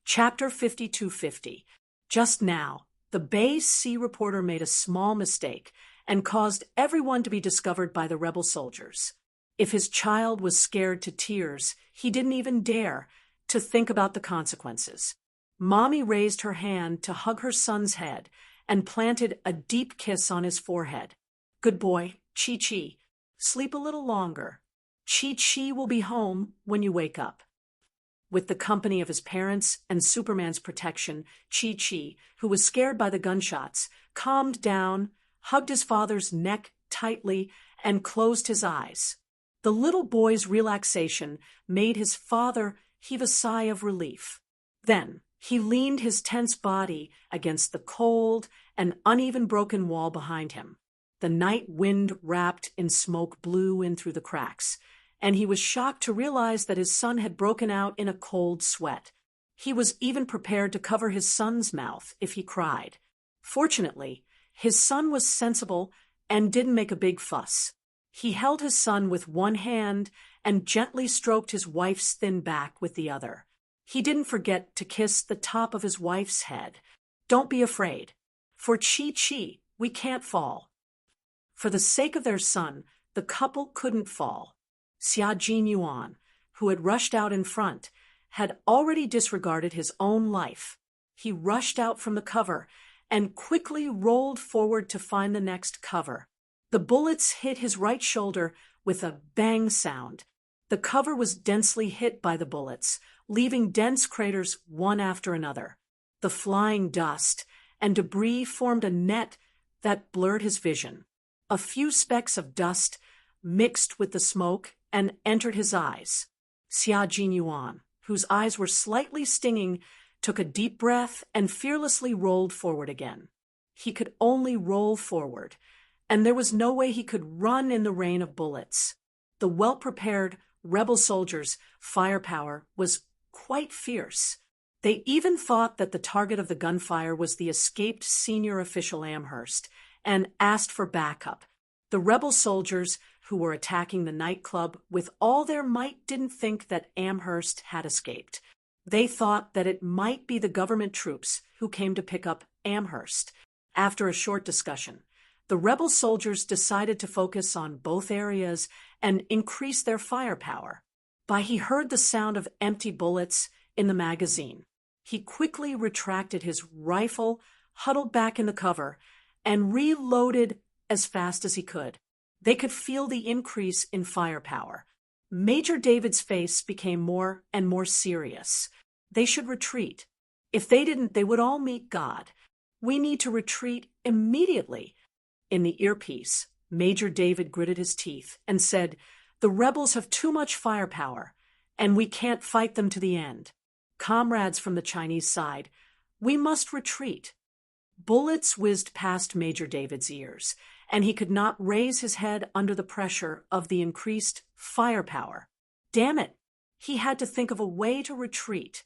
Chapter 5250. Just now, the Bay Sea reporter made a small mistake and caused everyone to be discovered by the rebel soldiers. If his child was scared to tears, he didn't even dare to think about the consequences. Mommy raised her hand to hug her son's head and planted a deep kiss on his forehead. Good boy, Chi-Chi. Sleep a little longer. Chi-Chi will be home when you wake up. With the company of his parents and Superman's protection, Chi-Chi, who was scared by the gunshots, calmed down, hugged his father's neck tightly, and closed his eyes. The little boy's relaxation made his father heave a sigh of relief. Then he leaned his tense body against the cold and uneven broken wall behind him. The night wind wrapped in smoke blew in through the cracks, and he was shocked to realize that his son had broken out in a cold sweat. He was even prepared to cover his son's mouth if he cried. Fortunately, his son was sensible and didn't make a big fuss. He held his son with one hand and gently stroked his wife's thin back with the other. He didn't forget to kiss the top of his wife's head. Don't be afraid. For Chi-Chi, we can't fall. For the sake of their son, the couple couldn't fall. Xia Jinyuan, who had rushed out in front, had already disregarded his own life. He rushed out from the cover and quickly rolled forward to find the next cover. The bullets hit his right shoulder with a bang sound. The cover was densely hit by the bullets, leaving dense craters one after another. The flying dust and debris formed a net that blurred his vision. A few specks of dust mixed with the smoke and entered his eyes. Xia Jinyuan, whose eyes were slightly stinging, took a deep breath and fearlessly rolled forward again. He could only roll forward, and there was no way he could run in the rain of bullets. The well-prepared rebel soldiers' firepower was quite fierce. They even thought that the target of the gunfire was the escaped senior official Amherst, and asked for backup. The rebel soldiers who were attacking the nightclub with all their might didn't think that Amherst had escaped. They thought that it might be the government troops who came to pick up Amherst. After a short discussion, the rebel soldiers decided to focus on both areas and increase their firepower. He heard the sound of empty bullets in the magazine. He quickly retracted his rifle, huddled back in the cover, and reloaded as fast as he could. They could feel the increase in firepower. Major David's face became more and more serious. They should retreat. If they didn't, they would all meet God. We need to retreat immediately. In the earpiece, Major David gritted his teeth and said, "The rebels have too much firepower, and we can't fight them to the end. Comrades from the Chinese side, we must retreat." Bullets whizzed past Major David's ears, and he could not raise his head under the pressure of the increased firepower. Damn it! He had to think of a way to retreat.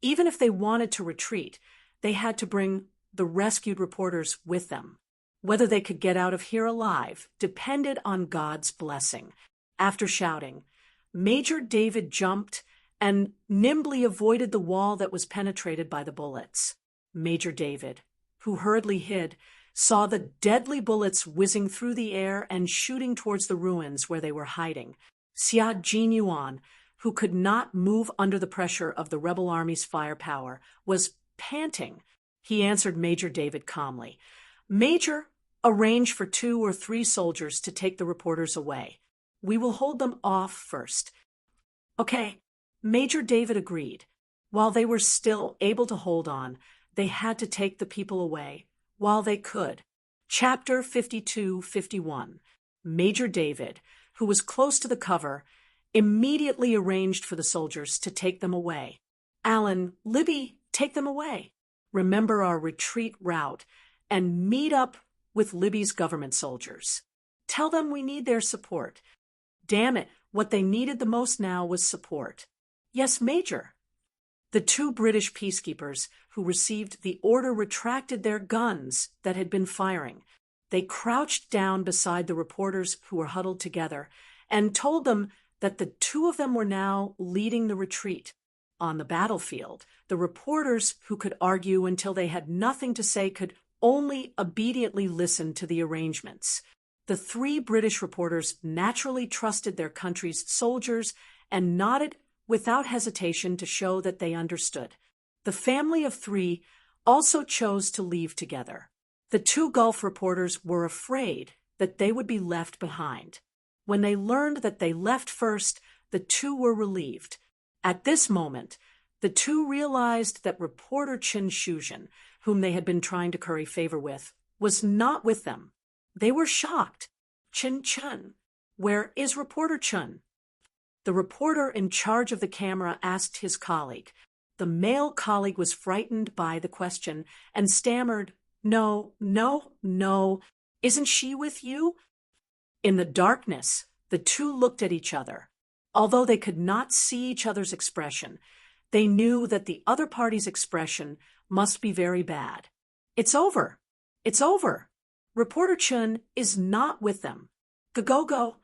Even if they wanted to retreat, they had to bring the rescued reporters with them. Whether they could get out of here alive depended on God's blessing. After shouting, Major David jumped and nimbly avoided the wall that was penetrated by the bullets. Major David, who hurriedly hid, saw the deadly bullets whizzing through the air and shooting towards the ruins where they were hiding. Xia Jinyuan, who could not move under the pressure of the rebel army's firepower, was panting. He answered Major David calmly. "Major, arrange for 2 or 3 soldiers to take the reporters away. We will hold them off first." Okay, Major David agreed. While they were still able to hold on, they had to take the people away while they could. Chapter 5251. Major David, who was close to the cover, immediately arranged for the soldiers to take them away. "Alan, Libby, take them away. Remember our retreat route and meet up with Libby's government soldiers. Tell them we need their support." Damn it, what they needed the most now was support. "Yes, Major." The 2 British peacekeepers who received the order retracted their guns that had been firing. They crouched down beside the reporters who were huddled together and told them that the 2 of them were now leading the retreat. on the battlefield, the reporters who could argue until they had nothing to say could only obediently listen to the arrangements. The 3 British reporters naturally trusted their country's soldiers and nodded without hesitation to show that they understood. The family of 3 also chose to leave together. The 2 Gulf reporters were afraid that they would be left behind. When they learned that they left first, the 2 were relieved. At this moment, the 2 realized that reporter Chen Shuzhen, whom they had been trying to curry favor with, was not with them. They were shocked. Chen, where is reporter Chen? The reporter in charge of the camera asked his colleague. The male colleague was frightened by the question and stammered, No, isn't she with you? In the darkness, the 2 looked at each other. Although they could not see each other's expression, they knew that the other party's expression must be very bad. It's over. Reporter Chen is not with them. Go.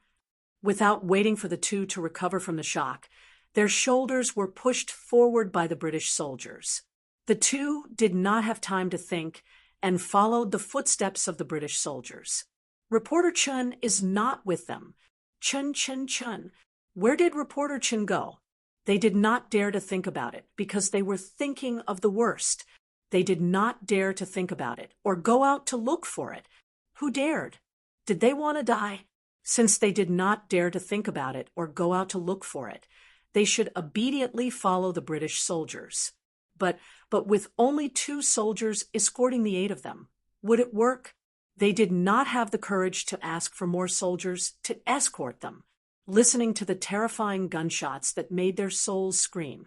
Without waiting for the 2 to recover from the shock, their shoulders were pushed forward by the British soldiers. The 2 did not have time to think and followed the footsteps of the British soldiers. Reporter Chen is not with them. Chen. Where did reporter Chen go? They did not dare to think about it because they were thinking of the worst. They did not dare to think about it or go out to look for it. Who dared? Did they want to die? Since they did not dare to think about it or go out to look for it, they should obediently follow the British soldiers. But with only 2 soldiers escorting the 8 of them, would it work? They did not have the courage to ask for more soldiers to escort them. Listening to the terrifying gunshots that made their souls scream,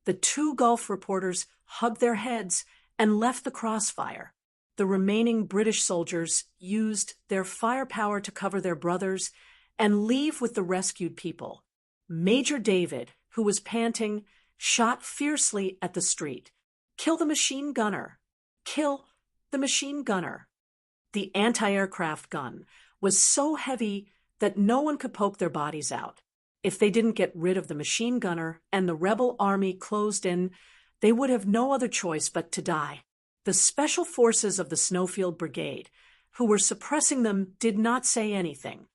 the 2 Gulf reporters hugged their heads and left the crossfire. The remaining British soldiers used their firepower to cover their brothers and leave with the rescued people. Major David, who was panting, shot fiercely at the street. Kill the machine gunner! Kill the machine gunner! The anti-aircraft gun was so heavy that no one could poke their bodies out. If they didn't get rid of the machine gunner and the rebel army closed in, they would have no other choice but to die. The special forces of the Snowfield Brigade, who were suppressing them, did not say anything.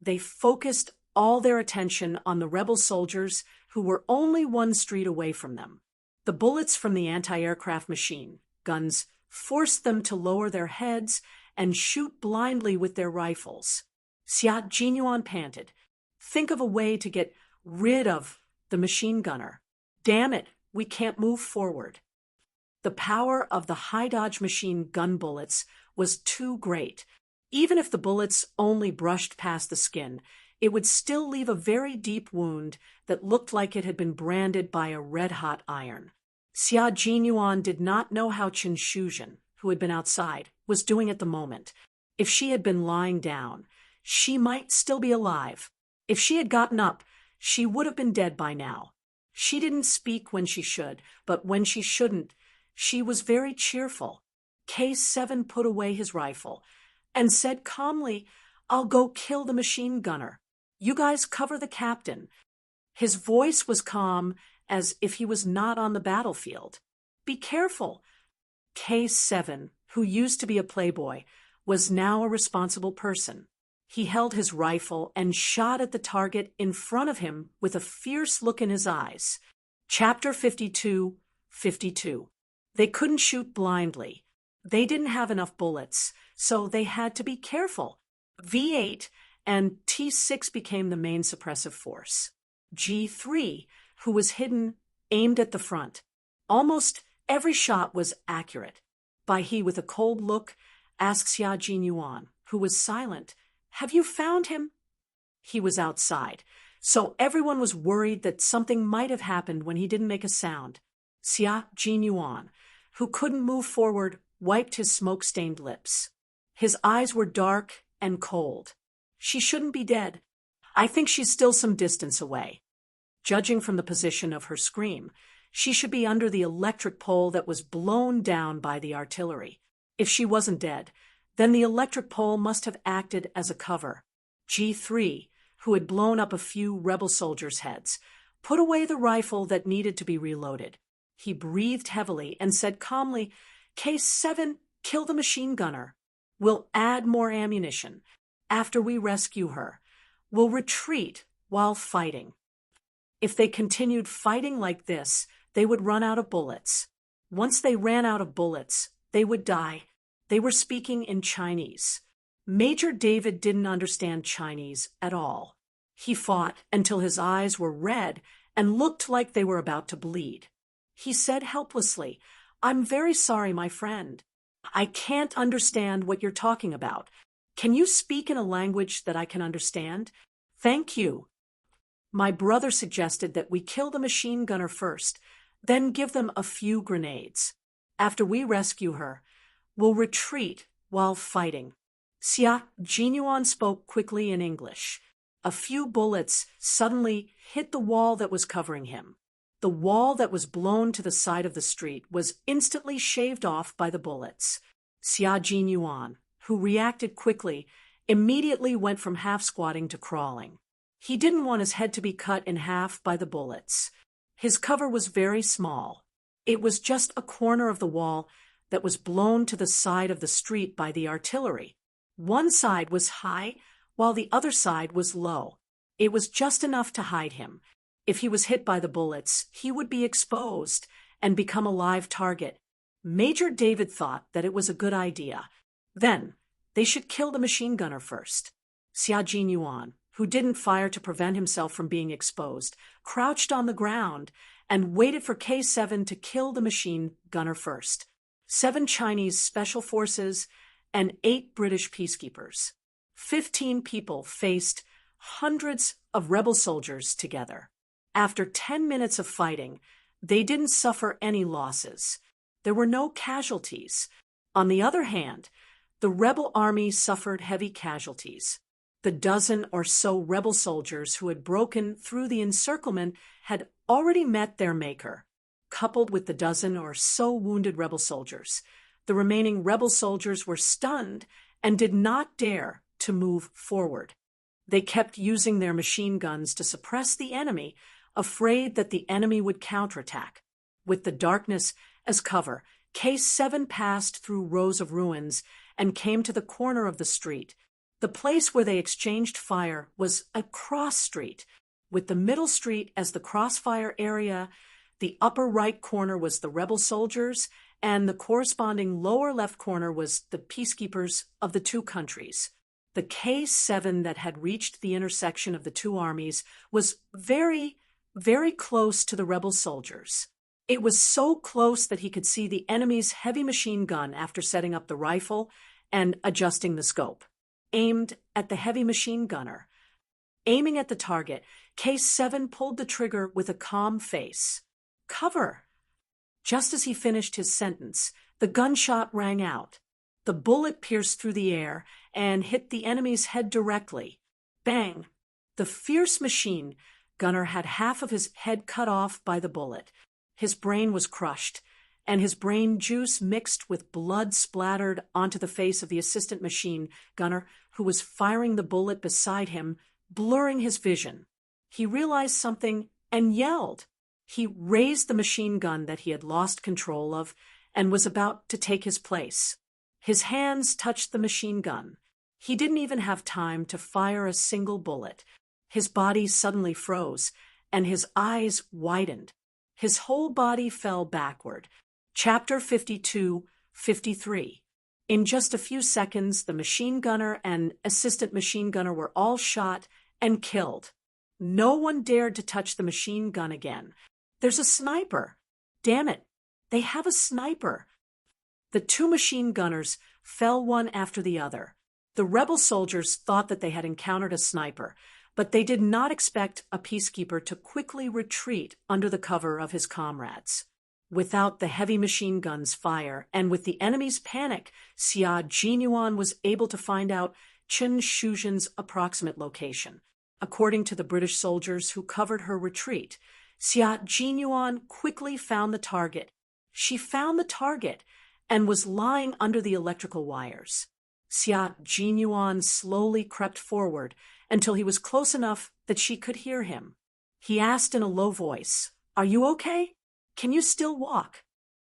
They focused all their attention on the rebel soldiers who were only 1 street away from them. The bullets from the anti-aircraft machine guns forced them to lower their heads and shoot blindly with their rifles. Xia Jinyuan panted. Think of a way to get rid of the machine gunner. Damn it, we can't move forward. The power of the high-dodge machine gun bullets was too great. Even if the bullets only brushed past the skin, it would still leave a very deep wound that looked like it had been branded by a red-hot iron. Xia Jinyuan did not know how Chen Shuzhen, who had been outside, was doing at the moment. If she had been lying down, she might still be alive. If she had gotten up, she would have been dead by now. She didn't speak when she should, but when she shouldn't, she was very cheerful. K7 put away his rifle and said calmly, I'll go kill the machine gunner. You guys cover the captain. His voice was calm, as if he was not on the battlefield. Be careful. K7, who used to be a playboy, was now a responsible person. He held his rifle and shot at the target in front of him with a fierce look in his eyes. Chapter 52. They couldn't shoot blindly. They didn't have enough bullets, so they had to be careful. V8 and T6 became the main suppressive force. G3, who was hidden, aimed at the front. Almost every shot was accurate. Bai He, with a cold look, asked Xia Jinyuan, who was silent, Have you found him? He was outside, so everyone was worried that something might have happened when he didn't make a sound. Xia Jinyuan, who couldn't move forward, wiped his smoke-stained lips. His eyes were dark and cold. She shouldn't be dead. I think she's still some distance away. Judging from the position of her scream, she should be under the electric pole that was blown down by the artillery. If she wasn't dead, then the electric pole must have acted as a cover. G3, who had blown up a few rebel soldiers' heads, put away the rifle that needed to be reloaded. He breathed heavily and said calmly, "Case 7, kill the machine gunner. We'll add more ammunition. After we rescue her, we'll retreat while fighting." If they continued fighting like this, they would run out of bullets. Once they ran out of bullets, they would die. They were speaking in Chinese. Major David didn't understand Chinese at all. He fought until his eyes were red and looked like they were about to bleed. He said helplessly, "I'm very sorry, my friend. I can't understand what you're talking about. Can you speak in a language that I can understand? Thank you." My brother suggested that we kill the machine gunner first, then give them a few grenades. After we rescue her, we'll retreat while fighting. Xia Jinyuan spoke quickly in English. A few bullets suddenly hit the wall that was covering him. The wall that was blown to the side of the street was instantly shaved off by the bullets. Xia Jinyuan, who reacted quickly, immediately went from half-squatting to crawling. He didn't want his head to be cut in half by the bullets. His cover was very small. It was just a corner of the wall that was blown to the side of the street by the artillery. One side was high, while the other side was low. It was just enough to hide him. If he was hit by the bullets, he would be exposed and become a live target. Major David thought that it was a good idea. Then, they should kill the machine gunner first. Xia Jinyuan, who didn't fire to prevent himself from being exposed, crouched on the ground and waited for K7 to kill the machine gunner first. 7 Chinese special forces and 8 British peacekeepers. 15 people faced hundreds of rebel soldiers together. After 10 minutes of fighting, they didn't suffer any losses. There were no casualties. On the other hand, the rebel army suffered heavy casualties. The dozen or so rebel soldiers who had broken through the encirclement had already met their maker. Coupled with the dozen or so wounded rebel soldiers, the remaining rebel soldiers were stunned and did not dare to move forward. They kept using their machine guns to suppress the enemy, afraid that the enemy would counterattack. With the darkness as cover, K7 passed through rows of ruins and came to the corner of the street. The place where they exchanged fire was a cross street, with the middle street as the crossfire area. The upper right corner was the rebel soldiers, and the corresponding lower left corner was the peacekeepers of the two countries. The K7 that had reached the intersection of the two armies was very, very close to the rebel soldiers. It was so close that he could see the enemy's heavy machine gun after setting up the rifle and adjusting the scope. Aimed at the heavy machine gunner. Aiming at the target, K7 pulled the trigger with a calm face. "Cover!" Just as he finished his sentence, the gunshot rang out. The bullet pierced through the air and hit the enemy's head directly. Bang! The fierce machine gunner had half of his head cut off by the bullet. His brain was crushed, and his brain juice mixed with blood splattered onto the face of the assistant machine gunner who was firing the bullet beside him, blurring his vision. He realized something and yelled. He raised the machine gun that he had lost control of and was about to take his place. His hands touched the machine gun. He didn't even have time to fire a single bullet. His body suddenly froze, and his eyes widened. His whole body fell backward. Chapter 52-53. In just a few seconds, the machine gunner and assistant machine gunner were all shot and killed. No one dared to touch the machine gun again. "There's a sniper. Damn it, they have a sniper." The two machine gunners fell one after the other. The rebel soldiers thought that they had encountered a sniper, but they did not expect a peacekeeper to quickly retreat under the cover of his comrades. Without the heavy machine gun's fire and with the enemy's panic, Xia Jinyuan was able to find out Chen Shuzhen's approximate location. According to the British soldiers who covered her retreat, Xia Jinyuan quickly found the target. She found the target and was lying under the electrical wires. Xia Jinyuan slowly crept forward until he was close enough that she could hear him. He asked in a low voice, "Are you okay? Can you still walk?"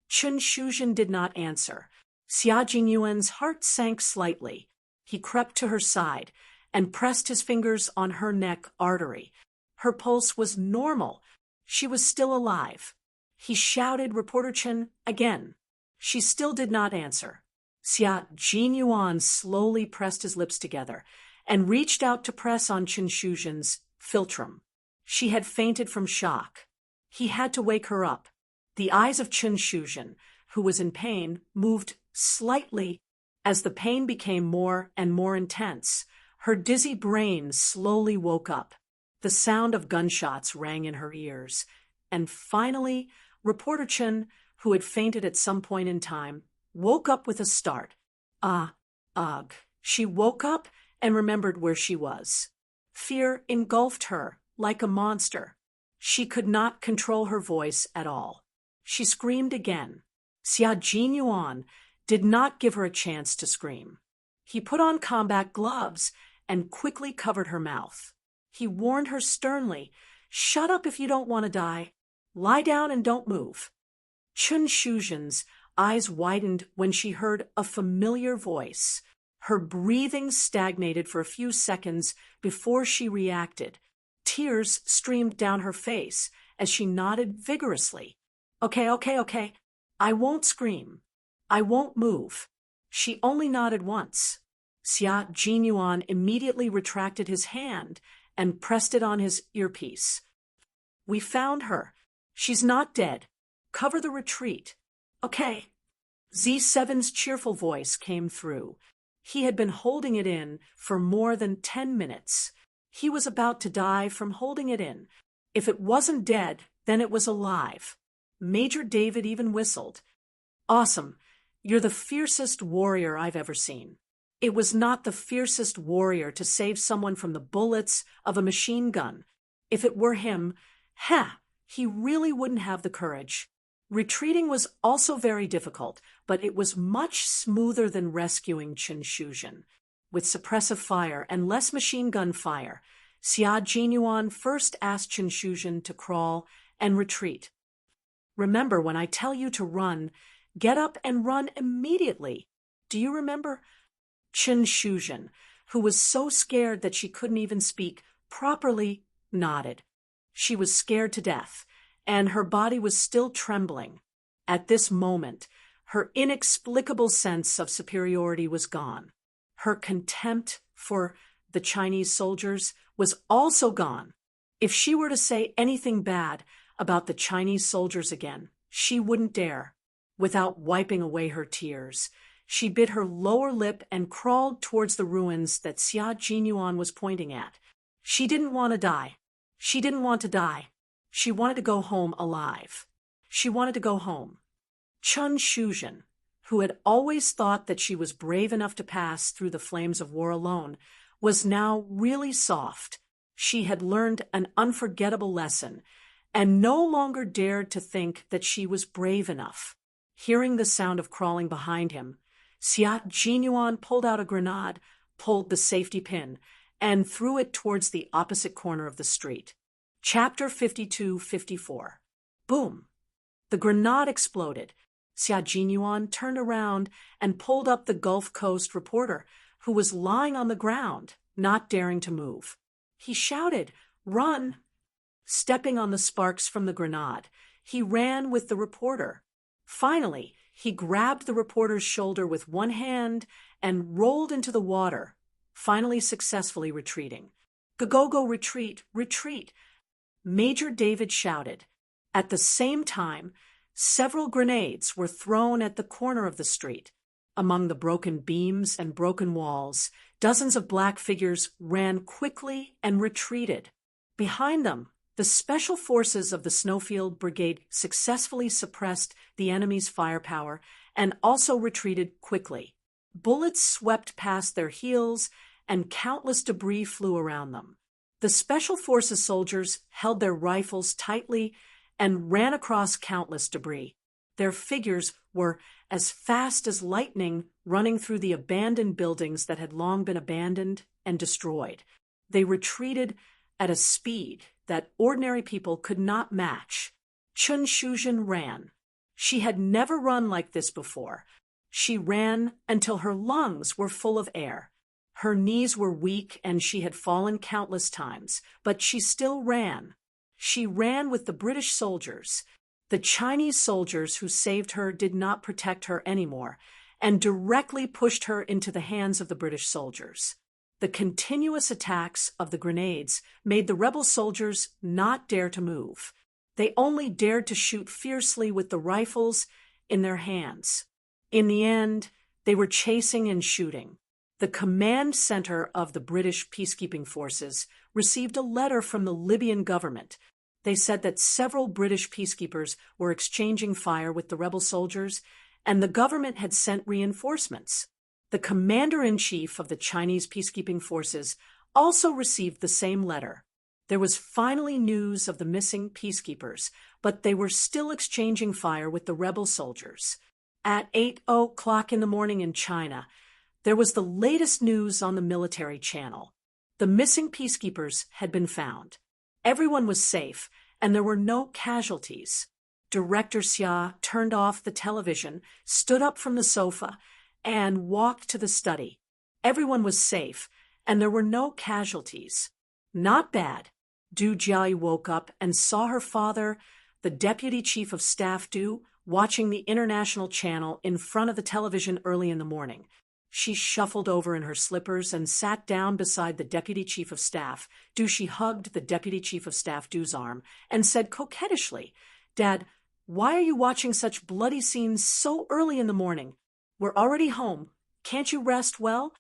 Chen Shuzhen did not answer. Xia Jingyuan's heart sank slightly. He crept to her side and pressed his fingers on her neck artery. Her pulse was normal. She was still alive. He shouted, "Reporter Chen," again. She still did not answer. Xia Jinyuan slowly pressed his lips together and reached out to press on Chen Shuzhen's philtrum. She had fainted from shock. He had to wake her up. The eyes of Chen Shuzhen, who was in pain, moved slightly as the pain became more and more intense. Her dizzy brain slowly woke up. The sound of gunshots rang in her ears. And finally, Reporter Chen, who had fainted at some point in time, woke up with a start. Ugh. She woke up and remembered where she was. Fear engulfed her like a monster. She could not control her voice at all. She screamed again. Xia Jinyuan did not give her a chance to scream. He put on combat gloves and quickly covered her mouth. He warned her sternly, "Shut up if you don't want to die. Lie down and don't move." Chen Shuzhen's eyes widened when she heard a familiar voice. Her breathing stagnated for a few seconds before she reacted. Tears streamed down her face as she nodded vigorously. Okay. I won't scream. I won't move." She only nodded once. Xia Jinyuan immediately retracted his hand and pressed it on his earpiece. "We found her. She's not dead. Cover the retreat." "Okay." Z7's cheerful voice came through. He had been holding it in for more than 10 minutes. He was about to die from holding it in. If it wasn't dead, then it was alive. Major David even whistled. "Awesome. You're the fiercest warrior I've ever seen." It was not the fiercest warrior to save someone from the bullets of a machine gun. If it were him, he really wouldn't have the courage. Retreating was also very difficult, but it was much smoother than rescuing Chen Shuzhen. With suppressive fire and less machine gun fire, Xia Jinyuan first asked Chen Shuzhen to crawl and retreat. "Remember, when I tell you to run, get up and run immediately. Do you remember?" Chen Shuzhen, who was so scared that she couldn't even speak properly, nodded. She was scared to death, and her body was still trembling. At this moment, her inexplicable sense of superiority was gone. Her contempt for the Chinese soldiers was also gone. If she were to say anything bad about the Chinese soldiers again, she wouldn't dare. Without wiping away her tears, she bit her lower lip and crawled towards the ruins that Xia Jinyuan was pointing at. She didn't want to die. She didn't want to die. She wanted to go home alive. She wanted to go home. Chen Shuzhen, who had always thought that she was brave enough to pass through the flames of war alone, was now really soft. She had learned an unforgettable lesson and no longer dared to think that she was brave enough. Hearing the sound of crawling behind him, Xia Jinyuan pulled out a grenade, pulled the safety pin, and threw it towards the opposite corner of the street. Chapter 52-54. Boom! The grenade exploded. Xia Jinyuan turned around and pulled up the Gulf Coast reporter, who was lying on the ground, not daring to move. He shouted, "Run!" Stepping on the sparks from the grenade, he ran with the reporter. Finally, he grabbed the reporter's shoulder with one hand and rolled into the water, finally successfully retreating. "Go, retreat, retreat!" Major David shouted. At the same time, several grenades were thrown at the corner of the street. Among the broken beams and broken walls, dozens of black figures ran quickly and retreated. Behind them, the special forces of the Snowfield Brigade successfully suppressed the enemy's firepower and also retreated quickly. Bullets swept past their heels and countless debris flew around them. The Special Forces soldiers held their rifles tightly and ran across countless debris. Their figures were as fast as lightning running through the abandoned buildings that had long been abandoned and destroyed. They retreated at a speed that ordinary people could not match. Chun Shuzhen ran. She had never run like this before. She ran until her lungs were full of air. Her knees were weak and she had fallen countless times, but she still ran. She ran with the British soldiers. The Chinese soldiers who saved her did not protect her anymore and directly pushed her into the hands of the British soldiers. The continuous attacks of the grenades made the rebel soldiers not dare to move. They only dared to shoot fiercely with the rifles in their hands. In the end, they were chasing and shooting. The command center of the British peacekeeping forces received a letter from the Libyan government. They said that several British peacekeepers were exchanging fire with the rebel soldiers, and the government had sent reinforcements. The commander-in-chief of the Chinese peacekeeping forces also received the same letter. There was finally news of the missing peacekeepers, but they were still exchanging fire with the rebel soldiers. At 8 o'clock in the morning in China, there was the latest news on the military channel. The missing peacekeepers had been found. Everyone was safe, and there were no casualties. Director Xia turned off the television, stood up from the sofa, and walked to the study. Everyone was safe, and there were no casualties. Not bad. Du Jiayi woke up and saw her father, the Deputy Chief of Staff Du, watching the international channel in front of the television early in the morning. She shuffled over in her slippers and sat down beside the Deputy Chief of Staff. She hugged the Deputy Chief of Staff Du's arm and said coquettishly, "Dad, why are you watching such bloody scenes so early in the morning? We're already home. Can't you rest well?"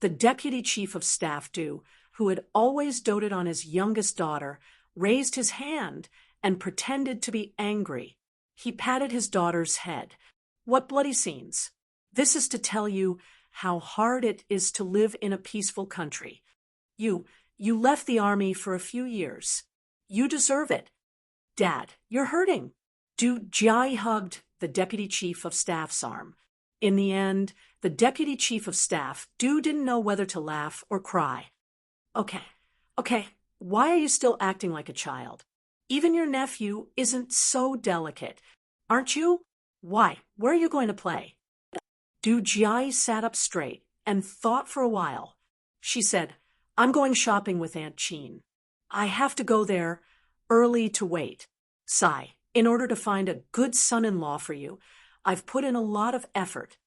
The Deputy Chief of Staff Du, who had always doted on his youngest daughter, raised his hand and pretended to be angry. He patted his daughter's head. "What bloody scenes? This is to tell you how hard it is to live in a peaceful country. You left the army for a few years. You deserve it. Dad, you're hurting." Du Jiayi hugged the Deputy Chief of Staff's arm. In the end, the Deputy Chief of Staff, Du, didn't know whether to laugh or cry. Okay, why are you still acting like a child? Even your nephew isn't so delicate. Aren't you? Why, where are you going to play? Du Jiayi sat up straight and thought for a while. She said, "I'm going shopping with Aunt Qin. I have to go there early to wait. Sai, in order to find a good son-in-law for you, I've put in a lot of effort."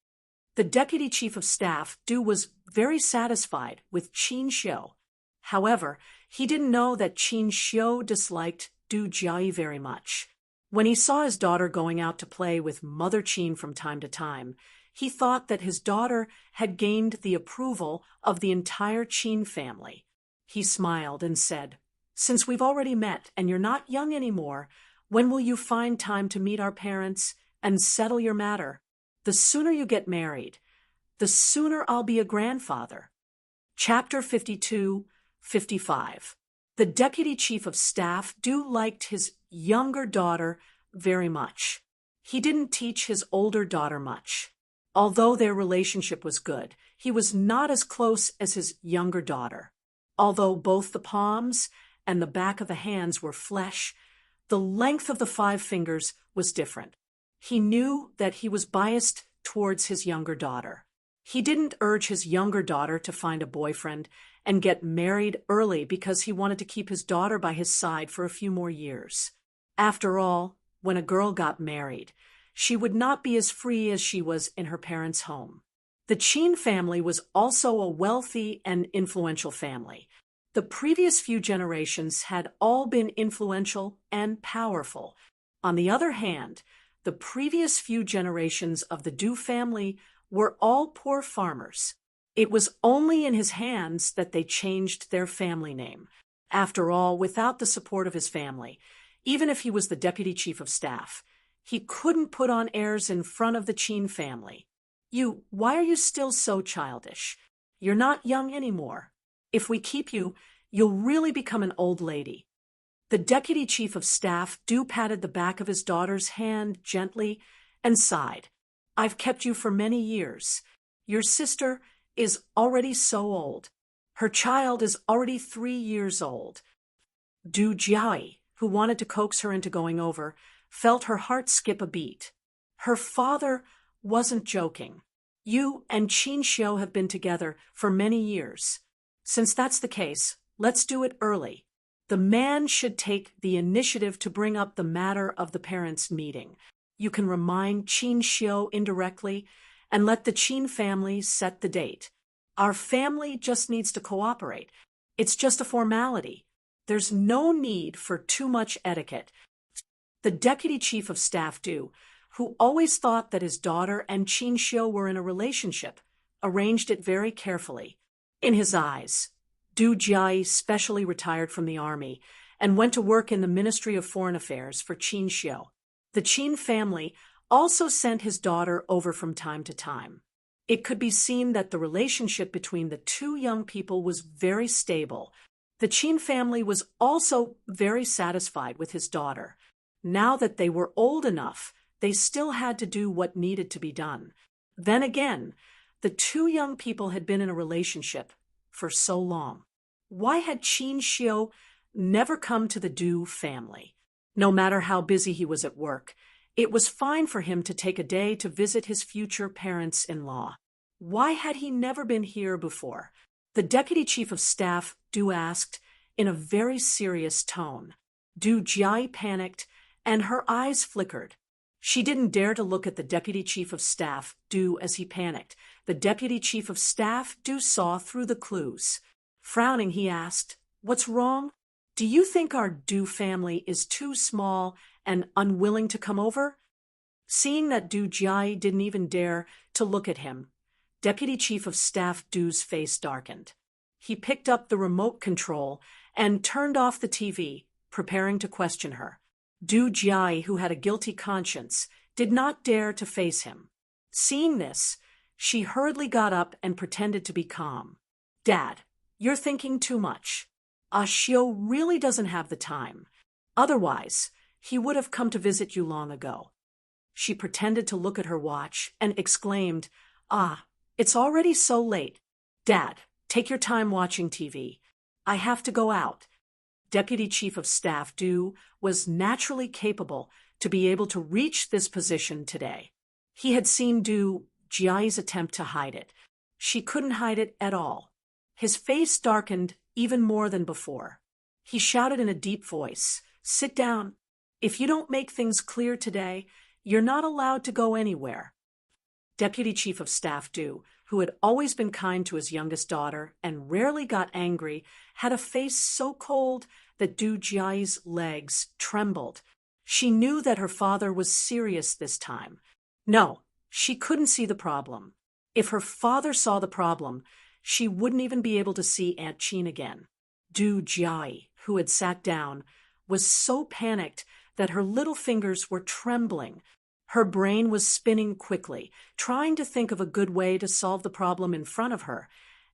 The Deputy Chief of Staff, Du, was very satisfied with Qin Xiu. However, he didn't know that Qin Xiu disliked Du Jiayi very much. When he saw his daughter going out to play with Mother Qin from time to time, he thought that his daughter had gained the approval of the entire Qin family. He smiled and said, "Since we've already met and you're not young anymore, when will you find time to meet our parents and settle your matter? The sooner you get married, the sooner I'll be a grandfather." Chapter 52-55. The Deputy Chief of Staff, Du, liked his younger daughter very much. He didn't teach his older daughter much. Although their relationship was good, he was not as close as his younger daughter. Although both the palms and the back of the hands were flesh, the length of the 5 fingers was different. He knew that he was biased towards his younger daughter. He didn't urge his younger daughter to find a boyfriend and get married early because he wanted to keep his daughter by his side for a few more years. After all, when a girl got married, she would not be as free as she was in her parents' home. The Qin family was also a wealthy and influential family. The previous few generations had all been influential and powerful. On the other hand, the previous few generations of the Du family were all poor farmers. It was only in his hands that they changed their family name. After all, without the support of his family, even if he was the Deputy Chief of Staff, he couldn't put on airs in front of the Qin family. Why are you still so childish? You're not young anymore. If we keep you, you'll really become an old lady." The Deputy Chief of Staff, Du, patted the back of his daughter's hand gently and sighed. "I've kept you for many years. Your sister is already so old. Her child is already 3 years old. Du Jiai, who wanted to coax her into going over, felt her heart skip a beat. Her father wasn't joking. You and Qin Xiu have been together for many years. Since that's the case, let's do it early. The man should take the initiative to bring up the matter of the parents' meeting. You can remind Qin Xiu indirectly and let the Qin family set the date. Our family just needs to cooperate. It's just a formality. There's no need for too much etiquette. The deputy chief of staff Du, who always thought that his daughter and Qin Xiu were in a relationship, arranged it very carefully. In his eyes, Du Jiai specially retired from the army and went to work in the Ministry of Foreign Affairs for Qin Xiu. The Qin family also sent his daughter over from time to time. It could be seen that the relationship between the two young people was very stable. The Qin family was also very satisfied with his daughter. Now that they were old enough, they still had to do what needed to be done. Then again, the two young people had been in a relationship for so long. Why had Qin Xiu never come to the Du family? No matter how busy he was at work, it was fine for him to take a day to visit his future parents-in-law. Why had he never been here before? The deputy chief of staff, Du, asked in a very serious tone. Du Jiai panicked, and her eyes flickered. She didn't dare to look at the deputy chief of staff, Du, as he panicked. The deputy chief of staff, Du, saw through the clues. Frowning, he asked, "What's wrong? Do you think our Du family is too small and unwilling to come over?" Seeing that Du Jiai didn't even dare to look at him, Deputy Chief of Staff Du's face darkened. He picked up the remote control and turned off the TV, preparing to question her. Du Jiai, who had a guilty conscience, did not dare to face him. Seeing this, she hurriedly got up and pretended to be calm. "Dad, you're thinking too much. Xiu really doesn't have the time. Otherwise, he would have come to visit you long ago." She pretended to look at her watch and exclaimed, "It's already so late. Dad, take your time watching TV. I have to go out." Deputy Chief of Staff Du was naturally capable to be able to reach this position today. He had seen Du Jiai's attempt to hide it. She couldn't hide it at all. His face darkened even more than before. He shouted in a deep voice, "Sit down. If you don't make things clear today, you're not allowed to go anywhere." Deputy Chief of Staff Du, who had always been kind to his youngest daughter and rarely got angry, had a face so cold that Du Jiai's legs trembled. She knew that her father was serious this time. No, she couldn't see the problem. If her father saw the problem, she wouldn't even be able to see Aunt Qin again. Du Jiai, who had sat down, was so panicked that her little fingers were trembling. Her brain was spinning quickly, trying to think of a good way to solve the problem in front of her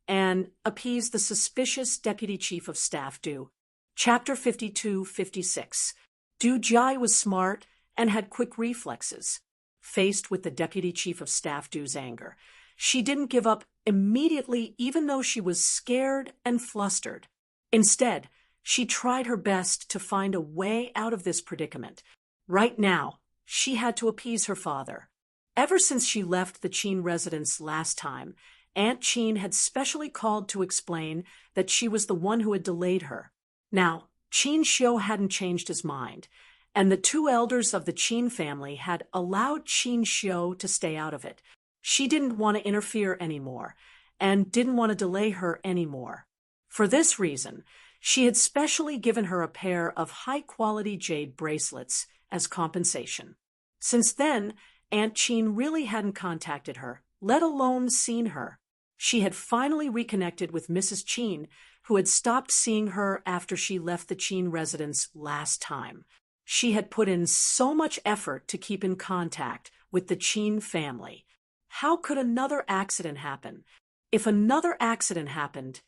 and appease the suspicious Deputy Chief of Staff Du. Chapter 52-56. Du Jiai was smart and had quick reflexes. Faced with the Deputy Chief of Staff Du's anger, she didn't give up immediately, even though she was scared and flustered. Instead, she tried her best to find a way out of this predicament. Right now, she had to appease her father. Ever since she left the Qin residence last time, Aunt Qin had specially called to explain that she was the one who had delayed her. Now, Qin Xiu hadn't changed his mind, and the two elders of the Qin family had allowed Qin Xiu to stay out of it. She didn't want to interfere anymore, and didn't want to delay her anymore. For this reason, she had specially given her a pair of high-quality jade bracelets as compensation. Since then, Aunt Qin really hadn't contacted her, let alone seen her. She had finally reconnected with Mrs. Qin, who had stopped seeing her after she left the Qin residence last time. She had put in so much effort to keep in contact with the Qin family. How could another accident happen? If another accident happened,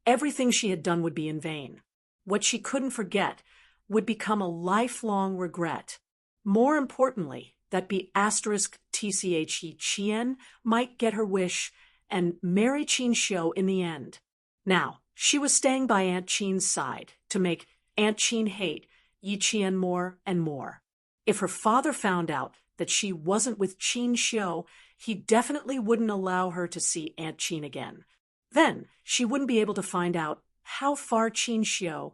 everything she had done would be in vain. What she couldn't forget would become a lifelong regret. More importantly, that *TCHE Chien might get her wish and marry Qin Xiu in the end. Now, She was staying by Aunt Chin's side to make Aunt Chin hate Yi Qian more and more. If her father found out that she wasn't with Qin Xiu, he definitely wouldn't allow her to see Aunt Chin again. Then she wouldn't be able to find out how far Qin Xiu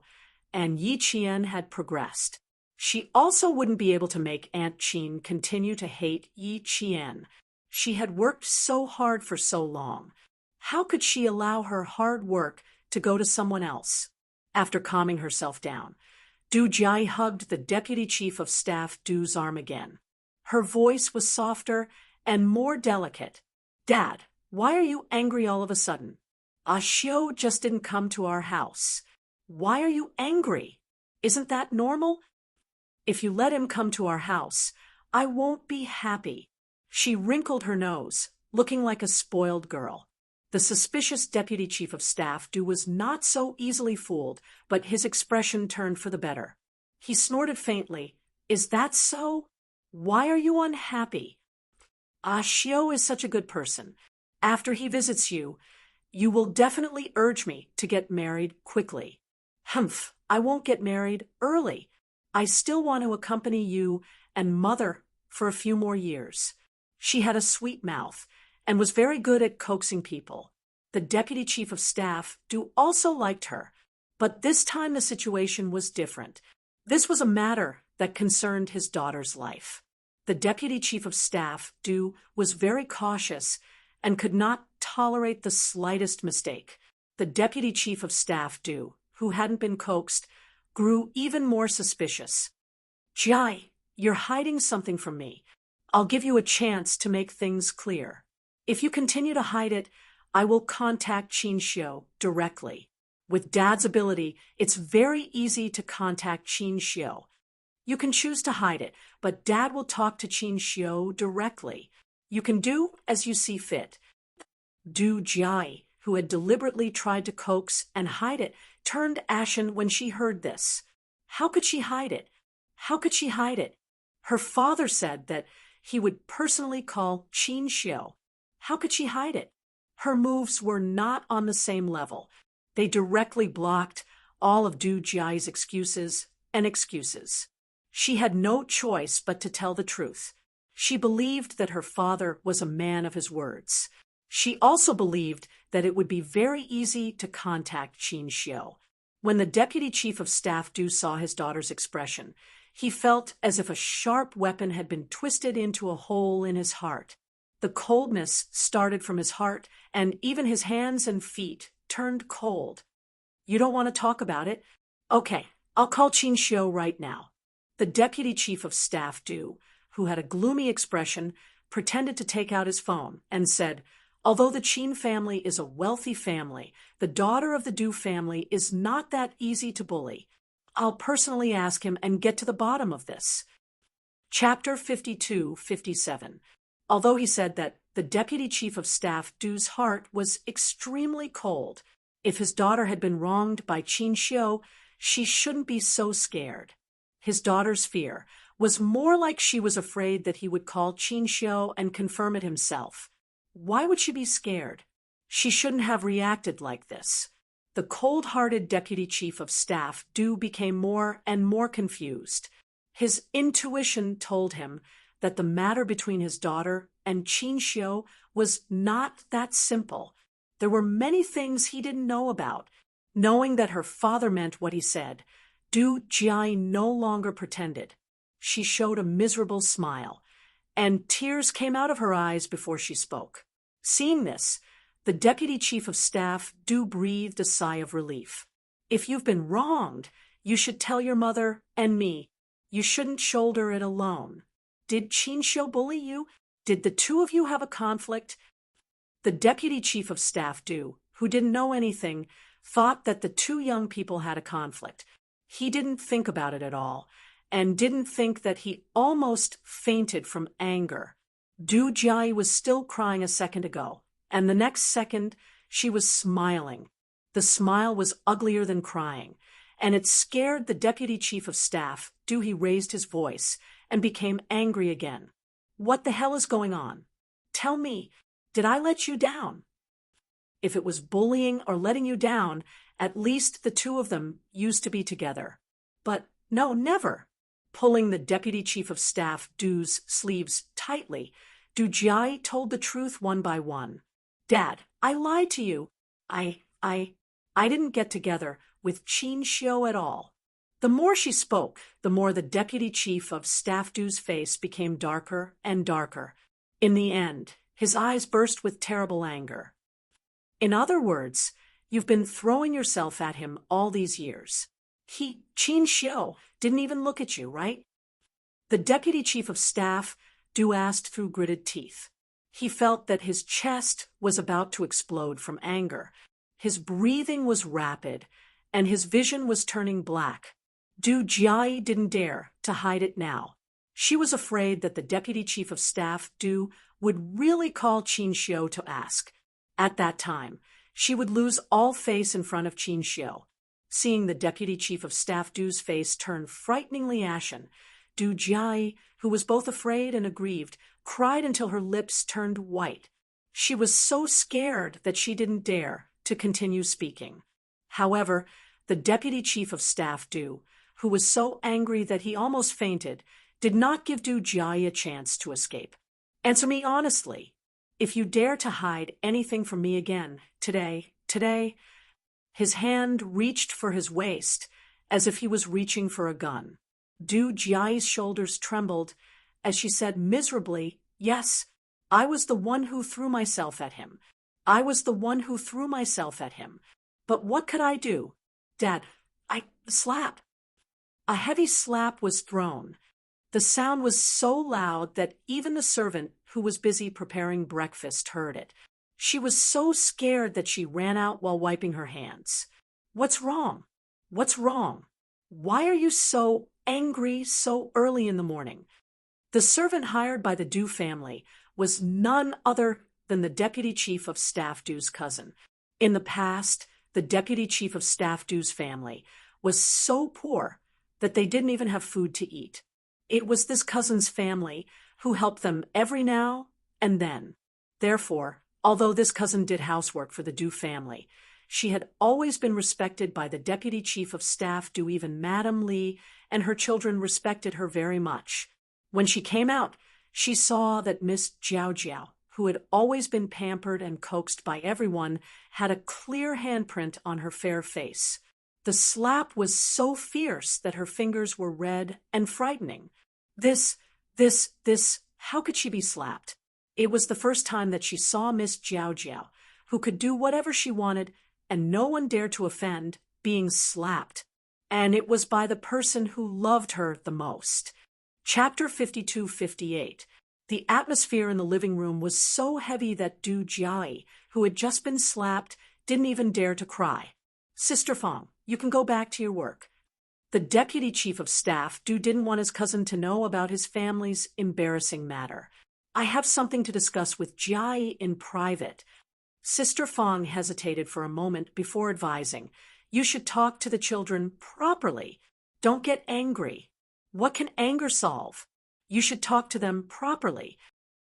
and Yi Qian had progressed. She also wouldn't be able to make Aunt Chin continue to hate Yi Qian. She had worked so hard for so long. How could she allow her hard work to go to someone else? After calming herself down, Du Jai hugged the deputy chief of staff Du's arm again. Her voice was softer and more delicate. Dad, why are you angry all of a sudden? Xiu just didn't come to our house. Why are you angry? Isn't that normal? If you let him come to our house, I won't be happy. She wrinkled her nose, looking like a spoiled girl. The suspicious deputy chief of staff Du was not so easily fooled, but his expression turned for the better. He snorted faintly. Is that so? Why are you unhappy? Xiu is such a good person. After he visits you, you will definitely urge me to get married quickly. Humph, I won't get married early. I still want to accompany you and Mother for a few more years. She had a sweet mouth and was very good at coaxing people. The deputy chief of staff Du also liked her, but this time the situation was different. This was a matter that concerned his daughter's life. The deputy chief of staff Du was very cautious and could not tolerate the slightest mistake. The deputy chief of staff Du, who hadn't been coaxed, grew even more suspicious. Jai, you're hiding something from me. I'll give you a chance to make things clear. If you continue to hide it, I will contact Qin Xiu directly. With Dad's ability, it's very easy to contact Qin Xiu. You can choose to hide it, but Dad will talk to Qin Xiu directly. You can do as you see fit. Du Jai, who had deliberately tried to coax and hide it, turned ashen when she heard this. How could she hide it? How could she hide it? Her father said that he would personally call Qin Xiu. How could she hide it? Her moves were not on the same level. They directly blocked all of Du Jai's excuses and excuses. She had no choice but to tell the truth. She believed that her father was a man of his words. She also believed that it would be very easy to contact Qin Xiu. When the deputy chief of staff Du saw his daughter's expression, he felt as if a sharp weapon had been twisted into a hole in his heart. The coldness started from his heart, and even his hands and feet turned cold. You don't want to talk about it? Okay, I'll call Qin Xiu right now. The deputy chief of staff Du, who had a gloomy expression, pretended to take out his phone and said, although the Qin family is a wealthy family, the daughter of the Du family is not that easy to bully. I'll personally ask him and get to the bottom of this. Chapter 52-57. Although he said that the deputy chief of staff Du's heart was extremely cold. If his daughter had been wronged by Qin Xiu, she shouldn't be so scared. His daughter's fear was more like she was afraid that he would call Qin Xiu and confirm it himself. Why would she be scared? She shouldn't have reacted like this. The cold-hearted deputy chief of staff Du became more and more confused. His intuition told him that the matter between his daughter and Qin Xiu was not that simple. There were many things he didn't know about. Knowing that her father meant what he said, Du Jai no longer pretended. She showed a miserable smile, and tears came out of her eyes before she spoke. Seeing this, the deputy chief of staff Du breathed a sigh of relief. If you've been wronged, you should tell your mother and me. You shouldn't shoulder it alone. Did Qin Xiu bully you? Did the two of you have a conflict? The deputy chief of staff Du, who didn't know anything, thought that the two young people had a conflict. He didn't think about it at all, and didn't think that he almost fainted from anger. Du Jai was still crying a second ago, and the next second she was smiling. The smile was uglier than crying, and it scared the deputy chief of staff. He raised his voice and became angry again. What the hell is going on? Tell me, did I let you down? If it was bullying or letting you down, at least the two of them used to be together. But no, never. Pulling the deputy chief of staff Du's sleeves tightly, Du Jiai told the truth one by one. Dad, I lied to you. I didn't get together with Qin Xiu at all. The more she spoke, the more the deputy chief of staff Du's face became darker and darker. In the end, his eyes burst with terrible anger. In other words, you've been throwing yourself at him all these years. Qin Xiu, didn't even look at you, right? The deputy chief of staff Du asked through gritted teeth. He felt that his chest was about to explode from anger. His breathing was rapid, and his vision was turning black. Du Jiai didn't dare to hide it now. She was afraid that the deputy chief of staff Du would really call Qin Xiu to ask. At that time, she would lose all face in front of Qin Xiu. Seeing the deputy chief of staff Du's face turn frighteningly ashen, Du Jiai, who was both afraid and aggrieved, cried until her lips turned white. She was so scared that she didn't dare to continue speaking. However, the deputy chief of staff Du, who was so angry that he almost fainted, did not give Du Jiai a chance to escape. Answer me honestly. If you dare to hide anything from me again, today, his hand reached for his waist, as if he was reaching for a gun. Du Jiai's shoulders trembled as she said miserably, "Yes, I was the one who threw myself at him. I was the one who threw myself at him. But what could I do? Dad, slap." A heavy slap was thrown. The sound was so loud that even the servant who was busy preparing breakfast heard it. She was so scared that she ran out while wiping her hands. "What's wrong? What's wrong? Why are you so angry so early in the morning?" The servant hired by the Du family was none other than the deputy chief of staff Du's cousin. In the past, the deputy chief of staff Du's family was so poor that they didn't even have food to eat. It was this cousin's family who helped them every now and then. Therefore, although this cousin did housework for the Du family, she had always been respected by the deputy chief of staff Du. Even Madame Li and her children respected her very much. When she came out, she saw that Miss Jiao Jiao, who had always been pampered and coaxed by everyone, had a clear handprint on her fair face. The slap was so fierce that her fingers were red and frightening. How could she be slapped? It was the first time that she saw Miss Jiao Jiao, who could do whatever she wanted and no one dared to offend, being slapped. And it was by the person who loved her the most. Chapter 52-58. The atmosphere in the living room was so heavy that Du Jiai, who had just been slapped, didn't even dare to cry. "Sister Fang, you can go back to your work." The deputy chief of staff, Du, didn't want his cousin to know about his family's embarrassing matter. "I have something to discuss with Jiai in private." Sister Fang hesitated for a moment before advising, "You should talk to the children properly. Don't get angry. What can anger solve? You should talk to them properly."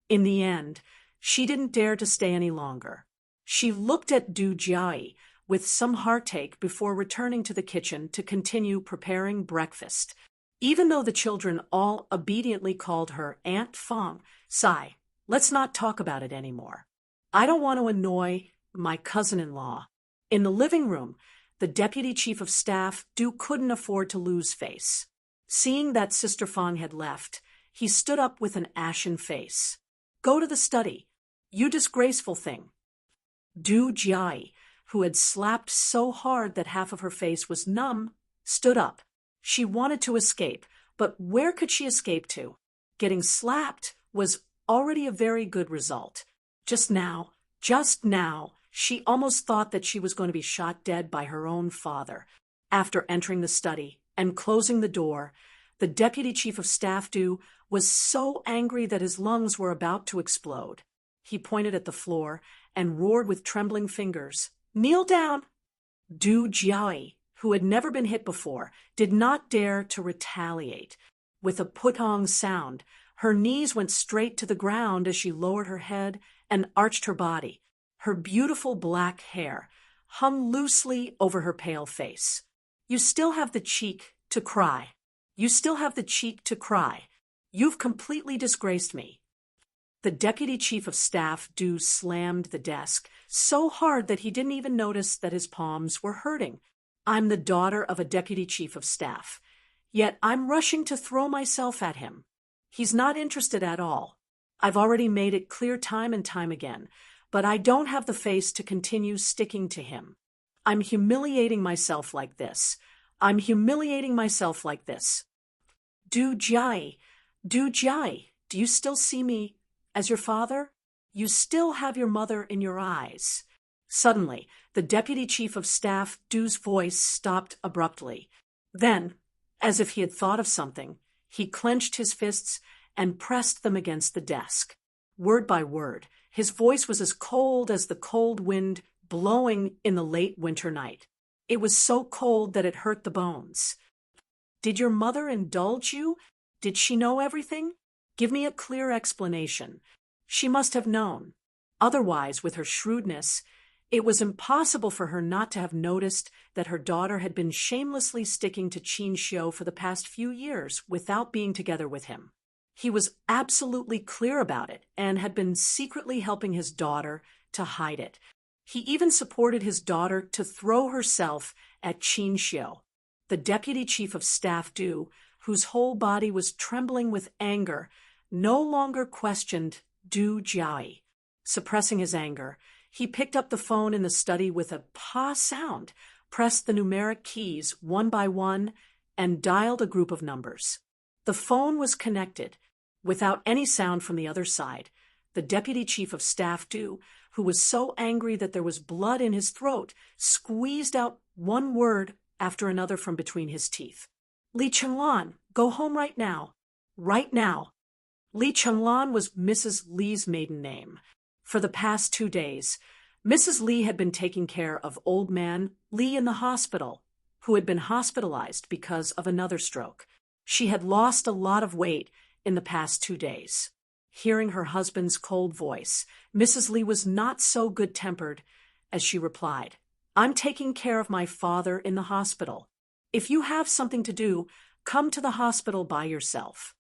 In the end, she didn't dare to stay any longer. She looked at Du Jiai with some heartache before returning to the kitchen to continue preparing breakfast. Even though the children all obediently called her Aunt Fang, "Sigh, let's not talk about it anymore. I don't want to annoy my cousin-in-law." In the living room, the deputy chief of staff, Du, couldn't afford to lose face. Seeing that Sister Fang had left, he stood up with an ashen face. "Go to the study, you disgraceful thing." Du Jiai, who had slapped so hard that half of her face was numb, stood up. She wanted to escape, but where could she escape to? Getting slapped was already a very good result. Just now, she almost thought that she was going to be shot dead by her own father. After entering the study and closing the door, the deputy chief of staff Du was so angry that his lungs were about to explode. He pointed at the floor and roared with trembling fingers, "Kneel down!" Du Jiai, who had never been hit before, did not dare to retaliate. With a putong sound, her knees went straight to the ground as she lowered her head and arched her body. Her beautiful black hair hung loosely over her pale face. "You still have the cheek to cry. You still have the cheek to cry. You've completely disgraced me." The deputy chief of staff slammed the desk so hard that he didn't even notice that his palms were hurting. "I'm the daughter of a deputy chief of staff. Yet I'm rushing to throw myself at him. He's not interested at all. I've already made it clear time and time again, but I don't have the face to continue sticking to him. I'm humiliating myself like this. I'm humiliating myself like this. Do Jai, do you still see me as your father? You still have your mother in your eyes." Suddenly, the deputy chief of staff Du's voice stopped abruptly. Then, as if he had thought of something, he clenched his fists and pressed them against the desk. Word by word, his voice was as cold as the cold wind blowing in the late winter night. It was so cold that it hurt the bones. "Did your mother indulge you? Did she know everything? Give me a clear explanation. She must have known. Otherwise, with her shrewdness, it was impossible for her not to have noticed that her daughter had been shamelessly sticking to Qin Xiu for the past few years without being together with him. He was absolutely clear about it and had been secretly helping his daughter to hide it. He even supported his daughter to throw herself at Qin Xiu." The deputy chief of staff Du, whose whole body was trembling with anger, no longer questioned Du Jiai. Suppressing his anger, he picked up the phone in the study with a pa sound, pressed the numeric keys one by one, and dialed a group of numbers. The phone was connected, without any sound from the other side. The deputy chief of staff Du, who was so angry that there was blood in his throat, squeezed out one word after another from between his teeth. "Li Chenglan, go home right now. Right now." Li Chenglan was Mrs. Li's maiden name. For the past 2 days, Mrs. Li had been taking care of old man Li in the hospital, who had been hospitalized because of another stroke. She had lost a lot of weight in the past 2 days. Hearing her husband's cold voice, Mrs. Li was not so good-tempered as she replied, "I'm taking care of my father in the hospital. If you have something to do, come to the hospital by yourself."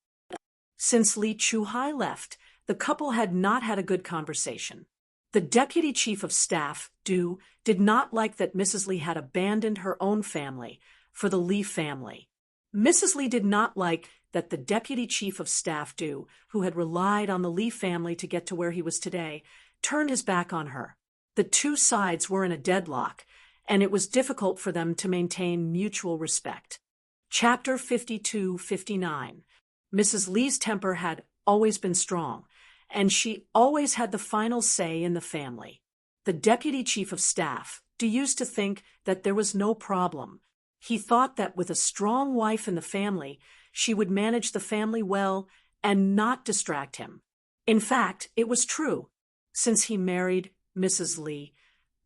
Since Li Chuhai left, the couple had not had a good conversation. The deputy chief of staff, Du, did not like that Mrs. Li had abandoned her own family for the Li family. Mrs. Li did not like that the deputy chief of staff, Du, who had relied on the Li family to get to where he was today, turned his back on her. The two sides were in a deadlock, and it was difficult for them to maintain mutual respect. Chapter 52-59. Mrs. Li's temper had always been strong, and she always had the final say in the family. The deputy chief of staff, Du, used to think that there was no problem. He thought that with a strong wife in the family, she would manage the family well and not distract him. In fact, it was true. Since he married Mrs. Li,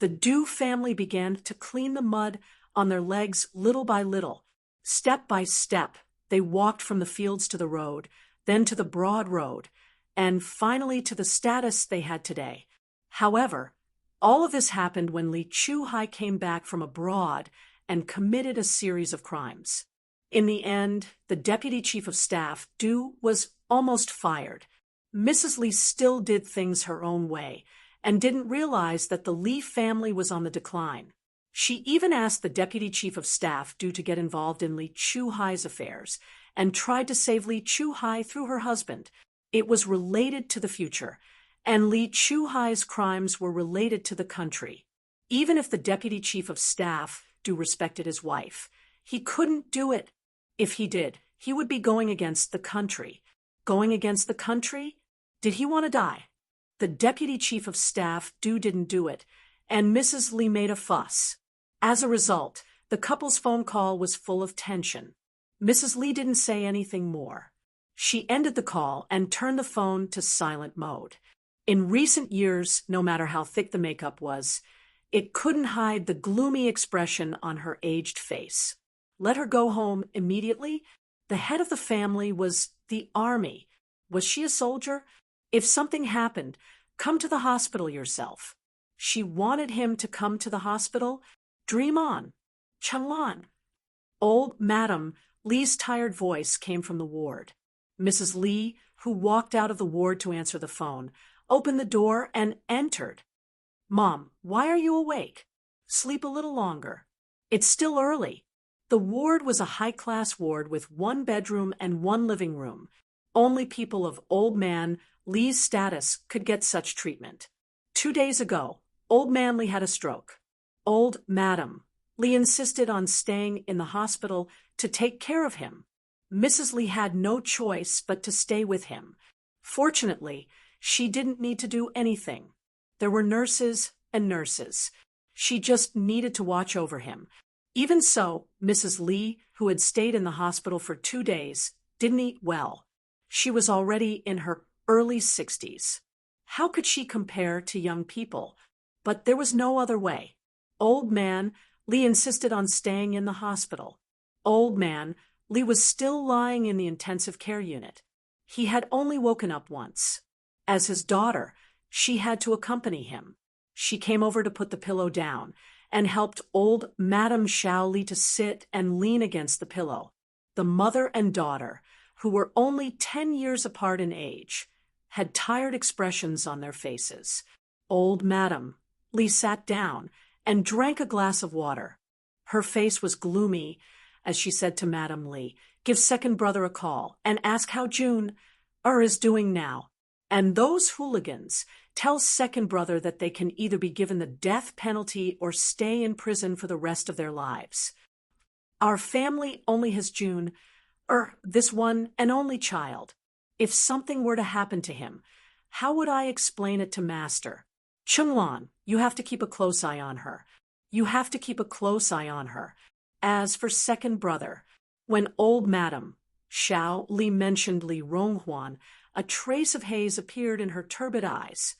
the Du family began to clean the mud on their legs little by little. Step by step, they walked from the fields to the road, then to the broad road, and finally to the status they had today. However, all of this happened when Li Chuhai came back from abroad and committed a series of crimes. In the end, the deputy chief of staff, Du, was almost fired. Mrs. Li still did things her own way and didn't realize that the Li family was on the decline. She even asked the deputy chief of staff, Du, to get involved in Li Chuhai's affairs and tried to save Li Chuhai through her husband. It was related to the future, and Li Chuhai's crimes were related to the country. Even if the deputy chief of staff, Du, respected his wife, he couldn't do it. If he did, he would be going against the country. Going against the country? Did he want to die? The deputy chief of staff, Du, didn't do it, and Mrs. Li made a fuss. As a result, the couple's phone call was full of tension. Mrs. Li didn't say anything more. She ended the call and turned the phone to silent mode. In recent years, no matter how thick the makeup was, it couldn't hide the gloomy expression on her aged face. Let her go home immediately? The head of the family was the army. Was she a soldier? If something happened, come to the hospital yourself. She wanted him to come to the hospital. Dream on. Changlan. Old Madam Lee's tired voice came from the ward. Mrs. Lee, who walked out of the ward to answer the phone, opened the door and entered. Mom, why are you awake? Sleep a little longer. It's still early. The ward was a high-class ward with one bedroom and one living room. Only people of Old Man Lee's status could get such treatment. 2 days ago, Old Man Lee had a stroke. Old Madam Lee insisted on staying in the hospital to take care of him. Mrs. Lee had no choice but to stay with him. Fortunately, she didn't need to do anything. There were nurses and nurses. She just needed to watch over him. Even so, Mrs. Lee, who had stayed in the hospital for 2 days, didn't eat well. She was already in her early 60s. How could she compare to young people? But there was no other way. Old Man Lee insisted on staying in the hospital. Old Man Lee was still lying in the intensive care unit. He had only woken up once. As his daughter, she had to accompany him. She came over to put the pillow down and helped old Madame Xiao Li to sit and lean against the pillow. The mother and daughter, who were only 10 years apart in age, had tired expressions on their faces. Old Madame Lee sat down and drank a glass of water. Her face was gloomy as she said to Madame Lee, "Give second brother a call and ask how June is doing now. And those hooligans, tell second brother that they can either be given the death penalty or stay in prison for the rest of their lives. Our family only has June, this one and only child. If something were to happen to him, how would I explain it to Master? Chunglan, you have to keep a close eye on her. You have to keep a close eye on her. As for second brother, when old Madam Xiao Li mentioned Li Ronghuan, a trace of haze appeared in her turbid eyes.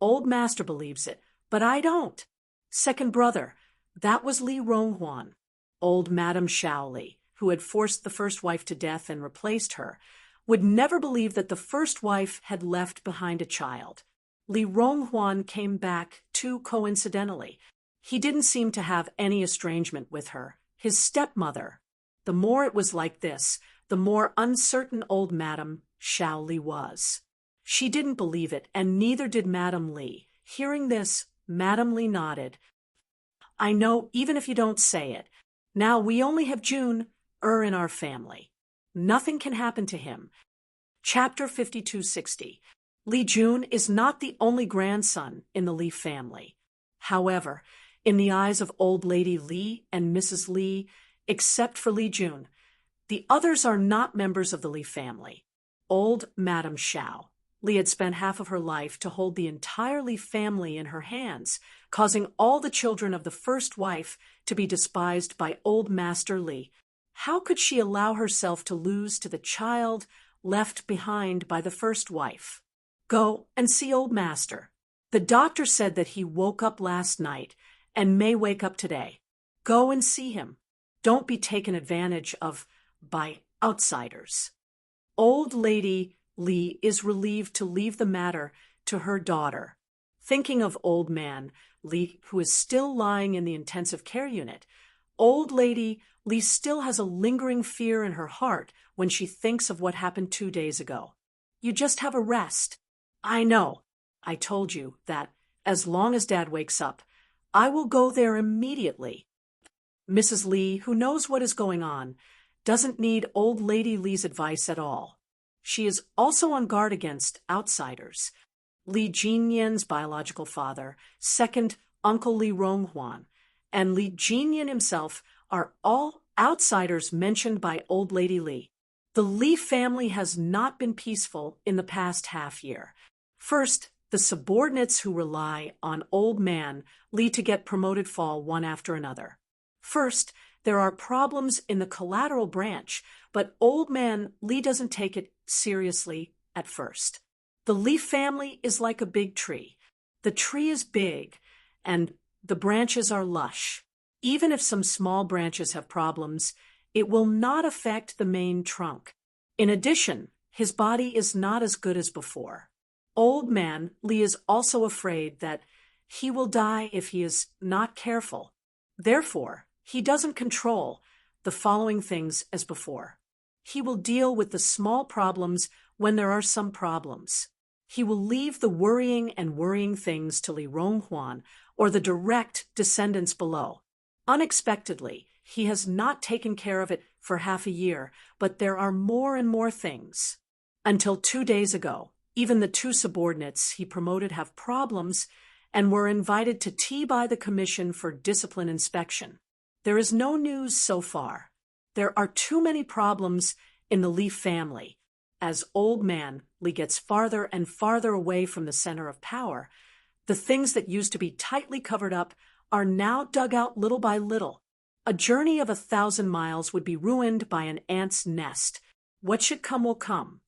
Old Master believes it, but I don't. Second brother, that was Li Ronghuan. Old Madam Xiao Li, who had forced the first wife to death and replaced her, would never believe that the first wife had left behind a child. Li Ronghuan came back too coincidentally. He didn't seem to have any estrangement with her, his stepmother. The more it was like this, the more uncertain old Madam Xiao Li was. She didn't believe it, and neither did Madam Li. Hearing this, Madam Li nodded. I know, even if you don't say it. Now we only have June in our family. Nothing can happen to him. Chapter 5260. Li Jun is not the only grandson in the Li family. However, in the eyes of old Lady Li and Mrs. Li, except for Li Jun, the others are not members of the Li family. Old Madam Xiao Li had spent half of her life to hold the entire Li family in her hands, causing all the children of the first wife to be despised by old Master Li. How could she allow herself to lose to the child left behind by the first wife? Go and see old Master. The doctor said that he woke up last night and may wake up today. Go and see him. Don't be taken advantage of by outsiders. Old Lady Li is relieved to leave the matter to her daughter. Thinking of old man Li, who is still lying in the intensive care unit, old Lady Li still has a lingering fear in her heart when she thinks of what happened 2 days ago. You just have a rest. I know. I told you that as long as Dad wakes up, I will go there immediately. Mrs. Li, who knows what is going on, doesn't need old Lady Li's advice at all. She is also on guard against outsiders. Li Jinyan's biological father, second Uncle Li Ronghuan, and Li Jinyan himself are all outsiders mentioned by old Lady Li. The Li family has not been peaceful in the past half year. First, the subordinates who rely on old man Li to get promoted fall one after another. First, there are problems in the collateral branch, but old man Li doesn't take it seriously at first. The Li family is like a big tree. The tree is big, and the branches are lush. Even if some small branches have problems, it will not affect the main trunk. In addition, his body is not as good as before. Old man Li is also afraid that He will die if he is not careful. Therefore, he doesn't control the following things as before. He will deal with the small problems when there are some problems. He will leave the worrying and worrying things to Li Ronghuan or the direct descendants below. Unexpectedly, he has not taken care of it for half a year, but there are more and more things. Until 2 days ago, even the 2 subordinates he promoted have problems and were invited to tea by the commission for discipline inspection. There is no news so far. There are too many problems in the Li family. As old man Li gets farther and farther away from the center of power, the things that used to be tightly covered up are now dug out little by little. A journey of 1,000 miles would be ruined by an ant's nest. What should come will come.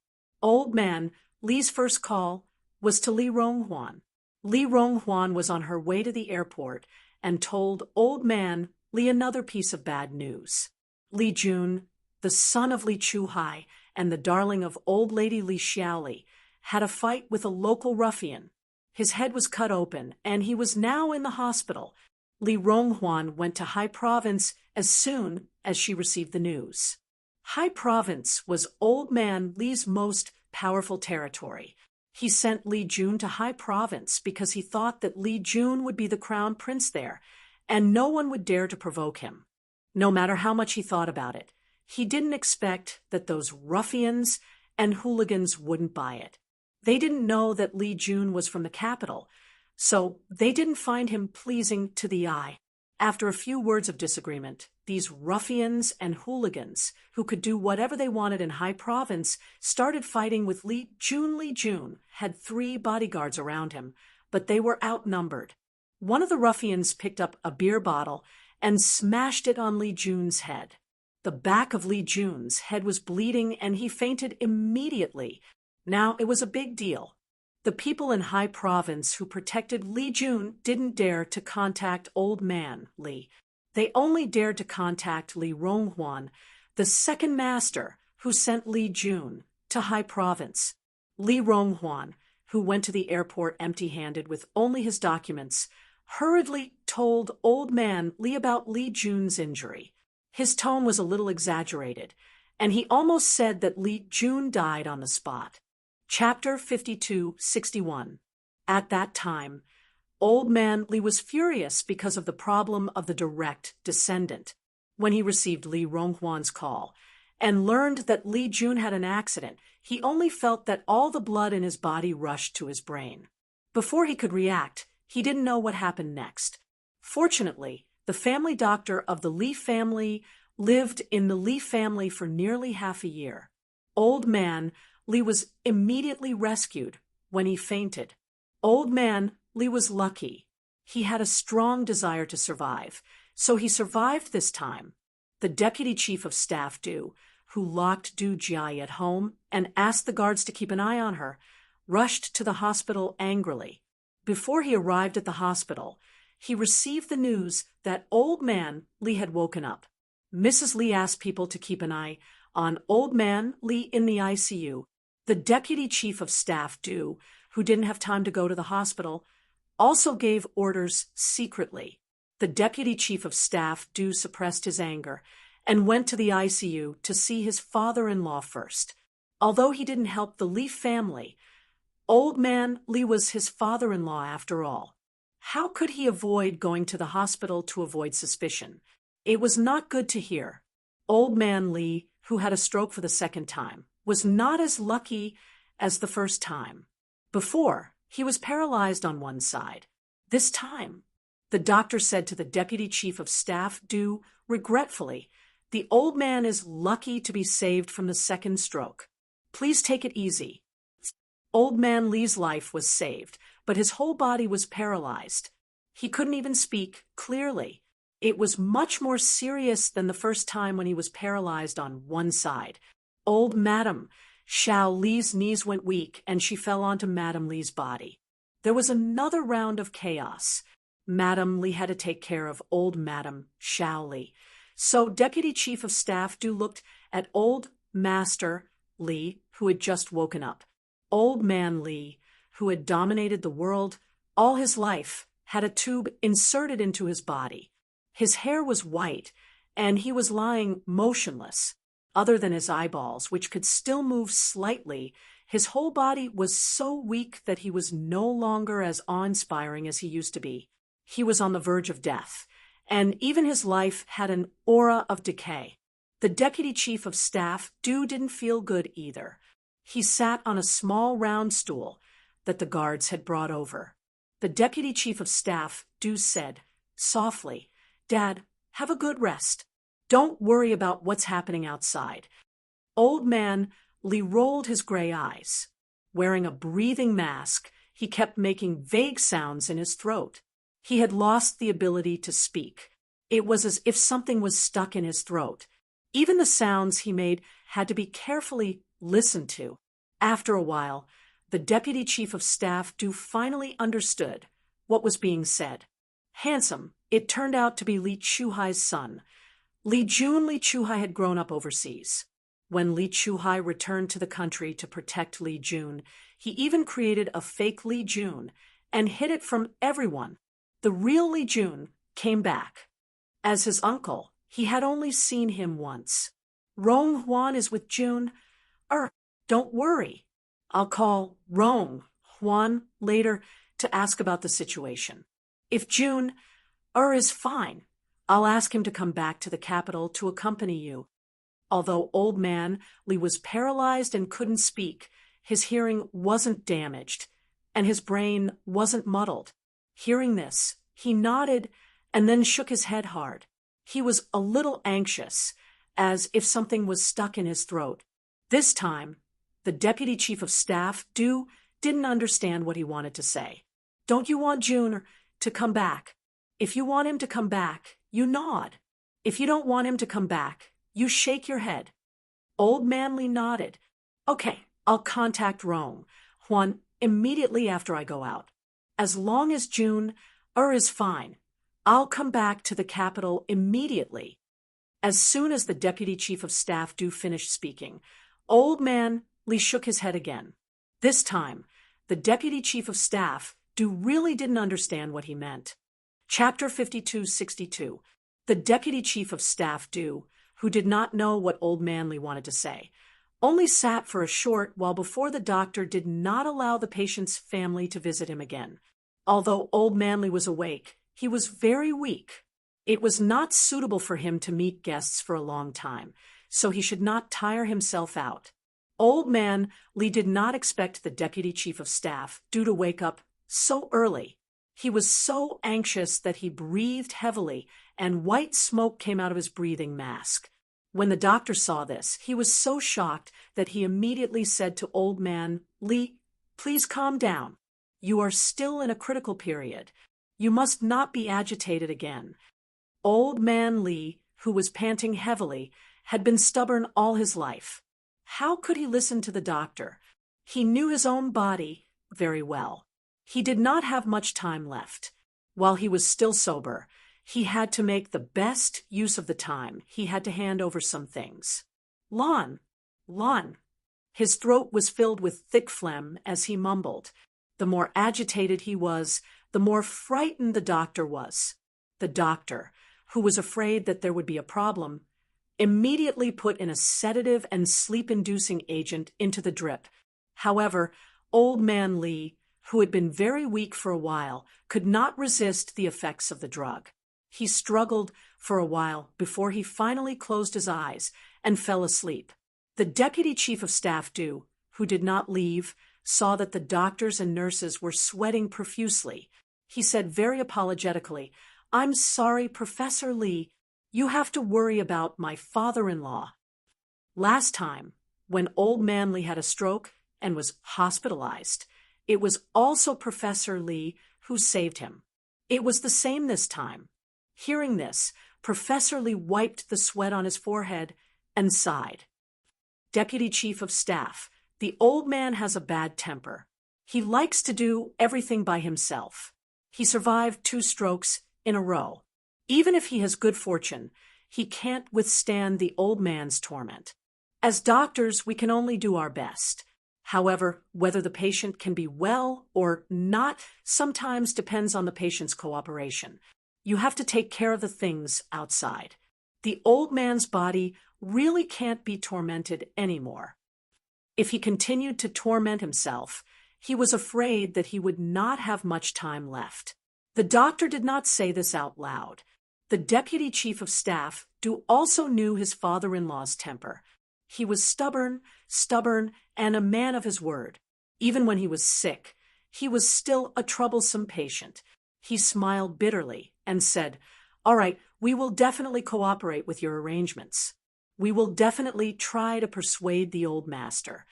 Old man Li's first call was to Li Ronghuan. Li Ronghuan was on her way to the airport and told old man Li another piece of bad news. Li Jun, the son of Li Chuhai and the darling of old lady Li Xiaoli, had a fight with a local ruffian. His head was cut open, and he was now in the hospital. Li Ronghuan went to High Province as soon as she received the news. High Province was old man Li's most powerful territory. He sent Li Jun to High Province because he thought that Li Jun would be the crown prince there, and no one would dare to provoke him. No matter how much he thought about it, he didn't expect that those ruffians and hooligans wouldn't buy it. They didn't know that Li Jun was from the capital, so they didn't find him pleasing to the eye. After a few words of disagreement, these ruffians and hooligans, who could do whatever they wanted in High Province, started fighting with Li Jun. Li Jun had 3 bodyguards around him, but they were outnumbered. One of the ruffians picked up a beer bottle and smashed it on Li Jun's head. The back of Li Jun's head was bleeding and he fainted immediately. Now it was a big deal. The people in High Province who protected Li Jun didn't dare to contact old man Li. They only dared to contact Li Ronghuan, the second master who sent Li Jun to High Province. Li Ronghuan, who went to the airport empty-handed with only his documents, hurriedly told old man Li about Li Jun's injury. His tone was a little exaggerated, and he almost said that Li Jun died on the spot. Chapter 52:61. At that time, old man Li was furious because of the problem of the direct descendant. When he received Li Ronghuan's call and learned that Li Jun had an accident, he only felt that all the blood in his body rushed to his brain. Before he could react, he didn't know what happened next. Fortunately, the family doctor of the Li family lived in the Li family for nearly half a year. Old man Li was immediately rescued when he fainted. Old man Li was lucky. He had a strong desire to survive, so he survived this time. The deputy chief of staff, Du, who locked Du Jiai at home and asked the guards to keep an eye on her, rushed to the hospital angrily. Before he arrived at the hospital, he received the news that old man Li had woken up. Mrs. Li asked people to keep an eye on old man Li in the ICU. The deputy chief of staff, Du, who didn't have time to go to the hospital, also gave orders secretly. The deputy chief of staff, Du, suppressed his anger and went to the ICU to see his father-in-law first. Although he didn't help the Li family, old man Li was his father-in-law after all. How could he avoid going to the hospital to avoid suspicion? It was not good to hear. Old man Li, who had a stroke for the second time, was not as lucky as the first time. Before, he was paralyzed on one side. This time, the doctor said to the deputy chief of staff, Du, regretfully, "The old man is lucky to be saved from the second stroke. Please take it easy." Old man Li's life was saved, but his whole body was paralyzed. He couldn't even speak clearly. It was much more serious than the first time when he was paralyzed on one side. Old Madame Xiao Li's knees went weak, and she fell onto Madame Li's body. There was another round of chaos. Madame Li had to take care of old Madame Xiao Li. So Deputy Chief of Staff Du looked at old Master Li, who had just woken up. Old man Li, who had dominated the world all his life, had a tube inserted into his body. His hair was white, and he was lying motionless. Other than his eyeballs, which could still move slightly, his whole body was so weak that he was no longer as awe-inspiring as he used to be. He was on the verge of death, and even his life had an aura of decay. The deputy chief of staff, didn't feel good either. He sat on a small round stool that the guards had brought over. The deputy chief of staff, said, softly, "Dad, have a good rest. Don't worry about what's happening outside." Old man Lee rolled his gray eyes. Wearing a breathing mask, he kept making vague sounds in his throat. He had lost the ability to speak. It was as if something was stuck in his throat. Even the sounds he made had to be carefully listened to. After a while, the deputy chief of staff finally understood what was being said. Handsome, it turned out to be Li Chuhai's son. Li Chuhai had grown up overseas. When Li Chuhai returned to the country to protect Li Jun, he even created a fake Li Jun and hid it from everyone. The real Li Jun came back. As his uncle, he had only seen him once. "Rong Huan is with Jun. Don't worry. I'll call Rong Huan later to ask about the situation. If Jun is fine, I'll ask him to come back to the capital to accompany you." Although old man Li was paralyzed and couldn't speak, his hearing wasn't damaged, and his brain wasn't muddled. Hearing this, he nodded and then shook his head hard. He was a little anxious, as if something was stuck in his throat. This time, the deputy chief of staff, didn't understand what he wanted to say. "Don't you want Jun to come back? If you want him to come back, you nod. If you don't want him to come back, you shake your head." Old man Lee nodded. "Okay, I'll contact Rong Huan immediately after I go out. As long as Jun is fine, I'll come back to the capital immediately." As soon as the deputy chief of staff finished speaking, old man Lee shook his head again. This time, the deputy chief of staff really didn't understand what he meant. Chapter 5262. The deputy chief of staff who did not know what old man Lee wanted to say, only sat for a short while before the doctor did not allow the patient's family to visit him again. Although old man Lee was awake, he was very weak. It was not suitable for him to meet guests for a long time, so he should not tire himself out. Old man Lee did not expect the deputy chief of staff to wake up so early. He was so anxious that he breathed heavily, and white smoke came out of his breathing mask. When the doctor saw this, he was so shocked that he immediately said to old man Lee, "Please calm down. You are still in a critical period. You must not be agitated again." Old man Lee, who was panting heavily, had been stubborn all his life. How could he listen to the doctor? He knew his own body very well. He did not have much time left. While he was still sober, he had to make the best use of the time. He had to hand over some things. Lon. His throat was filled with thick phlegm as he mumbled. The more agitated he was, the more frightened the doctor was. The doctor, who was afraid that there would be a problem, immediately put in a sedative and sleep-inducing agent into the drip. However, old man Lee, who had been very weak for a while, could not resist the effects of the drug. He struggled for a while before he finally closed his eyes and fell asleep. The deputy chief of staff, who did not leave, saw that the doctors and nurses were sweating profusely. He said very apologetically, "I'm sorry, Professor Lee. You have to worry about my father-in-law." Last time, when old man Lee had a stroke and was hospitalized, it was also Professor Lee who saved him. It was the same this time. Hearing this, Professor Lee wiped the sweat on his forehead and sighed. Deputy Chief of Staff, the old man has a bad temper. He likes to do everything by himself. He survived 2 strokes in a row. Even if he has good fortune, he can't withstand the old man's torment. As doctors, we can only do our best. However, whether the patient can be well or not sometimes depends on the patient's cooperation. You have to take care of the things outside. The old man's body really can't be tormented anymore. If he continued to torment himself, he was afraid that he would not have much time left. The doctor did not say this out loud. The deputy chief of staff also knew his father-in-law's temper. He was stubborn, and a man of his word. Even when he was sick, he was still a troublesome patient. He smiled bitterly and said, "All right, we will definitely cooperate with your arrangements. We will definitely try to persuade the old master."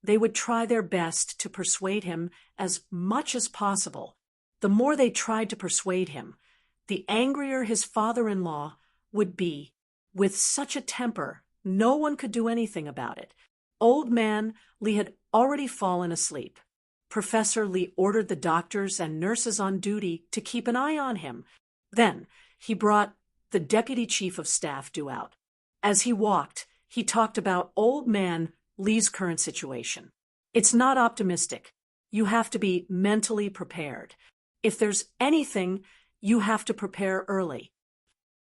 They would try their best to persuade him as much as possible. The more they tried to persuade him, the angrier his father-in-law would be. With such a temper, no one could do anything about it. Old man Lee had already fallen asleep. Professor Lee ordered the doctors and nurses on duty to keep an eye on him. Then he brought the deputy chief of staff out. As he walked, he talked about old man Lee's current situation. It's not optimistic. You have to be mentally prepared. If there's anything, you have to prepare early.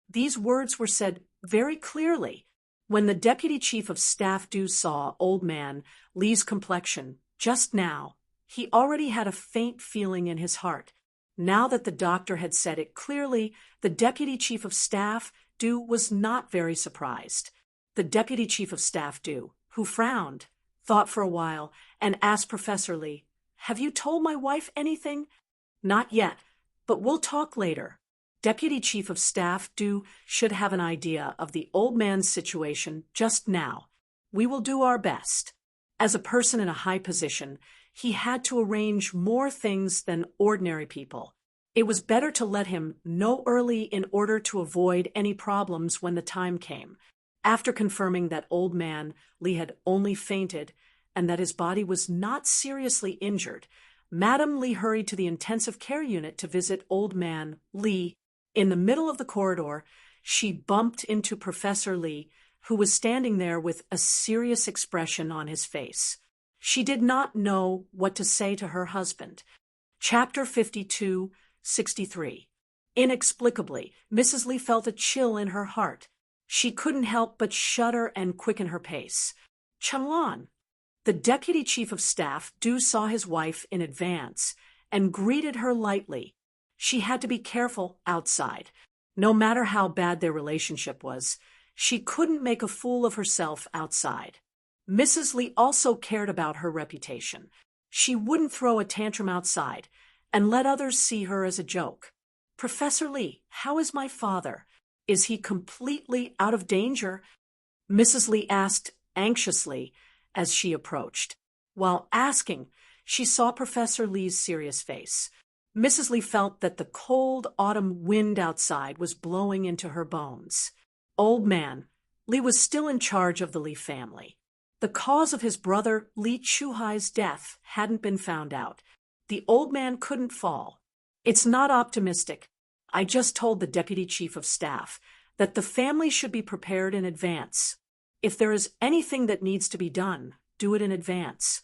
These words were said very clearly. When the deputy chief of staff saw old man Lee's complexion just now, he already had a faint feeling in his heart. Now that the doctor had said it clearly, the deputy chief of staff was not very surprised. The deputy chief of staff who frowned, thought for a while, and asked Professor Lee, "Have you told my wife anything?" "Not yet, but we'll talk later." Deputy chief of staff should have an idea of the old man's situation just now. We will do our best. As a person in a high position, he had to arrange more things than ordinary people. It was better to let him know early in order to avoid any problems when the time came. After confirming that old man Lee had only fainted and that his body was not seriously injured, Madam Lee hurried to the intensive care unit to visit old man Lee. In the middle of the corridor, she bumped into Professor Lee, who was standing there with a serious expression on his face. She did not know what to say to her husband. Chapter 52:63. Inexplicably, Mrs. Lee felt a chill in her heart. She couldn't help but shudder and quicken her pace. Changlan, the deputy chief of staff, saw his wife in advance and greeted her lightly. She had to be careful outside. No matter how bad their relationship was, she couldn't make a fool of herself outside. Mrs. Lee also cared about her reputation. She wouldn't throw a tantrum outside and let others see her as a joke. "Professor Lee, how is my father? Is he completely out of danger?" Mrs. Lee asked anxiously as she approached. While asking, she saw Professor Lee's serious face. Mrs. Lee felt that the cold autumn wind outside was blowing into her bones. Old man Lee was still in charge of the Lee family. The cause of his brother Lee Chuhai's death hadn't been found out. The old man couldn't fall. "It's not optimistic. I just told the deputy chief of staff that the family should be prepared in advance. If there is anything that needs to be done, do it in advance."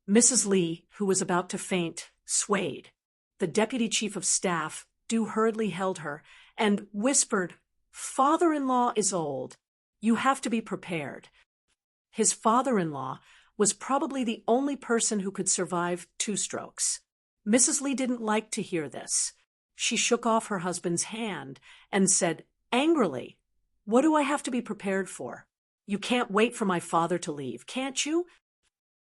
Mrs. Lee, who was about to faint, swayed. The deputy chief of staff hurriedly held her and whispered, "Father-in-law is old. You have to be prepared." His father-in-law was probably the only person who could survive 2 strokes. Mrs. Lee didn't like to hear this. She shook off her husband's hand and said angrily, "What do I have to be prepared for? You can't wait for my father to leave, can't you?"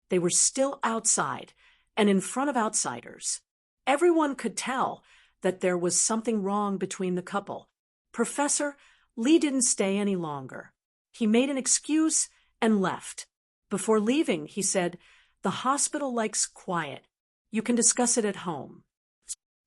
They were still outside and in front of outsiders. Everyone could tell that there was something wrong between the couple. Professor Lee didn't stay any longer. He made an excuse and left. Before leaving, he said, "The hospital likes quiet. You can discuss it at home."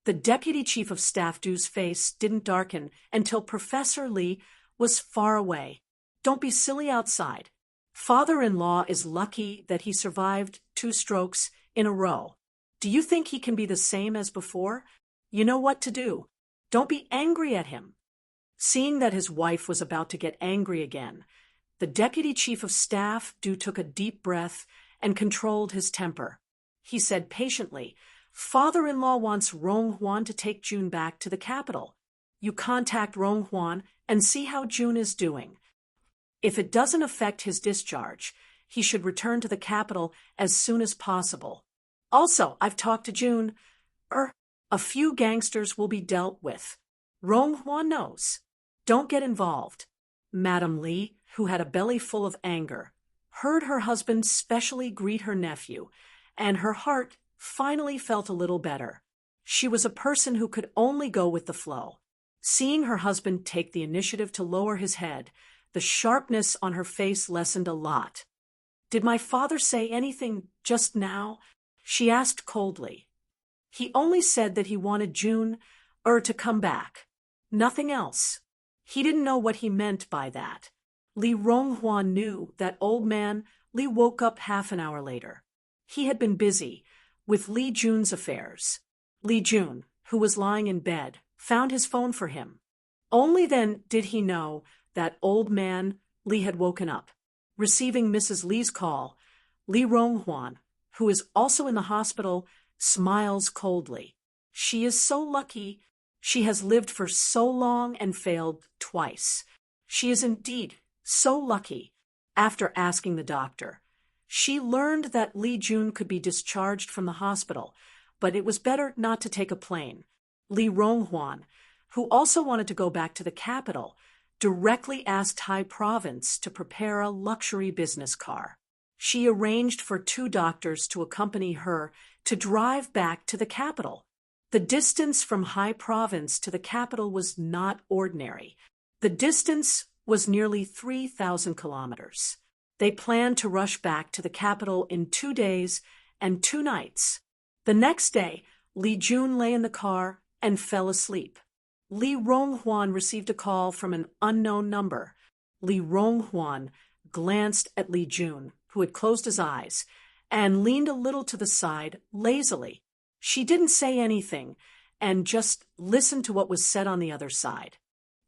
The deputy chief of staff's face didn't darken until Professor Lee was far away. "Don't be silly outside. Father-in-law is lucky that he survived 2 strokes in a row. Do you think he can be the same as before? You know what to do. Don't be angry at him." Seeing that his wife was about to get angry again, the deputy chief of staff took a deep breath and controlled his temper. He said patiently, "Father-in-law wants Rong-Hwan to take June back to the capital. You contact Rong-Hwan and see how June is doing. If it doesn't affect his discharge, he should return to the capital as soon as possible. Also, I've talked to June. A few gangsters will be dealt with. Rong-Hwan knows. Don't get involved." Madam Li, who had a belly full of anger, heard her husband specially greet her nephew, and her heart finally felt a little better. She was a person who could only go with the flow. Seeing her husband take the initiative to lower his head, the sharpness on her face lessened a lot. "Did my father say anything just now?" she asked coldly. "He only said that he wanted June to come back. Nothing else." He didn't know what he meant by that. Li Rong-Hwan knew that old man. Li woke up half an hour later. He had been busy with Li Jun's affairs. Li Jun, who was lying in bed, found his phone for him. Only then did he know that old man Li had woken up. Receiving Mrs. Li's call, Li Rong-Hwan, who is also in the hospital, smiles coldly. She is so lucky. She has lived for so long and failed twice. She is indeed so lucky. After asking the doctor, she learned that Li Jun could be discharged from the hospital, but it was better not to take a plane. Li Rong-Hwan, who also wanted to go back to the capital, directly asked High Province to prepare a luxury business car. She arranged for 2 doctors to accompany her to drive back to the capital. The distance from High Province to the capital was not ordinary. The distance was nearly 3,000 kilometers. They planned to rush back to the capital in 2 days and 2 nights. The next day, Li Jun lay in the car and fell asleep. Li Rong-Hwan received a call from an unknown number. Li Rong-Hwan glanced at Li Jun, who had closed his eyes, and leaned a little to the side lazily. She didn't say anything and just listened to what was said on the other side.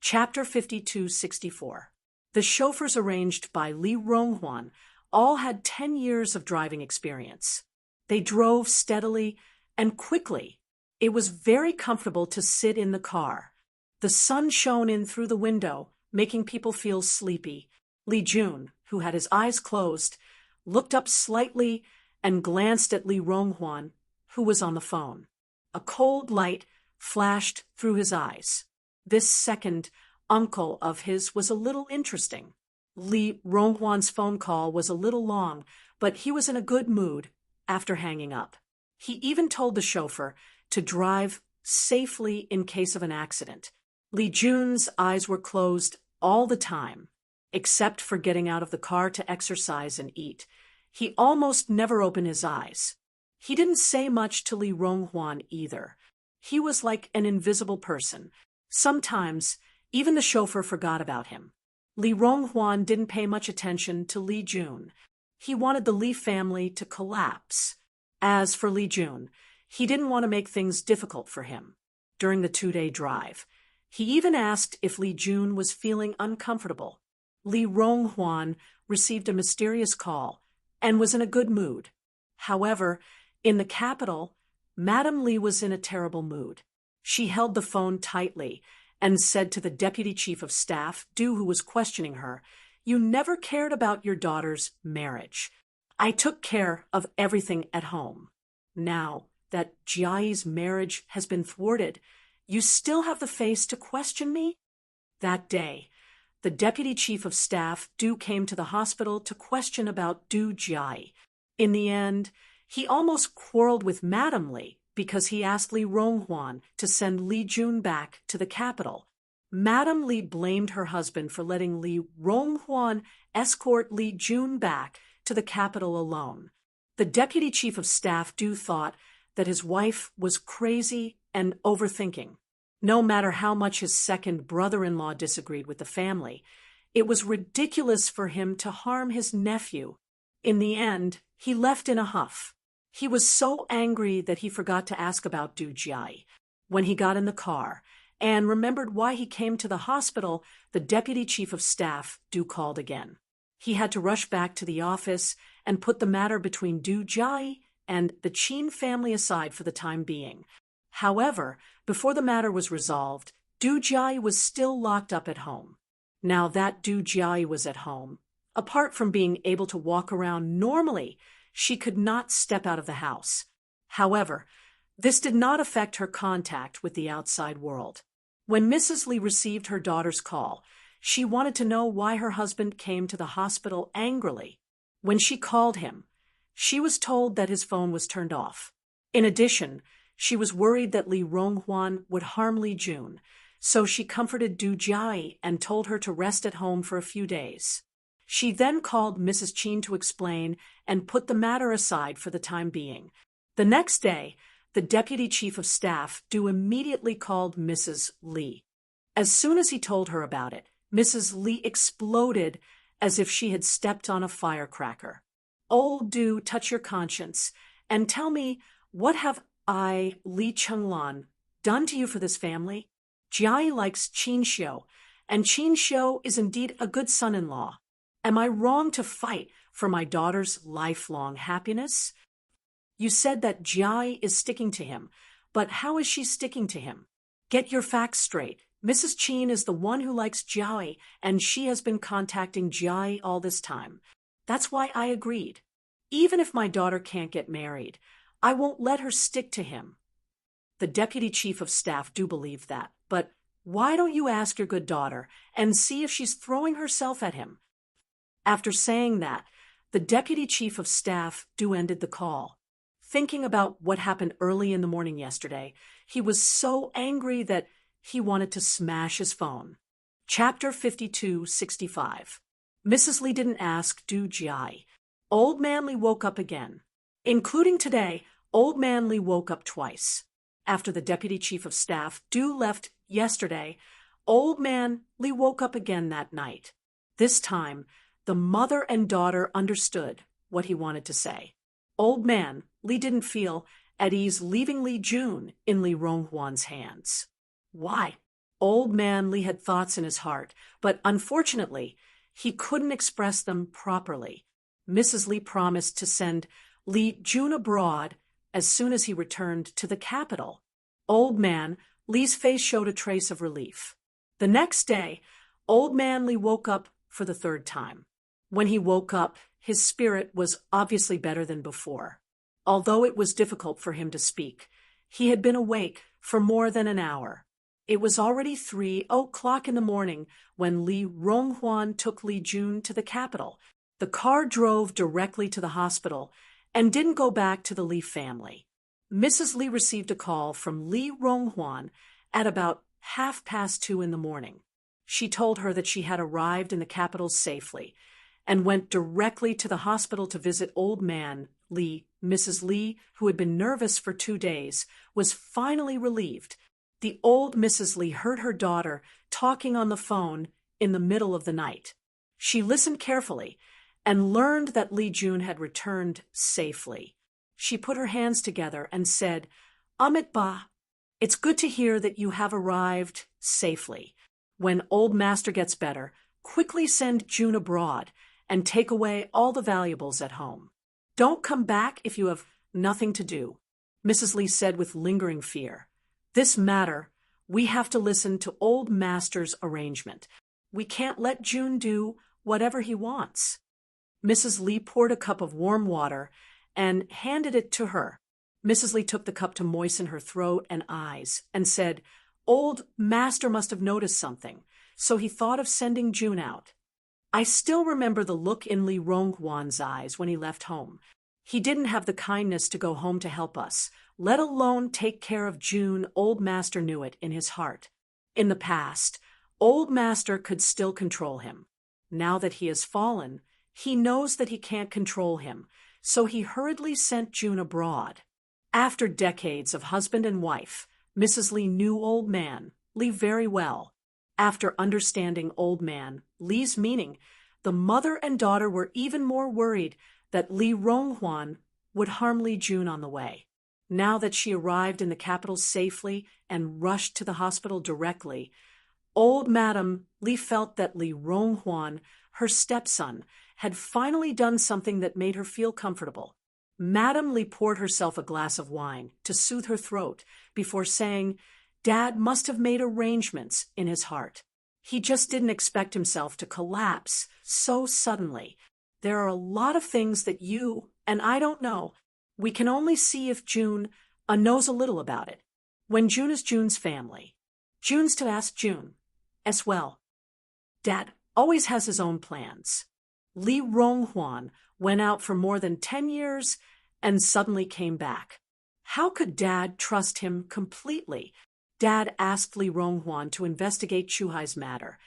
Chapter 52-64. The chauffeurs arranged by Li Rong-Hwan all had 10 years of driving experience. They drove steadily and quickly. It was very comfortable to sit in the car. The sun shone in through the window, making people feel sleepy. Li Jun, who had his eyes closed, looked up slightly and glanced at Li Rong-Hwan, who was on the phone. A cold light flashed through his eyes. This second uncle of his was a little interesting. Li Rong-Hwan's phone call was a little long, but he was in a good mood after hanging up. He even told the chauffeur to drive safely in case of an accident. Li Jun's eyes were closed all the time, except for getting out of the car to exercise and eat. He almost never opened his eyes. He didn't say much to Li Rong-Hwan either. He was like an invisible person. Sometimes, even the chauffeur forgot about him. Li Rong-Hwan didn't pay much attention to Li Jun. He wanted the Li family to collapse. As for Li Jun, he didn't want to make things difficult for him. During the 2-day drive, he even asked if Li Jun was feeling uncomfortable. Li Rong-Hwan received a mysterious call and was in a good mood. However, in the capital, Madam Li was in a terrible mood. She held the phone tightly and said to the deputy chief of staff, Du, who was questioning her, "You never cared about your daughter's marriage. I took care of everything at home. Now that Jiai's marriage has been thwarted, you still have the face to question me?" That day, the deputy chief of staff, Du, came to the hospital to question about Du Jiai. In the end, he almost quarreled with Madam Li because he asked Li Rong-Hwan to send Li Jun back to the capital. Madam Li blamed her husband for letting Li Rong-Hwan escort Li Jun back to the capital alone. The deputy chief of staff, Du, thought that his wife was crazy and overthinking. No matter how much his second brother-in-law disagreed with the family, it was ridiculous for him to harm his nephew. In the end, he left in a huff. He was so angry that he forgot to ask about Du Jiai. When he got in the car and remembered why he came to the hospital, the deputy chief of staff, Du, called again. He had to rush back to the office and put the matter between Du Jai and the Qin family aside for the time being. However, before the matter was resolved, Du Jai was still locked up at home. Now that Du Jai was at home, apart from being able to walk around normally, she could not step out of the house. However, this did not affect her contact with the outside world. When Mrs. Li received her daughter's call, she wanted to know why her husband came to the hospital angrily. When she called him, she was told that his phone was turned off. In addition, she was worried that Li Ronghuan would harm Li Jun, so she comforted Du Jai and told her to rest at home for a few days. She then called Mrs. Qin to explain and put the matter aside for the time being. The next day, the deputy chief of staff, Du, immediately called Mrs. Li. As soon as he told her about it, Mrs. Li exploded as if she had stepped on a firecracker. "Old Du, touch your conscience, and tell me, what have I, Li Chenglan, done to you for this family? Jai likes Qin Xiu, and Qin Xiu is indeed a good son-in-law. Am I wrong to fight for my daughter's lifelong happiness? You said that Jai is sticking to him, but how is she sticking to him? Get your facts straight. Mrs. Qin is the one who likes Jai, and she has been contacting Jai all this time. That's why I agreed. Even if my daughter can't get married, I won't let her stick to him." The deputy chief of staff do believe that, but why don't you ask your good daughter and see if she's throwing herself at him? After saying that, the deputy chief of staff do ended the call. Thinking about what happened early in the morning yesterday, he was so angry that he wanted to smash his phone. Chapter 52-65. Mrs. Li didn't ask Du Jai. Old Man Li woke up again. Including today, Old Man Li woke up twice. After the deputy chief of staff, Du, left yesterday, Old Man Li woke up again that night. This time, the mother and daughter understood what he wanted to say. Old Man Li didn't feel at ease leaving Li Jun in Li Ronghuan's hands. Why? Old Man Li had thoughts in his heart, but unfortunately, he couldn't express them properly. Mrs. Li promised to send Li Jun abroad as soon as he returned to the capital. Old Man Li's face showed a trace of relief. The next day, Old Man Li woke up for the third time. When he woke up, his spirit was obviously better than before. Although it was difficult for him to speak, he had been awake for more than an hour. It was already 3:00 in the morning when Li Ronghuan took Li Jun to the capital. The car drove directly to the hospital and didn't go back to the Li family. Mrs. Li received a call from Li Ronghuan at about 2:30 in the morning. She told her that she had arrived in the capital safely and went directly to the hospital to visit Old Man Li. Mrs. Li, who had been nervous for 2 days, was finally relieved. The old Mrs. Li heard her daughter talking on the phone in the middle of the night. She listened carefully and learned that Li Jun had returned safely. She put her hands together and said, "Amit Ba, it's good to hear that you have arrived safely. When old master gets better, quickly send Jun abroad and take away all the valuables at home. Don't come back if you have nothing to do." Mrs. Li said with lingering fear, "This matter, we have to listen to old master's arrangement. We can't let Jun do whatever he wants." Mrs. Li poured a cup of warm water and handed it to her. Mrs. Li took the cup to moisten her throat and eyes and said, "Old master must have noticed something, so he thought of sending Jun out. I still remember the look in Li Ronghuan's eyes when he left home. He didn't have the kindness to go home to help us, let alone take care of Jun. Old master knew it in his heart. In the past, old master could still control him. Now that he has fallen, he knows that he can't control him, so he hurriedly sent Jun abroad." After decades of husband and wife, Mrs. Li knew Old Man Li very well. After understanding Old Man Li's meaning, the mother and daughter were even more worried that Li Ronghuan would harm Li Jun on the way. Now that she arrived in the capital safely and rushed to the hospital directly, old Madame Li felt that Li Ronghuan, her stepson, had finally done something that made her feel comfortable. Madame Li poured herself a glass of wine to soothe her throat before saying, "Dad must have made arrangements in his heart. He just didn't expect himself to collapse so suddenly. There are a lot of things that you and I don't know. We can only see if June knows a little about it. When June is June's family. June's to ask June as well. Dad always has his own plans." Li Ronghuan went out for more than 10 years and suddenly came back. How could Dad trust him completely? Dad asked Li Ronghuan to investigate Chuhai's matter,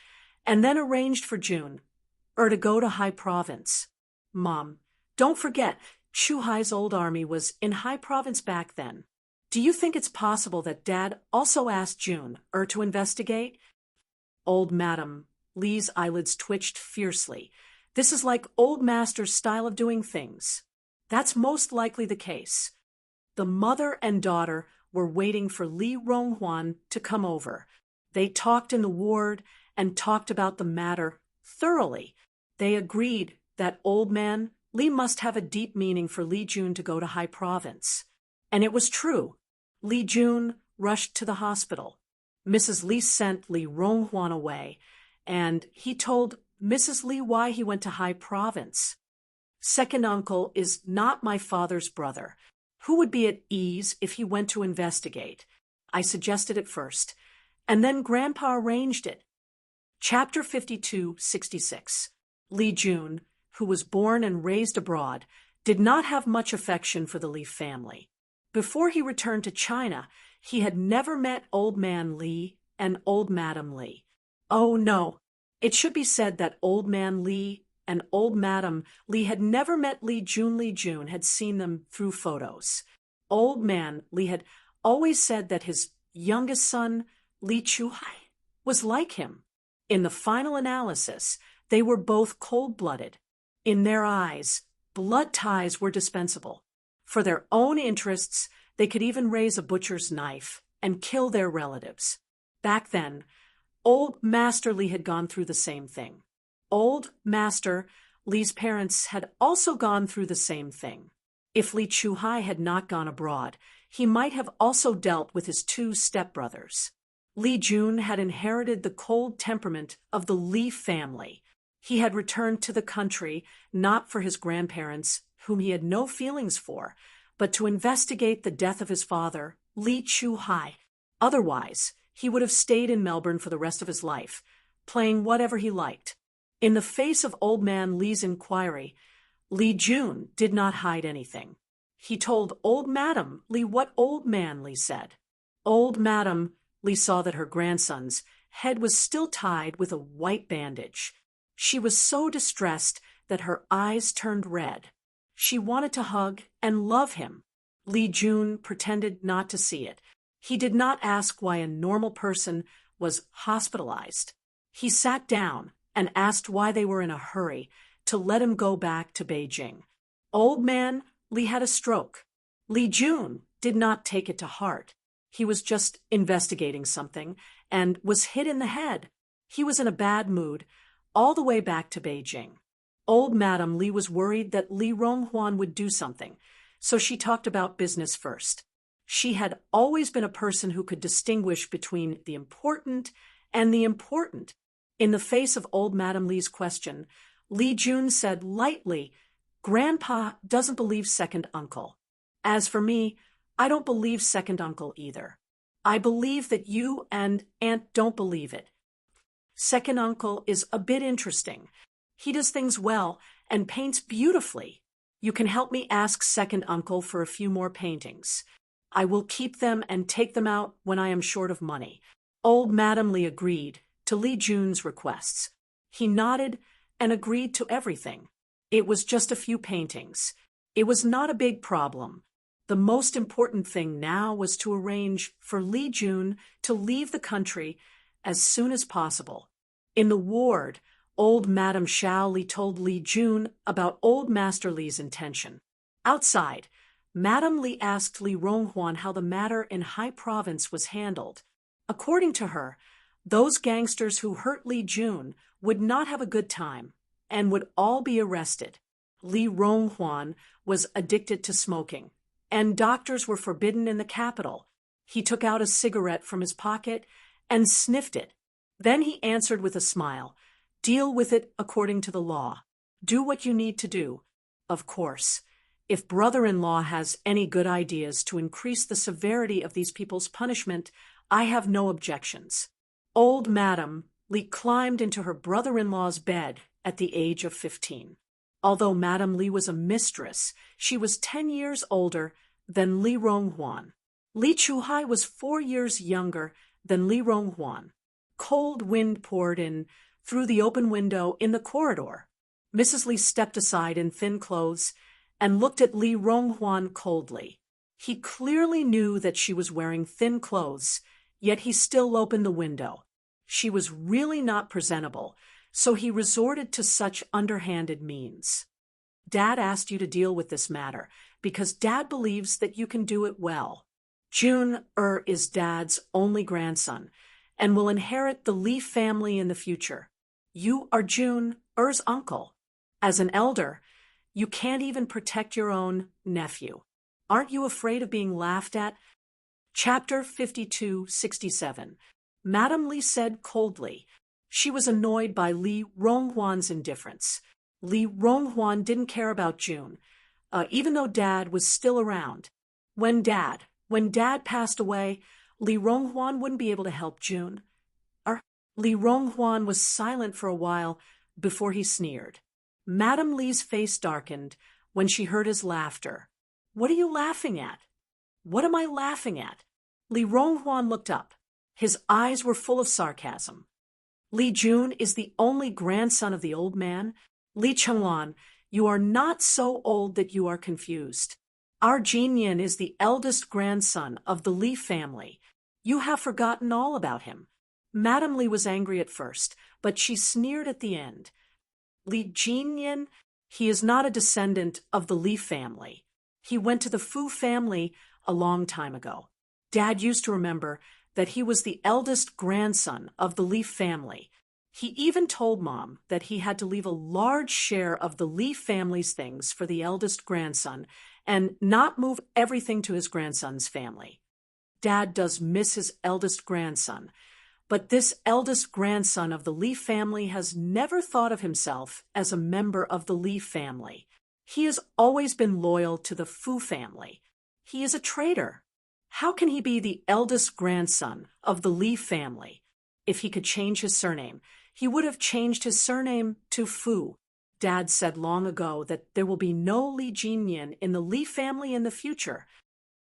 and then arranged for June to go to High Province. Mom, don't forget, Chuhai's old army was in High Province back then. Do you think it's possible that Dad also asked June to investigate? Old Madam Li's eyelids twitched fiercely. This is like Old Master's style of doing things. That's most likely the case. The mother and daughter were waiting for Li Ronghuan to come over. They talked in the ward and talked about the matter thoroughly. They agreed that Old Man Li must have a deep meaning for Li Jun to go to High Province. And it was true. Li Jun rushed to the hospital. Mrs. Li sent Li Ronghuan away, and he told Mrs. Li why he went to High Province. Second uncle is not my father's brother. Who would be at ease if he went to investigate? I suggested it first, and then Grandpa arranged it. Chapter 52-66. Li Jun, who was born and raised abroad, did not have much affection for the Li family. Before he returned to China, he had never met Old Man Li and Old Madam Li. Oh no, it should be said that Old Man Li and Old Madam Li had never met Li Jun. Li Jun had seen them through photos. Old Man Li had always said that his youngest son, Li Chuhai, was like him. In the final analysis, they were both cold-blooded. In their eyes, blood ties were dispensable. For their own interests, they could even raise a butcher's knife and kill their relatives. Back then, Old Master Li had gone through the same thing. Old Master Li's parents had also gone through the same thing. If Li Chuhai had not gone abroad, he might have also dealt with his two stepbrothers. Li Jun had inherited the cold temperament of the Li family. He had returned to the country not for his grandparents, whom he had no feelings for, but to investigate the death of his father, Li Chuhai. Otherwise, he would have stayed in Melbourne for the rest of his life, playing whatever he liked. In the face of Old Man Li's inquiry, Li Jun did not hide anything. He told Old Madam Li what Old Man Li said. Old Madam Li saw that her grandson's head was still tied with a white bandage. She was so distressed that her eyes turned red. She wanted to hug and love him. Li Jun pretended not to see it. He did not ask why a normal person was hospitalized. He sat down and asked why they were in a hurry to let him go back to Beijing. Old Man Li had a stroke. Li Jun did not take it to heart. He was just investigating something and was hit in the head. He was in a bad mood all the way back to Beijing. Old Madam Li was worried that Li Ronghuan would do something, so she talked about business first. She had always been a person who could distinguish between the important and the important. In the face of Old Madam Li's question, Li Jun said lightly, "Grandpa doesn't believe second uncle. As for me, I don't believe second uncle either. I believe that you and Aunt don't believe it. Second uncle is a bit interesting. He does things well and paints beautifully. You can help me ask second uncle for a few more paintings. I will keep them and take them out when I am short of money." Old Madam Li agreed to Li Jun's requests. He nodded and agreed to everything. It was just a few paintings. It was not a big problem. The most important thing now was to arrange for Li Jun to leave the country as soon as possible. In the ward, Old Madam Xiao Li told Li Jun about Old Master Li's intention. Outside, Madam Li asked Li Ronghuan how the matter in High Province was handled. According to her, those gangsters who hurt Li Jun would not have a good time. and would all be arrested. Li Ronghuan was addicted to smoking, and doctors were forbidden in the capital. He took out a cigarette from his pocket and sniffed it. Then he answered with a smile, "Deal with it according to the law. Do what you need to do. Of course, if brother-in-law has any good ideas to increase the severity of these people's punishment, I have no objections." Old Madame Li climbed into her brother-in-law's bed at the age of 15. Although Madame Li was a mistress, she was 10 years older than Li Ronghuan. Li Chuhai was 4 years younger than Li Ronghuan. Cold wind poured in through the open window in the corridor. Mrs. Li stepped aside in thin clothes and looked at Li Ronghuan coldly. He clearly knew that she was wearing thin clothes, yet he still opened the window. She was really not presentable, so he resorted to such underhanded means. "Dad asked you to deal with this matter because Dad believes that you can do it well. Jun is Dad's only grandson and will inherit the Li family in the future. You are Jun-er's uncle. As an elder, you can't even protect your own nephew. Aren't you afraid of being laughed at?" Chapter 52-67. Madame Li said coldly. She was annoyed by Li Ronghuan's indifference. Li Ronghuan didn't care about Jun, even though Dad was still around. When Dad passed away, Li Ronghuan wouldn't be able to help Jun. Li Ronghuan was silent for a while before he sneered. Madame Li's face darkened when she heard his laughter. "What are you laughing at?" "What am I laughing at?" Li Ronghuan looked up. His eyes were full of sarcasm. "Li Jun is the only grandson of the old man. Li Chenglan, you are not so old that you are confused. Our Jinyan is the eldest grandson of the Li family. You have forgotten all about him." Madame Li was angry at first, but she sneered at the end. "Li Jinyan, he is not a descendant of the Li family. He went to the Fu family a long time ago. Dad used to remember that he was the eldest grandson of the Li family. He even told Mom that he had to leave a large share of the Li family's things for the eldest grandson and not move everything to his grandson's family. Dad does miss his eldest grandson, but this eldest grandson of the Li family has never thought of himself as a member of the Li family. He has always been loyal to the Fu family. He is a traitor. How can he be the eldest grandson of the Li family? If he could change his surname, he would have changed his surname to Fu. Dad said long ago that there will be no Li Jinyan in the Li family in the future."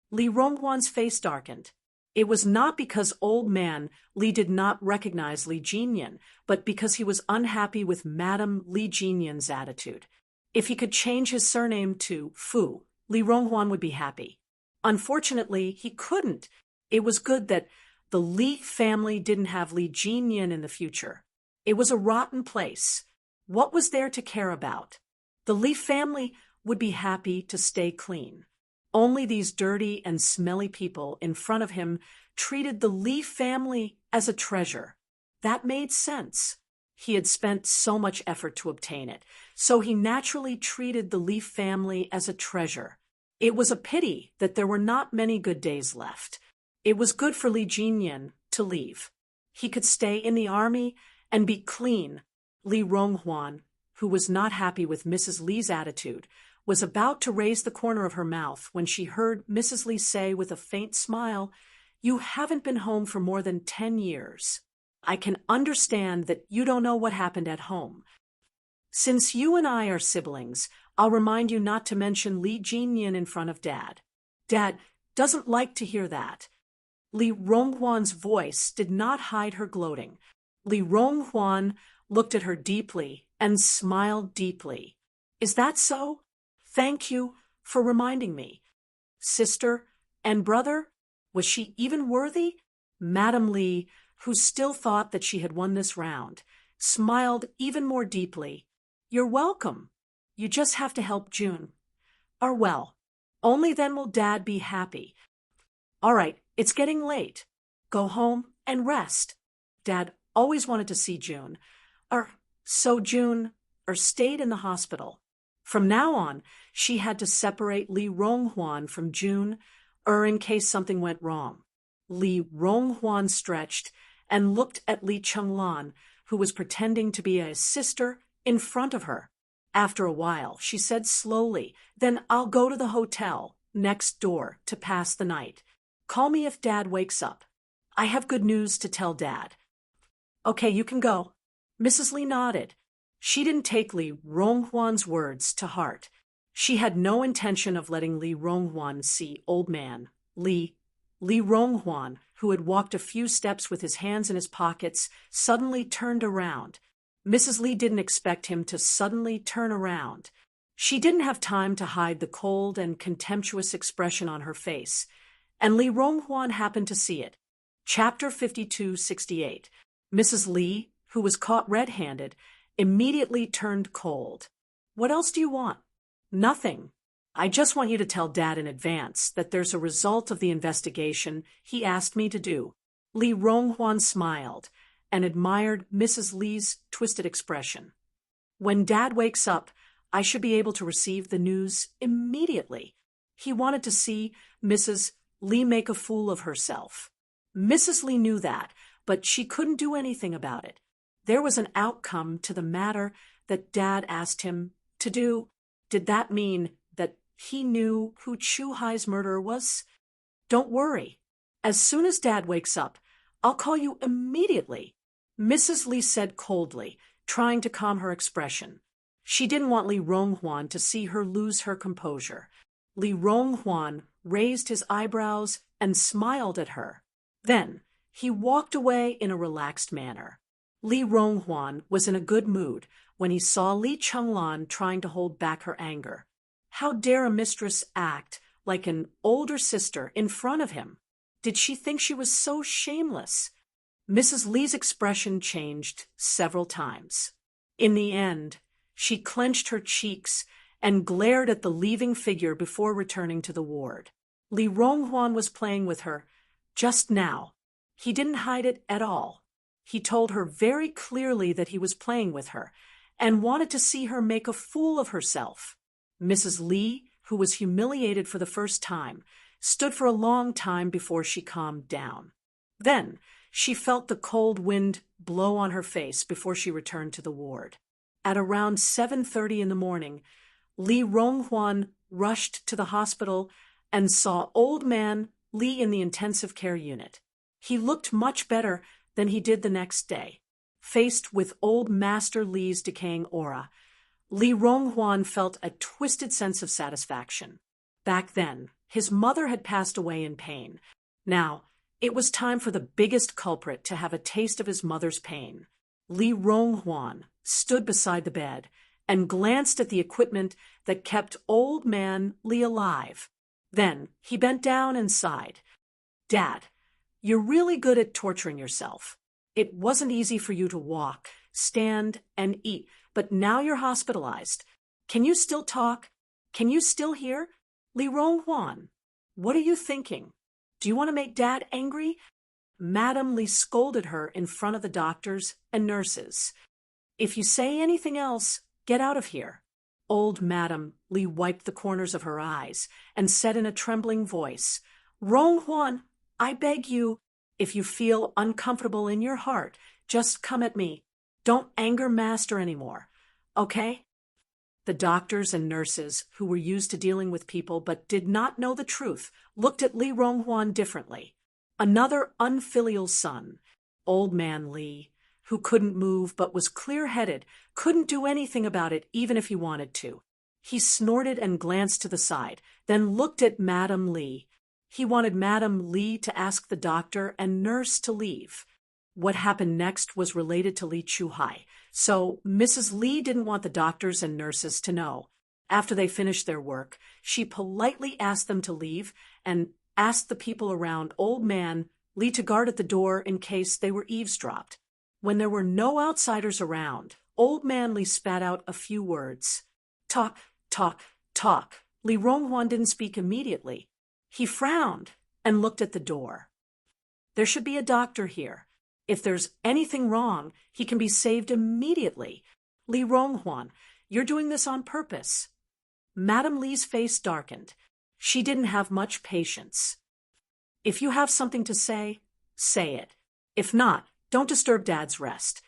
Li Ronghuan's face darkened. It was not because old man Li did not recognize Li Jinyan, but because he was unhappy with Madame Li Jinyan's attitude. If he could change his surname to Fu, Li Ronghuan would be happy. Unfortunately, he couldn't. It was good that the Li family didn't have Li Jinyan in the future. It was a rotten place. What was there to care about? The Li family would be happy to stay clean. Only these dirty and smelly people in front of him treated the Li family as a treasure. That made sense. He had spent so much effort to obtain it, so he naturally treated the Li family as a treasure. It was a pity that there were not many good days left. It was good for Li Jinyan to leave. He could stay in the army and be clean. Li Ronghuan, who was not happy with Mrs. Li's attitude, was about to raise the corner of her mouth when she heard Mrs. Li say with a faint smile, "You haven't been home for more than 10 years. I can understand that you don't know what happened at home. Since you and I are siblings, I'll remind you not to mention Li Jinyan in front of Dad. Dad doesn't like to hear that." Li Ronghuan's voice did not hide her gloating. Li Ronghuan looked at her deeply and smiled deeply. "Is that so? Thank you for reminding me. Sister and brother? Was she even worthy?" Madame Li, who still thought that she had won this round, smiled even more deeply. "You're welcome. You just have to help Jun. Well, only then will Dad be happy. All right, it's getting late. Go home and rest. Dad always wanted to see Jun. So Jun, or stayed in the hospital. From now on, she had to separate Li Ronghuan from June, or in case something went wrong. Li Ronghuan stretched and looked at Li Chenglan, who was pretending to be a sister, in front of her. After a while, she said slowly, "Then I'll go to the hotel next door to pass the night. Call me if Dad wakes up. I have good news to tell Dad." "Okay, you can go." Mrs. Li nodded. She didn't take Li Ronghuan's words to heart. She had no intention of letting Li Ronghuan see old man Li Ronghuan, who had walked a few steps with his hands in his pockets, suddenly turned around. Mrs. Li didn't expect him to suddenly turn around. She didn't have time to hide the cold and contemptuous expression on her face, and Li Ronghuan happened to see it. Chapter 5268. Mrs. Li, who was caught red-handed, immediately turned cold. "What else do you want?" "Nothing. I just want you to tell Dad in advance that there's a result of the investigation he asked me to do." Li Ronghuan smiled and admired Mrs. Li's twisted expression. "When Dad wakes up, I should be able to receive the news immediately." He wanted to see Mrs. Li make a fool of herself. Mrs. Li knew that, but she couldn't do anything about it. There was an outcome to the matter that Dad asked him to do. Did that mean that he knew who Chu Hai's murderer was? "Don't worry. As soon as Dad wakes up, I'll call you immediately," Mrs. Li said coldly, trying to calm her expression. She didn't want Li Ronghuan to see her lose her composure. Li Ronghuan raised his eyebrows and smiled at her. Then he walked away in a relaxed manner. Li Ronghuan was in a good mood when he saw Li Chenglan trying to hold back her anger. How dare a mistress act like an older sister in front of him? Did she think she was so shameless? Mrs. Li's expression changed several times. In the end, she clenched her cheeks and glared at the leaving figure before returning to the ward. Li Ronghuan was playing with her just now. He didn't hide it at all. He told her very clearly that he was playing with her and wanted to see her make a fool of herself. Mrs. Li, who was humiliated for the first time, stood for a long time before she calmed down. Then she felt the cold wind blow on her face before she returned to the ward. At around 7:30 in the morning, Li Ronghuan rushed to the hospital and saw old man Li in the intensive care unit. He looked much better than he did the next day. Faced with old Master Li's decaying aura, Li Ronghuan felt a twisted sense of satisfaction. Back then, his mother had passed away in pain. Now, it was time for the biggest culprit to have a taste of his mother's pain. Li Ronghuan stood beside the bed and glanced at the equipment that kept old man Li alive. Then he bent down and sighed. "Dad, you're really good at torturing yourself. It wasn't easy for you to walk, stand, and eat, but now you're hospitalized. Can you still talk? Can you still hear? Li Ronghuan, what are you thinking? Do you want to make Dad angry?" Madame Li scolded her in front of the doctors and nurses. "If you say anything else, get out of here." Old Madame Li wiped the corners of her eyes and said in a trembling voice, "Ronghuan, I beg you, if you feel uncomfortable in your heart, just come at me. Don't anger Master anymore, okay?" The doctors and nurses, who were used to dealing with people but did not know the truth, looked at Li Ronghuan differently. Another unfilial son, old man Li, who couldn't move but was clear-headed, couldn't do anything about it even if he wanted to. He snorted and glanced to the side, then looked at Madame Li. He wanted Madame Li to ask the doctor and nurse to leave. What happened next was related to Li Chuhai, so Mrs. Li didn't want the doctors and nurses to know. After they finished their work, she politely asked them to leave and asked the people around old man Li to guard at the door in case they were eavesdropped. When there were no outsiders around, old man Li spat out a few words. "Talk, talk, talk." Li Ronghuan didn't speak immediately. He frowned and looked at the door. "There should be a doctor here. If there's anything wrong, he can be saved immediately. Li Ronghuan, you're doing this on purpose. Madame Li's face darkened. She didn't have much patience. If you have something to say it. If not, don't disturb Dad's rest.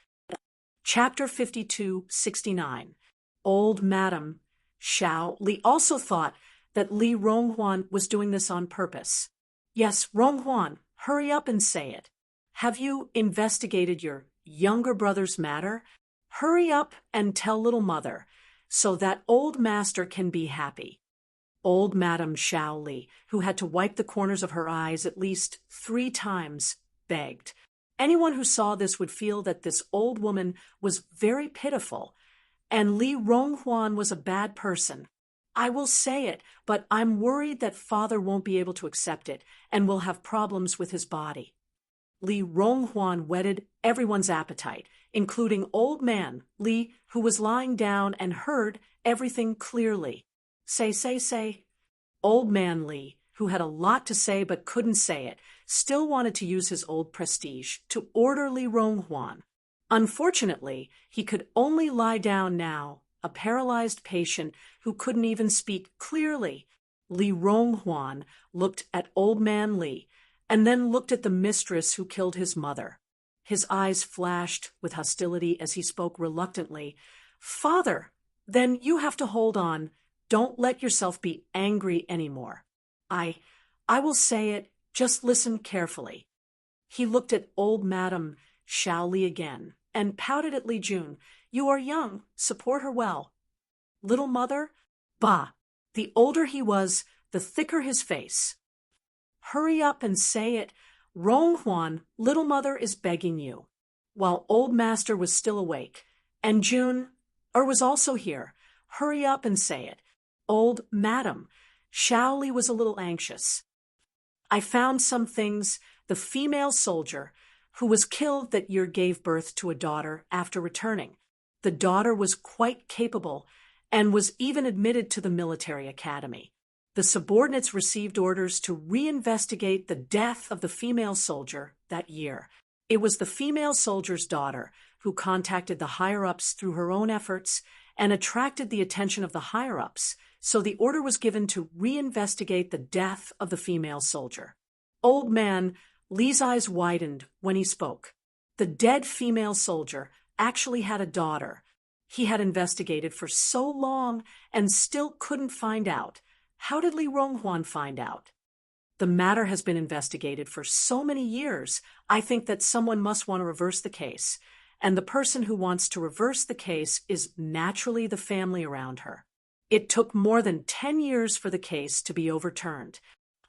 Chapter 52:69. Old Madame Xiao Li also thought that Li Ronghuan was doing this on purpose. Yes, Ronghuan, hurry up and say it. Have you investigated your younger brother's matter? Hurry up and tell little mother, so that old master can be happy. Old Madame Xiao Li, who had to wipe the corners of her eyes at least 3 times, begged. Anyone who saw this would feel that this old woman was very pitiful, and Li Ronghuan was a bad person. I will say it, but I'm worried that father won't be able to accept it and will have problems with his body. Li Ronghuan whetted everyone's appetite, including old man Li, who was lying down and heard everything clearly. Say. Old man Li, who had a lot to say but couldn't say it, still wanted to use his old prestige to order Li Ronghuan. Unfortunately, he could only lie down now, a paralyzed patient who couldn't even speak clearly. Li Ronghuan looked at old man Li, and then looked at the mistress who killed his mother. His eyes flashed with hostility as he spoke reluctantly. Father, then you have to hold on. Don't let yourself be angry anymore. I will say it, just listen carefully. He looked at old Madame Xiao Li again, and pouted at Li Jun. You are young, support her well. Little mother? Bah! The older he was, the thicker his face. Hurry up and say it. Ronghuan, little mother is begging you. While old master was still awake, and Jun was also here. Hurry up and say it. Old Madame Xiao Li was a little anxious. I found some things. The female soldier who was killed that year gave birth to a daughter after returning. The daughter was quite capable and was even admitted to the military academy. The subordinates received orders to reinvestigate the death of the female soldier that year. It was the female soldier's daughter who contacted the higher-ups through her own efforts and attracted the attention of the higher-ups, so the order was given to reinvestigate the death of the female soldier. Old man Li's eyes widened when he spoke. The dead female soldier actually had a daughter. He had investigated for so long and still couldn't find out. How did Li Ronghuan find out? The matter has been investigated for so many years. I think that someone must want to reverse the case, and the person who wants to reverse the case is naturally the family around her. It took more than 10 years for the case to be overturned.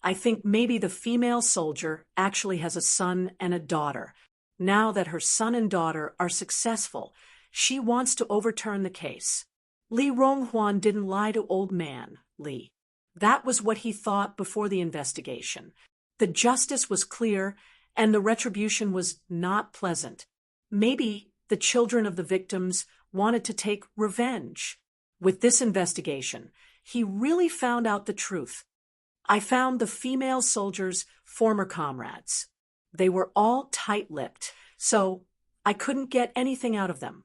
I think maybe the female soldier actually has a son and a daughter. Now that her son and daughter are successful, she wants to overturn the case. Li Ronghuan didn't lie to old man Li. That was what he thought before the investigation. The justice was clear, and the retribution was not pleasant. Maybe the children of the victims wanted to take revenge. With this investigation, he really found out the truth. I found the female soldiers' former comrades. They were all tight-lipped, so I couldn't get anything out of them.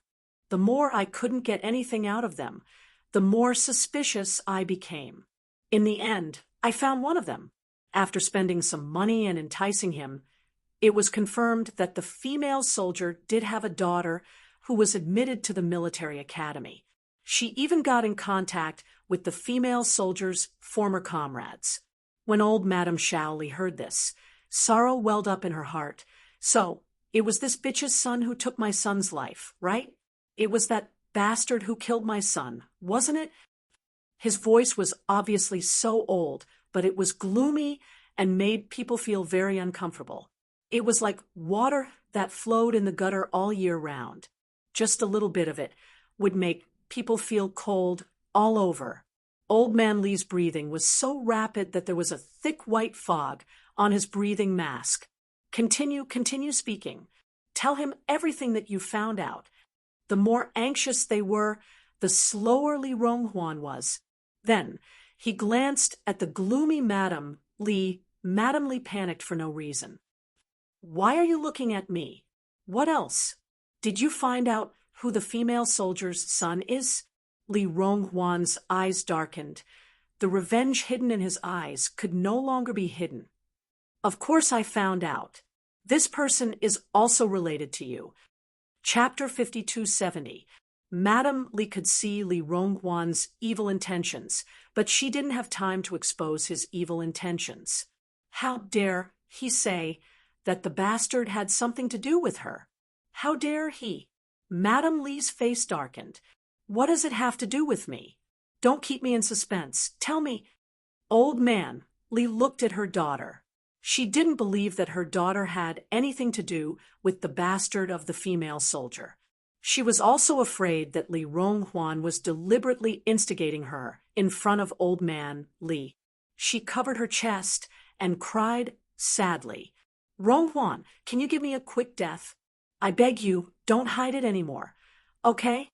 The more I couldn't get anything out of them, the more suspicious I became. In the end, I found one of them. After spending some money and enticing him, it was confirmed that the female soldier did have a daughter who was admitted to the military academy. She even got in contact with the female soldier's former comrades. When old Madame Xiao Li heard this, sorrow welled up in her heart. So, it was this bitch's son who took my son's life, right? It was that bastard who killed my son, wasn't it? His voice was obviously so old, but it was gloomy and made people feel very uncomfortable. It was like water that flowed in the gutter all year round. Just a little bit of it would make people feel cold all over. Old man Li's breathing was so rapid that there was a thick white fog on his breathing mask. Continue speaking. Tell him everything that you found out. The more anxious they were, the slower Li Ronghuan was. Then he glanced at the gloomy Madame Li. Madame Li panicked for no reason. Why are you looking at me? What else? Did you find out who the female soldier's son is? Li Ronghuan's eyes darkened. The revenge hidden in his eyes could no longer be hidden. Of course I found out. This person is also related to you. Chapter 5270. Madame Li could see Li Ronghuan's evil intentions, but she didn't have time to expose his evil intentions. How dare he say that the bastard had something to do with her? How dare he? Madame Li's face darkened. What does it have to do with me? Don't keep me in suspense. Tell me. Old man, Li looked at her daughter. She didn't believe that her daughter had anything to do with the bastard of the female soldier. She was also afraid that Li Ronghuan was deliberately instigating her in front of old man Li. She covered her chest and cried sadly. Ronghuan, can you give me a quick death? I beg you, don't hide it anymore. Okay?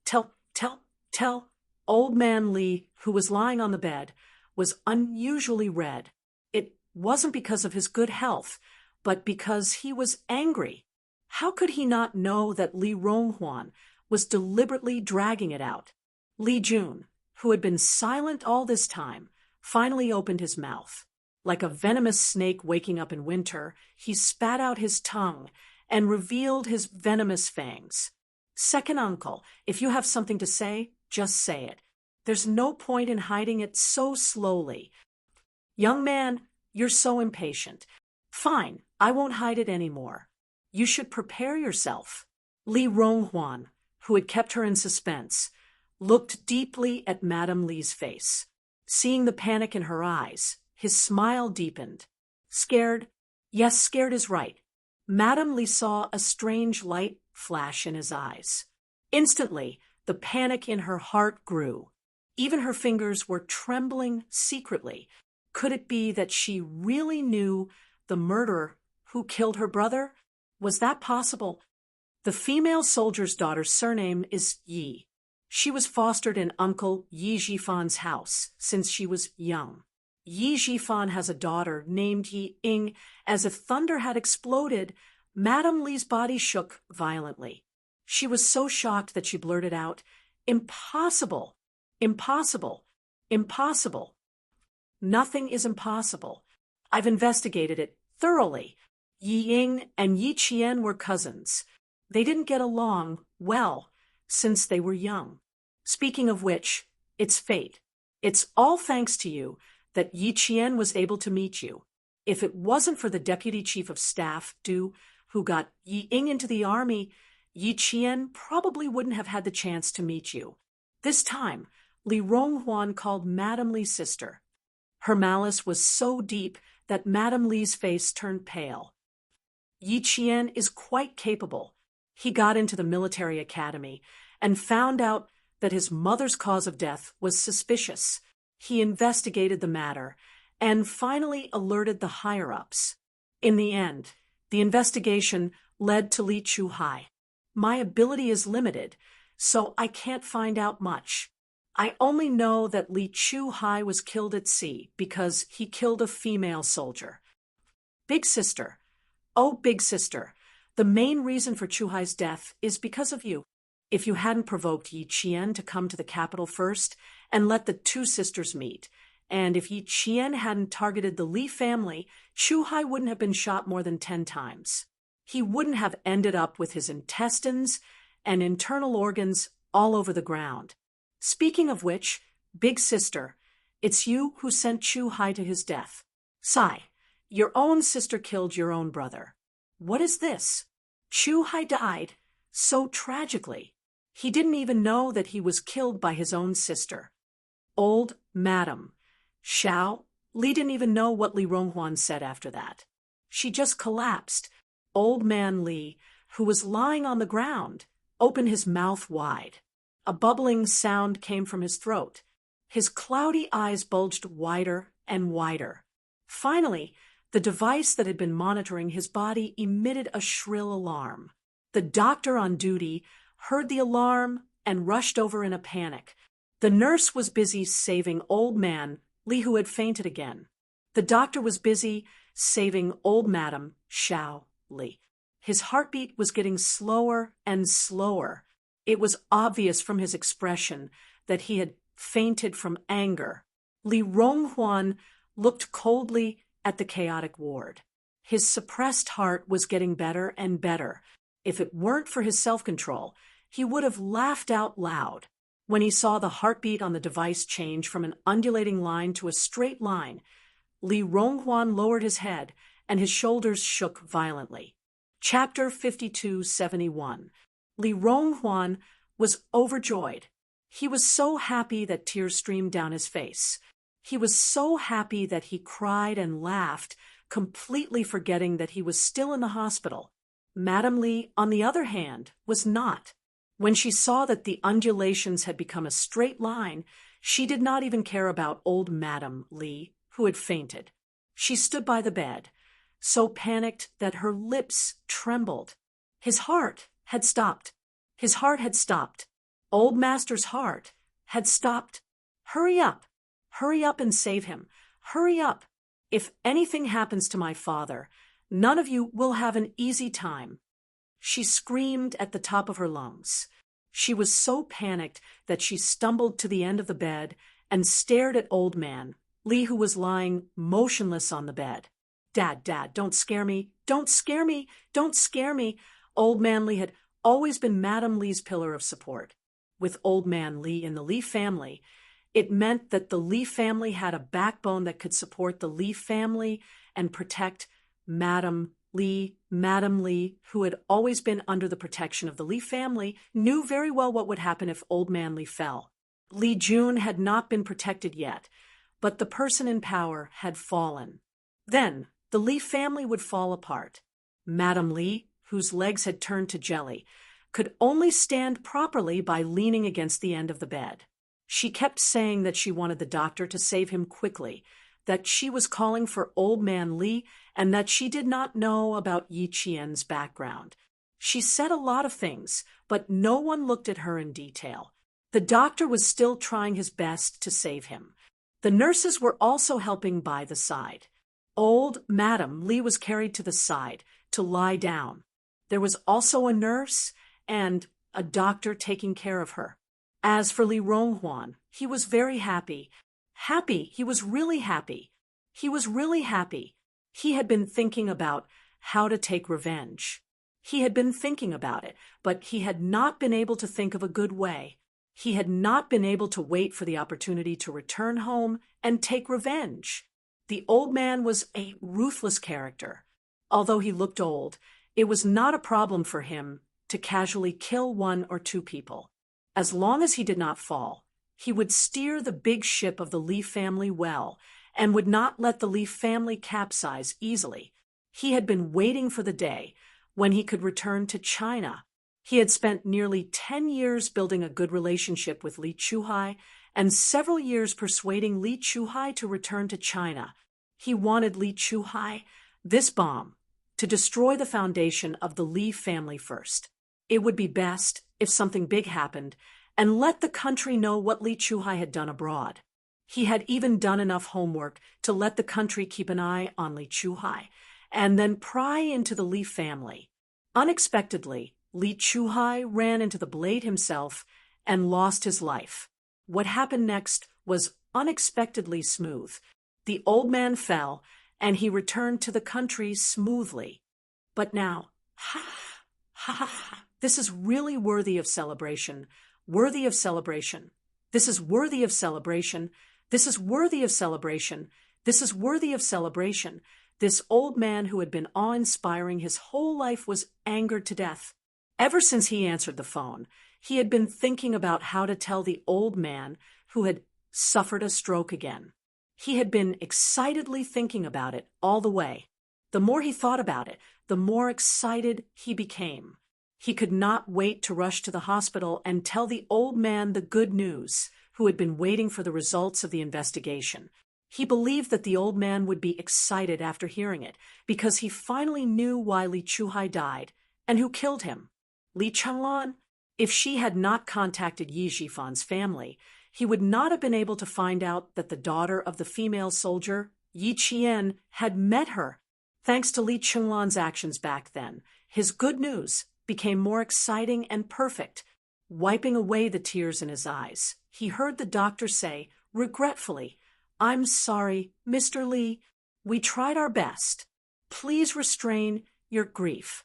Tell. Old man Li, who was lying on the bed, was unusually red. It wasn't because of his good health, but because he was angry. How could he not know that Li Ronghuan was deliberately dragging it out? Li Jun, who had been silent all this time, finally opened his mouth. Like a venomous snake waking up in winter, he spat out his tongue and revealed his venomous fangs. Second uncle, if you have something to say, just say it. There's no point in hiding it so slowly. Young man, you're so impatient. Fine, I won't hide it anymore. You should prepare yourself. Li Ronghuan, who had kept her in suspense, looked deeply at Madame Li's face. Seeing the panic in her eyes, his smile deepened. Scared? Yes, scared is right. Madame Li saw a strange light flash in his eyes. Instantly, the panic in her heart grew. Even her fingers were trembling secretly. Could it be that she really knew the murderer who killed her brother? Was that possible? The female soldier's daughter's surname is Yi. She was fostered in Uncle Yi Jifan's house since she was young. Yi Jifan has a daughter named Yi Ying. As if thunder had exploded, Madame Li's body shook violently. She was so shocked that she blurted out, "Impossible! Impossible! Impossible! Nothing is impossible. I've investigated it thoroughly. Yi Ying and Yi Qian were cousins. They didn't get along well since they were young. Speaking of which, it's fate. It's all thanks to you that Yi Qian was able to meet you. If it wasn't for the deputy chief of staff, who got Yi Ying into the army, Yi Qian probably wouldn't have had the chance to meet you. This time, Li Ronghuan called Madame Li's sister. Her malice was so deep that Madame Li's face turned pale. Yi Qian is quite capable. He got into the military academy and found out that his mother's cause of death was suspicious. He investigated the matter and finally alerted the higher-ups. In the end, the investigation led to Li Chuhai. My ability is limited, so I can't find out much. I only know that Li Chuhai was killed at sea because he killed a female soldier. Big sister, oh big sister, the main reason for Chuhai's death is because of you. If you hadn't provoked Yi Qian to come to the capital first and let the two sisters meet, and if Yi Qian hadn't targeted the Li family, Chuhai wouldn't have been shot more than 10 times. He wouldn't have ended up with his intestines and internal organs all over the ground. Speaking of which, big sister, it's you who sent Chuhai to his death. Sigh, your own sister killed your own brother. What is this? Chuhai died so tragically. He didn't even know that he was killed by his own sister. Old Madam Xiao, Li didn't even know what Li Ronghuan said after that. She just collapsed. Old man Li, who was lying on the ground, opened his mouth wide. A bubbling sound came from his throat. His cloudy eyes bulged wider and wider. Finally, the device that had been monitoring his body emitted a shrill alarm. The doctor on duty heard the alarm and rushed over in a panic. The nurse was busy saving old man Li, who had fainted again. The doctor was busy saving old Madam Xiao Li. His heartbeat was getting slower and slower. It was obvious from his expression that he had fainted from anger. Li Ronghuan looked coldly at the chaotic ward. His suppressed heart was getting better and better. If it weren't for his self-control, he would have laughed out loud. When he saw the heartbeat on the device change from an undulating line to a straight line, Li Ronghuan lowered his head and his shoulders shook violently. Chapter 5271. Li Ronghuan was overjoyed. He was so happy that tears streamed down his face. He was so happy that he cried and laughed, completely forgetting that he was still in the hospital. Madame Li, on the other hand, was not. When she saw that the undulations had become a straight line, she did not even care about old Madame Li, who had fainted. She stood by the bed, so panicked that her lips trembled. His heart had stopped. His heart had stopped. Old Master's heart had stopped. Hurry up! Hurry up and save him. Hurry up! If anything happens to my father, none of you will have an easy time. She screamed at the top of her lungs. She was so panicked that she stumbled to the end of the bed and stared at old man Li, who was lying motionless on the bed. Dad, don't scare me. Don't scare me. Don't scare me. Old man Li had always been Madame Li's pillar of support. With old man Li in the Li family, it meant that the Li family had a backbone that could support the Li family and protect Madame Li. Madame Li, who had always been under the protection of the Li family, knew very well what would happen if old man Li fell. Li Jun had not been protected yet, but the person in power had fallen. Then the Li family would fall apart. Madame Li, whose legs had turned to jelly, could only stand properly by leaning against the end of the bed. She kept saying that she wanted the doctor to save him quickly, that she was calling for old man Li, and that she did not know about Yi Qian's background. She said a lot of things, but no one looked at her in detail. The doctor was still trying his best to save him. The nurses were also helping by the side. Old Madame Li was carried to the side to lie down. There was also a nurse and a doctor taking care of her. As for Li Ronghuan, he was very happy. Happy, he was really happy. He was really happy. He had been thinking about how to take revenge. He had been thinking about it, but he had not been able to think of a good way. He had not been able to wait for the opportunity to return home and take revenge. The old man was a ruthless character. Although he looked old, it was not a problem for him to casually kill one or two people. As long as he did not fall, he would steer the big ship of the Li family well and would not let the Li family capsize easily. He had been waiting for the day when he could return to China. He had spent nearly 10 years building a good relationship with Li Chuhai and several years persuading Li Chuhai to return to China. He wanted Li Chuhai, this bomb, to destroy the foundation of the Li family first. It would be best if something big happened and let the country know what Li Chuhai had done abroad. He had even done enough homework to let the country keep an eye on Li Chuhai and then pry into the Li family. Unexpectedly, Li Chuhai ran into the blade himself and lost his life. What happened next was unexpectedly smooth. The old man fell, and he returned to the country smoothly. But now, this is really worthy of celebration, worthy of celebration. This is worthy of celebration. This is worthy of celebration. This is worthy of celebration. This old man who had been awe-inspiring his whole life was angered to death. Ever since he answered the phone, he had been thinking about how to tell the old man who had suffered a stroke again. He had been excitedly thinking about it all the way. The more he thought about it, the more excited he became. He could not wait to rush to the hospital and tell the old man the good news, who had been waiting for the results of the investigation. He believed that the old man would be excited after hearing it, because he finally knew why Li Chuhai died and who killed him. Li Chanlan, if she had not contacted Yi Jifan's family, he would not have been able to find out that the daughter of the female soldier, Yi Qian, had met her. Thanks to Li Chenglan's actions back then, his good news became more exciting and perfect. Wiping away the tears in his eyes, he heard the doctor say, regretfully, "I'm sorry, Mr. Li. We tried our best. Please restrain your grief."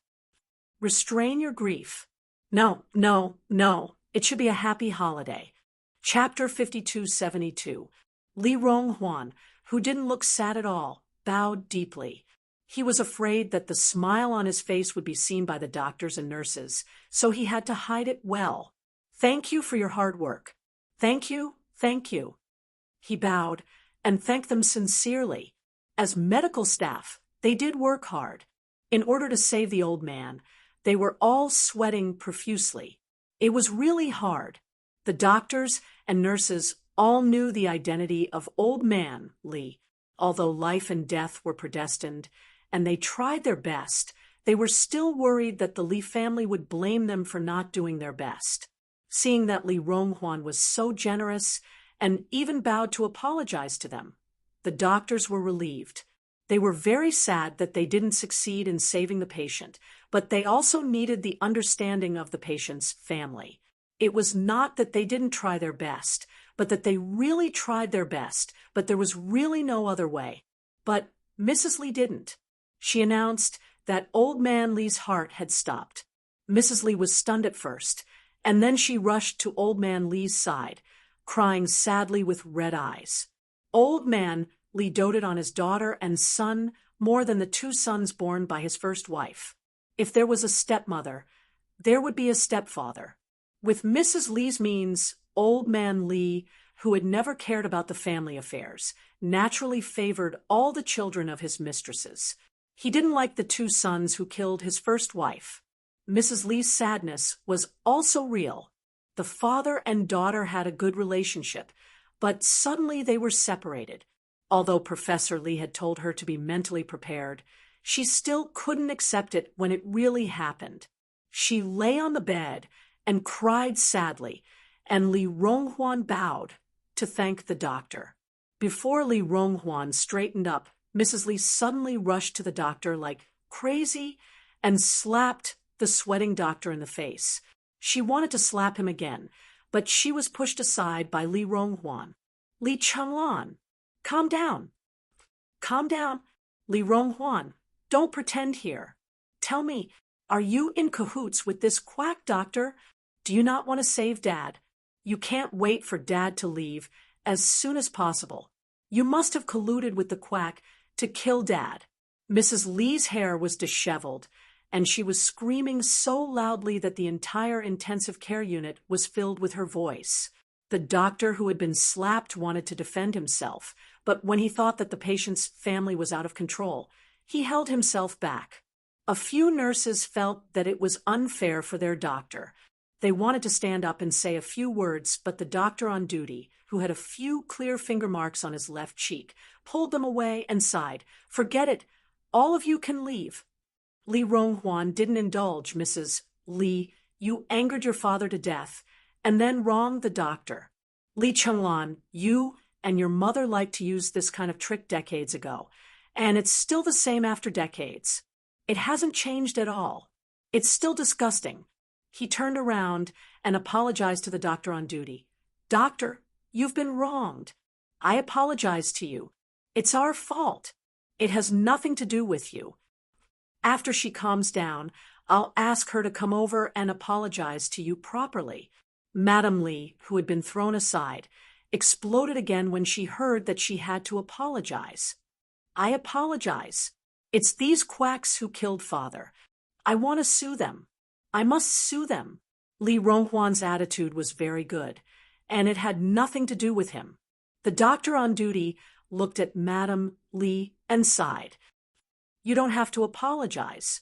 Restrain your grief. No, no, no. It should be a happy holiday. Chapter 5272. Li Ronghuan, who didn't look sad at all, bowed deeply. He was afraid that the smile on his face would be seen by the doctors and nurses, so he had to hide it well. "Thank you for your hard work. Thank you, thank you." He bowed and thanked them sincerely. As medical staff, they did work hard. In order to save the old man, they were all sweating profusely. It was really hard. The doctors and nurses all knew the identity of Old Man Li. Although life and death were predestined, and they tried their best, they were still worried that the Li family would blame them for not doing their best. Seeing that Li Ronghuan was so generous and even bowed to apologize to them, the doctors were relieved. They were very sad that they didn't succeed in saving the patient, but they also needed the understanding of the patient's family. It was not that they didn't try their best, but that they really tried their best, but there was really no other way. But Mrs. Li didn't. She announced that Old Man Li's heart had stopped. Mrs. Li was stunned at first, and then she rushed to Old Man Li's side, crying sadly with red eyes. Old Man Li doted on his daughter and son more than the two sons born by his first wife. If there was a stepmother, there would be a stepfather. With Mrs. Li's means, Old Man Li, who had never cared about the family affairs, naturally favored all the children of his mistresses. He didn't like the two sons who killed his first wife. Mrs. Li's sadness was also real. The father and daughter had a good relationship, but suddenly they were separated. Although Professor Li had told her to be mentally prepared, she still couldn't accept it when it really happened. She lay on the bed and cried sadly, and Li Ronghuan bowed to thank the doctor. Before Li Ronghuan straightened up, Mrs. Li suddenly rushed to the doctor like crazy and slapped the sweating doctor in the face. She wanted to slap him again, but she was pushed aside by Li Ronghuan. "Li Chenglan, calm down. Calm down. Li Ronghuan, don't pretend here. Tell me, are you in cahoots with this quack doctor? Do you not want to save Dad? You can't wait for Dad to leave as soon as possible. You must have colluded with the quack to kill Dad." Mrs. Li's hair was disheveled, and she was screaming so loudly that the entire intensive care unit was filled with her voice. The doctor who had been slapped wanted to defend himself, but when he thought that the patient's family was out of control, he held himself back. A few nurses felt that it was unfair for their doctor. They wanted to stand up and say a few words, but the doctor on duty, who had a few clear finger marks on his left cheek, pulled them away and sighed, "Forget it. All of you can leave." Li Ronghuan didn't indulge. "Mrs. Li, you angered your father to death, and then wronged the doctor. Li Chenglan, you and your mother liked to use this kind of trick decades ago, and it's still the same after decades. It hasn't changed at all. It's still disgusting." He turned around and apologized to the doctor on duty. "Doctor, you've been wronged. I apologize to you. It's our fault. It has nothing to do with you. After she calms down, I'll ask her to come over and apologize to you properly." Madame Li, who had been thrown aside, exploded again when she heard that she had to apologize. "I apologize. It's these quacks who killed Father. I want to sue them. I must sue them." Li Ronghuan's attitude was very good, and it had nothing to do with him. The doctor on duty looked at Madame Li and sighed. "You don't have to apologize.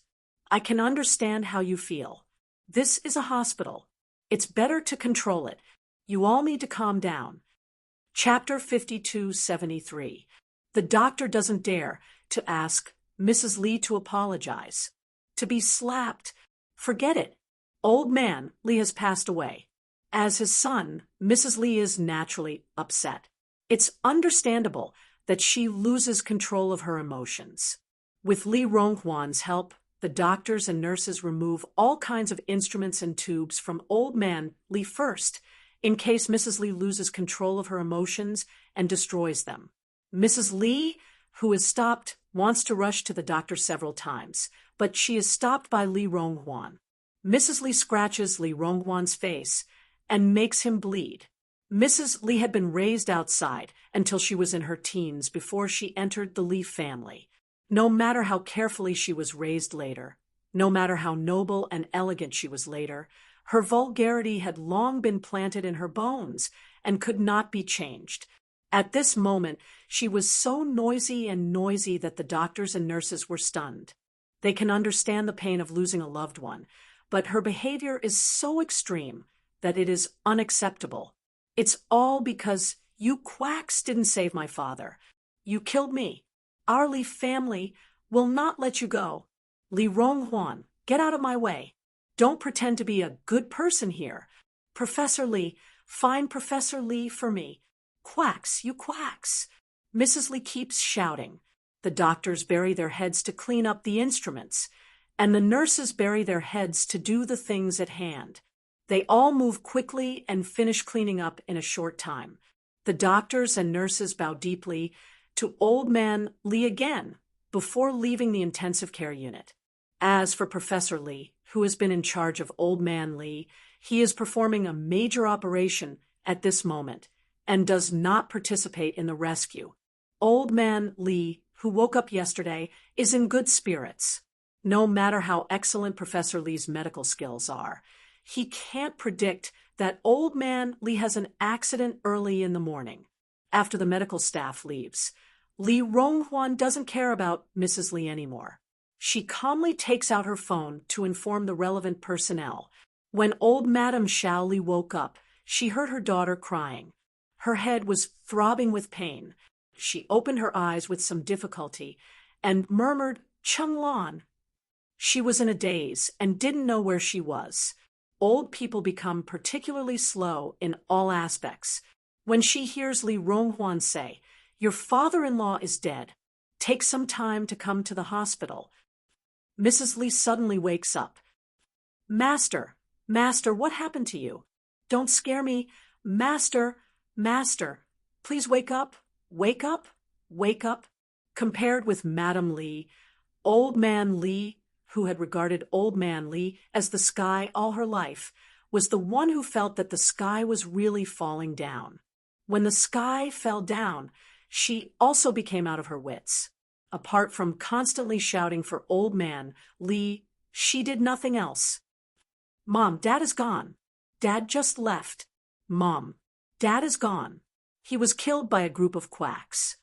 I can understand how you feel. This is a hospital. It's better to control it. You all need to calm down." Chapter 5273. The doctor doesn't dare to ask Mrs. Li to apologize. To be slapped. Forget it. Old Man Li has passed away. As his son, Mrs. Li is naturally upset. It's understandable that she loses control of her emotions. With Li Ronghuan's help, the doctors and nurses remove all kinds of instruments and tubes from old man Li first, in case Mrs. Li loses control of her emotions and destroys them. Mrs. Li, who is stopped, wants to rush to the doctor several times, but she is stopped by Li Ronghuan. Mrs. Li scratches Li Ronghuan's face and makes him bleed. Mrs. Li had been raised outside until she was in her teens before she entered the Li family. No matter how carefully she was raised later, no matter how noble and elegant she was later, her vulgarity had long been planted in her bones and could not be changed. At this moment, she was so noisy that the doctors and nurses were stunned. They can understand the pain of losing a loved one, but her behavior is so extreme that it is unacceptable. It's all because you quacks didn't save my father. You killed me. Our Li family will not let you go. Li Ronghuan, get out of my way. Don't pretend to be a good person here. Professor Li, find Professor Li for me. Quacks, you quacks. Mrs. Li keeps shouting. The doctors bury their heads to clean up the instruments, and the nurses bury their heads to do the things at hand. They all move quickly and finish cleaning up in a short time. The doctors and nurses bow deeply to old man Li again before leaving the intensive care unit. As for Professor Li, who has been in charge of old man Li, he is performing a major operation at this moment and does not participate in the rescue. Old man Li, who woke up yesterday, is in good spirits. No matter how excellent Professor Li's medical skills are, he can't predict that old man Li has an accident early in the morning. After the medical staff leaves, Li Ronghuan doesn't care about Mrs. Li anymore. She calmly takes out her phone to inform the relevant personnel. When old Madame Xiao Li woke up, she heard her daughter crying. Her head was throbbing with pain. She opened her eyes with some difficulty and murmured, "Chenglan." She was in a daze and didn't know where she was. Old people become particularly slow in all aspects. When she hears Li Ronghuan say, "Your father-in-law is dead. Take some time to come to the hospital," Mrs. Li suddenly wakes up. Master, what happened to you? Don't scare me. Master, please wake up, wake up, wake up." Compared with Madame Li, old man Li, who had regarded old man Li as the sky all her life, was the one who felt that the sky was really falling down. When the sky fell down, she also became out of her wits. Apart from constantly shouting for old man Li, she did nothing else. "Mom, Dad is gone. Dad just left. Mom, Dad is gone. He was killed by a group of quacks."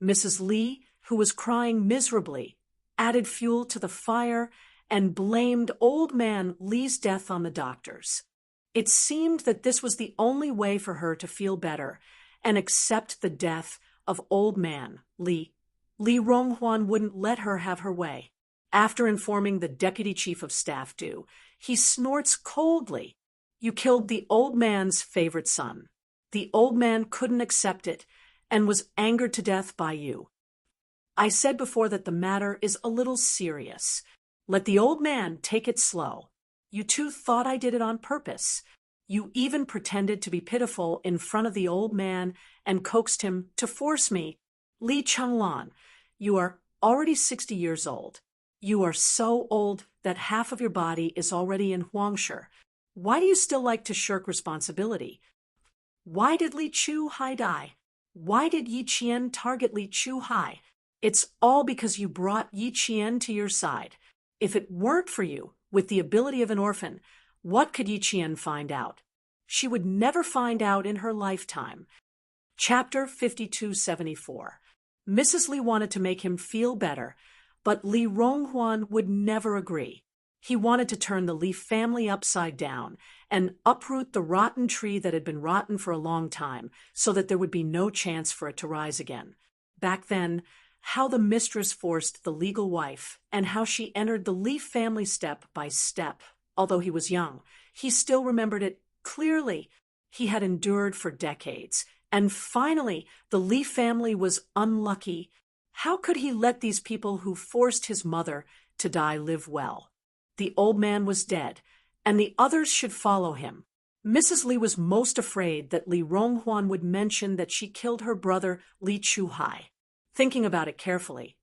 Mrs. Li, who was crying miserably, added fuel to the fire and blamed old man Li's death on the doctors. It seemed that this was the only way for her to feel better and accept the death of old man Li. Li Ronghuan wouldn't let her have her way. After informing the deputy chief of staff Du, he snorts coldly, "You killed the old man's favorite son. The old man couldn't accept it and was angered to death by you. I said before that the matter is a little serious. Let the old man take it slow. You two thought I did it on purpose. You even pretended to be pitiful in front of the old man and coaxed him to force me. Li Chenglan, you are already 60 years old. You are so old that half of your body is already in Huangshe. Why do you still like to shirk responsibility? Why did Li Chu Hai die? Why did Yi Qian target Li Chu Hai? It's all because you brought Yi Qian to your side. If it weren't for you, with the ability of an orphan, what could Yi Qian find out? She would never find out in her lifetime." Chapter 5274. Mrs. Li wanted to make him feel better, but Li Ronghuan would never agree. He wanted to turn the Li family upside down and uproot the rotten tree that had been rotten for a long time so that there would be no chance for it to rise again. Back then, how the mistress forced the legal wife and how she entered the Li family step by step. Although he was young, he still remembered it clearly. He had endured for decades, and finally the Li family was unlucky How could he let these people who forced his mother to die live well? The old man was dead, and the others should follow him. Mrs. Li was most afraid that Li Ronghuan would mention that she killed her brother Li Chuhai. Thinking about it carefully,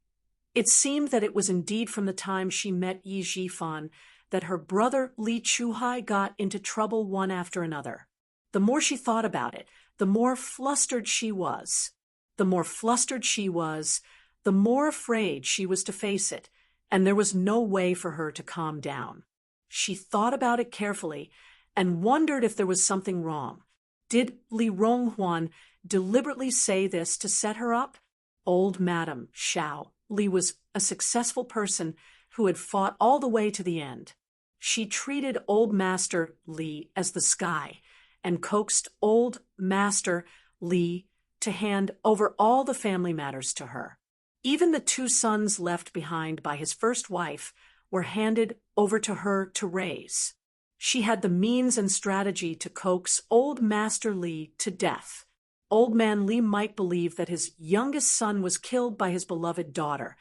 it seemed that it was indeed from the time she met Yi Zhifan that her brother Li Chuhai got into trouble one after another. The more she thought about it, the more flustered she was. The more flustered she was, the more afraid she was to face it, and there was no way for her to calm down. She thought about it carefully and wondered if there was something wrong. Did Li Ronghuan deliberately say this to set her up? Old Madam Xiao Li was a successful person who had fought all the way to the end. She treated Old Master Li as the sky and coaxed Old Master Li to hand over all the family matters to her. Even the 2 sons left behind by his first wife were handed over to her to raise. She had the means and strategy to coax Old Master Li to death. Old Man Li might believe that his youngest son was killed by his beloved daughter,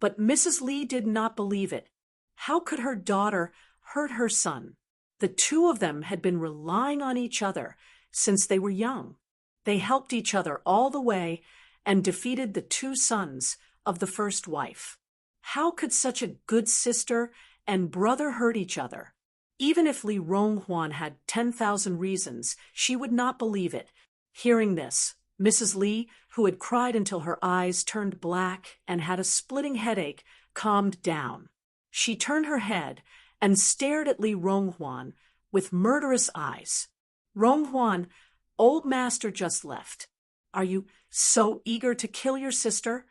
but Mrs. Li did not believe it. How could her daughter hurt her son? The 2 of them had been relying on each other since they were young. They helped each other all the way and defeated the 2 sons of the first wife. How could such a good sister and brother hurt each other? Even if Li Ronghuan had 10,000 reasons, she would not believe it. Hearing this, Mrs. Li, who had cried until her eyes turned black and had a splitting headache, calmed down. She turned her head and stared at Li Ronghuan with murderous eyes. Ronghuan, Old Master just left. Are you so eager to kill your sister?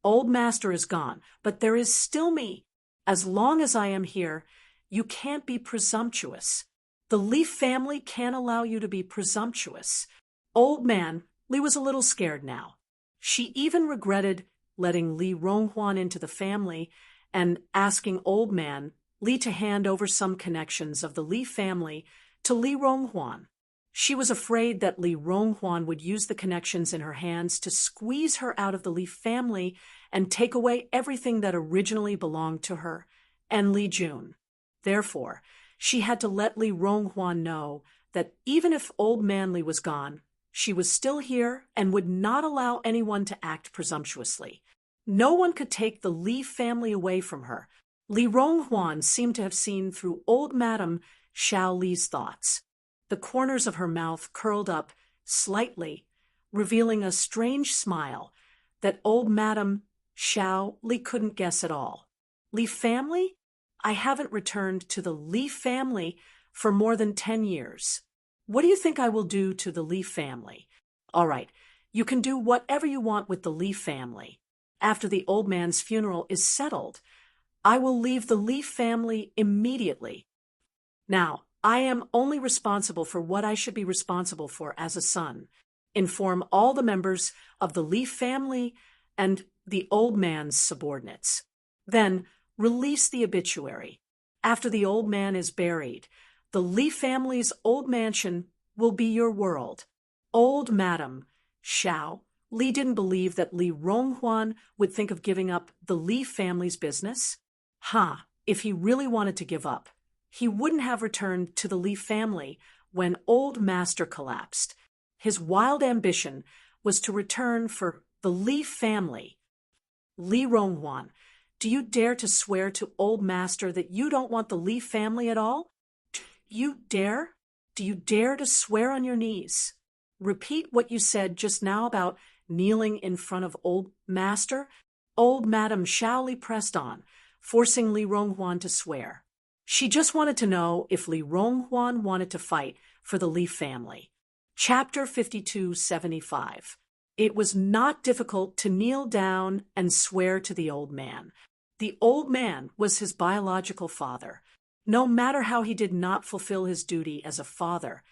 Old Master is gone, but there is still me. As long as I am here, you can't be presumptuous. The Li family can't allow you to be presumptuous. Old Man Li was a little scared now. She even regretted letting Li Ronghuan into the family and asking Old Man Li to hand over some connections of the Li family to Li Ronghuan. She was afraid that Li Ronghuan would use the connections in her hands to squeeze her out of the Li family and take away everything that originally belonged to her and Li Jun. Therefore, she had to let Li Ronghuan know that even if Old Man Li was gone, she was still here and would not allow anyone to act presumptuously. No one could take the Li family away from her. Li Ronghuan seemed to have seen through Old Madam Xiao Li's thoughts. The corners of her mouth curled up slightly, revealing a strange smile that Old Madam Xiao Li couldn't guess at all. Li family? I haven't returned to the Li family for more than 10 years. What do you think I will do to the Li family? All right, you can do whatever you want with the Li family. After the old man's funeral is settled, I will leave the Li family immediately. Now, I am only responsible for what I should be responsible for as a son. Inform all the members of the Li family and the old man's subordinates. Then, release the obituary. After the old man is buried, the Li family's old mansion will be your world. Old Madam Xiao Li didn't believe that Li Ronghuan would think of giving up the Li family's business. If he really wanted to give up, he wouldn't have returned to the Li family when Old Master collapsed. His wild ambition was to return for the Li family. Li Ronghuan, do you dare to swear to Old Master that you don't want the Li family at all? You dare? Do you dare to swear on your knees? Repeat what you said just now about kneeling in front of Old Master. Old Madam Xiao Li pressed on, forcing Li Ronghuan to swear. She just wanted to know if Li Ronghuan wanted to fight for the Li family. Chapter 5275. It was not difficult to kneel down and swear to the old man. The old man was his biological father. No matter how he did not fulfill his duty as a father,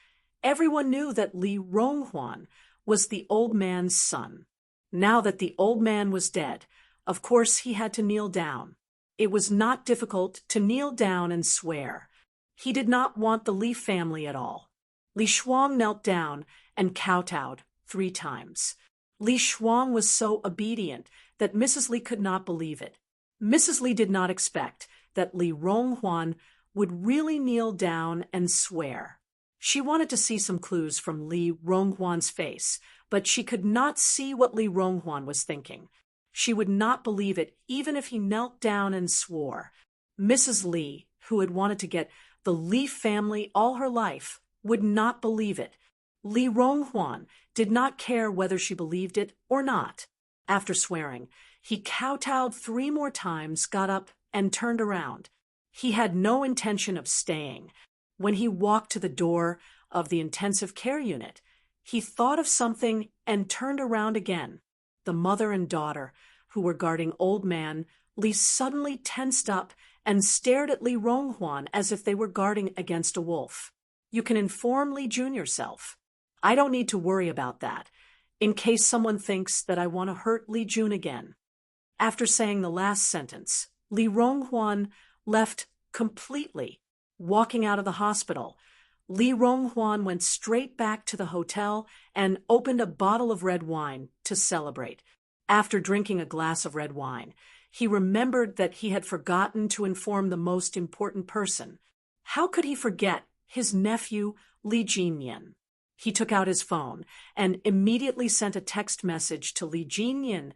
everyone knew that Li Ronghuan was the old man's son. Now that the old man was dead, of course he had to kneel down. It was not difficult to kneel down and swear. He did not want the Li family at all. Li Shuang knelt down and kowtowed 3 times. Li Shuang was so obedient that Mrs. Li could not believe it. Mrs. Li did not expect that Li Ronghuan would really kneel down and swear. She wanted to see some clues from Li Ronghuan's face, but she could not see what Li Ronghuan was thinking. She would not believe it even if he knelt down and swore. Mrs. Li, who had wanted to get the Li family all her life, would not believe it. Li Ronghuan did not care whether she believed it or not. After swearing, he kowtowed 3 more times, got up, and turned around. He had no intention of staying. When he walked to the door of the intensive care unit, he thought of something and turned around again. The mother and daughter, who were guarding Old Man, Li suddenly tensed up and stared at Li Ronghuan as if they were guarding against a wolf. You can inform Li Jun yourself. I don't need to worry about that, in case someone thinks that I want to hurt Li Jun again. After saying the last sentence, Li Ronghuan left completely. Walking out of the hospital, Li Ronghuan went straight back to the hotel and opened a bottle of red wine to celebrate. After drinking a glass of red wine, he remembered that he had forgotten to inform the most important person. How could he forget his nephew, Li Jinyan? He took out his phone and immediately sent a text message to Li Jinyan,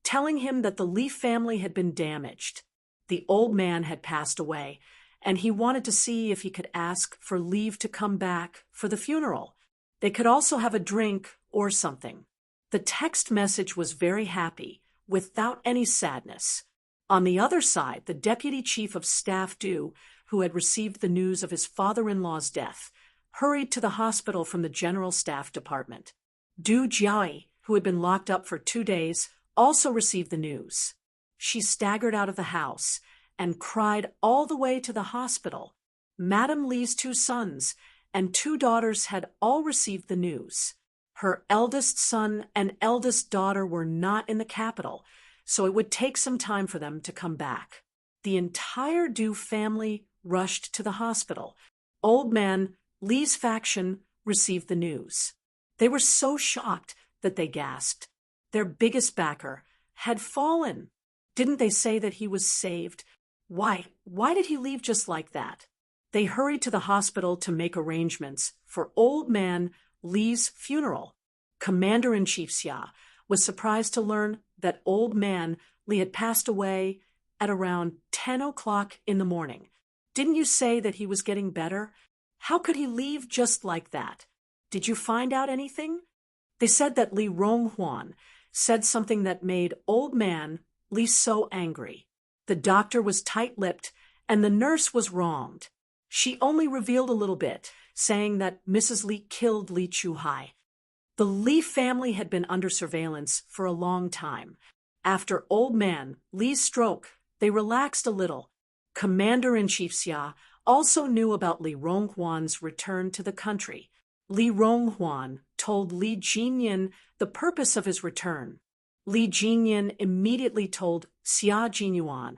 telling him that the Li family had been damaged. The old man had passed away, and he wanted to see if he could ask for leave to come back for the funeral. They could also have a drink or something. The text message was very happy, without any sadness. On the other side, the deputy chief of staff Du, who had received the news of his father-in-law's death, hurried to the hospital from the general staff department. Du Jiai, who had been locked up for 2 days, also received the news. She staggered out of the house and cried all the way to the hospital. Madame Li's 2 sons and 2 daughters had all received the news. Her eldest son and eldest daughter were not in the capital, so it would take some time for them to come back. The entire Du family rushed to the hospital. Old Man Li's faction received the news. They were so shocked that they gasped. Their biggest backer had fallen. Didn't they say that he was saved? Why did he leave just like that? They hurried to the hospital to make arrangements for Old Man Li's funeral. Commander-in-Chief Xia was surprised to learn that Old Man Li had passed away at around 10 o'clock in the morning. Didn't you say that he was getting better? How could he leave just like that? Did you find out anything? They said that Li Ronghuan said something that made Old Man Li so angry. The doctor was tight-lipped and the nurse was wronged. She only revealed a little bit, saying that Mrs. Li killed Li Chuhai. The Li family had been under surveillance for a long time. After Old Man Li's stroke, they relaxed a little. Commander-in-Chief Xia also knew about Li Ronghuan's return to the country. Li Ronghuan told Li Jinyan the purpose of his return. Li Jinyan immediately told Xia Jinyuan,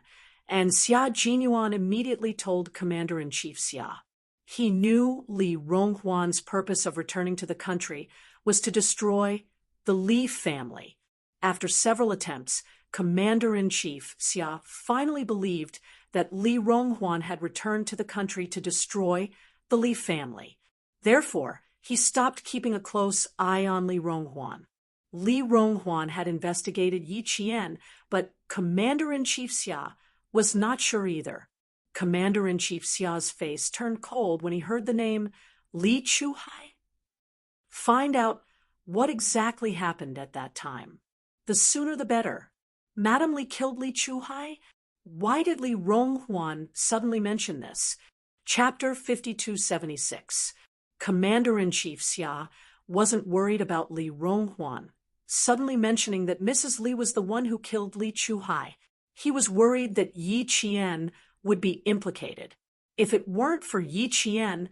and Xia Jinyuan immediately told Commander-in-Chief Xia. He knew Li Ronghuan's purpose of returning to the country was to destroy the Li family. After several attempts, Commander-in-Chief Xia finally believed that Li Ronghuan had returned to the country to destroy the Li family. Therefore, he stopped keeping a close eye on Li Ronghuan. Li Ronghuan had investigated Yi Qian, but Commander-in-Chief Xia was not sure either. Commander-in-Chief Xia's face turned cold when he heard the name Li Chuhai. Find out what exactly happened at that time. The sooner the better. Madame Li killed Li Chuhai? Why did Li Ronghuan suddenly mention this? Chapter 5276. Commander-in-Chief Xia wasn't worried about Li Ronghuan suddenly mentioning that Mrs. Li was the one who killed Li Chuhai. He was worried that Yi Qian would be implicated. If it weren't for Yi Qian,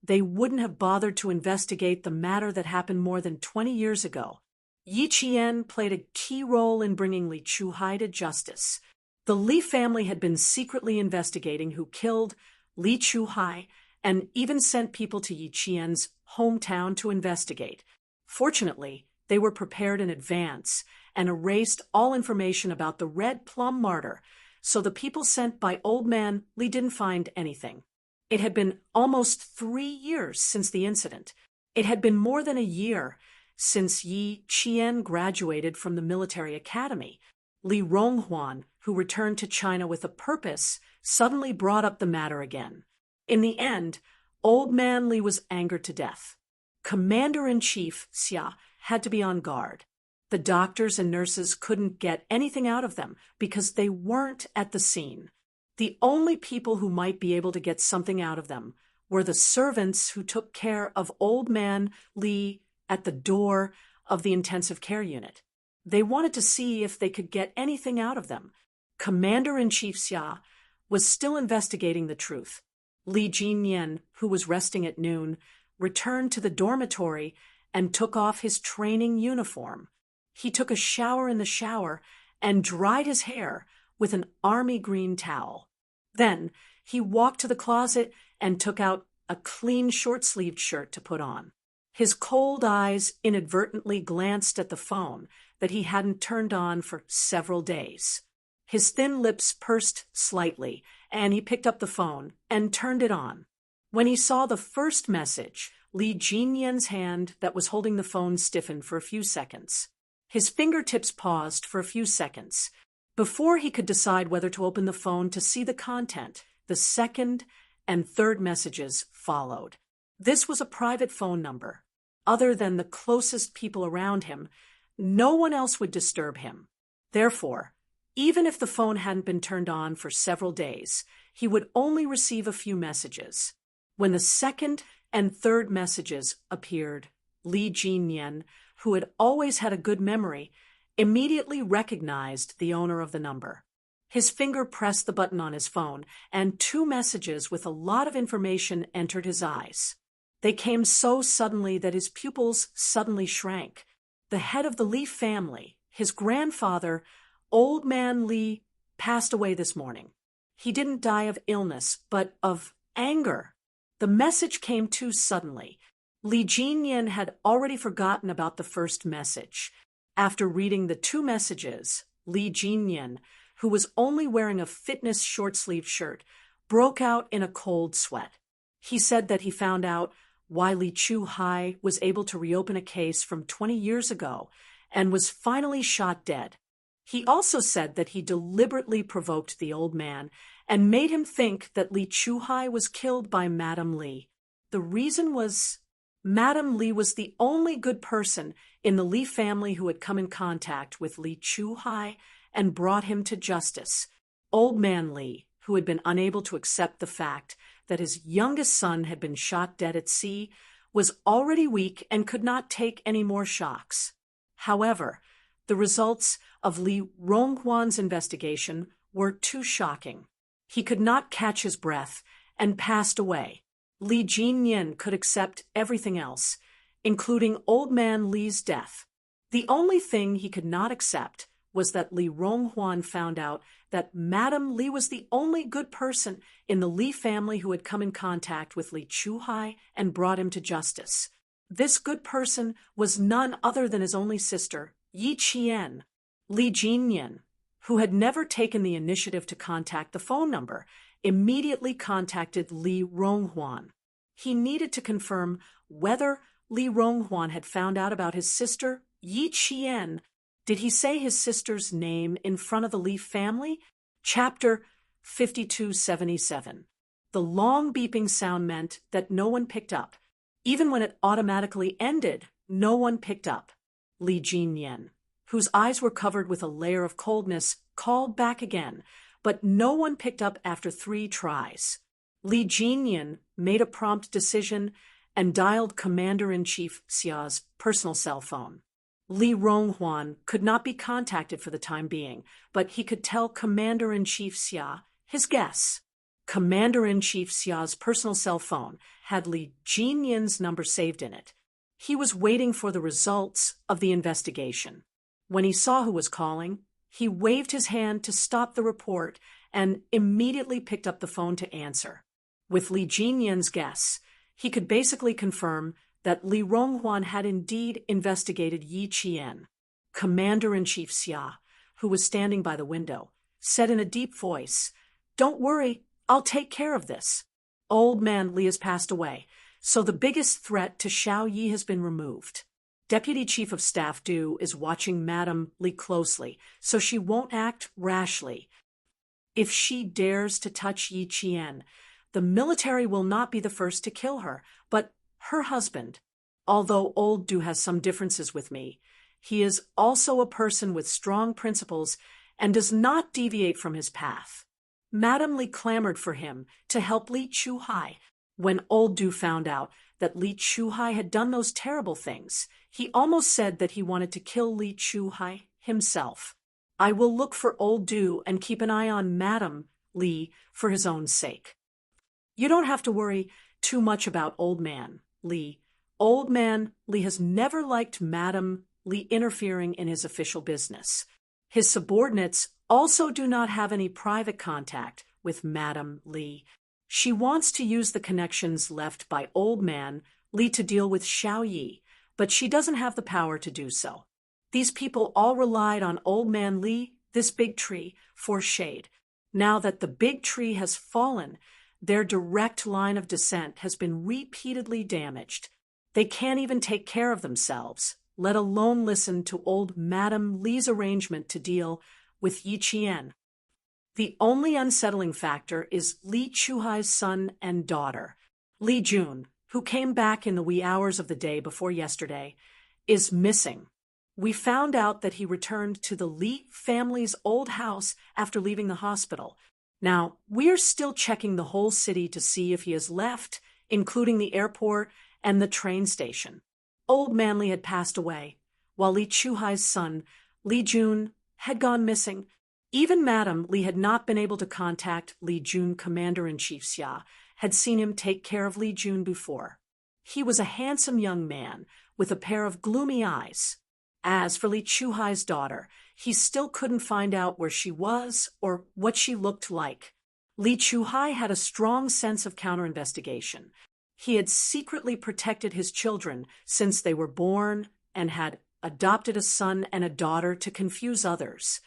they wouldn't have bothered to investigate the matter that happened more than 20 years ago. Yi Qian played a key role in bringing Li Chuhai to justice. The Li family had been secretly investigating who killed Li Chuhai and even sent people to Yi Qian's hometown to investigate. Fortunately, They were prepared in advance and erased all information about the Red Plum martyr, so the people sent by Old Man Li didn't find anything. It had been almost 3 years since the incident. It had been more than a year since Yi Qian graduated from the military academy. Li Ronghuan, who returned to China with a purpose, suddenly brought up the matter again. In the end, Old Man Li was angered to death. Commander-in-Chief Xia had to be on guard. The doctors and nurses couldn't get anything out of them because they weren't at the scene. The only people who might be able to get something out of them were the servants who took care of Old Man Li at the door of the intensive care unit. They wanted to see if they could get anything out of them. Commander-in-Chief Xia was still investigating the truth. Li Jinyan, who was resting at noon, returned to the dormitory and took off his training uniform. He took a shower in the shower and dried his hair with an army green towel. Then he walked to the closet and took out a clean short-sleeved shirt to put on. His cold eyes inadvertently glanced at the phone that he hadn't turned on for several days. His thin lips pursed slightly, and he picked up the phone and turned it on. When he saw the first message, Li Jinyan's hand that was holding the phone stiffened for a few seconds. His fingertips paused for a few seconds. Before he could decide whether to open the phone to see the content, the second and third messages followed. This was a private phone number. Other than the closest people around him, no one else would disturb him. Therefore, even if the phone hadn't been turned on for several days, he would only receive a few messages. When the second and third messages appeared, Li Jinyan, who had always had a good memory, immediately recognized the owner of the number. His finger pressed the button on his phone, and 2 messages with a lot of information entered his eyes. They came so suddenly that his pupils suddenly shrank. The head of the Li family, his grandfather, Old Man Li, passed away this morning. He didn't die of illness, but of anger. The message came too suddenly. Li Jinyan had already forgotten about the first message. After reading the 2 messages, Li Jinyan, who was only wearing a fitness short-sleeved shirt, broke out in a cold sweat. He said that he found out why Li Chuhai was able to reopen a case from 20 years ago and was finally shot dead. He also said that he deliberately provoked the old man and made him think that Li Chuhai was killed by Madame Li. The reason was Madame Li was the only good person in the Li family who had come in contact with Li Chuhai and brought him to justice. Old Man Li, who had been unable to accept the fact that his youngest son had been shot dead at sea, was already weak and could not take any more shocks. However, the results of Li Ronghuan's investigation were too shocking. He could not catch his breath and passed away. Li Jinyan could accept everything else, including Old Man Li's death. The only thing he could not accept was that Li Ronghuan found out that Madame Li was the only good person in the Li family who had come in contact with Li Chuhai and brought him to justice. This good person was none other than his only sister, Yi Qian. Li Jinyan, who had never taken the initiative to contact the phone number, immediately contacted Li Ronghuan. He needed to confirm whether Li Ronghuan had found out about his sister, Yi Qian. Did he say his sister's name in front of the Li family? Chapter 5277. The long beeping sound meant that no one picked up. Even when it automatically ended, no one picked up. Li Jinyan, whose eyes were covered with a layer of coldness, called back again, but no one picked up after 3 tries. Li Jinyan made a prompt decision and dialed Commander-in-Chief Xia's personal cell phone. Li Ronghuan could not be contacted for the time being, but he could tell Commander-in-Chief Xia his guess. Commander-in-Chief Xia's personal cell phone had Li Jinyan's number saved in it. He was waiting for the results of the investigation. When he saw who was calling, he waved his hand to stop the report and immediately picked up the phone to answer. With Li Jinyan's guess, he could basically confirm that Li Ronghuan had indeed investigated Yi Qian. Commander-in-Chief Xia, who was standing by the window, said in a deep voice, "Don't worry, I'll take care of this. Old man Li has passed away, so the biggest threat to Xiao Yi has been removed. Deputy Chief of Staff Du is watching Madame Li closely, so she won't act rashly. If she dares to touch Yi Qian, the military will not be the first to kill her, but her husband. Although old Du has some differences with me, he is also a person with strong principles and does not deviate from his path." Madame Li clamored for him to help Li Chuhai. When old Du found out that Li Chuhai had done those terrible things, he almost said that he wanted to kill Li Chuhai himself. "I will look for old Du and keep an eye on Madame Li for his own sake. You don't have to worry too much about old man Li. Old man Li has never liked Madame Li interfering in his official business. His subordinates also do not have any private contact with Madame Li. She wants to use the connections left by old man Li to deal with Xiao Yi, but she doesn't have the power to do so. These people all relied on old man Li, this big tree, for shade. Now that the big tree has fallen, their direct line of descent has been repeatedly damaged. They can't even take care of themselves, let alone listen to old Madame Li's arrangement to deal with Yi Qian. The only unsettling factor is Li Chuhai's son and daughter. Li Jun, who came back in the wee hours of the day before yesterday, is missing. We found out that he returned to the Li family's old house after leaving the hospital. Now, we're still checking the whole city to see if he has left, including the airport and the train station. Old man Li had passed away, while Li Chuhai's son, Li Jun, had gone missing. Even Madame Li had not been able to contact Li Jun. Commander-in-Chief Xia had seen him take care of Li Jun before. He was a handsome young man with a pair of gloomy eyes. As for Li Chuhai's daughter, he still couldn't find out where she was or what she looked like. Li Chuhai had a strong sense of counter-investigation. He had secretly protected his children since they were born and had adopted a son and a daughter to confuse others.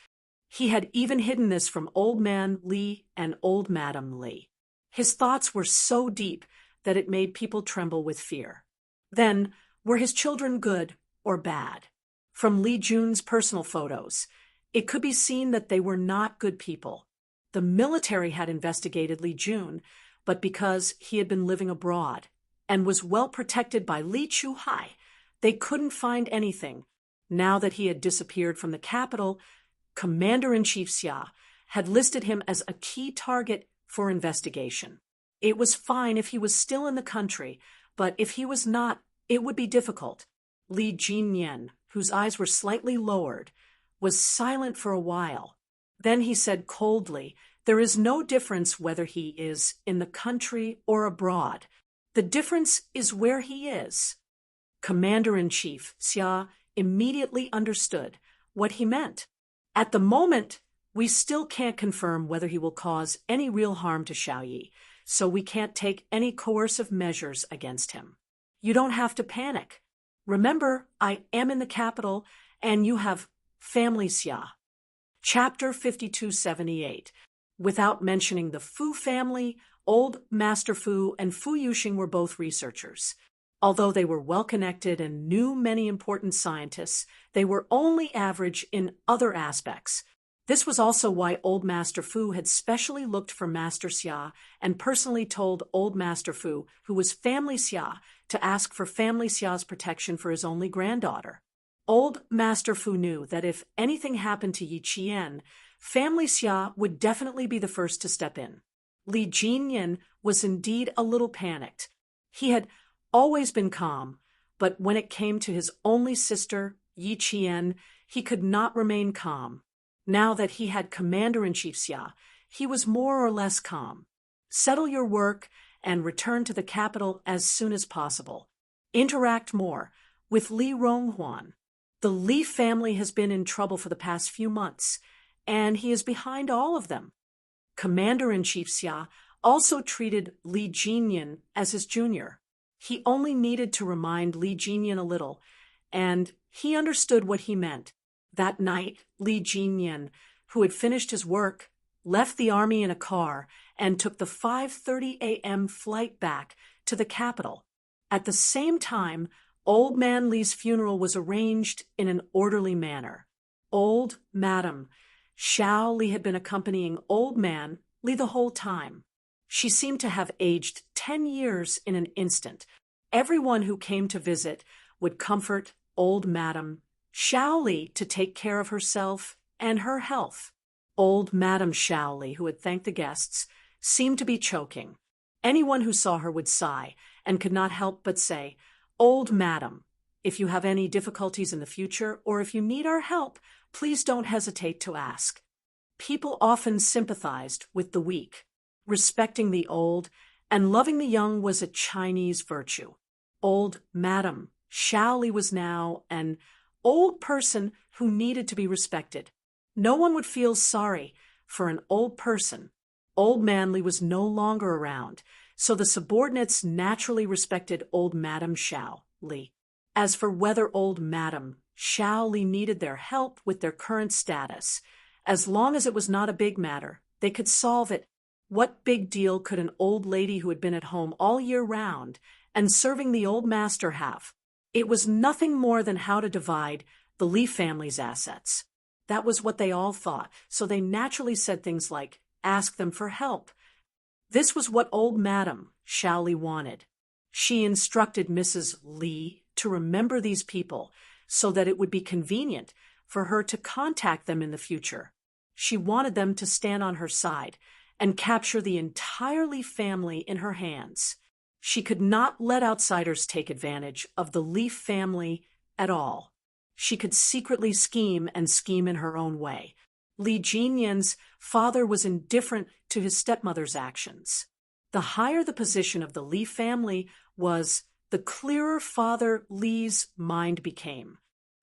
He had even hidden this from old man Li and old Madame Li. His thoughts were so deep that it made people tremble with fear. Then, were his children good or bad? From Li Jun's personal photos, it could be seen that they were not good people. The military had investigated Li Jun, but because he had been living abroad and was well protected by Li Chuhai, they couldn't find anything. Now that he had disappeared from the capital, Commander-in-Chief Xia had listed him as a key target for investigation. It was fine if he was still in the country, but if he was not, it would be difficult. Li Jinyan, whose eyes were slightly lowered, was silent for a while. Then he said coldly, "There is no difference whether he is in the country or abroad. The difference is where he is." Commander-in-Chief Xia immediately understood what he meant. At the moment, we still can't confirm whether he will cause any real harm to Xiao Yi, so we can't take any coercive measures against him. You don't have to panic. Remember, I am in the capital, and you have family Xia. Chapter 5278. Without mentioning the Fu family, old Master Fu and Fu Yuxing were both researchers. Although they were well-connected and knew many important scientists, they were only average in other aspects. This was also why old Master Fu had specially looked for Master Xia and personally told old Master Fu, who was family Xia, to ask for family Xia's protection for his only granddaughter. Old Master Fu knew that if anything happened to Yi Qian, family Xia would definitely be the first to step in. Li Jinyan was indeed a little panicked. He had always been calm, but when it came to his only sister, Yi Qian, he could not remain calm. Now that he had Commander-in-Chief Xia, he was more or less calm. Settle your work and return to the capital as soon as possible. Interact more with Li Ronghuan. The Li family has been in trouble for the past few months, and he is behind all of them. Commander-in-Chief Xia also treated Li Jinyan as his junior. He only needed to remind Li Jinyan a little, and he understood what he meant. That night, Li Jinyan, who had finished his work, left the army in a car and took the 5:30 a.m. flight back to the capital. At the same time, Old Man Li's funeral was arranged in an orderly manner. Old Madam Xiao Li had been accompanying Old Man Li the whole time. She seemed to have aged 10 years in an instant. Everyone who came to visit would comfort Old Madam Xiao Li to take care of herself and her health. Old Madam Xiao Li, who had thanked the guests, seemed to be choking. Anyone who saw her would sigh and could not help but say, "Old Madam, if you have any difficulties in the future or if you need our help, please don't hesitate to ask." People often sympathized with the weak. Respecting the old and loving the young was a Chinese virtue. Old Madam Xiao Li was now an old person who needed to be respected. No one would feel sorry for an old person. Old Man Li was no longer around, so the subordinates naturally respected Old Madam Xiao Li. As for whether Old Madam Xiao Li needed their help with their current status, as long as it was not a big matter, they could solve it. What big deal could an old lady who had been at home all year round and serving the old master have? It was nothing more than how to divide the Li family's assets. That was what they all thought, so they naturally said things like, "Ask them for help." This was what Old Madam Xiao Li wanted. She instructed Mrs. Li to remember these people so that it would be convenient for her to contact them in the future. She wanted them to stand on her side and capture the entire Li family in her hands. She could not let outsiders take advantage of the Li family at all. She could secretly scheme and scheme in her own way. Li Jinyan's father was indifferent to his stepmother's actions. The higher the position of the Li family was, the clearer Father Li's mind became.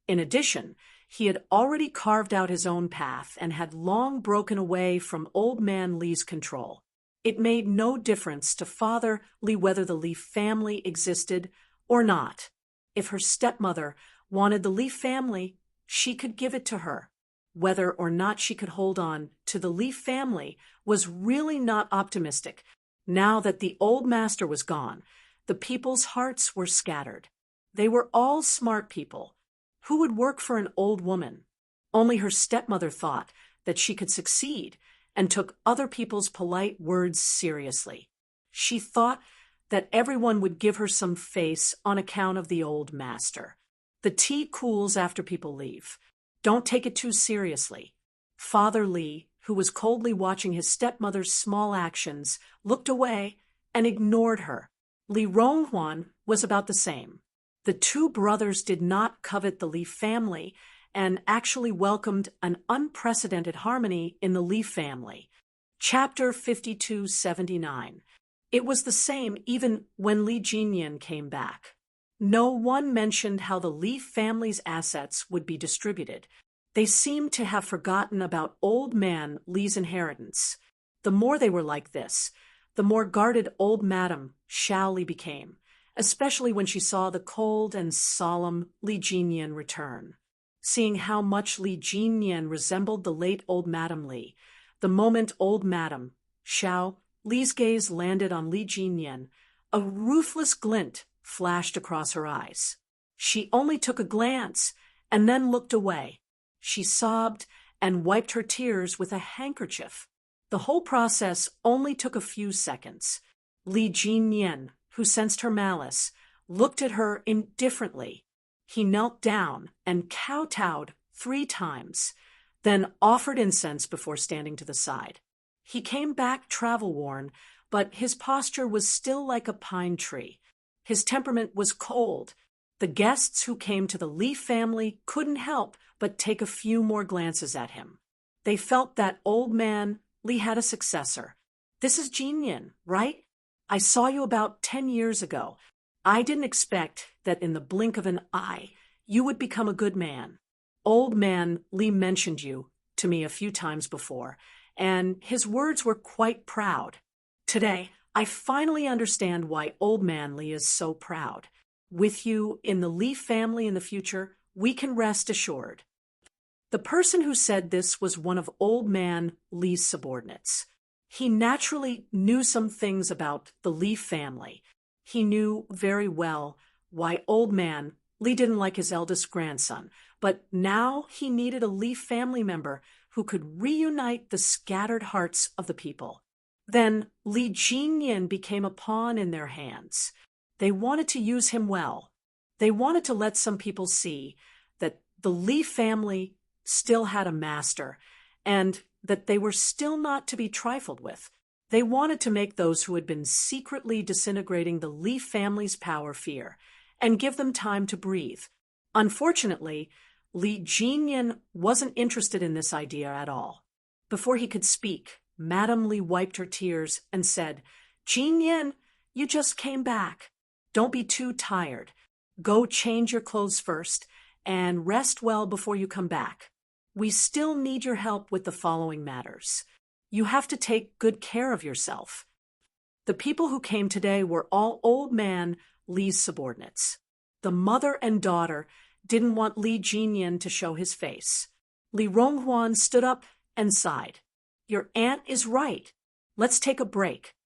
In addition, he had already carved out his own path and had long broken away from Old Man Li's control. It made no difference to Father Li whether the Li family existed or not. If her stepmother wanted the Li family, she could give it to her. Whether or not she could hold on to the Li family was really not optimistic. Now that the old master was gone, the people's hearts were scattered. They were all smart people. Who would work for an old woman? Only her stepmother thought that she could succeed and took other people's polite words seriously. She thought that everyone would give her some face on account of the old master. The tea cools after people leave. Don't take it too seriously. Father Li, who was coldly watching his stepmother's small actions, looked away and ignored her. Li Ronghuan was about the same. The two brothers did not covet the Li family and actually welcomed an unprecedented harmony in the Li family. Chapter 5279. It was the same even when Li Jinyan came back. No one mentioned how the Li family's assets would be distributed. They seemed to have forgotten about Old Man Li's inheritance. The more they were like this, the more guarded Old Madam Xiao Li became, especially when she saw the cold and solemn Li Jinyan return. Seeing how much Li Jinyan resembled the late Old Madam Li, the moment Old Madam Xiao Li's gaze landed on Li Jinyan, a ruthless glint flashed across her eyes. She only took a glance and then looked away. She sobbed and wiped her tears with a handkerchief. The whole process only took a few seconds. Li Jinyan, who sensed her malice, looked at her indifferently. He knelt down and kowtowed 3 times, then offered incense before standing to the side. He came back travel-worn, but his posture was still like a pine tree. His temperament was cold. The guests who came to the Li family couldn't help but take a few more glances at him. They felt that Old Man Li had a successor. "This is Jinyan, right? I saw you about 10 years ago. I didn't expect that in the blink of an eye you would become a good man. Old Man Li mentioned you to me a few times before, and his words were quite proud. Today, I finally understand why Old Man Li is so proud. With you in the Li family in the future, we can rest assured. The person who said this was one of Old Man Li's subordinates. He naturally knew some things about the Li family. He knew very well why Old Man Li didn't like his eldest grandson, but now he needed a Li family member who could reunite the scattered hearts of the people. Then Li Jinyan became a pawn in their hands. They wanted to use him well. They wanted to let some people see that the Li family still had a master, and that they were still not to be trifled with. They wanted to make those who had been secretly disintegrating the Li family's power fear, and give them time to breathe. Unfortunately, Li Jinyan wasn't interested in this idea at all. Before he could speak, Madame Li wiped her tears and said, "Jinyan, you just came back. Don't be too tired. Go change your clothes first, and rest well before you come back. We still need your help with the following matters. You have to take good care of yourself." The people who came today were all Old Man Li's subordinates. The mother and daughter didn't want Li Jinyan to show his face. Li Ronghuan stood up and sighed. "Your aunt is right. Let's take a break."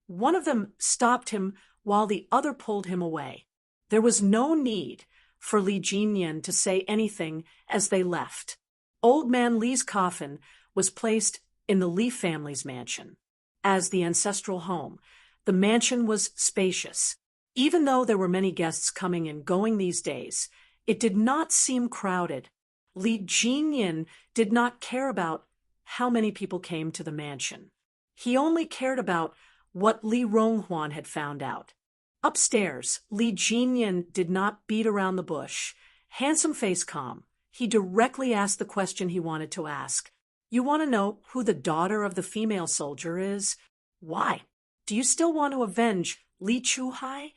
One of them stopped him while the other pulled him away. There was no need for Li Jinyan to say anything as they left. Old Man Li's coffin was placed in the Li family's mansion. As the ancestral home, the mansion was spacious. Even though there were many guests coming and going these days, it did not seem crowded. Li Jinyan did not care about how many people came to the mansion. He only cared about what Li Ronghuan had found out. Upstairs, Li Jinyan did not beat around the bush. Handsome face calm, he directly asked the question he wanted to ask. "You want to know who the daughter of the female soldier is? Why? Do you still want to avenge Li Chuhai?"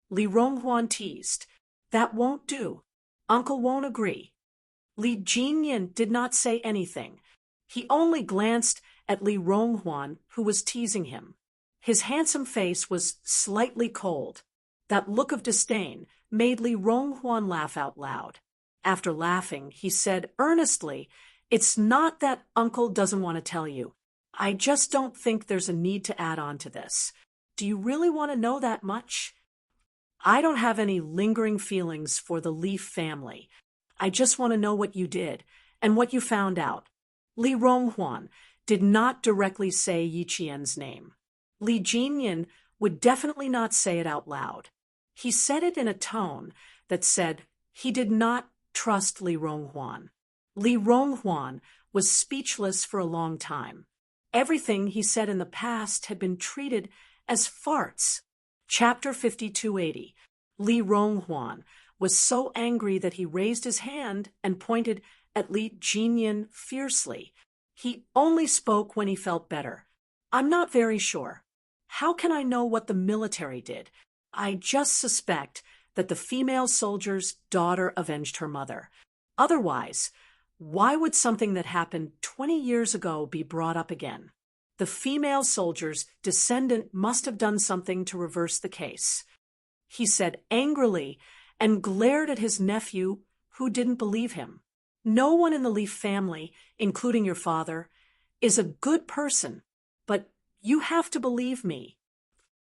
Li Ronghuan teased. "That won't do. Uncle won't agree." Li Jinyan did not say anything. He only glanced at Li Ronghuan, who was teasing him. His handsome face was slightly cold. That look of disdain made Li Ronghuan laugh out loud. After laughing, he said earnestly, "It's not that Uncle doesn't want to tell you. I just don't think there's a need to add on to this. Do you really want to know that much? I don't have any lingering feelings for the Li family. I just want to know what you did and what you found out." Li Ronghuan did not directly say Yi Qian's name. Li Jinyan would definitely not say it out loud. He said it in a tone that said he did not trust Li Ronghuan. Li Ronghuan was speechless for a long time. Everything he said in the past had been treated as farts. Chapter 5280. Li Ronghuan was so angry that he raised his hand and pointed at Li Jinyan fiercely. He only spoke when he felt better. "I'm not very sure. How can I know what the military did? I just suspect that the female soldier's daughter avenged her mother. Otherwise, why would something that happened 20 years ago be brought up again? The female soldier's descendant must have done something to reverse the case," he said angrily, and glared at his nephew, who didn't believe him. "No one in the Li family, including your father, is a good person, but you have to believe me.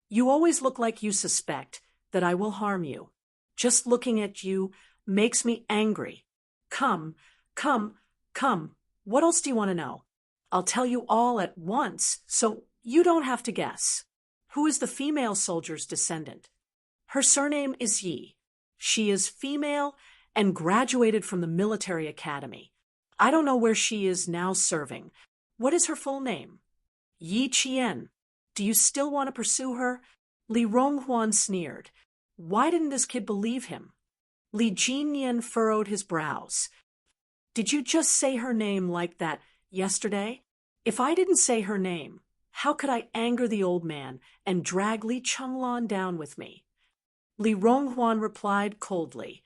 You always look like you suspect that I will harm you. Just looking at you makes me angry. Come, come, come. What else do you want to know? I'll tell you all at once, so you don't have to guess. Who is the female soldier's descendant? Her surname is Yi. She is female and graduated from the military academy. I don't know where she is now serving. What is her full name? Yi Qian. Do you still want to pursue her?" Li Ronghuan sneered. Why didn't this kid believe him? Li Jinyan furrowed his brows. "Did you just say her name like that yesterday? If I didn't say her name, how could I anger the old man and drag Li Chenglan down with me?" Li Ronghuan replied coldly.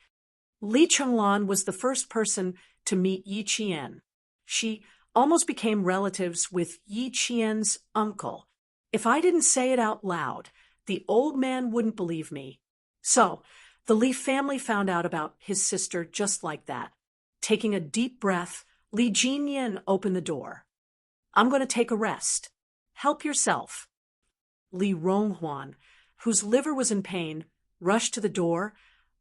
Li Chenglan was the first person to meet Yi Qian. She almost became relatives with Yi Qian's uncle. If I didn't say it out loud, the old man wouldn't believe me. So, the Li family found out about his sister just like that. Taking a deep breath, Li Jinyan opened the door. I'm going to take a rest. Help yourself. Li Ronghuan, whose liver was in pain, rushed to the door,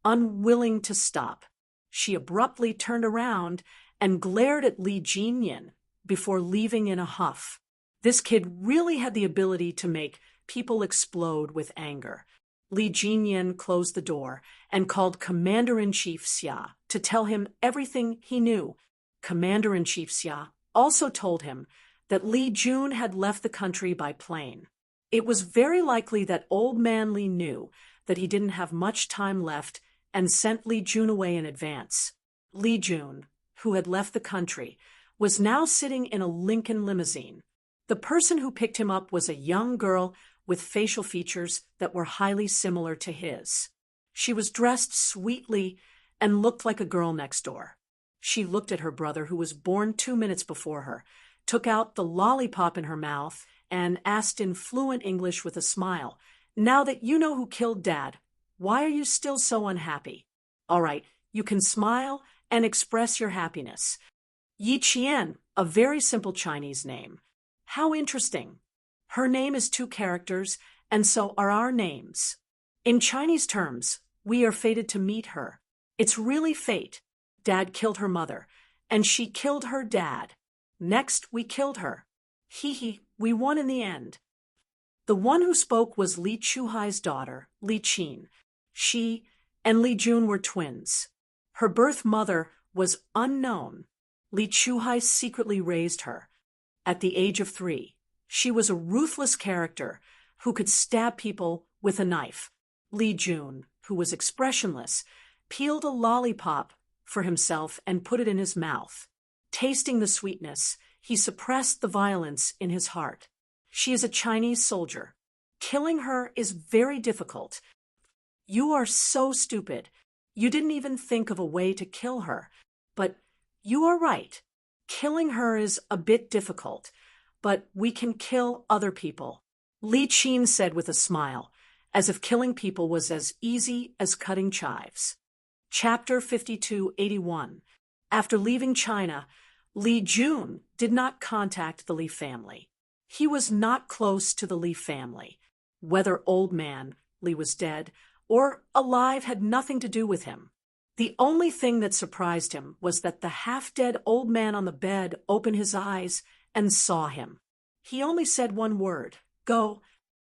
unwilling to stop. She abruptly turned around and glared at Li Jinyan before leaving in a huff. This kid really had the ability to make people explode with anger. Li Jinyan closed the door and called Commander-in-Chief Xia to tell him everything he knew. Commander-in-Chief Xia also told him that Li Jun had left the country by plane. It was very likely that old man Li knew that he didn't have much time left and sent Li Jun away in advance. Li Jun, who had left the country, was now sitting in a Lincoln limousine. The person who picked him up was a young girl with facial features that were highly similar to his. She was dressed sweetly and looked like a girl next door. She looked at her brother, who was born 2 minutes before her, took out the lollipop in her mouth, and asked in fluent English with a smile, "Now that you know who killed Dad, why are you still so unhappy? All right, you can smile and express your happiness." Yi Qian, a very simple Chinese name. How interesting. Her name is 2 characters, and so are our names. In Chinese terms, we are fated to meet her. It's really fate. Dad killed her mother, and she killed her dad. Next, we killed her. Hee, we won in the end. The one who spoke was Li Chuhai's daughter, Li Qin. She and Li Jun were twins. Her birth mother was unknown. Li Chuhai secretly raised her. At the age of 3, she was a ruthless character who could stab people with a knife. Li Jun, who was expressionless, peeled a lollipop for himself and put it in his mouth. Tasting the sweetness, he suppressed the violence in his heart. She is a Chinese soldier. Killing her is very difficult. You are so stupid. You didn't even think of a way to kill her. But you are right. Killing her is a bit difficult, but we can kill other people. Li Qin said with a smile, as if killing people was as easy as cutting chives. Chapter 5281. After leaving China, Li Jun did not contact the Li family. He was not close to the Li family. Whether old man Li was dead or alive had nothing to do with him. The only thing that surprised him was that the half-dead old man on the bed opened his eyes and saw him. He only said one word, "Go."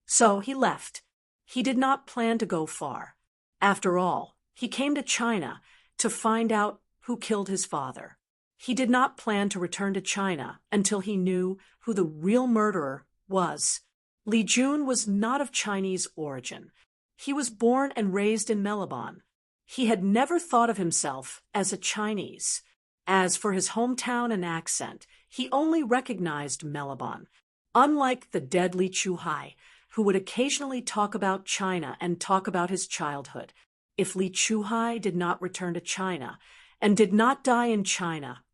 So he left. He did not plan to go far. After all, he came to China to find out who killed his father. He did not plan to return to China until he knew who the real murderer was. Li Jun was not of Chinese origin. He was born and raised in Melbourne. He had never thought of himself as a Chinese. As for his hometown and accent, he only recognized Melbourne. Unlike the dead Li Chuhai, who would occasionally talk about China and talk about his childhood, if Li Chuhai did not return to China and did not die in China,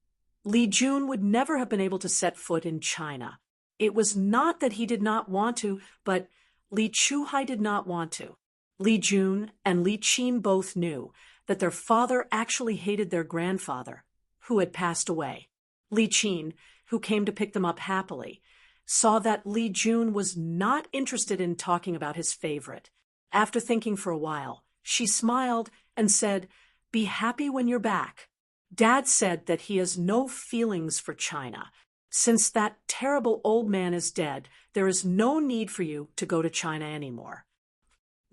Li Jun would never have been able to set foot in China. It was not that he did not want to, but Li Chuhai did not want to. Li Jun and Li Qin both knew that their father actually hated their grandfather, who had passed away. Li Qin, who came to pick them up happily, saw that Li Jun was not interested in talking about his favorite. After thinking for a while, she smiled and said, "Be happy when you're back. Dad said that he has no feelings for China. Since that terrible old man is dead, there is no need for you to go to China anymore.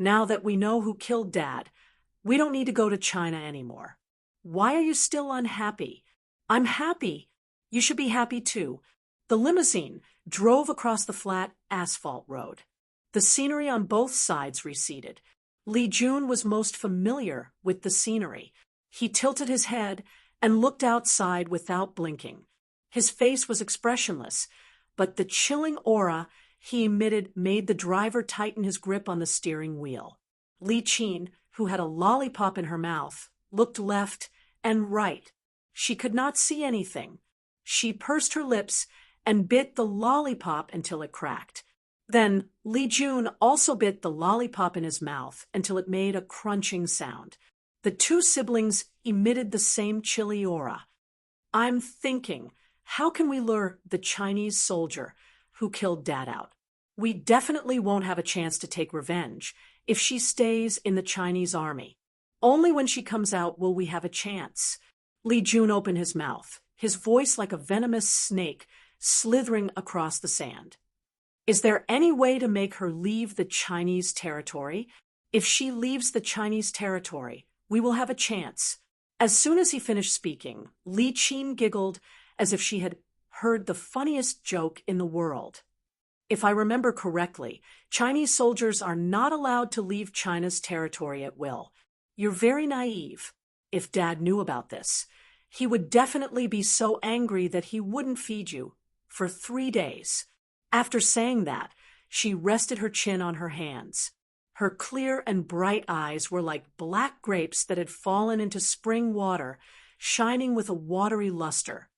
Now that we know who killed Dad, we don't need to go to China anymore. Why are you still unhappy?" "I'm happy. You should be happy too." The limousine drove across the flat asphalt road. The scenery on both sides receded. Li Jun was most familiar with the scenery. He tilted his head and looked outside without blinking. His face was expressionless, but the chilling aura he emitted made the driver tighten his grip on the steering wheel. Li Qin, who had a lollipop in her mouth, looked left and right. She could not see anything. She pursed her lips and bit the lollipop until it cracked. Then Li Jun also bit the lollipop in his mouth until it made a crunching sound. The two siblings emitted the same chilly aura. I'm thinking, how can we lure the Chinese soldier who killed Dad out? We definitely won't have a chance to take revenge if she stays in the Chinese army. Only when she comes out will we have a chance. Li Jun opened his mouth, his voice like a venomous snake slithering across the sand. Is there any way to make her leave the Chinese territory? If she leaves the Chinese territory, we will have a chance. As soon as he finished speaking, Li Qin giggled as if she had heard the funniest joke in the world. If I remember correctly, Chinese soldiers are not allowed to leave China's territory at will. You're very naive. If Dad knew about this, he would definitely be so angry that he wouldn't feed you for 3 days. After saying that, she rested her chin on her hands. Her clear and bright eyes were like black grapes that had fallen into spring water, shining with a watery luster.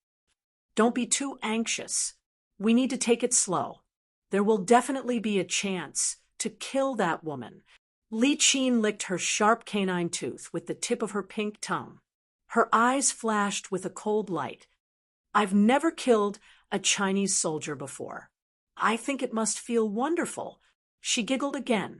Don't be too anxious. We need to take it slow. There will definitely be a chance to kill that woman. Li Qin licked her sharp canine tooth with the tip of her pink tongue. Her eyes flashed with a cold light. I've never killed a Chinese soldier before. I think it must feel wonderful. She giggled again.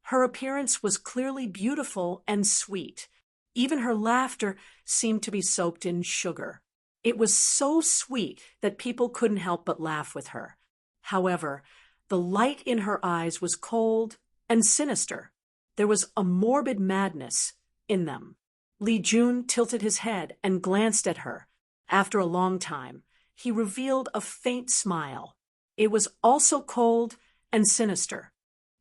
Her appearance was clearly beautiful and sweet. Even her laughter seemed to be soaked in sugar. It was so sweet that people couldn't help but laugh with her. However, the light in her eyes was cold and sinister. There was a morbid madness in them. Li Jun tilted his head and glanced at her. After a long time, he revealed a faint smile. It was also cold and sinister.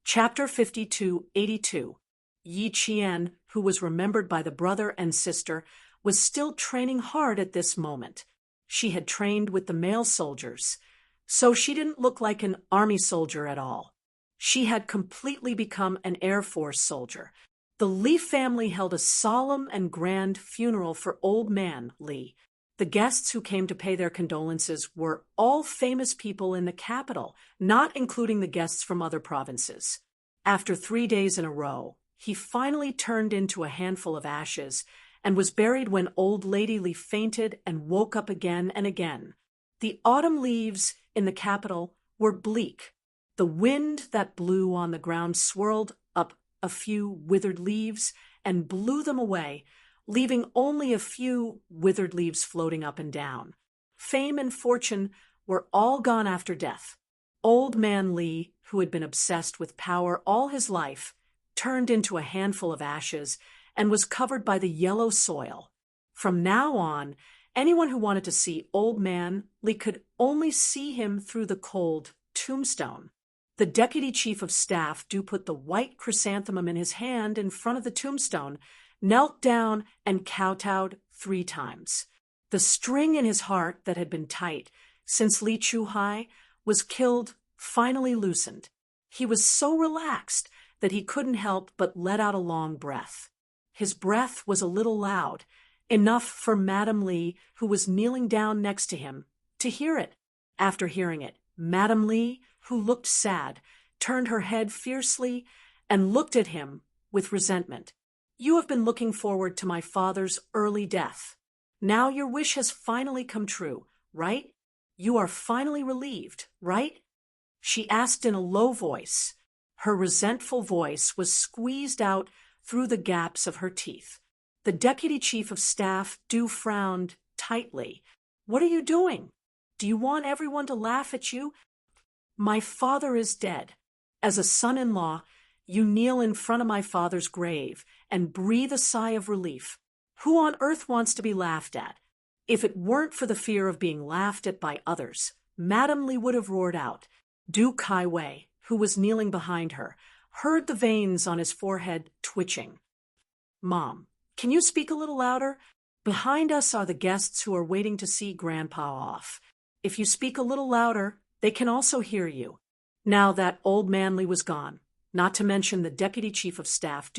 Chapter 5282. Yi Qian, who was remembered by the brother and sister, was still training hard at this moment. She had trained with the male soldiers, so she didn't look like an army soldier at all. She had completely become an Air Force soldier. The Li family held a solemn and grand funeral for old man Li. The guests who came to pay their condolences were all famous people in the capital, not including the guests from other provinces. After 3 days in a row, he finally turned into a handful of ashes and was buried when old Lady Li fainted and woke up again and again. The autumn leaves in the capital were bleak. The wind that blew on the ground swirled up a few withered leaves and blew them away, leaving only a few withered leaves floating up and down. Fame and fortune were all gone after death. Old man Li, who had been obsessed with power all his life, turned into a handful of ashes and was covered by the yellow soil. From now on, anyone who wanted to see old man Li could only see him through the cold tombstone. The deputy chief of staff put the white chrysanthemum in his hand in front of the tombstone, knelt down and kowtowed 3 times. The string in his heart that had been tight since Li Chuhai was killed finally loosened. He was so relaxed that he couldn't help but let out a long breath. His breath was a little loud, enough for Madame Li, who was kneeling down next to him, to hear it. After hearing it, Madame Li, who looked sad, turned her head fiercely and looked at him with resentment. You have been looking forward to my father's early death. Now your wish has finally come true, right? You are finally relieved, right? She asked in a low voice. Her resentful voice was squeezed out through the gaps of her teeth. The deputy chief of staff frowned tightly. What are you doing? Do you want everyone to laugh at you? My father is dead. As a son-in-law, you kneel in front of my father's grave and breathe a sigh of relief. Who on earth wants to be laughed at? If it weren't for the fear of being laughed at by others, Madame Li would have roared out. Du Kaiwei, who was kneeling behind her, heard the veins on his forehead twitching. Mom, can you speak a little louder? Behind us are the guests who are waiting to see Grandpa off. If you speak a little louder, they can also hear you. Now that old man Li was gone, not to mention the deputy chief of staff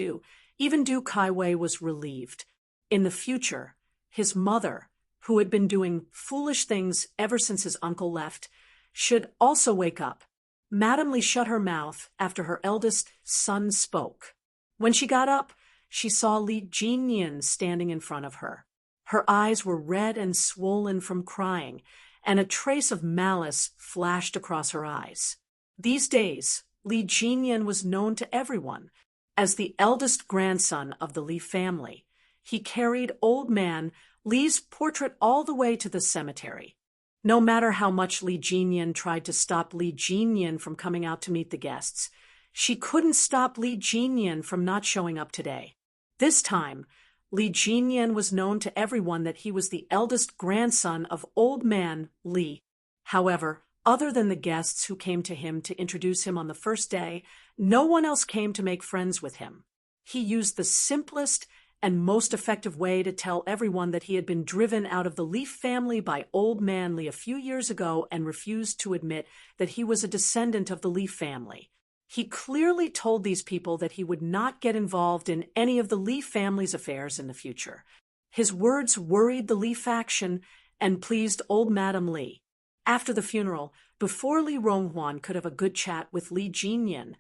even Du Kaiwei was relieved. In the future, his mother, who had been doing foolish things ever since his uncle left, should also wake up. Madame Li shut her mouth after her eldest son spoke. When she got up, she saw Li Jinyan standing in front of her. Her eyes were red and swollen from crying, and a trace of malice flashed across her eyes. These days, Li Jinyan was known to everyone as the eldest grandson of the Li family. He carried old man Li's portrait all the way to the cemetery. No matter how much Li Jinyan tried to stop Li Jinyan from coming out to meet the guests, she couldn't stop Li Jinyan from not showing up today. This time, Li Jinyan was known to everyone that he was the eldest grandson of old man Li. However, other than the guests who came to him to introduce him on the first day, no one else came to make friends with him. He used the simplest and most effective way to tell everyone that he had been driven out of the Li family by old man Li a few years ago and refused to admit that he was a descendant of the Li family. He clearly told these people that he would not get involved in any of the Li family's affairs in the future. His words worried the Li faction and pleased old Madame Li. After the funeral, before Li Ronghuan could have a good chat with Li Jinyan,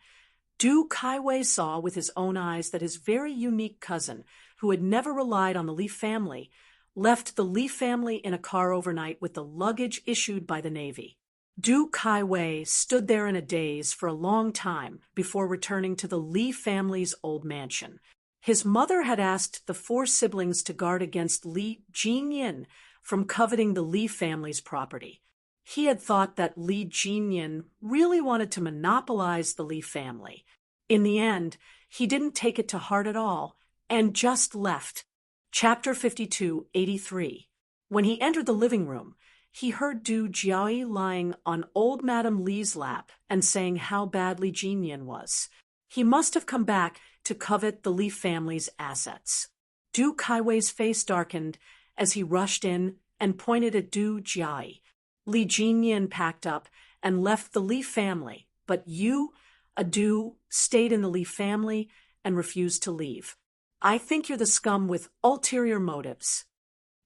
Du Kaiwei saw with his own eyes that his very unique cousin, who had never relied on the Li family, left the Li family in a car overnight with the luggage issued by the Navy. Du Kaiwei stood there in a daze for a long time before returning to the Li family's old mansion. His mother had asked the 4 siblings to guard against Li Jinyan from coveting the Li family's property. He had thought that Li Jinyan really wanted to monopolize the Li family. In the end, he didn't take it to heart at all and just left. Chapter 52:83. When he entered the living room, he heard Du Jiayi lying on old Madame Li's lap and saying how bad Li Jinyan was. He must have come back to covet the Li family's assets. Du Kaiwei's face darkened as he rushed in and pointed at Du Jiayi. Li Jinyan packed up and left the Li family, but you, Du, stayed in the Li family and refused to leave. I think you're the scum with ulterior motives.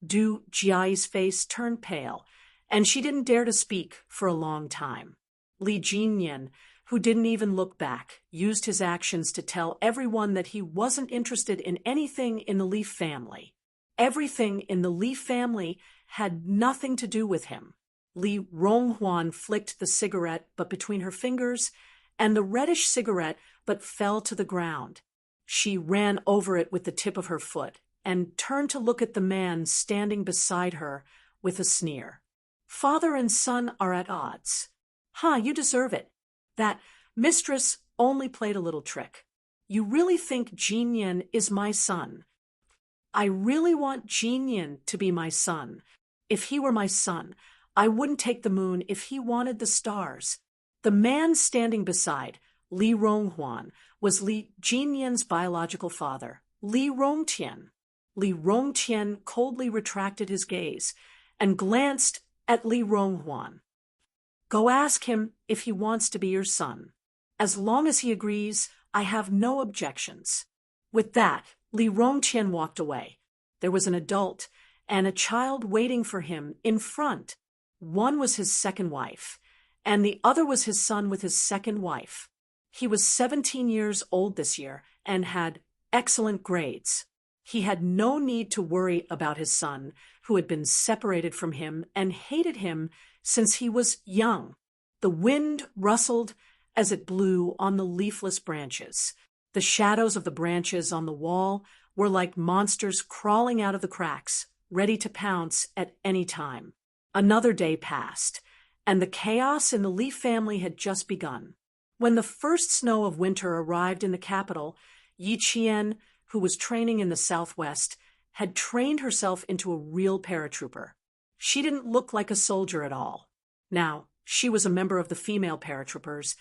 Du Jiayi's face turned pale, and she didn't dare to speak for a long time. Li Jinyan, who didn't even look back, used his actions to tell everyone that he wasn't interested in anything in the Li family. Everything in the Li family had nothing to do with him. Li Ronghuan flicked the cigarette but between her fingers, and the reddish cigarette but fell to the ground. She ran over it with the tip of her foot and turned to look at the man standing beside her with a sneer. Father and son are at odds. You deserve it. That mistress only played a little trick. You really think Jinyan is my son? I really want Jinyan to be my son. If he were my son, I wouldn't take the moon if he wanted the stars. The man standing beside Li Ronghuan was Li Jinyan's biological father, Li Rongtian. Li Rongtian coldly retracted his gaze and glanced at Li Ronghuan. Go ask him if he wants to be your son. As long as he agrees, I have no objections. With that, Li Rongtian walked away. There was an adult and a child waiting for him in front. One was his second wife, and the other was his son with his second wife. He was 17 years old this year and had excellent grades. He had no need to worry about his son, who had been separated from him and hated him since he was young. The wind rustled as it blew on the leafless branches. The shadows of the branches on the wall were like monsters crawling out of the cracks, ready to pounce at any time. Another day passed, and the chaos in the Li family had just begun. When the first snow of winter arrived in the capital, Yi Qian, who was training in the southwest, had trained herself into a real paratrooper. She didn't look like a soldier at all. Now, she was a member of the female paratroopers,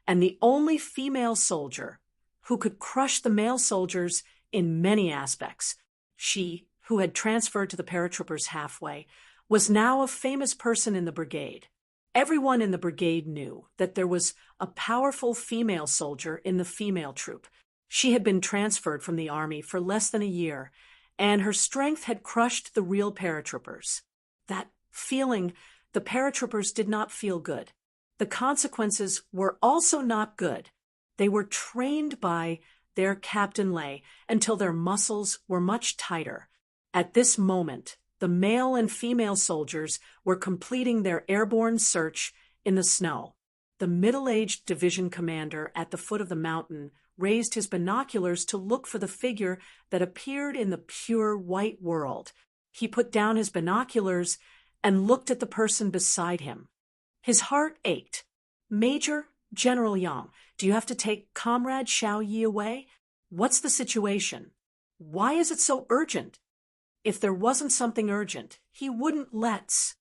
and the only female soldier who could crush the male soldiers in many aspects. She, who had transferred to the paratroopers halfway, was now a famous person in the brigade. Everyone in the brigade knew that there was a powerful female soldier in the female troop. She had been transferred from the army for less than a year, and her strength had crushed the real paratroopers. That feeling, the paratroopers did not feel good. The consequences were also not good. They were trained by their Captain Lay until their muscles were much tighter. At this moment, the male and female soldiers were completing their airborne search in the snow. The middle-aged division commander at the foot of the mountain raised his binoculars to look for the figure that appeared in the pure white world. He put down his binoculars and looked at the person beside him. His heart ached. "Major General Yang, do you have to take Comrade Xiao Yi away? What's the situation? Why is it so urgent? If there wasn't something urgent, he wouldn't let's."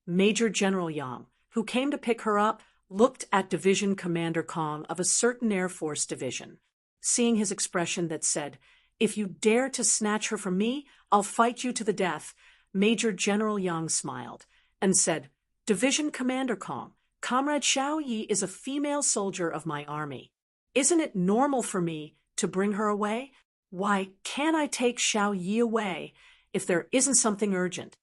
Major General Yang, who came to pick her up, looked at Division Commander Kong of a certain Air Force division. Seeing his expression that said, "If you dare to snatch her from me, I'll fight you to the death," Major General Yang smiled and said, "Division Commander Kong, Comrade Xiao Yi is a female soldier of my army. Isn't it normal for me to bring her away? Why can't I take Xiao Yi away if there isn't something urgent?"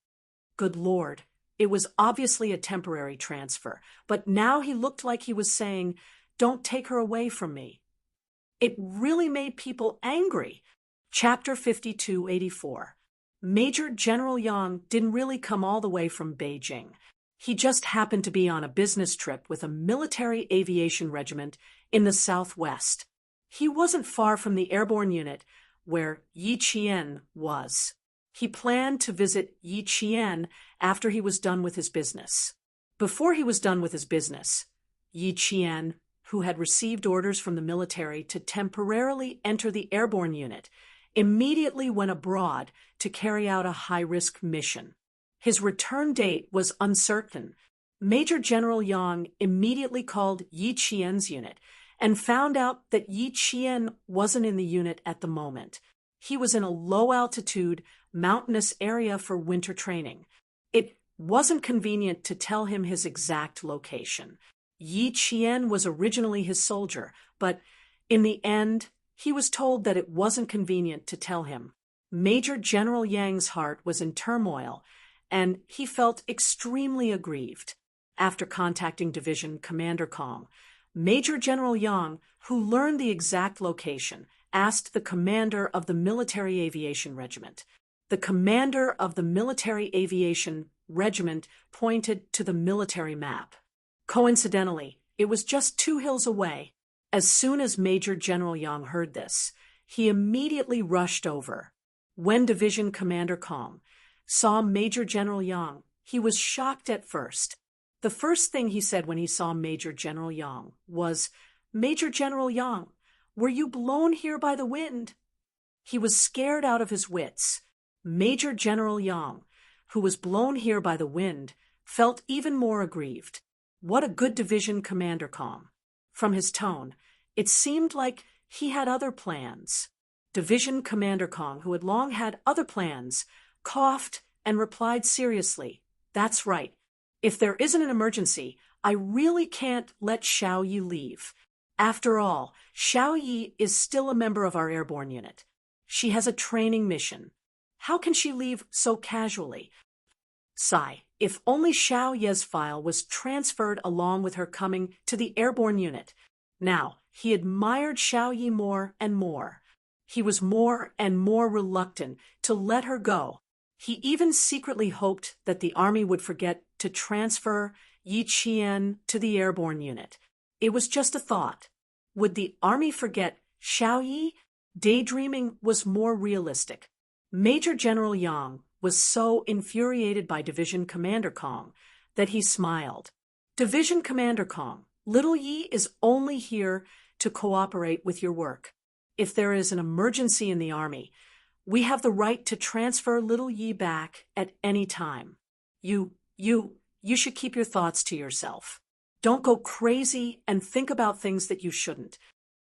Good Lord, it was obviously a temporary transfer, but now he looked like he was saying, "Don't take her away from me." It really made people angry. Chapter 5284. Major General Yang didn't really come all the way from Beijing. He just happened to be on a business trip with a military aviation regiment in the southwest. He wasn't far from the airborne unit where Yi Qian was. He planned to visit Yi Qian after he was done with his business. Before he was done with his business, Yi Qian, who had received orders from the military to temporarily enter the airborne unit, immediately went abroad to carry out a high-risk mission. His return date was uncertain. Major General Yang immediately called Yi Qian's unit and found out that Yi Qian wasn't in the unit at the moment. He was in a low-altitude, mountainous area for winter training. It wasn't convenient to tell him his exact location. Yi Qian was originally his soldier, but in the end, he was told that it wasn't convenient to tell him. Major General Yang's heart was in turmoil, and he felt extremely aggrieved. After contacting Division Commander Kong, Major General Yang, who learned the exact location, asked the commander of the Military Aviation Regiment. The commander of the Military Aviation Regiment pointed to the military map. Coincidentally, it was just 2 hills away. As soon as Major General Yang heard this, he immediately rushed over. When Division Commander Kong saw Major General Yang, he was shocked at first. The first thing he said when he saw Major General Yang was, "Major General Yang, were you blown here by the wind?" He was scared out of his wits. Major General Yang, who was blown here by the wind, felt even more aggrieved. What a good division commander Kong. From his tone, it seemed like he had other plans. Division Commander Kong, who had long had other plans, coughed and replied seriously, "That's right. If there isn't an emergency, I really can't let Xiao Yi leave. After all, Xiao Yi is still a member of our airborne unit. She has a training mission. How can she leave so casually? Sigh, if only Xiao Ye's file was transferred along with her coming to the airborne unit." Now, he admired Xiao Yi more and more. He was more and more reluctant to let her go. He even secretly hoped that the army would forget to transfer Yi Qian to the airborne unit. It was just a thought. Would the army forget Xiao Yi? Daydreaming was more realistic. Major General Yang was so infuriated by Division Commander Kong that he smiled. "Division Commander Kong, little Yi is only here to cooperate with your work. If there is an emergency in the army, we have the right to transfer little Yi back at any time. You should keep your thoughts to yourself. Don't go crazy and think about things that you shouldn't."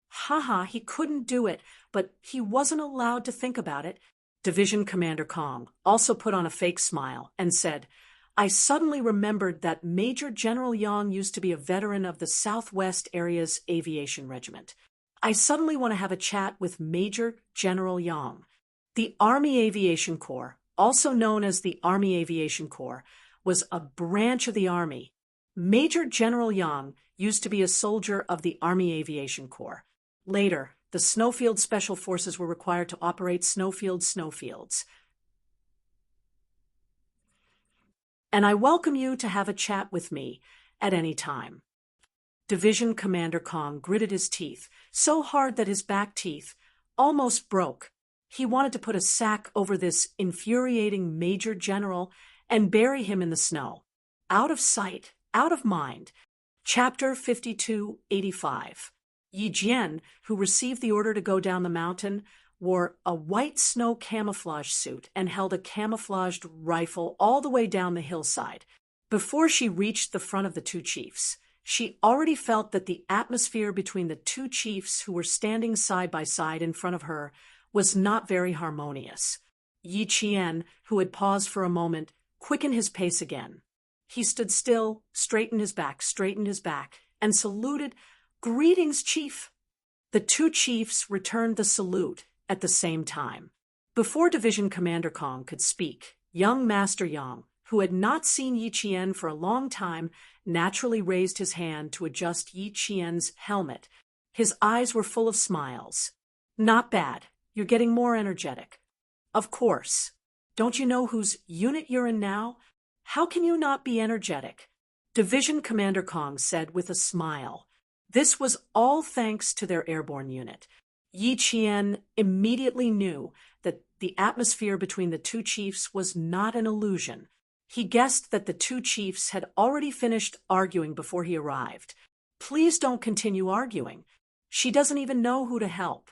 Haha, he couldn't do it, but he wasn't allowed to think about it. Division Commander Kong also put on a fake smile and said, "I suddenly remembered that Major General Yang used to be a veteran of the Southwest Area's Aviation Regiment. I suddenly want to have a chat with Major General Yang." The Army Aviation Corps, also known as the Army Aviation Corps, was a branch of the Army. Major General Yang used to be a soldier of the Army Aviation Corps. Later, the Snowfield Special Forces were required to operate snowfields. And I welcome you to have a chat with me at any time. Division Commander Kong gritted his teeth so hard that his back teeth almost broke. He wanted to put a sack over this infuriating Major General and bury him in the snow. Out of sight, out of mind. Chapter 5285. Yi Jian, who received the order to go down the mountain, wore a white snow camouflage suit and held a camouflaged rifle all the way down the hillside. Before she reached the front of the two chiefs, she already felt that the atmosphere between the two chiefs who were standing side by side in front of her was not very harmonious. Yi Qian, who had paused for a moment, quickened his pace again. He stood still, straightened his back, and saluted, "Greetings, Chief." The two chiefs returned the salute at the same time. Before Division Commander Kong could speak, young Master Yang, who had not seen Yi Qian for a long time, naturally raised his hand to adjust Yi Qian's helmet. His eyes were full of smiles. "Not bad. You're getting more energetic." "Of course. Don't you know whose unit you're in now? How can you not be energetic?" Division Commander Kong said with a smile. This was all thanks to their airborne unit. Yi Qian immediately knew that the atmosphere between the two chiefs was not an illusion. He guessed that the two chiefs had already finished arguing before he arrived. "Please don't continue arguing. She doesn't even know who to help.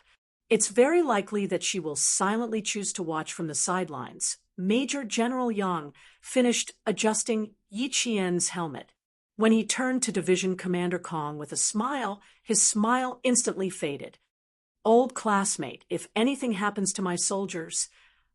It's very likely that she will silently choose to watch from the sidelines." Major General Yang finished adjusting Yi Qian's helmet. When he turned to Division Commander Kong with a smile, his smile instantly faded. "Old classmate, if anything happens to my soldiers,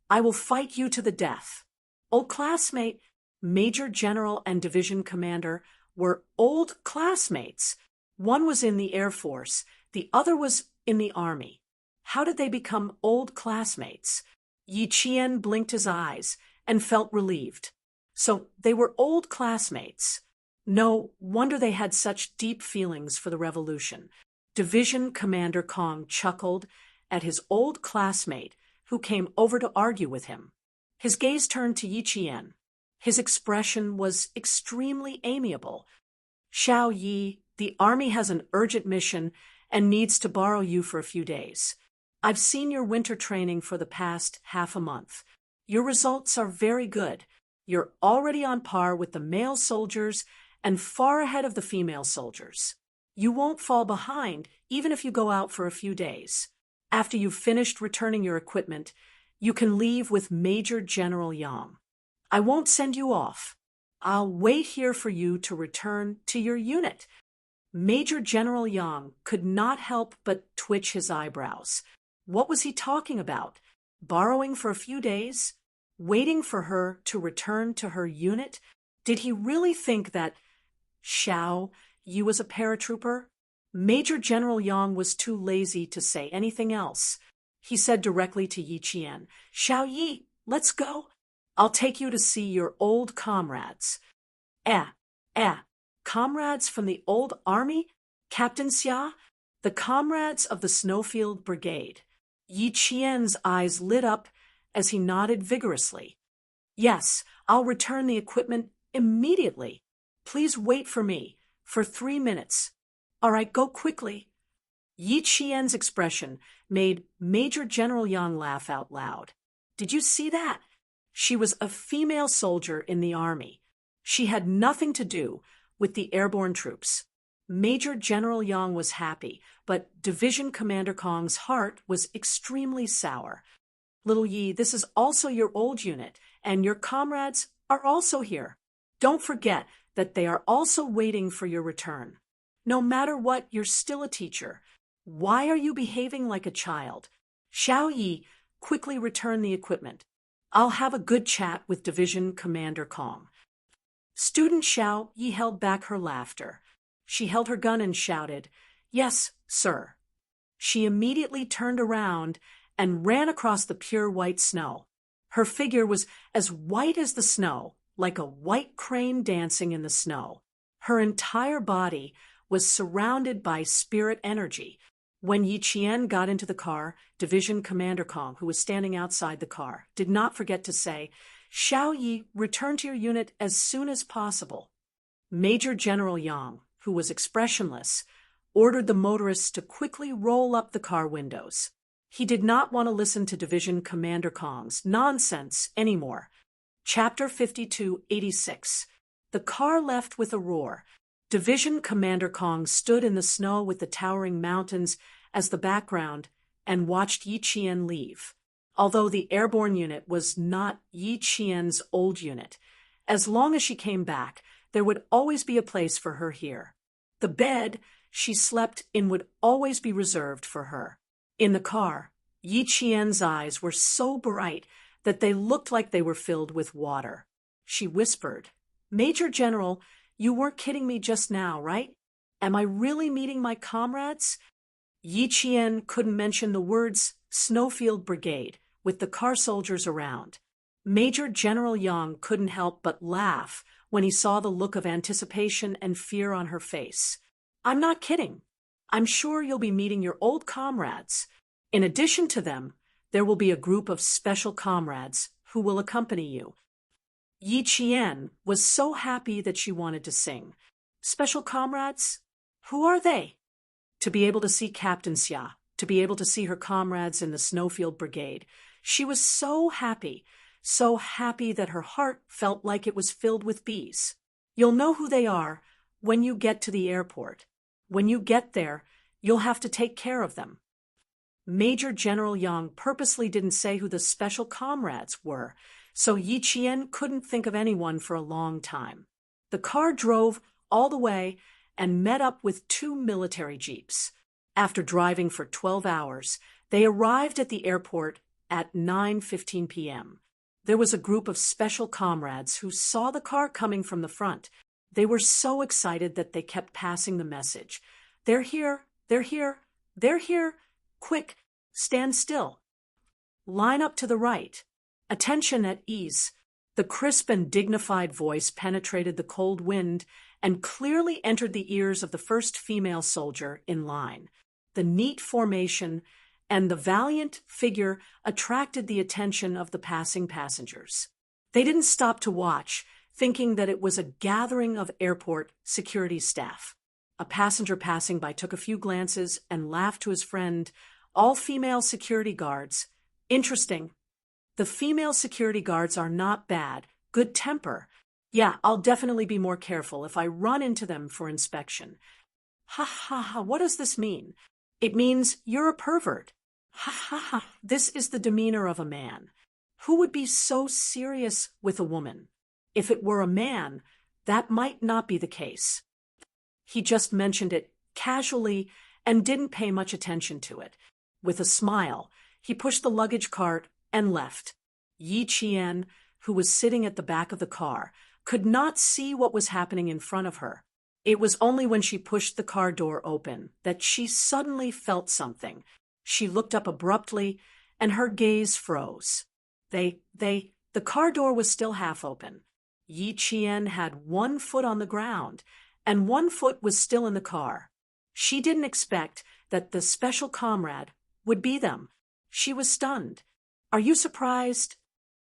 I will fight you to the death." Old classmate, Major General and Division Commander were old classmates. One was in the Air Force, the other was in the Army. How did they become old classmates? Yi Qian blinked his eyes and felt relieved. So they were old classmates. No wonder they had such deep feelings for the revolution. Division Commander Kong chuckled at his old classmate who came over to argue with him. His gaze turned to Yi Qian. His expression was extremely amiable. "Xiao Yi, the army has an urgent mission and needs to borrow you for a few days. I've seen your winter training for the past half a month. Your results are very good. You're already on par with the male soldiers and far ahead of the female soldiers. You won't fall behind even if you go out for a few days. After you've finished returning your equipment, you can leave with Major General Yang. I won't send you off. I'll wait here for you to return to your unit." Major General Yang could not help but twitch his eyebrows. What was he talking about? Borrowing for a few days? Waiting for her to return to her unit? Did he really think that Xiao Yi was a paratrooper? Major General Yang was too lazy to say anything else. He said directly to Yi Qian, "Xiao Yi, let's go. I'll take you to see your old comrades." Comrades from the old army? Captain Xia? The comrades of the Snowfield Brigade. Yi Qian's eyes lit up as he nodded vigorously. "Yes, I'll return the equipment immediately. Please wait for me for 3 minutes. All right, go quickly." Yi Qian's expression made Major General Yang laugh out loud. Did you see that? She was a female soldier in the army. She had nothing to do with the airborne troops. Major General Yang was happy, but Division Commander Kong's heart was extremely sour. "Little Yi, this is also your old unit, and your comrades are also here. Don't forget that they are also waiting for your return. No matter what, you're still a teacher. Why are you behaving like a child? Xiao Yi, quickly return the equipment. I'll have a good chat with Division Commander Kong." Student Xiao Yi held back her laughter. She held her gun and shouted, "Yes, sir." She immediately turned around and ran across the pure white snow. Her figure was as white as the snow, like a white crane dancing in the snow. Her entire body was surrounded by spirit energy. When Yi Qian got into the car, Division Commander Kong, who was standing outside the car, did not forget to say, "Xiao Yi, return to your unit as soon as possible." Major General Yang, who was expressionless, ordered the motorists to quickly roll up the car windows. He did not want to listen to Division Commander Kong's nonsense anymore. Chapter 5286. The car left with a roar. Division Commander Kong stood in the snow with the towering mountains as the background and watched Yi Qian leave. Although the airborne unit was not Yi Qian's old unit, as long as she came back, there would always be a place for her here. The bed she slept in would always be reserved for her. In the car, Yi Qian's eyes were so bright that they looked like they were filled with water. She whispered, "Major General, you weren't kidding me just now, right? Am I really meeting my comrades?" Yi Qian couldn't mention the words Snowfield Brigade with the car soldiers around. Major General Yang couldn't help but laugh when he saw the look of anticipation and fear on her face. "I'm not kidding. I'm sure you'll be meeting your old comrades. In addition to them, there will be a group of special comrades who will accompany you." Yi Qian was so happy that she wanted to sing. "Special comrades? Who are they?" To be able to see Captain Xia, to be able to see her comrades in the Snowfield Brigade. She was so happy that her heart felt like it was filled with bees. "You'll know who they are when you get to the airport. When you get there, you'll have to take care of them." Major General Yang purposely didn't say who the special comrades were, so Yi Qian couldn't think of anyone for a long time. The car drove all the way and met up with 2 military jeeps. After driving for 12 hours, they arrived at the airport at 9:15 p.m. There was a group of special comrades who saw the car coming from the front. They were so excited that they kept passing the message. "They're here, they're here, they're here. Quick, stand still. Line up to the right. Attention at ease." The crisp and dignified voice penetrated the cold wind and clearly entered the ears of the first female soldier in line. The neat formation and the valiant figure attracted the attention of the passing passengers. They didn't stop to watch, thinking that it was a gathering of airport security staff. A passenger passing by took a few glances and laughed to his friend. "All female security guards. Interesting. The female security guards are not bad. Good temper. Yeah, I'll definitely be more careful if I run into them for inspection." "Ha ha ha, what does this mean?" "It means you're a pervert." "Ha ha ha, this is the demeanor of a man. Who would be so serious with a woman? If it were a man, that might not be the case." He just mentioned it casually and didn't pay much attention to it. With a smile, he pushed the luggage cart and left. Yi Qian, who was sitting at the back of the car, could not see what was happening in front of her. It was only when she pushed the car door open that she suddenly felt something. She looked up abruptly, and her gaze froze. The car door was still half open. Yi Qian had 1 foot on the ground, and 1 foot was still in the car. She didn't expect that the special comrade would be them. She was stunned. "Are you surprised?"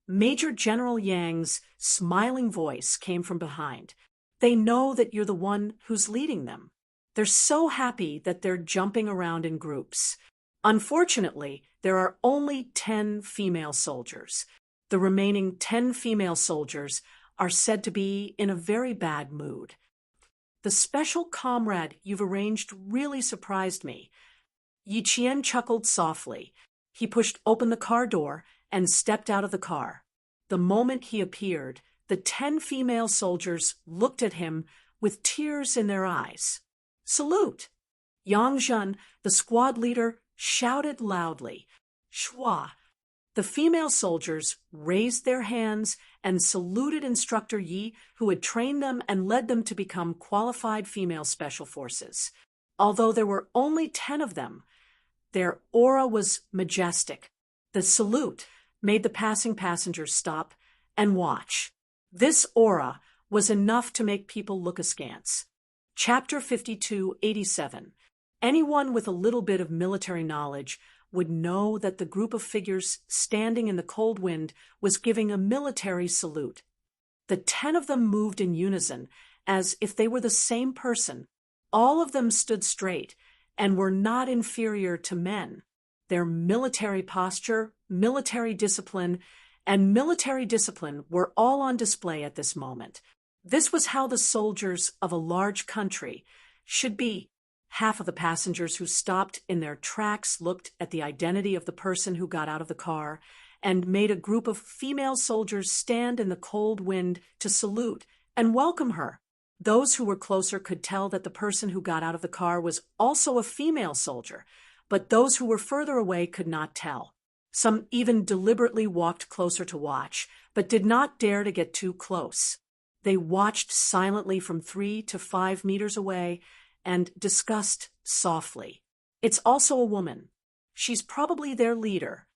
Major General Yang's smiling voice came from behind. "They know that you're the one who's leading them. They're so happy that they're jumping around in groups. Unfortunately, there are only 10 female soldiers. The remaining 10 female soldiers are said to be in a very bad mood. The special comrade you've arranged really surprised me." Yi Qian chuckled softly. He pushed open the car door and stepped out of the car. The moment he appeared, the 10 female soldiers looked at him with tears in their eyes. "Salute!" Yang Zhen, the squad leader, shouted loudly. "Shua!" The female soldiers raised their hands and saluted Instructor Yi, who had trained them and led them to become qualified female special forces. Although there were only 10 of them, their aura was majestic. The salute made the passing passengers stop and watch. This aura was enough to make people look askance. Chapter 5287. Anyone with a little bit of military knowledge would know that the group of figures standing in the cold wind was giving a military salute. The 10 of them moved in unison, as if they were the same person. All of them stood straight and were not inferior to men. Their military posture, military discipline, and military discipline were all on display at this moment. This was how the soldiers of a large country should be. Half of the passengers who stopped in their tracks looked at the identity of the person who got out of the car and made a group of female soldiers stand in the cold wind to salute and welcome her. Those who were closer could tell that the person who got out of the car was also a female soldier, but those who were further away could not tell. Some even deliberately walked closer to watch, but did not dare to get too close. They watched silently from 3 to 5 meters away and discussed softly. It's also a woman. She's probably their leader.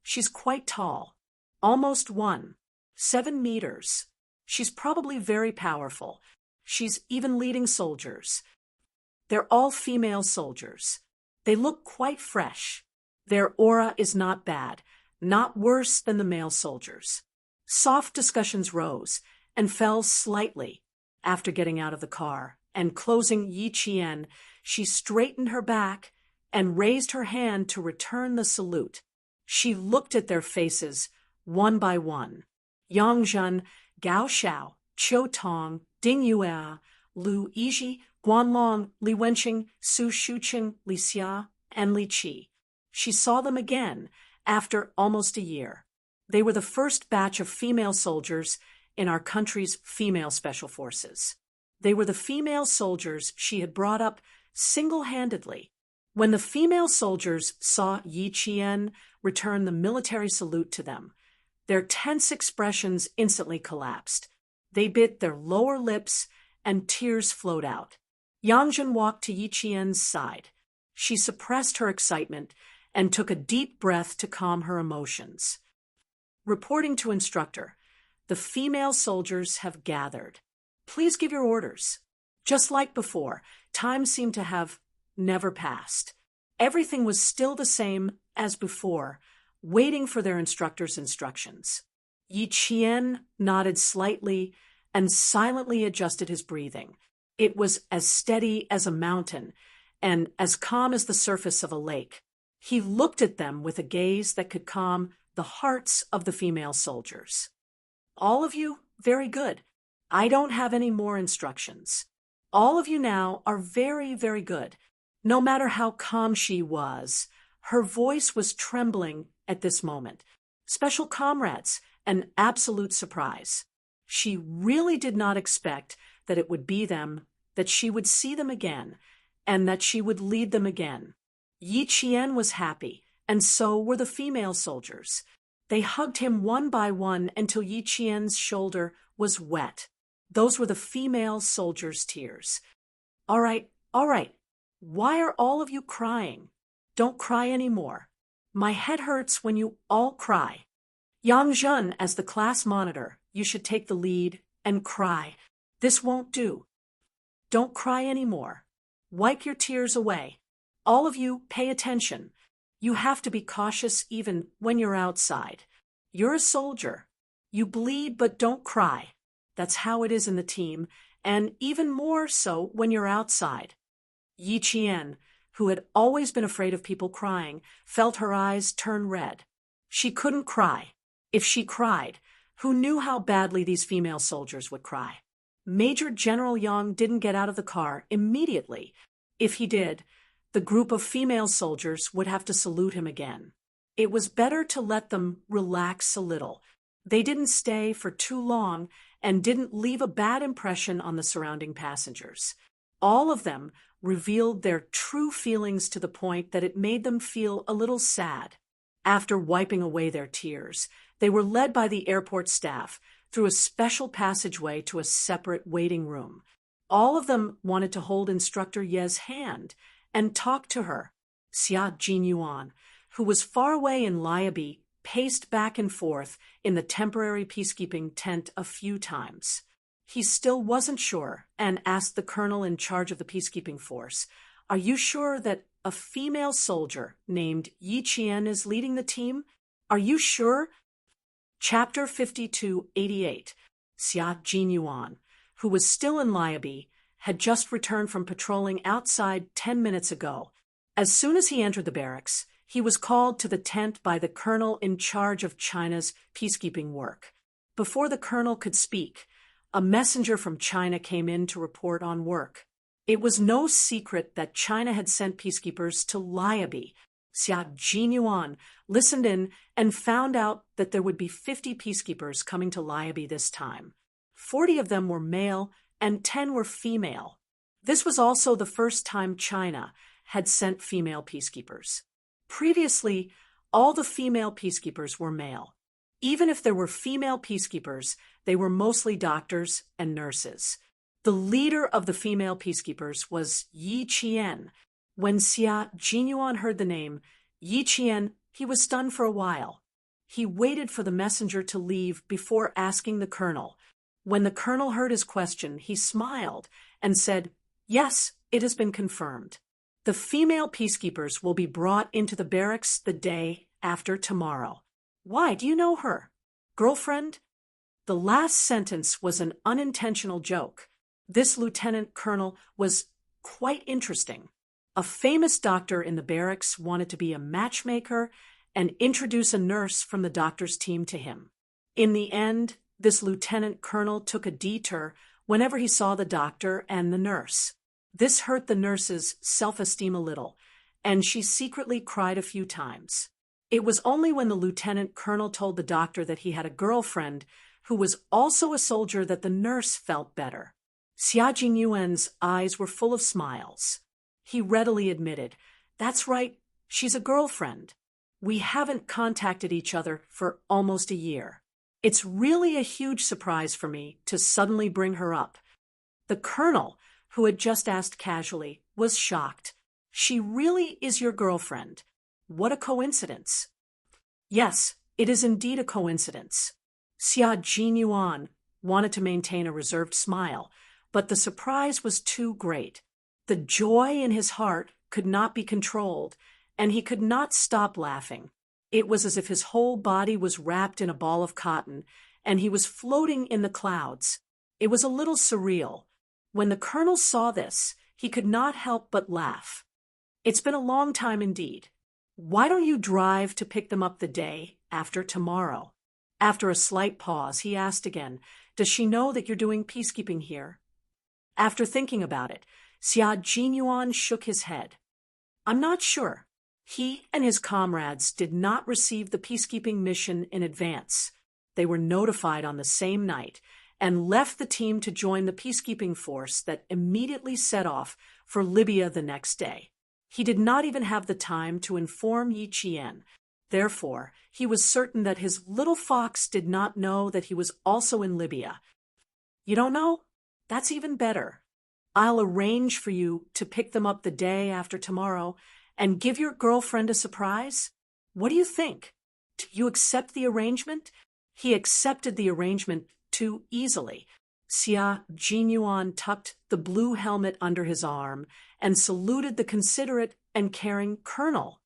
She's quite tall, almost 7 meters. She's probably very powerful. She's even leading soldiers. They're all female soldiers. They look quite fresh. Their aura is not bad, not worse than the male soldiers. Soft discussions rose and fell slightly after getting out of the car, and closing Yi Qian, she straightened her back and raised her hand to return the salute. She looked at their faces, one by one. Yang Zhen, Gao Xiao, Qiu Tong, Ding Yue, Lu Yizhi, Guanlong, Li Wenqing, Su Shuqing, Li Xia, and Li Qi. She saw them again after almost a year. They were the first batch of female soldiers in our country's female special forces. They were the female soldiers she had brought up single-handedly. When the female soldiers saw Yi Qian return the military salute to them, their tense expressions instantly collapsed. They bit their lower lips and tears flowed out. Yang Zhen walked to Yi Qian's side. She suppressed her excitement and took a deep breath to calm her emotions. Reporting to instructor, the female soldiers have gathered. Please give your orders. Just like before, time seemed to have never passed. Everything was still the same as before, waiting for their instructor's instructions. Yi Qian nodded slightly and silently adjusted his breathing. It was as steady as a mountain and as calm as the surface of a lake. He looked at them with a gaze that could calm the hearts of the female soldiers. All of you, very good. I don't have any more instructions. All of you now are very, very good. No matter how calm she was, her voice was trembling at this moment. Special comrades, an absolute surprise. She really did not expect that it would be them, that she would see them again, and that she would lead them again. Yi Qian was happy, and so were the female soldiers. They hugged him one by one until Yi Qian's shoulder was wet. Those were the female soldiers' tears. All right. Why are all of you crying? Don't cry anymore. My head hurts when you all cry. Yang Zhen, as the class monitor, you should take the lead and cry. This won't do. Don't cry anymore. Wipe your tears away. All of you, pay attention. You have to be cautious even when you're outside. You're a soldier. You bleed, but don't cry. That's how it is in the team, and even more so when you're outside. Yi Qian, who had always been afraid of people crying, felt her eyes turn red. She couldn't cry. If she cried, who knew how badly these female soldiers would cry? Major General Yang didn't get out of the car immediately. If he did, the group of female soldiers would have to salute him again. It was better to let them relax a little. They didn't stay for too long and didn't leave a bad impression on the surrounding passengers. All of them revealed their true feelings to the point that it made them feel a little sad. After wiping away their tears, they were led by the airport staff through a special passageway to a separate waiting room. All of them wanted to hold Instructor Ye's hand and talk to her. Xia Jinyuan, who was far away in Liabi, paced back and forth in the temporary peacekeeping tent a few times. He still wasn't sure and asked the colonel in charge of the peacekeeping force, "Are you sure that a female soldier named Yi Qian is leading the team? Are you sure?" Chapter 5288. Xia Jinyuan, who was still in Liabi, had just returned from patrolling outside 10 minutes ago. As soon as he entered the barracks, he was called to the tent by the colonel in charge of China's peacekeeping work. Before the colonel could speak, a messenger from China came in to report on work. It was no secret that China had sent peacekeepers to Liabi. Xia Jinyuan listened in and found out that there would be 50 peacekeepers coming to Liabi this time. 40 of them were male and 10 were female. This was also the first time China had sent female peacekeepers. Previously, all the female peacekeepers were male. Even if there were female peacekeepers, they were mostly doctors and nurses. The leader of the female peacekeepers was Yi Qian. When Xia Jinyuan heard the name Yi Qian, he was stunned for a while. He waited for the messenger to leave before asking the colonel. When the colonel heard his question, he smiled and said, "Yes, it has been confirmed. The female peacekeepers will be brought into the barracks the day after tomorrow." "Why, do you know her? Girlfriend?" The last sentence was an unintentional joke. This lieutenant colonel was quite interesting. A famous doctor in the barracks wanted to be a matchmaker and introduce a nurse from the doctor's team to him. In the end, this lieutenant colonel took a detour whenever he saw the doctor and the nurse. This hurt the nurse's self-esteem a little, and she secretly cried a few times. It was only when the lieutenant colonel told the doctor that he had a girlfriend who was also a soldier that the nurse felt better. Xia Jinyuan's eyes were full of smiles. He readily admitted, "That's right, she's a girlfriend. We haven't contacted each other for almost a year. It's really a huge surprise for me to suddenly bring her up." The colonel, who had just asked casually, was shocked. "She really is your girlfriend? What a coincidence." "Yes, it is indeed a coincidence." Xia Jinyuan wanted to maintain a reserved smile, but the surprise was too great. The joy in his heart could not be controlled, and he could not stop laughing. It was as if his whole body was wrapped in a ball of cotton, and he was floating in the clouds. It was a little surreal. When the colonel saw this, he could not help but laugh. "It's been a long time indeed. Why don't you drive to pick them up the day after tomorrow?" After a slight pause, he asked again, "Does she know that you're doing peacekeeping here?" After thinking about it, Xia Jinyuan shook his head. "I'm not sure. He and his comrades did not receive the peacekeeping mission in advance. They were notified on the same night and left the team to join the peacekeeping force that immediately set off for Libya the next day. He did not even have the time to inform Yi Qian. Therefore, he was certain that his little fox did not know that he was also in Libya. You don't know? That's even better. I'll arrange for you to pick them up the day after tomorrow and give your girlfriend a surprise. What do you think? Do you accept the arrangement? He accepted the arrangement too easily. Xia Jinyuan tucked the blue helmet under his arm and saluted the considerate and caring colonel.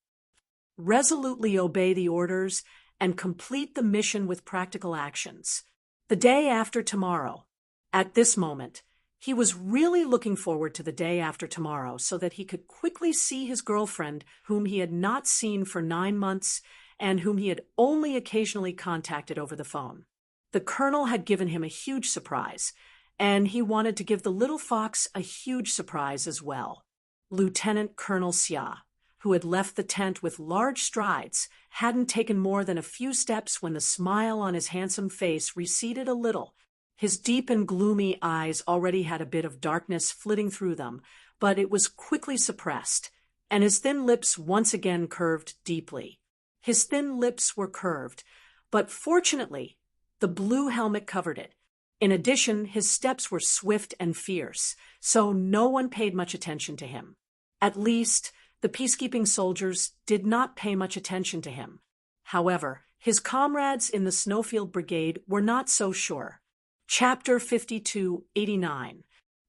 Resolutely obey the orders and complete the mission with practical actions. The day after tomorrow. At this moment, he was really looking forward to the day after tomorrow so that he could quickly see his girlfriend, whom he had not seen for 9 months and whom he had only occasionally contacted over the phone. The colonel had given him a huge surprise, and he wanted to give the little fox a huge surprise as well. Lieutenant Colonel Xia, who had left the tent with large strides, hadn't taken more than a few steps when the smile on his handsome face receded a little. His deep and gloomy eyes already had a bit of darkness flitting through them, but it was quickly suppressed, and his thin lips once again curved deeply. His thin lips were curved, but fortunately, the blue helmet covered it. In addition, his steps were swift and fierce, so no one paid much attention to him. At least, the peacekeeping soldiers did not pay much attention to him. However, his comrades in the Snowfield Brigade were not so sure. Chapter 5289.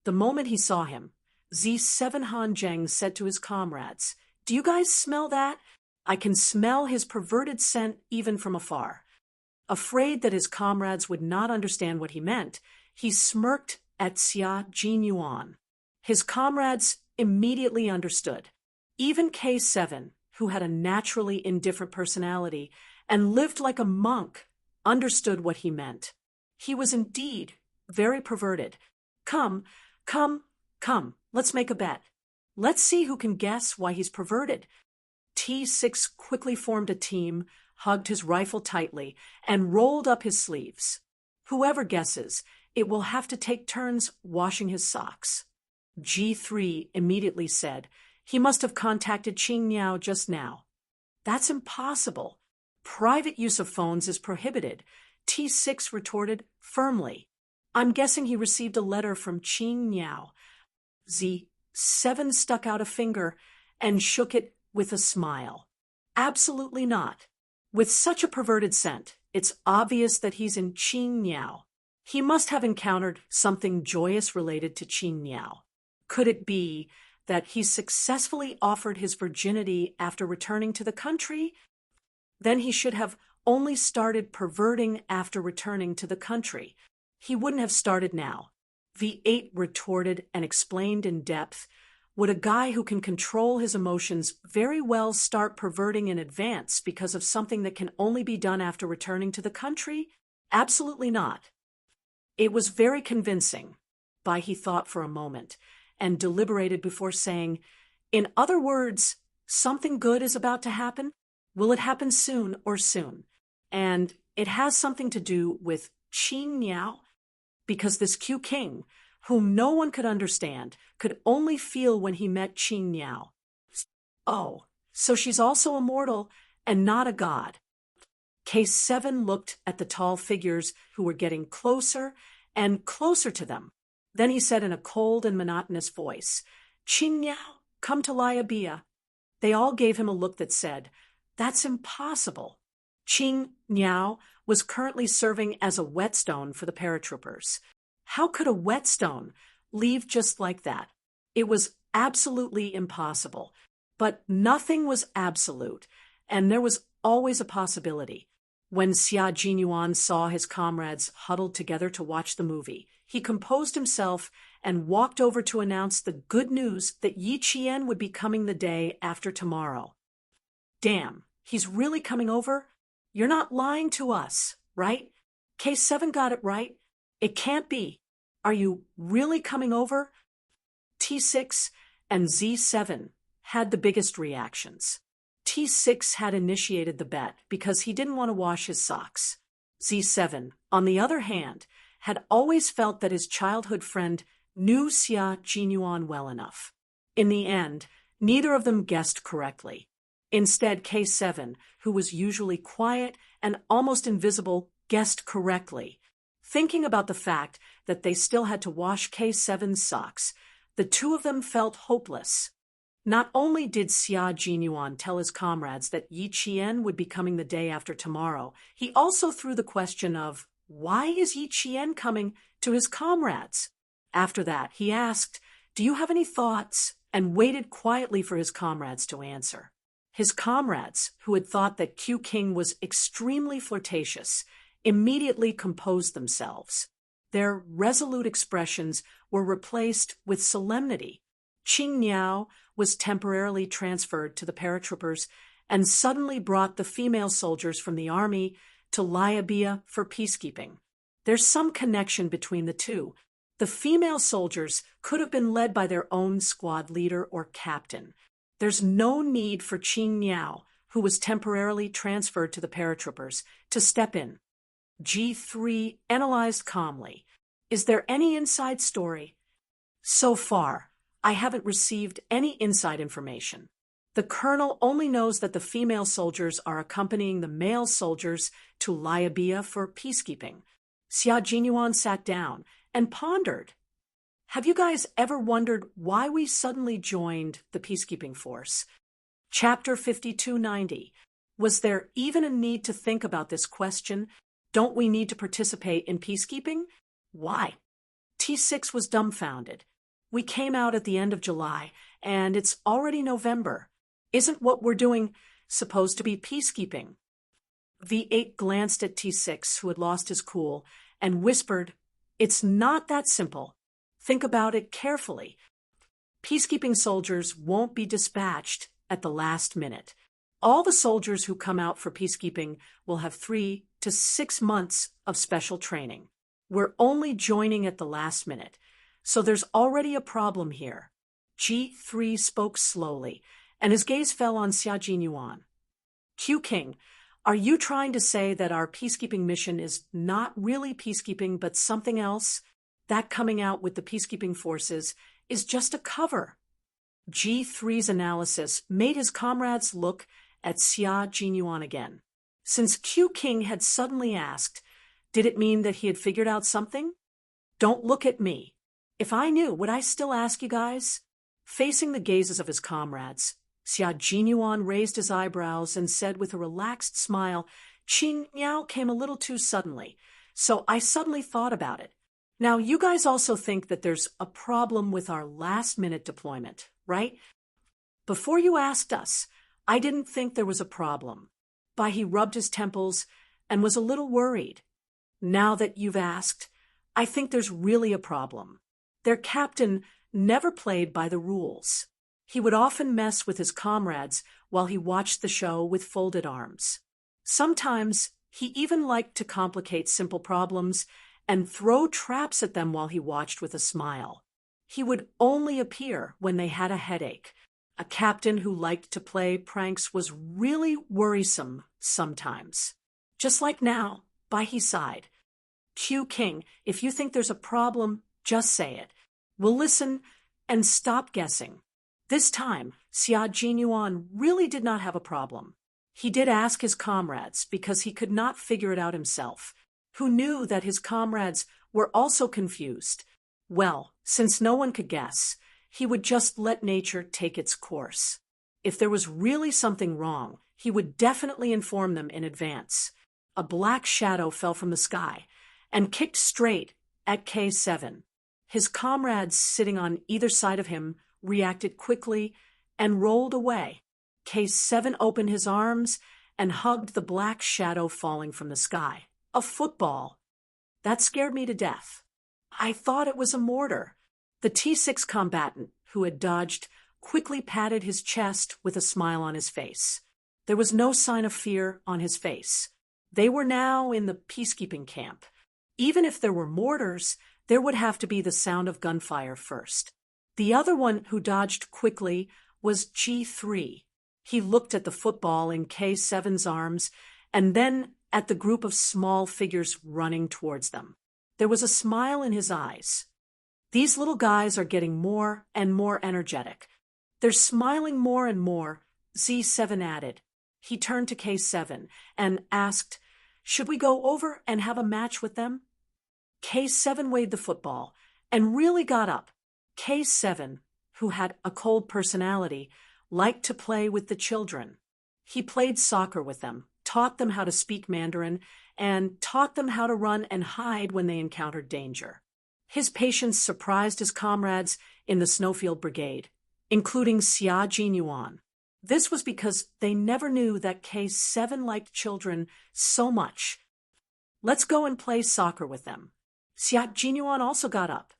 The moment he saw him, Z7 Han Zheng said to his comrades, "Do you guys smell that? I can smell his perverted scent even from afar." Afraid that his comrades would not understand what he meant, he smirked at Xia Jinyuan. His comrades immediately understood. Even K7, who had a naturally indifferent personality and lived like a monk, understood what he meant. He was indeed very perverted. Come, let's make a bet. Let's see who can guess why he's perverted." T6 quickly formed a team, hugged his rifle tightly, and rolled up his sleeves. Whoever guesses, it will have to take turns washing his socks. G3 immediately said, "He must have contacted Qing Niao just now." "That's impossible. Private use of phones is prohibited," T6 retorted firmly. "I'm guessing he received a letter from Qing Niao." Z7 stuck out a finger and shook it with a smile. "Absolutely not. With such a perverted scent, it's obvious that he's in Qing Niao. He must have encountered something joyous related to Qing Niao. Could it be that he successfully offered his virginity after returning to the country? Then he should have only started perverting after returning to the country. He wouldn't have started now." V8 retorted and explained in depth. "Would a guy who can control his emotions very well start perverting in advance because of something that can only be done after returning to the country? Absolutely not." It was very convincing. Bai he thought for a moment and deliberated before saying, "In other words, something good is about to happen? Will it happen soon or soon? And it has something to do with Qing Niao? Because this Q King, whom no one could understand, could only feel when he met Qing Niao. Oh, so she's also a mortal and not a god." K7 looked at the tall figures who were getting closer and closer to them. Then he said in a cold and monotonous voice, "Qing Niao, come to Liabia." They all gave him a look that said, "That's impossible." Qing Niao was currently serving as a whetstone for the paratroopers. How could a whetstone leave just like that? It was absolutely impossible. But nothing was absolute, and there was always a possibility. When Xia Jinyuan saw his comrades huddled together to watch the movie, he composed himself and walked over to announce the good news that Yi Qian would be coming the day after tomorrow. "Damn, he's really coming over? You're not lying to us, right? K7 got it right? It can't be. Are you really coming over?" T6 and Z7 had the biggest reactions. T6 had initiated the bet because he didn't want to wash his socks. Z7, on the other hand, had always felt that his childhood friend knew Xia Jinyuan well enough. In the end, neither of them guessed correctly. Instead, K7, who was usually quiet and almost invisible, guessed correctly. Thinking about the fact that they still had to wash K7's socks, the two of them felt hopeless. Not only did Xia Jinyuan tell his comrades that Yi Qian would be coming the day after tomorrow, he also threw the question of, why is Yi Qian coming, to his comrades? After that, he asked, "Do you have any thoughts?" and waited quietly for his comrades to answer. His comrades, who had thought that Q King was extremely flirtatious, immediately composed themselves. Their resolute expressions were replaced with solemnity. Qing Niao was temporarily transferred to the paratroopers and suddenly brought the female soldiers from the army to Liabia for peacekeeping. There's some connection between the two. The female soldiers could have been led by their own squad leader or captain. There's no need for Qing Niao, who was temporarily transferred to the paratroopers, to step in. G3 analyzed calmly. Is there any inside story? So far, I haven't received any inside information. The colonel only knows that the female soldiers are accompanying the male soldiers to Liabia for peacekeeping. Xia Jinyuan sat down and pondered. Have you guys ever wondered why we suddenly joined the peacekeeping force? Chapter 5290. Was there even a need to think about this question? Don't we need to participate in peacekeeping? Why? T6 was dumbfounded. We came out at the end of July, and it's already November. Isn't what we're doing supposed to be peacekeeping? V8 glanced at T6, who had lost his cool, and whispered, "It's not that simple. Think about it carefully. Peacekeeping soldiers won't be dispatched at the last minute. All the soldiers who come out for peacekeeping will have 3 to 6 months of special training. We're only joining at the last minute, so there's already a problem here." G3 spoke slowly, and his gaze fell on Xia Jinyuan. "Q King, are you trying to say that our peacekeeping mission is not really peacekeeping but something else? That coming out with the peacekeeping forces is just a cover?" G3's analysis made his comrades look at Xia Jinyuan again. Since Q King had suddenly asked, did it mean that he had figured out something? "Don't look at me. If I knew, would I still ask you guys?" Facing the gazes of his comrades, Xia Jinyuan raised his eyebrows and said with a relaxed smile, "Qing Miao came a little too suddenly, so I suddenly thought about it. Now, you guys also think that there's a problem with our last-minute deployment, right? Before you asked us, I didn't think there was a problem." He rubbed his temples and was a little worried. "Now that you've asked, I think there's really a problem. Their captain never played by the rules. He would often mess with his comrades while he watched the show with folded arms. Sometimes he even liked to complicate simple problems and throw traps at them while he watched with a smile. He would only appear when they had a headache. A captain who liked to play pranks was really worrisome sometimes. Just like now," he sighed. "Q King, if you think there's a problem, just say it. We'll listen and stop guessing." This time, Xia Jinyuan really did not have a problem. He did ask his comrades because he could not figure it out himself, who knew that his comrades were also confused. Well, since no one could guess, he would just let nature take its course. If there was really something wrong, he would definitely inform them in advance. A black shadow fell from the sky and kicked straight at K7. His comrades sitting on either side of him reacted quickly and rolled away. K7 opened his arms and hugged the black shadow falling from the sky. A football. That scared me to death. I thought it was a mortar. The T6 combatant, who had dodged, quickly patted his chest with a smile on his face. There was no sign of fear on his face. They were now in the peacekeeping camp. Even if there were mortars, there would have to be the sound of gunfire first. The other one who dodged quickly was G3. He looked at the football in K7's arms and then at the group of small figures running towards them. There was a smile in his eyes. These little guys are getting more and more energetic. They're smiling more and more, Z7 added. He turned to K7 and asked, "Should we go over and have a match with them?" K7 weighed the football and really got up. K7, who had a cold personality, liked to play with the children. He played soccer with them, taught them how to speak Mandarin, and taught them how to run and hide when they encountered danger. His patience surprised his comrades in the Snowfield Brigade, including Xia Jinyuan. This was because they never knew that K7 liked children so much. "Let's go and play soccer with them." Xia Jinyuan also got up.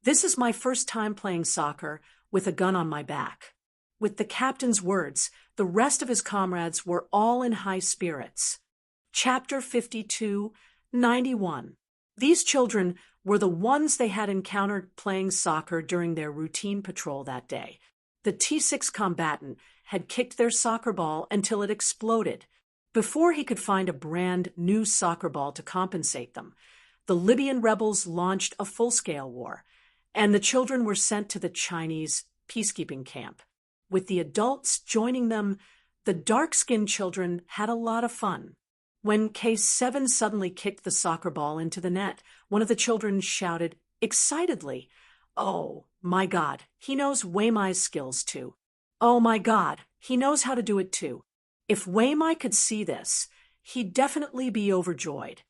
"This is my first time playing soccer with a gun on my back." With the captain's words, the rest of his comrades were all in high spirits. Chapter 52, 91. These children were the ones they had encountered playing soccer during their routine patrol that day. The T6 combatant had kicked their soccer ball until it exploded. Before he could find a brand new soccer ball to compensate them, the Libyan rebels launched a full-scale war, and the children were sent to the Chinese peacekeeping camp. With the adults joining them, the dark-skinned children had a lot of fun. When K7 suddenly kicked the soccer ball into the net, one of the children shouted excitedly, "Oh, my God, he knows Weimai's skills too. Oh my God, he knows how to do it too." If Weimai could see this, he'd definitely be overjoyed.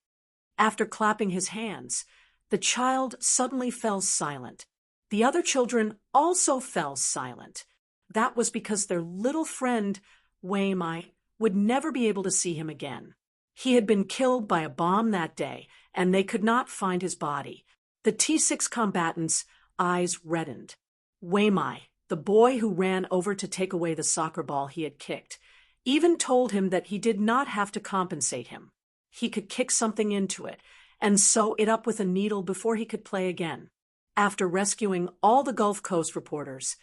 After clapping his hands, The child suddenly fell silent. The other children also fell silent. That was because their little friend, Wei Mai, would never be able to see him again. He had been killed by a bomb that day, and they could not find his body. The T6 combatants' eyes reddened. Wei Mai, the boy who ran over to take away the soccer ball he had kicked, even told him that he did not have to compensate him. He could kick something into it and sew it up with a needle before he could play again. After rescuing all the Gulf Coast reporters,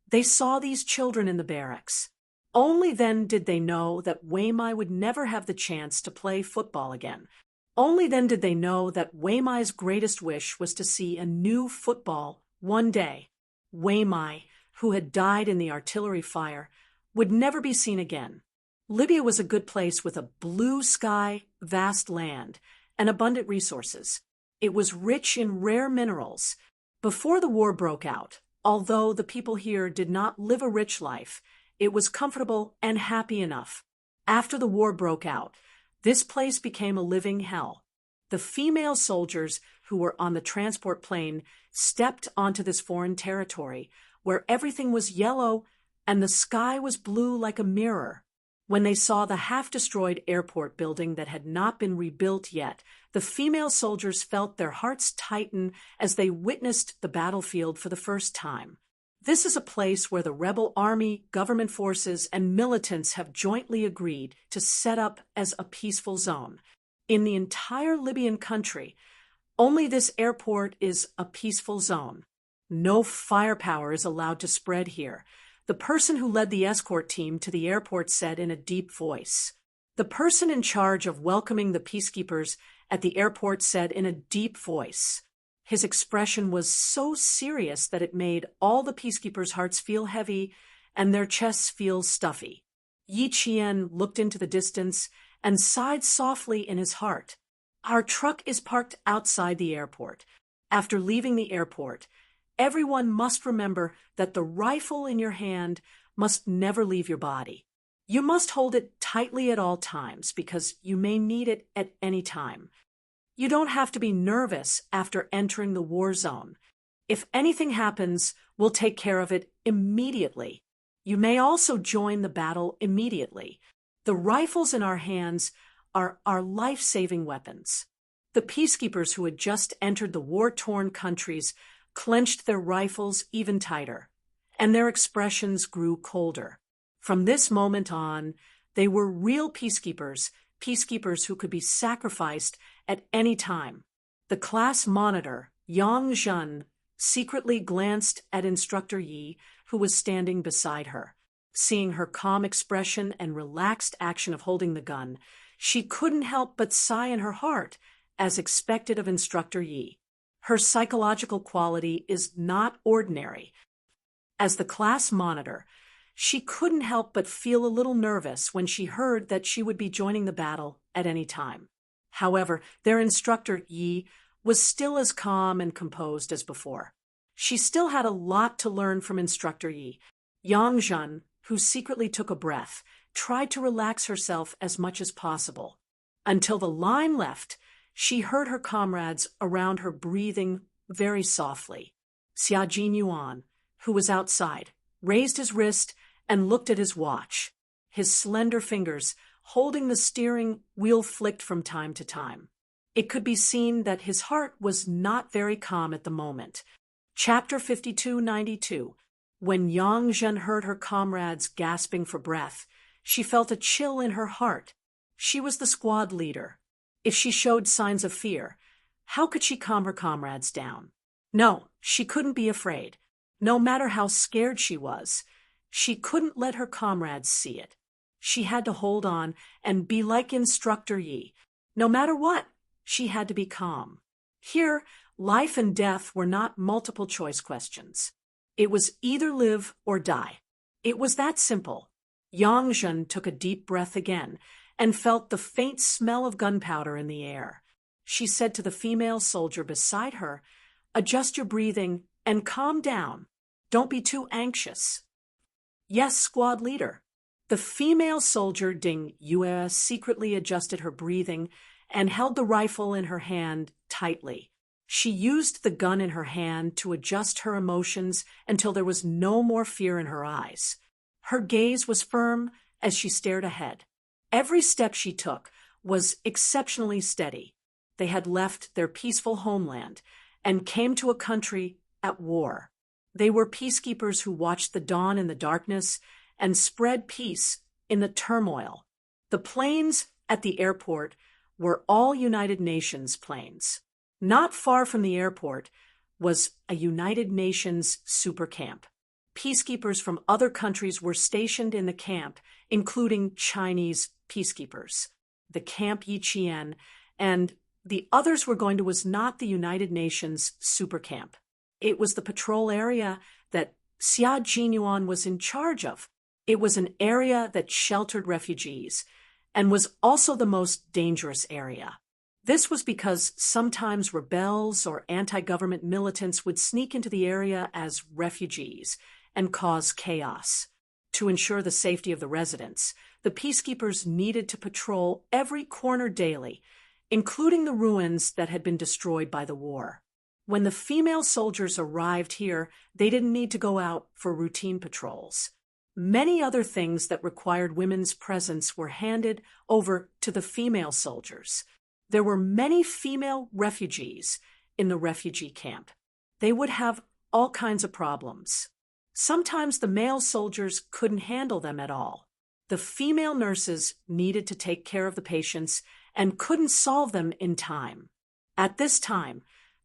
they saw these children in the barracks. Only then did they know that Wei Mai would never have the chance to play football again. Only then did they know that Wei Mai's greatest wish was to see a new football one day. Wei Mai, who had died in the artillery fire, would never be seen again. Libya was a good place with a blue sky, vast land, and abundant resources. It was rich in rare minerals. Before the war broke out, although the people here did not live a rich life, it was comfortable and happy enough. After the war broke out, this place became a living hell. The female soldiers who were on the transport plane stepped onto this foreign territory, where everything was yellow and the sky was blue like a mirror. When they saw the half-destroyed airport building that had not been rebuilt yet, the female soldiers felt their hearts tighten as they witnessed the battlefield for the first time. This is a place where the rebel army, government forces, and militants have jointly agreed to set up as a peaceful zone. In the entire Libyan country, only this airport is a peaceful zone. No firepower is allowed to spread here. The person who led the escort team to the airport said in a deep voice. The person in charge of welcoming the peacekeepers at the airport said in a deep voice. His expression was so serious that it made all the peacekeepers' hearts feel heavy and their chests feel stuffy. Yi Qian looked into the distance and sighed softly in his heart. Our truck is parked outside the airport. After leaving the airport, everyone must remember that the rifle in your hand must never leave your body. You must hold it tightly at all times because you may need it at any time. You don't have to be nervous after entering the war zone. If anything happens, we'll take care of it immediately. You may also join the battle immediately. The rifles in our hands are our life-saving weapons. The peacekeepers who had just entered the war-torn countries clenched their rifles even tighter, and their expressions grew colder. From this moment on, they were real peacekeepers, peacekeepers who could be sacrificed at any time. The class monitor, Yang Zhen, secretly glanced at Instructor Yi, who was standing beside her. Seeing her calm expression and relaxed action of holding the gun, she couldn't help but sigh in her heart, as expected of Instructor Yi. Her psychological quality is not ordinary. As the class monitor, she couldn't help but feel a little nervous when she heard that she would be joining the battle at any time. However, their instructor, Yi, was still as calm and composed as before. She still had a lot to learn from Instructor Yi. Yang Zhen, who secretly took a breath, tried to relax herself as much as possible. Until the line left, she heard her comrades around her breathing very softly. Xia Jinyuan, who was outside, raised his wrist and looked at his watch. His slender fingers, holding the steering wheel, flicked from time to time. It could be seen that his heart was not very calm at the moment. Chapter 5292. When Yang Zhen heard her comrades gasping for breath, she felt a chill in her heart. She was the squad leader. If she showed signs of fear, how could she calm her comrades down? No, she couldn't be afraid. No matter how scared she was, she couldn't let her comrades see it. She had to hold on and be like Instructor Yi. No matter what, she had to be calm. Here, life and death were not multiple choice questions. It was either live or die. It was that simple. Yang Zhen took a deep breath again and felt the faint smell of gunpowder in the air. She said to the female soldier beside her, "Adjust your breathing and calm down. Don't be too anxious." "Yes, squad leader." The female soldier Ding Yue secretly adjusted her breathing and held the rifle in her hand tightly. She used the gun in her hand to adjust her emotions until there was no more fear in her eyes. Her gaze was firm as she stared ahead. Every step she took was exceptionally steady. They had left their peaceful homeland and came to a country at war. They were peacekeepers who watched the dawn in the darkness and spread peace in the turmoil. The planes at the airport were all United Nations planes. Not far from the airport was a United Nations super camp. Peacekeepers from other countries were stationed in the camp, including Chinese peacekeepers. The Camp Yiqian and the others were going to was not the United Nations super camp. It was the patrol area that Xia Jinyuan was in charge of. It was an area that sheltered refugees and was also the most dangerous area. This was because sometimes rebels or anti-government militants would sneak into the area as refugees and cause chaos. To ensure the safety of the residents, the peacekeepers needed to patrol every corner daily, including the ruins that had been destroyed by the war. When the female soldiers arrived here, they didn't need to go out for routine patrols. Many other things that required women's presence were handed over to the female soldiers. There were many female refugees in the refugee camp. They would have all kinds of problems. Sometimes the male soldiers couldn't handle them at all. The female nurses needed to take care of the patients and couldn't solve them in time. At this time,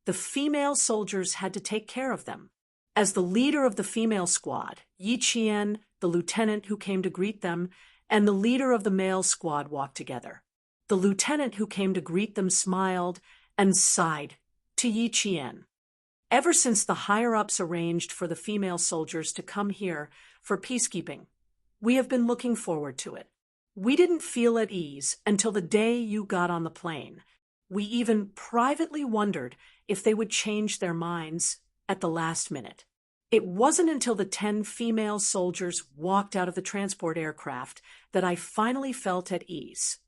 the female soldiers had to take care of them. As the leader of the female squad, Yi Qian, the lieutenant who came to greet them, and the leader of the male squad walked together. The lieutenant who came to greet them smiled and sighed to Yi Qian. Ever since the higher-ups arranged for the female soldiers to come here for peacekeeping, we have been looking forward to it. We didn't feel at ease until the day you got on the plane. We even privately wondered if they would change their minds at the last minute. It wasn't until the 10 female soldiers walked out of the transport aircraft that I finally felt at ease.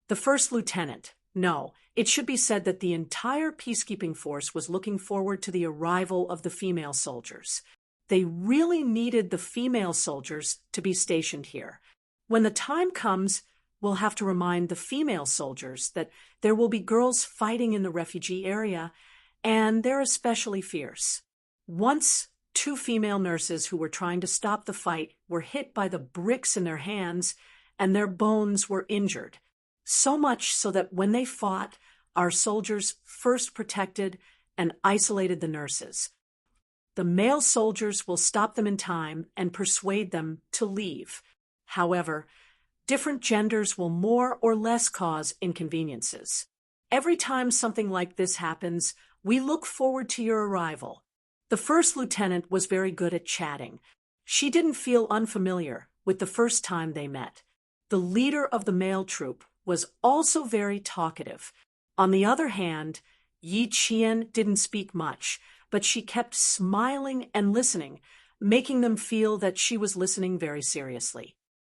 The first lieutenant, no, it should be said that the entire peacekeeping force was looking forward to the arrival of the female soldiers. They really needed the female soldiers to be stationed here. When the time comes, we'll have to remind the female soldiers that there will be girls fighting in the refugee area, and they're especially fierce. Once, 2 female nurses who were trying to stop the fight were hit by the bricks in their hands, and their bones were injured. So much so that when they fought, our soldiers first protected and isolated the nurses. The male soldiers will stop them in time and persuade them to leave. However, different genders will more or less cause inconveniences. Every time something like this happens, we look forward to your arrival. The first lieutenant was very good at chatting. She didn't feel unfamiliar with the first time they met. The leader of the male troop was also very talkative. On the other hand, Yi Qian didn't speak much, but she kept smiling and listening, making them feel that she was listening very seriously.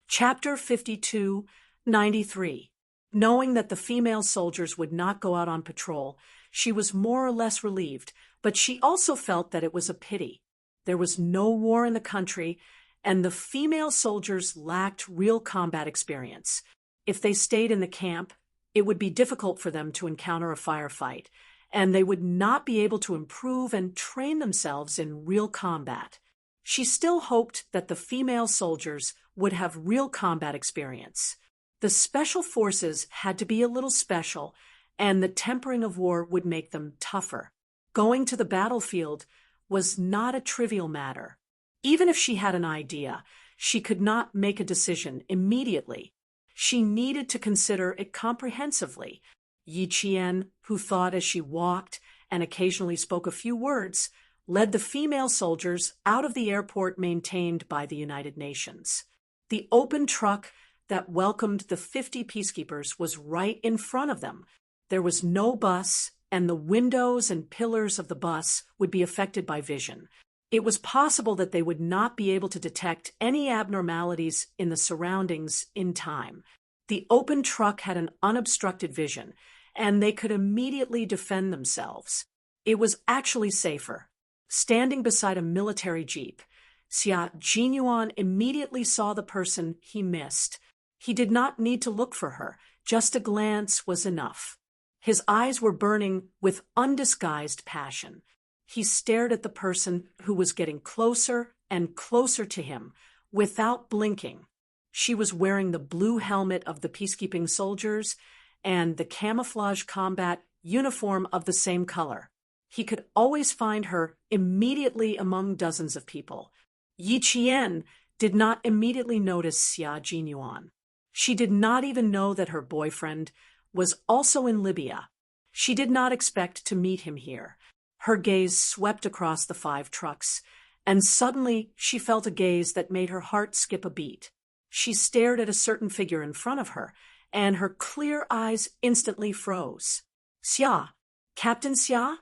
Chapter 52:93. Knowing that the female soldiers would not go out on patrol, she was more or less relieved, but she also felt that it was a pity. There was no war in the country, and the female soldiers lacked real combat experience. If they stayed in the camp, it would be difficult for them to encounter a firefight, and they would not be able to improve and train themselves in real combat. She still hoped that the female soldiers would have real combat experience. The special forces had to be a little special, and the tempering of war would make them tougher. Going to the battlefield was not a trivial matter. Even if she had an idea, she could not make a decision immediately. She needed to consider it comprehensively. Yi Qian, who thought as she walked and occasionally spoke a few words, led the female soldiers out of the airport maintained by the United Nations. The open truck that welcomed the 50 peacekeepers was right in front of them. There was no bus, and the windows and pillars of the bus would be affected by vision. It was possible that they would not be able to detect any abnormalities in the surroundings in time. The open truck had an unobstructed vision, and they could immediately defend themselves. It was actually safer. Standing beside a military jeep, Xia Jinyuan immediately saw the person he missed. He did not need to look for her, just a glance was enough. His eyes were burning with undisguised passion. He stared at the person who was getting closer and closer to him, without blinking. She was wearing the blue helmet of the peacekeeping soldiers and the camouflage combat uniform of the same color. He could always find her immediately among dozens of people. Yi Qian did not immediately notice Xia Jinyuan. She did not even know that her boyfriend was also in Libya. She did not expect to meet him here. Her gaze swept across the 5 trucks, and suddenly she felt a gaze that made her heart skip a beat. She stared at a certain figure in front of her, and her clear eyes instantly froze. Xia, Captain Xia?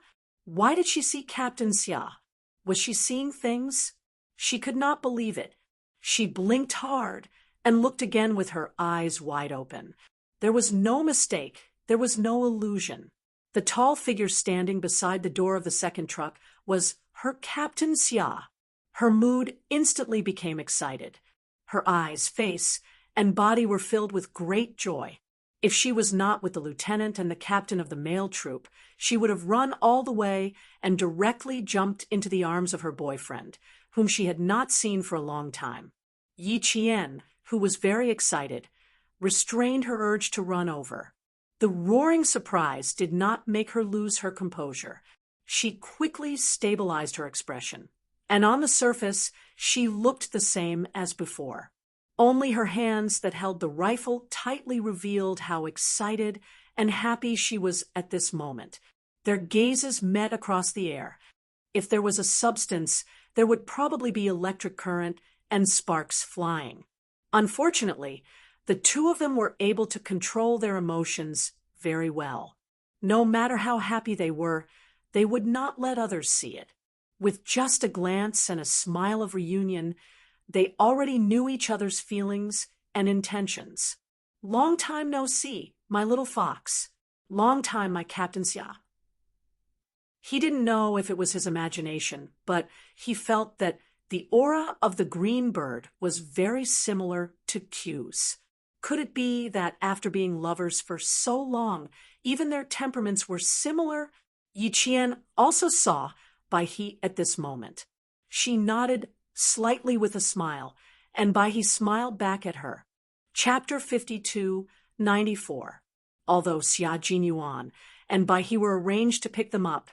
Why did she see Captain Xia? Was she seeing things? She could not believe it. She blinked hard and looked again with her eyes wide open. There was no mistake. There was no illusion. The tall figure standing beside the door of the second truck was her Captain Xia. Her mood instantly became excited. Her eyes, face, and body were filled with great joy. If she was not with the lieutenant and the captain of the male troop, she would have run all the way and directly jumped into the arms of her boyfriend, whom she had not seen for a long time. Yi Qian, who was very excited, restrained her urge to run over. The roaring surprise did not make her lose her composure. She quickly stabilized her expression, and on the surface she looked the same as before. Only her hands that held the rifle tightly revealed how excited and happy she was at this moment. Their gazes met across the air. If there was a substance, there would probably be electric current and sparks flying. Unfortunately, the two of them were able to control their emotions very well. No matter how happy they were, they would not let others see it. With just a glance and a smile of reunion, they already knew each other's feelings and intentions. Long time no see, my little fox. Long time, my Captain Xia. He didn't know if it was his imagination, but he felt that the aura of the green bird was very similar to Q's. Could it be that after being lovers for so long, even their temperaments were similar? Yi Qian also saw Bai He at this moment. She nodded slightly with a smile, and Bai He smiled back at her. Chapter 52:94. Although Xia Jinyuan and Bai He were arranged to pick them up,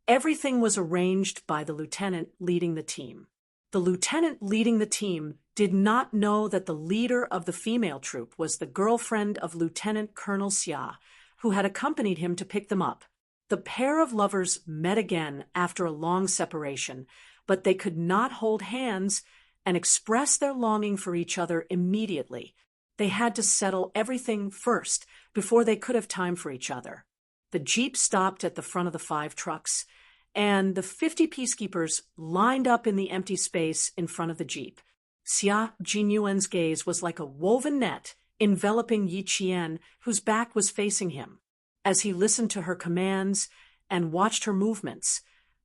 everything was arranged by the lieutenant leading the team. The lieutenant leading the team did not know that the leader of the female troop was the girlfriend of Lieutenant Colonel Xia, who had accompanied him to pick them up. The pair of lovers met again after a long separation, but they could not hold hands and express their longing for each other immediately. They had to settle everything first before they could have time for each other. The jeep stopped at the front of the 5 trucks, and the 50 peacekeepers lined up in the empty space in front of the jeep. Xia Jinyuan's gaze was like a woven net enveloping Yi Qian, whose back was facing him. As he listened to her commands and watched her movements,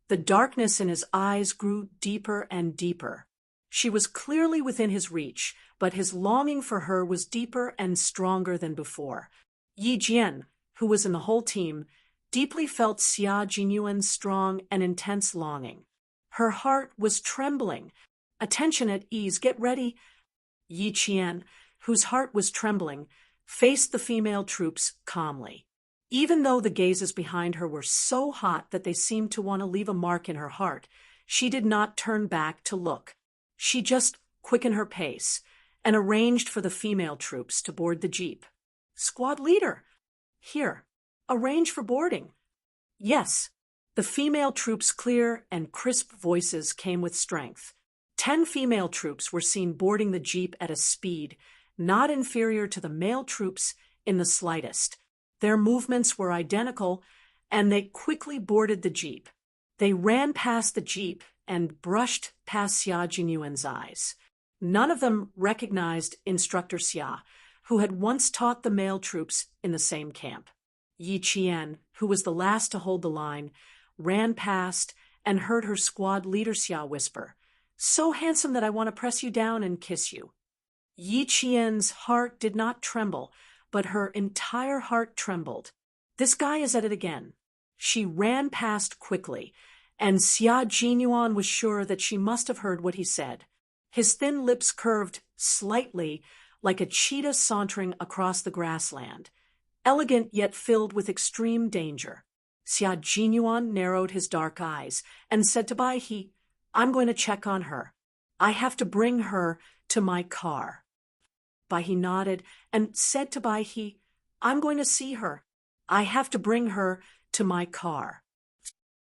the darkness in his eyes grew deeper and deeper. She was clearly within his reach, but his longing for her was deeper and stronger than before. Yi Jian, who was in the whole team, deeply felt Xia Jinyuan's strong and intense longing. Her heart was trembling. Attention at ease, get ready. Yi Qian, whose heart was trembling, faced the female troops calmly. Even though the gazes behind her were so hot that they seemed to want to leave a mark in her heart, she did not turn back to look. She just quickened her pace and arranged for the female troops to board the jeep. Squad leader, here, arrange for boarding. Yes, the female troops' clear and crisp voices came with strength. 10 female troops were seen boarding the jeep at a speed not inferior to the male troops in the slightest. Their movements were identical, and they quickly boarded the jeep. They ran past the jeep and brushed past Xia Jinyuan's eyes. None of them recognized Instructor Xia, who had once taught the male troops in the same camp. Yi Qian, who was the last to hold the line, ran past, and heard her squad leader Xia whisper, "So handsome that I want to press you down and kiss you." Yi Qian's heart did not tremble, but her entire heart trembled. This guy is at it again. She ran past quickly, and Xia Jinyuan was sure that she must have heard what he said. His thin lips curved slightly like a cheetah sauntering across the grassland, elegant yet filled with extreme danger. Xia Jinyuan narrowed his dark eyes and said to Bai He, "I'm going to check on her. I have to bring her to my car." Bai He nodded and said to Bai He, "I'm going to see her. I have to bring her to my car."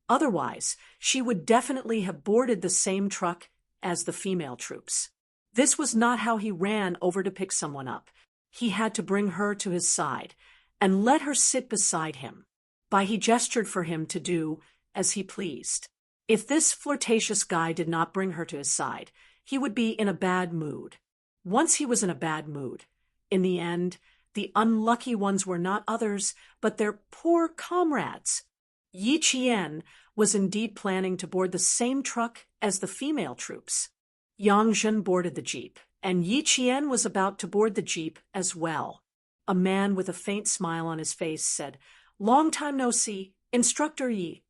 Otherwise, she would definitely have boarded the same truck as the female troops. This was not how he ran over to pick someone up. He had to bring her to his side and let her sit beside him. Bai He gestured for him to do as he pleased. If this flirtatious guy did not bring her to his side, he would be in a bad mood. Once he was in a bad mood. In the end, the unlucky ones were not others, but their poor comrades. Yi Qian was indeed planning to board the same truck as the female troops. Yang Zhen boarded the jeep, and Yi Qian was about to board the jeep as well. A man with a faint smile on his face said, "Long time no see, Instructor Yi."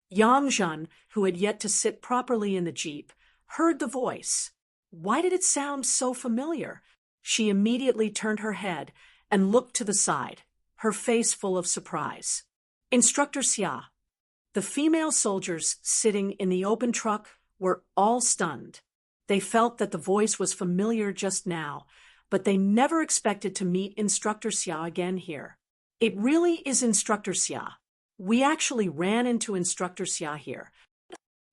Yang Zhen, who had yet to sit properly in the jeep, heard the voice. Why did it sound so familiar? She immediately turned her head and looked to the side, her face full of surprise. "Instructor Xia." The female soldiers sitting in the open truck were all stunned. They felt that the voice was familiar just now, but they never expected to meet Instructor Xia again here. "It really is Instructor Xia. We actually ran into Instructor Xia here."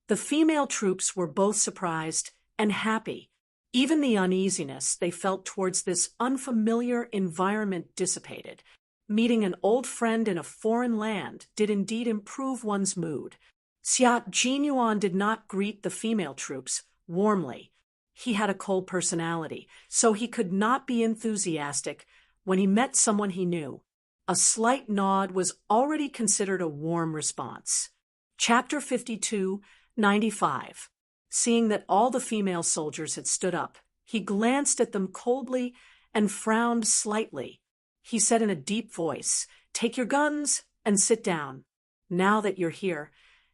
The female troops were both surprised and happy. Even the uneasiness they felt towards this unfamiliar environment dissipated. Meeting an old friend in a foreign land did indeed improve one's mood. Xia Jinyuan did not greet the female troops warmly. He had a cold personality, so he could not be enthusiastic when he met someone he knew. A slight nod was already considered a warm response. Chapter 52:95. Seeing that all the female soldiers had stood up, he glanced at them coldly and frowned slightly. He said in a deep voice, "Take your guns and sit down. Now that you're here,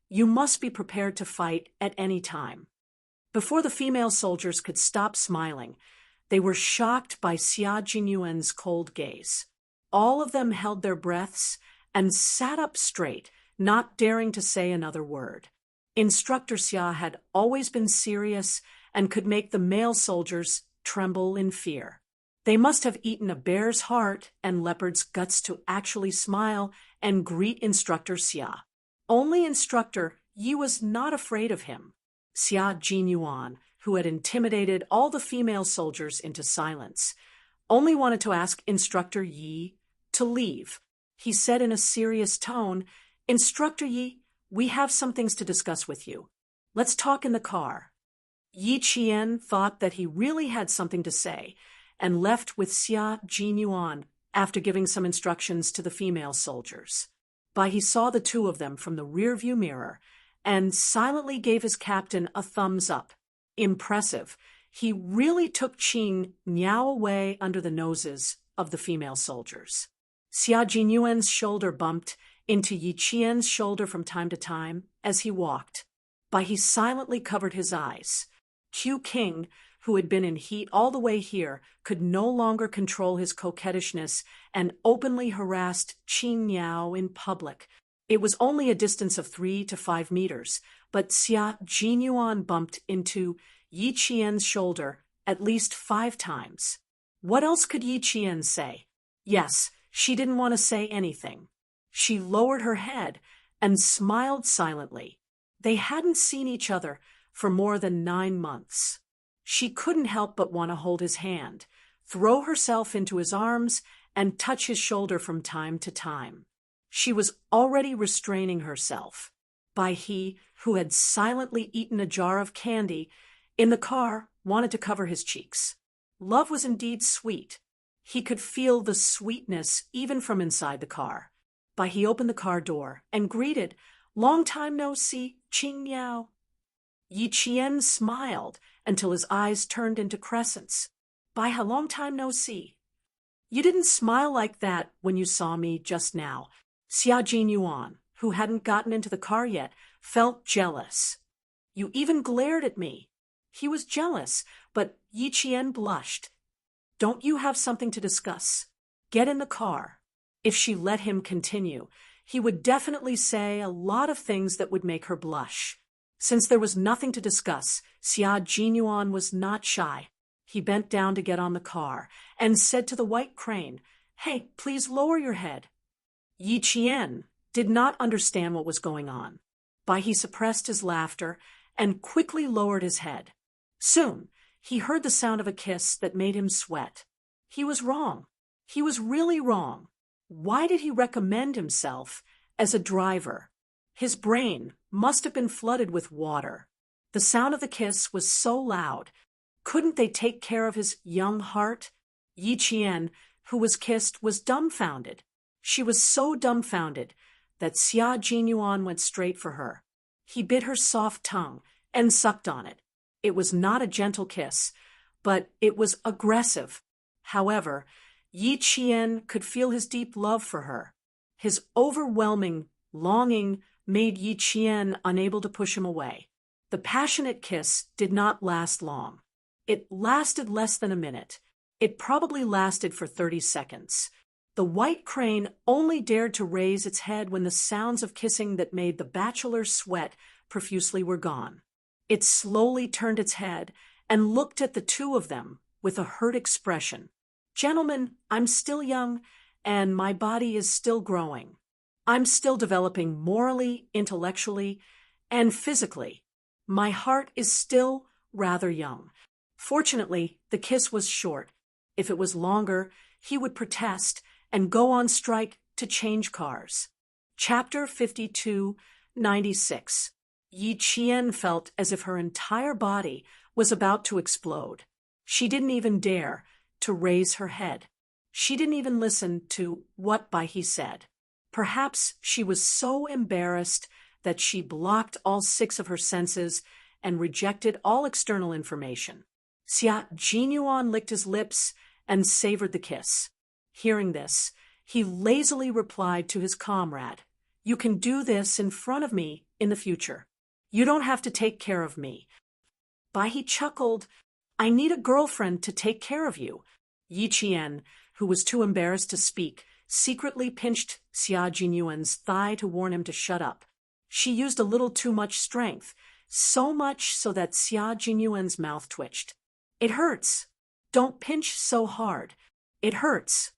you must be prepared to fight at any time." Before the female soldiers could stop smiling, they were shocked by Xia Jinyuan's cold gaze. All of them held their breaths and sat up straight, not daring to say another word. Instructor Xia had always been serious and could make the male soldiers tremble in fear. They must have eaten a bear's heart and leopard's guts to actually smile and greet Instructor Xia. Only Instructor Yi was not afraid of him. Xia Jinyuan, who had intimidated all the female soldiers into silence, only wanted to ask Instructor Yi to leave. He said in a serious tone, "Instructor Yi, we have some things to discuss with you. Let's talk in the car." Yi Qian thought that he really had something to say and left with Xia Jinyuan after giving some instructions to the female soldiers. Bai He saw the two of them from the rearview mirror and silently gave his captain a thumbs up. Impressive. He really took Qing Niao away under the noses of the female soldiers. Xia Jinyuan's shoulder bumped into Yi Qian's shoulder from time to time as he walked. Bai He silently covered his eyes. Q King, who had been in heat all the way here, could no longer control his coquettishness and openly harassed Qing Niao in public. It was only a distance of 3 to 5 meters, but Xia Jinyuan bumped into Yi Qian's shoulder at least 5 times. What else could Yi Qian say? Yes, she didn't want to say anything. She lowered her head and smiled silently. They hadn't seen each other for more than 9 months. She couldn't help but want to hold his hand, throw herself into his arms, and touch his shoulder from time to time. She was already restraining herself. Bai He, who had silently eaten a jar of candy, in the car wanted to cover his cheeks. Love was indeed sweet. He could feel the sweetness even from inside the car. Bai He opened the car door and greeted Long time no see, Qing Yao. Yi Qian smiled until his eyes turned into crescents. By how long time no see? You didn't smile like that when you saw me just now. Xia Jinyuan, who hadn't gotten into the car yet, felt jealous. You even glared at me. He was jealous, but Yi Qian blushed. Don't you have something to discuss? Get in the car. If she let him continue, he would definitely say a lot of things that would make her blush. Since there was nothing to discuss, Xia Jinyuan was not shy. He bent down to get on the car and said to the white crane, "Hey, please lower your head." Yi Qian did not understand what was going on. He suppressed his laughter and quickly lowered his head. Soon, he heard the sound of a kiss that made him sweat. He was wrong. He was really wrong. Why did he recommend himself as a driver? His brain must have been flooded with water. The sound of the kiss was so loud. Couldn't they take care of his young heart? Yi Qian, who was kissed, was dumbfounded. She was so dumbfounded that Xia Jinyuan went straight for her. He bit her soft tongue and sucked on it. It was not a gentle kiss, but it was aggressive. However, Yi Qian could feel his deep love for her. His overwhelming longing made Yi Qian unable to push him away. The passionate kiss did not last long. It lasted less than a minute. It probably lasted for 30 seconds. The white crane only dared to raise its head when the sounds of kissing that made the bachelors sweat profusely were gone. It slowly turned its head and looked at the two of them with a hurt expression. "Gentlemen, I'm still young, and my body is still growing. I'm still developing morally, intellectually, and physically. My heart is still rather young." Fortunately, the kiss was short. If it was longer, he would protest and go on strike to change cars. Chapter 5296. Yi Qian felt as if her entire body was about to explode. She didn't even dare to raise her head. She didn't even listen to what he said. Perhaps she was so embarrassed that she blocked all 6 of her senses and rejected all external information. Xia Jinyuan licked his lips and savored the kiss. Hearing this, he lazily replied to his comrade, "You can do this in front of me in the future. You don't have to take care of me." He chuckled, "I need a girlfriend to take care of you." Yi Qian, who was too embarrassed to speak, secretly pinched Xia Jinyuan's thigh to warn him to shut up. She used a little too much strength, so much so that Xia Jinyuan's mouth twitched. "It hurts. Don't pinch so hard. It hurts."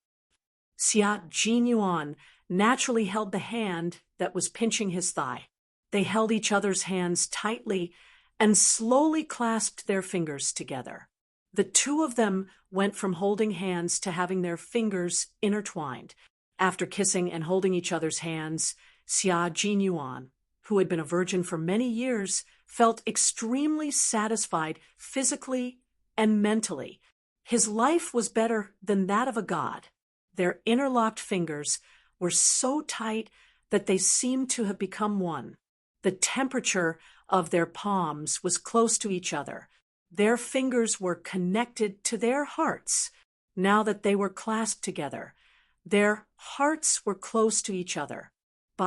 Xia Jinyuan naturally held the hand that was pinching his thigh. They held each other's hands tightly and slowly clasped their fingers together. The two of them went from holding hands to having their fingers intertwined. After kissing and holding each other's hands, Xia Jinyuan, who had been a virgin for many years, felt extremely satisfied physically and mentally. His life was better than that of a god. Their interlocked fingers were so tight that they seemed to have become one. The temperature of their palms was close to each other. Their fingers were connected to their hearts. Now that they were clasped together, their hearts were close to each other.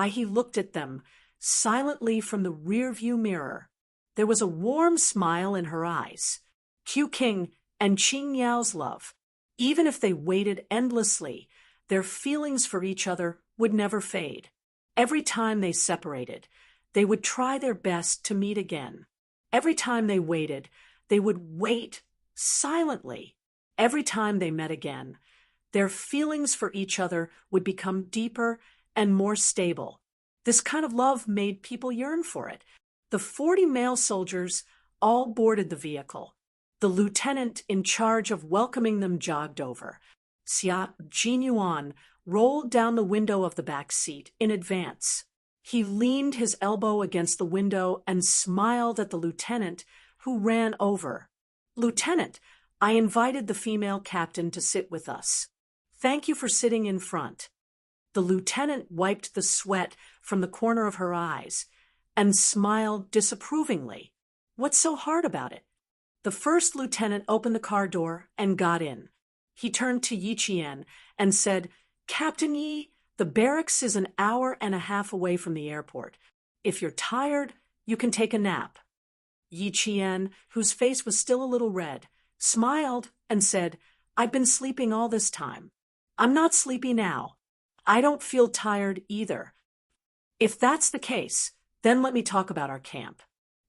He looked at them silently from the rearview mirror. There was a warm smile in her eyes. Q King and Qing Yao's love. Even if they waited endlessly, their feelings for each other would never fade. Every time they separated, they would try their best to meet again. Every time they waited, they would wait silently. Every time they met again, their feelings for each other would become deeper and more stable. This kind of love made people yearn for it. The 40 male soldiers all boarded the vehicle. The lieutenant in charge of welcoming them jogged over. Xia Jinyuan rolled down the window of the back seat in advance. He leaned his elbow against the window and smiled at the lieutenant, who ran over. "Lieutenant, I invited the female captain to sit with us. Thank you for sitting in front." The lieutenant wiped the sweat from the corner of her eyes and smiled disapprovingly. What's so hard about it? The first lieutenant opened the car door and got in. He turned to Yi Qian and said, "Captain Yi, the barracks is an hour and a half away from the airport. If you're tired, you can take a nap." Yi Qian, whose face was still a little red, smiled and said, "I've been sleeping all this time. I'm not sleepy now. I don't feel tired either." "If that's the case, then let me talk about our camp."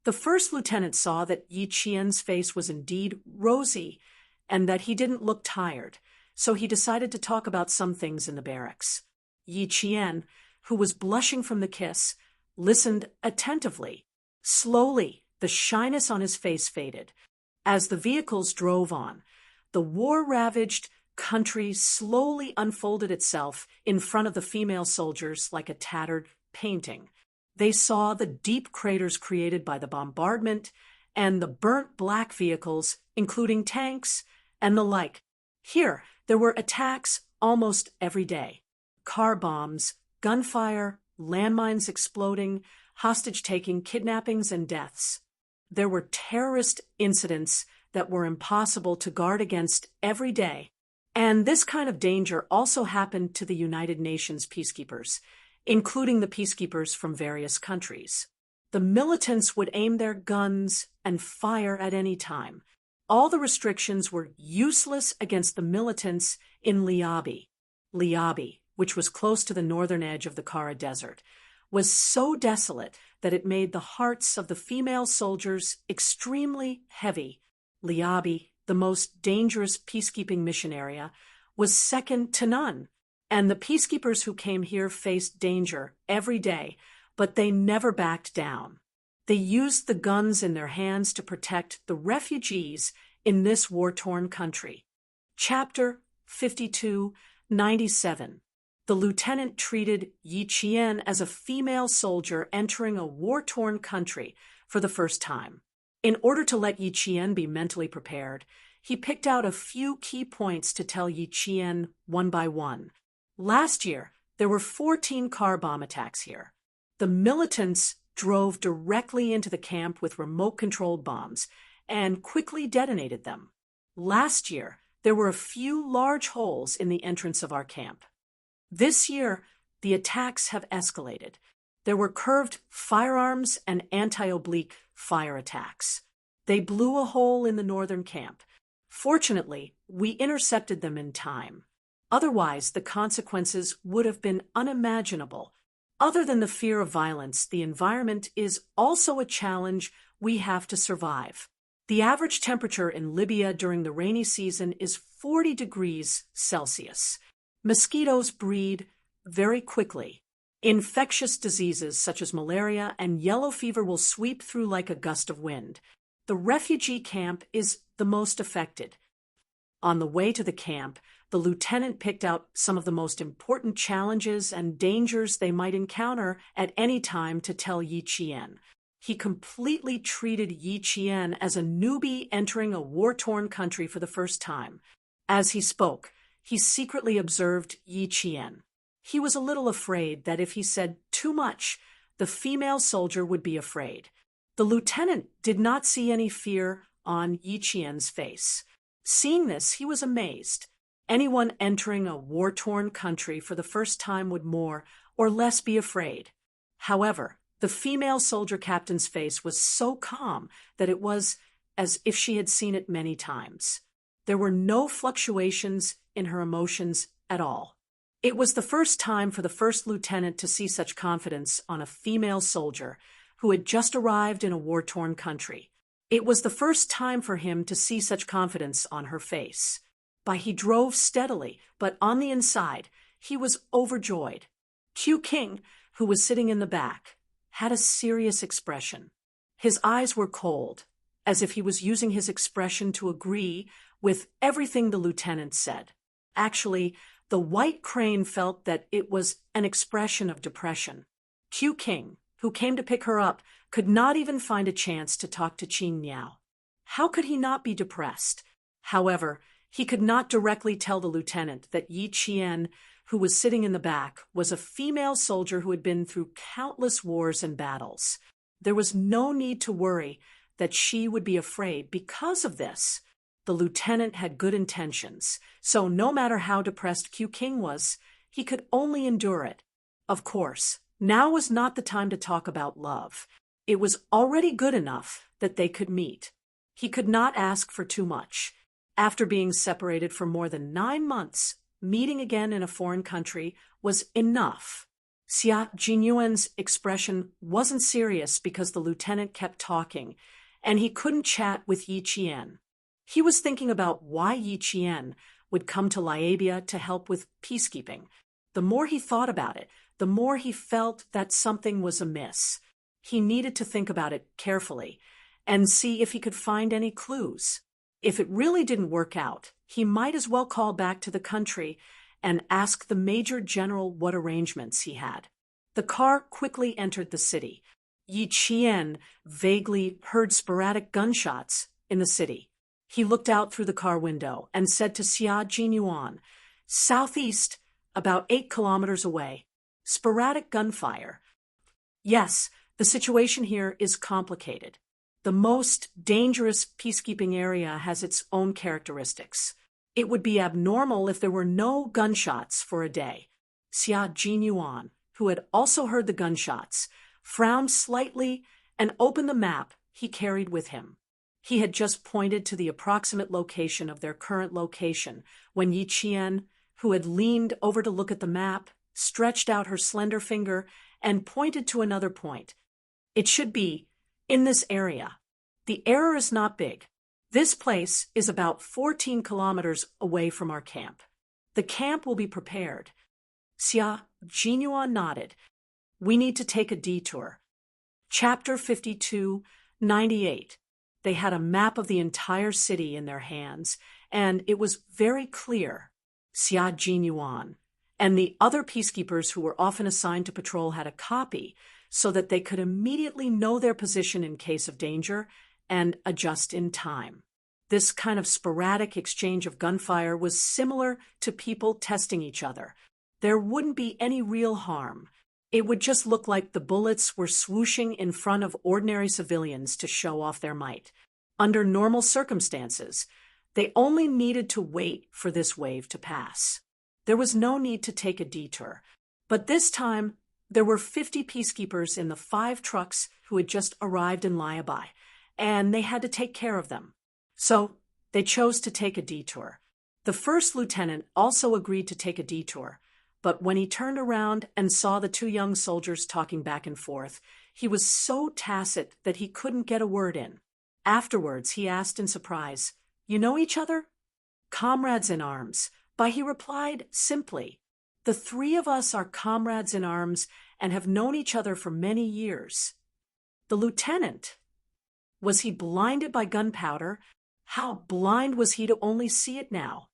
The first lieutenant saw that Yi Qian's face was indeed rosy and that he didn't look tired, so he decided to talk about some things in the barracks. Yi Qian, who was blushing from the kiss, listened attentively. Slowly, the shyness on his face faded. As the vehicles drove on, the war-ravaged country slowly unfolded itself in front of the female soldiers like a tattered painting. They saw the deep craters created by the bombardment and the burnt black vehicles, including tanks and the like. Here, there were attacks almost every day. Car bombs, gunfire, landmines exploding, hostage-taking, kidnappings, and deaths. There were terrorist incidents that were impossible to guard against every day. And this kind of danger also happened to the United Nations peacekeepers, including the peacekeepers from various countries. The militants would aim their guns and fire at any time. All the restrictions were useless against the militants in Liabi. Liabi, which was close to the northern edge of the Kara Desert, was so desolate that it made the hearts of the female soldiers extremely heavy. Liabi, the most dangerous peacekeeping mission area, was second to none, and the peacekeepers who came here faced danger every day, but they never backed down. They used the guns in their hands to protect the refugees in this war-torn country. Chapter 5297. The lieutenant treated Yi Qian as a female soldier entering a war-torn country for the first time. In order to let Yi Qian be mentally prepared, he picked out a few key points to tell Yi Qian one by one. Last year, there were 14 car bomb attacks here. The militants drove directly into the camp with remote-controlled bombs and quickly detonated them. Last year, there were a few large holes in the entrance of our camp. This year, the attacks have escalated. There were curved firearms and anti-oblique fire attacks. They blew a hole in the northern camp. Fortunately, we intercepted them in time. Otherwise, the consequences would have been unimaginable. Other than the fear of violence, the environment is also a challenge we have to survive. The average temperature in Libya during the rainy season is 40 degrees Celsius. Mosquitoes breed very quickly. Infectious diseases such as malaria and yellow fever will sweep through like a gust of wind. The refugee camp is the most affected. On the way to the camp, the lieutenant picked out some of the most important challenges and dangers they might encounter at any time to tell Yi Qian. He completely treated Yi Qian as a newbie entering a war-torn country for the first time. As he spoke, he secretly observed Yi Qian. He was a little afraid that if he said too much, the female soldier would be afraid. The lieutenant did not see any fear on Yi Qian's face. Seeing this, he was amazed. Anyone entering a war-torn country for the first time would more or less be afraid. However, the female soldier captain's face was so calm that it was as if she had seen it many times. There were no fluctuations in her emotions at all. It was the first time for the first lieutenant to see such confidence on a female soldier who had just arrived in a war-torn country. It was the first time for him to see such confidence on her face. He drove steadily, but on the inside, he was overjoyed. Q King, who was sitting in the back, had a serious expression. His eyes were cold, as if he was using his expression to agree with everything the lieutenant said. Actually, the white crane felt that it was an expression of depression. Q King, who came to pick her up, could not even find a chance to talk to Qing Niao. How could he not be depressed? However, he could not directly tell the lieutenant that Yi Qian who was sitting in the back, was a female soldier who had been through countless wars and battles. There was no need to worry that she would be afraid because of this. The lieutenant had good intentions, so no matter how depressed Q King was, he could only endure it. Of course, now was not the time to talk about love. It was already good enough that they could meet. He could not ask for too much. After being separated for more than 9 months, meeting again in a foreign country was enough. Xia Jinyuan's expression wasn't serious because the lieutenant kept talking, and he couldn't chat with Yi Qian. He was thinking about why Yi Qian would come to Liabia to help with peacekeeping. The more he thought about it, the more he felt that something was amiss. He needed to think about it carefully and see if he could find any clues. If it really didn't work out, he might as well call back to the country and ask the Major General what arrangements he had. The car quickly entered the city. Yi Qian vaguely heard sporadic gunshots in the city. He looked out through the car window and said to Xia Jinyuan, "Southeast, about 8 kilometers away. Sporadic gunfire. Yes, the situation here is complicated. The most dangerous peacekeeping area has its own characteristics. It would be abnormal if there were no gunshots for a day." Xia Jinyuan, who had also heard the gunshots, frowned slightly and opened the map he carried with him. He had just pointed to the approximate location of their current location when Yi Qian, who had leaned over to look at the map, stretched out her slender finger and pointed to another point. "It should be in this area. The error is not big. This place is about 14 kilometers away from our camp. The camp will be prepared." Xia Jinyuan nodded. "We need to take a detour." Chapter 52:98. They had a map of the entire city in their hands, and it was very clear. Xia Jinyuan and the other peacekeepers who were often assigned to patrol had a copy so that they could immediately know their position in case of danger and adjust in time. This kind of sporadic exchange of gunfire was similar to people testing each other. There wouldn't be any real harm. It would just look like the bullets were swooshing in front of ordinary civilians to show off their might. Under normal circumstances, they only needed to wait for this wave to pass. There was no need to take a detour. But this time, there were 50 peacekeepers in the 5 trucks who had just arrived in Liabai, and they had to take care of them. So they chose to take a detour. The first lieutenant also agreed to take a detour, but when he turned around and saw the 2 young soldiers talking back and forth, he was so tacit that he couldn't get a word in. Afterwards, he asked in surprise, "You know each other?" "Comrades in arms," He replied simply. "The 3 of us are comrades in arms and have known each other for many years." The lieutenant, was he blinded by gunpowder? How blind was he to only see it now?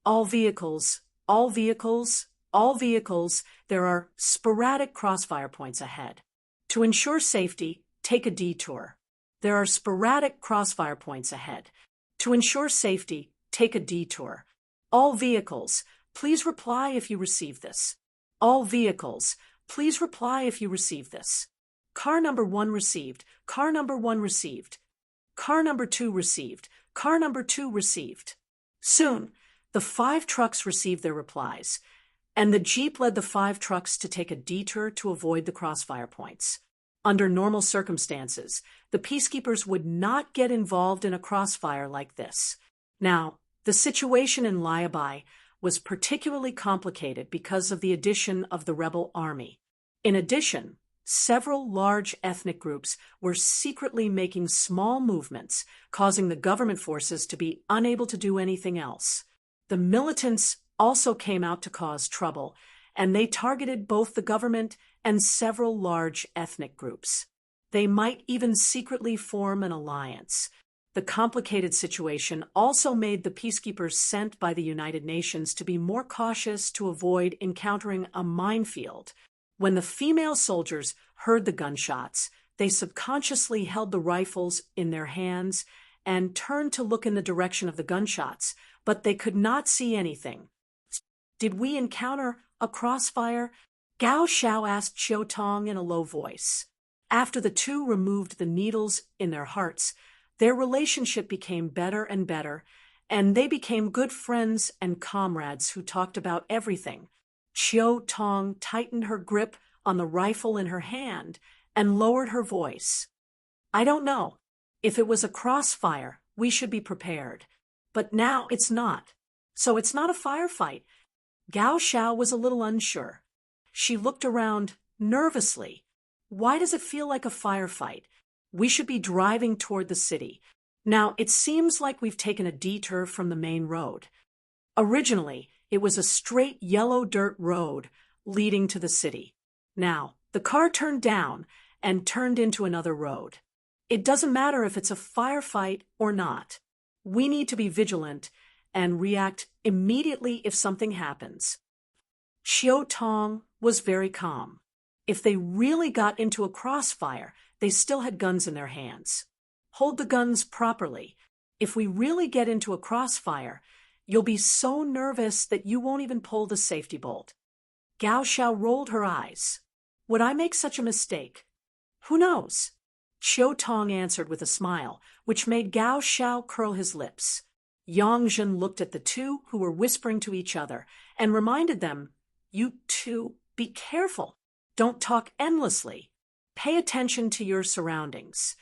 All vehicles, all vehicles, all vehicles, there are sporadic crossfire points ahead. To ensure safety, take a detour. There are sporadic crossfire points ahead. To ensure safety, take a detour. All vehicles, please reply if you receive this. All vehicles, please reply if you receive this. Car number 1 received. Car number 1 received. Car number 2 received. Car number 2 received. Soon, the 5 trucks received their replies, and the jeep led the 5 trucks to take a detour to avoid the crossfire points. Under normal circumstances, the peacekeepers would not get involved in a crossfire like this. Now, the situation in Liabai was particularly complicated because of the addition of the rebel army. In addition, several large ethnic groups were secretly making small movements, causing the government forces to be unable to do anything else. The militants also came out to cause trouble, and they targeted both the government and several large ethnic groups. They might even secretly form an alliance. The complicated situation also made the peacekeepers sent by the United Nations to be more cautious to avoid encountering a minefield. When the female soldiers heard the gunshots, they subconsciously held the rifles in their hands and turned to look in the direction of the gunshots, but they could not see anything. Did we encounter a crossfire? Gao Xiao asked Qiu Tong in a low voice. After the two removed the needles in their hearts, their relationship became better and better, and they became good friends and comrades who talked about everything. Qiu Tong tightened her grip on the rifle in her hand and lowered her voice. I don't know. If it was a crossfire, we should be prepared. But now it's not. So it's not a firefight. Gao Xiao was a little unsure. She looked around nervously. Why does it feel like a firefight? We should be driving toward the city. Now, it seems like we've taken a detour from the main road. Originally, it was a straight yellow dirt road leading to the city. Now, the car turned down and turned into another road. It doesn't matter if it's a firefight or not. We need to be vigilant and react immediately if something happens. Qiu Tong was very calm. If they really got into a crossfire, they still had guns in their hands. Hold the guns properly. If we really get into a crossfire, you'll be so nervous that you won't even pull the safety bolt. Gao Xiao rolled her eyes. Would I make such a mistake? Who knows? Qiu Tong answered with a smile, which made Gao Xiao curl his lips. Yang Zhen looked at the two who were whispering to each other and reminded them, You two, be careful. Don't talk endlessly. Pay attention to your surroundings.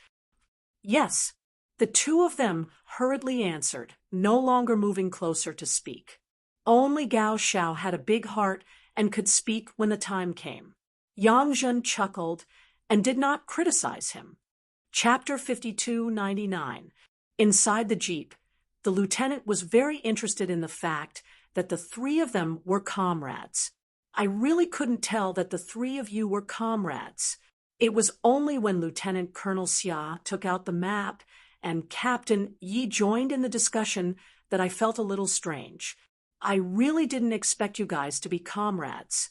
Yes, the two of them hurriedly answered, no longer moving closer to speak. Only Gao Xiao had a big heart and could speak when the time came. Yang Zhen chuckled and did not criticize him. Chapter 5299. Inside the jeep, the lieutenant was very interested in the fact that the three of them were comrades. I really couldn't tell that the three of you were comrades. It was only when Lieutenant Colonel Xia took out the map and Captain Yi joined in the discussion that I felt a little strange. I really didn't expect you guys to be comrades.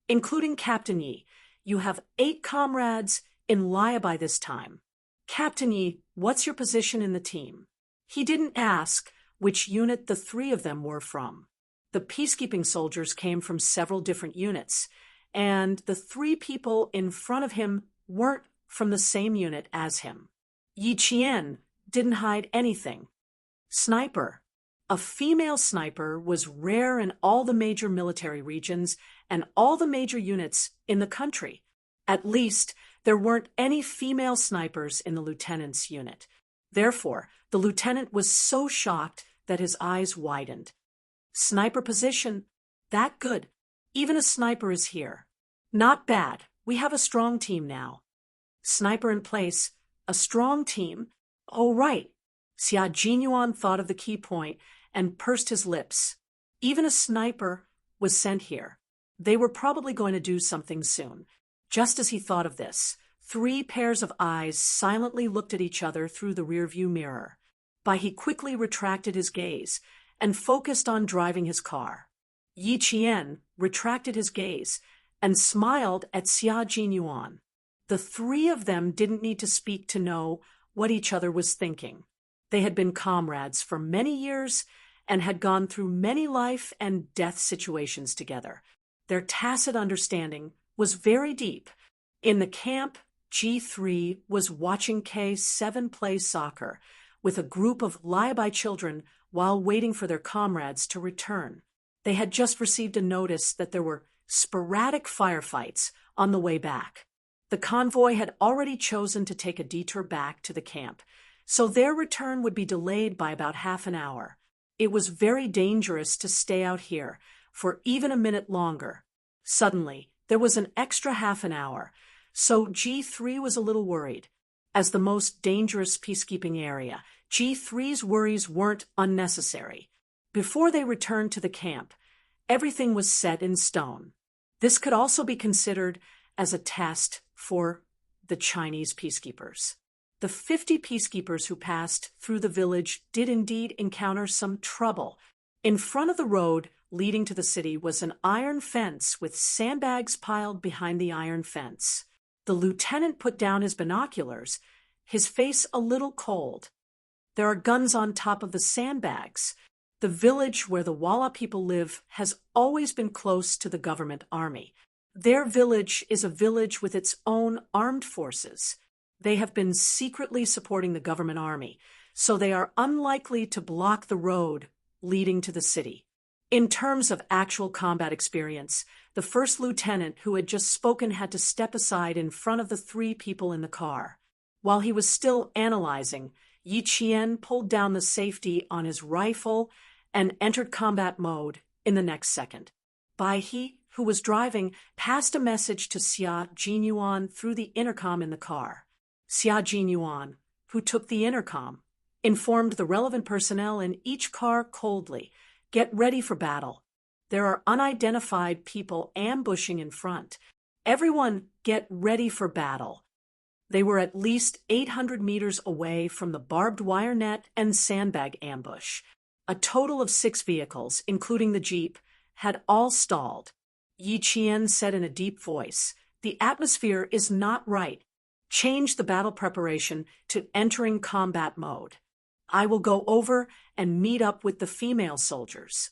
Including Captain Yi, you have 8 comrades in Laya by this time. Captain Yi, what's your position in the team? He didn't ask which unit the 3 of them were from. The peacekeeping soldiers came from several different units, and the 3 people in front of him weren't from the same unit as him. Yi Qian didn't hide anything. Sniper. A female sniper was rare in all the major military regions and all the major units in the country. At least, there weren't any female snipers in the lieutenant's unit. Therefore, the lieutenant was so shocked that his eyes widened. Sniper position. That good. Even a sniper is here. Not bad. We have a strong team now. Sniper in place. A strong team. Oh, right. Xia Jinyuan thought of the key point and pursed his lips. Even a sniper was sent here. They were probably going to do something soon. Just as he thought of this, 3 pairs of eyes silently looked at each other through the rearview mirror. He quickly retracted his gaze and focused on driving his car. Yi Qian retracted his gaze and smiled at Xia Jinyuan. The 3 of them didn't need to speak to know what each other was thinking. They had been comrades for many years and had gone through many life and death situations together. Their tacit understanding was very deep. In the camp, G3 was watching K7 play soccer with a group of lie-by children while waiting for their comrades to return. They had just received a notice that there were sporadic firefights on the way back. The convoy had already chosen to take a detour back to the camp, so their return would be delayed by about half an hour. It was very dangerous to stay out here for even a minute longer. Suddenly, there was an extra half an hour, so G3 was a little worried. As the most dangerous peacekeeping area, G3's worries weren't unnecessary. Before they returned to the camp, everything was set in stone. This could also be considered as a test for the Chinese peacekeepers. The 50 peacekeepers who passed through the village did indeed encounter some trouble. In front of the road leading to the city was an iron fence with sandbags piled behind the iron fence. The lieutenant put down his binoculars, his face a little cold. There are guns on top of the sandbags. The village where the Walla people live has always been close to the government army. Their village is a village with its own armed forces. They have been secretly supporting the government army, so they are unlikely to block the road leading to the city. In terms of actual combat experience, the first lieutenant who had just spoken had to step aside in front of the 3 people in the car. While he was still analyzing, Yi Qian pulled down the safety on his rifle and entered combat mode in the next second. Bai He, who was driving, passed a message to Xia Jinyuan through the intercom in the car. Xia Jinyuan, who took the intercom, informed the relevant personnel in each car coldly, "Get ready for battle. There are unidentified people ambushing in front. Everyone get ready for battle." They were at least 800 meters away from the barbed wire net and sandbag ambush. A total of 6 vehicles, including the jeep, had all stalled. Yi Qian said in a deep voice, "The atmosphere is not right. Change the battle preparation to entering combat mode. I will go over and meet up with the female soldiers."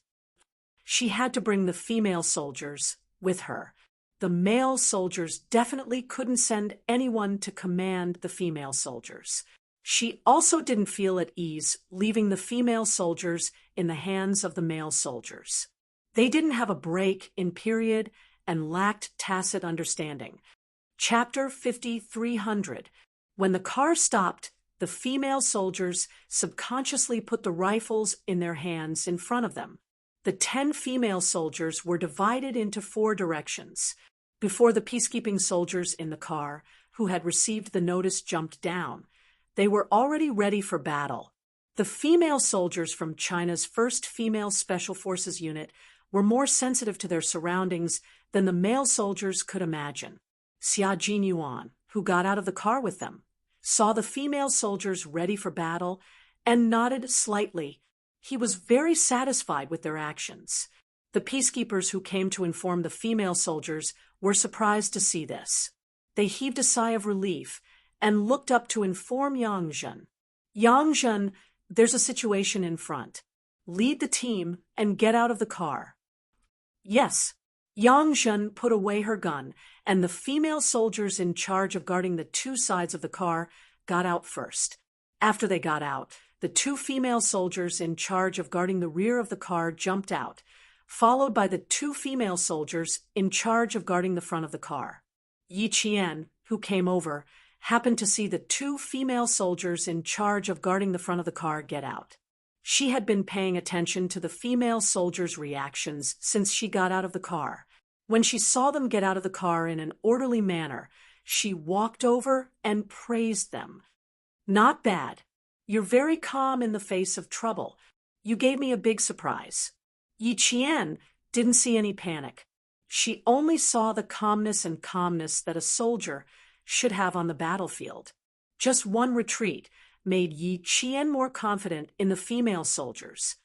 She had to bring the female soldiers with her. The male soldiers definitely couldn't send anyone to command the female soldiers. She also didn't feel at ease leaving the female soldiers in the hands of the male soldiers. They didn't have a break in period and lacked tacit understanding. Chapter 5300. When the car stopped, the female soldiers subconsciously put the rifles in their hands in front of them. The 10 female soldiers were divided into 4 directions. Before the peacekeeping soldiers in the car, who had received the notice, jumped down, they were already ready for battle. The female soldiers from China's 1st Female Special Forces Unit were more sensitive to their surroundings than the male soldiers could imagine. Xia Jinyuan, who got out of the car with them, saw the female soldiers ready for battle and nodded slightly. He was very satisfied with their actions. The peacekeepers who came to inform the female soldiers were surprised to see this. They heaved a sigh of relief and looked up to inform Yang Zhen. "Yang Zhen, there's a situation in front. Lead the team and get out of the car." "Yes." Yang Zhen put away her gun, and the female soldiers in charge of guarding the 2 sides of the car got out first. After they got out, the 2 female soldiers in charge of guarding the rear of the car jumped out, followed by the 2 female soldiers in charge of guarding the front of the car. Yi Qian, who came over, happened to see the 2 female soldiers in charge of guarding the front of the car get out. She had been paying attention to the female soldiers' reactions since she got out of the car. When she saw them get out of the car in an orderly manner, she walked over and praised them. "Not bad. You're very calm in the face of trouble. You gave me a big surprise." Yi Qian didn't see any panic. She only saw the calmness that a soldier should have on the battlefield. Just one retreat made Yi Qian more confident in the female soldiers.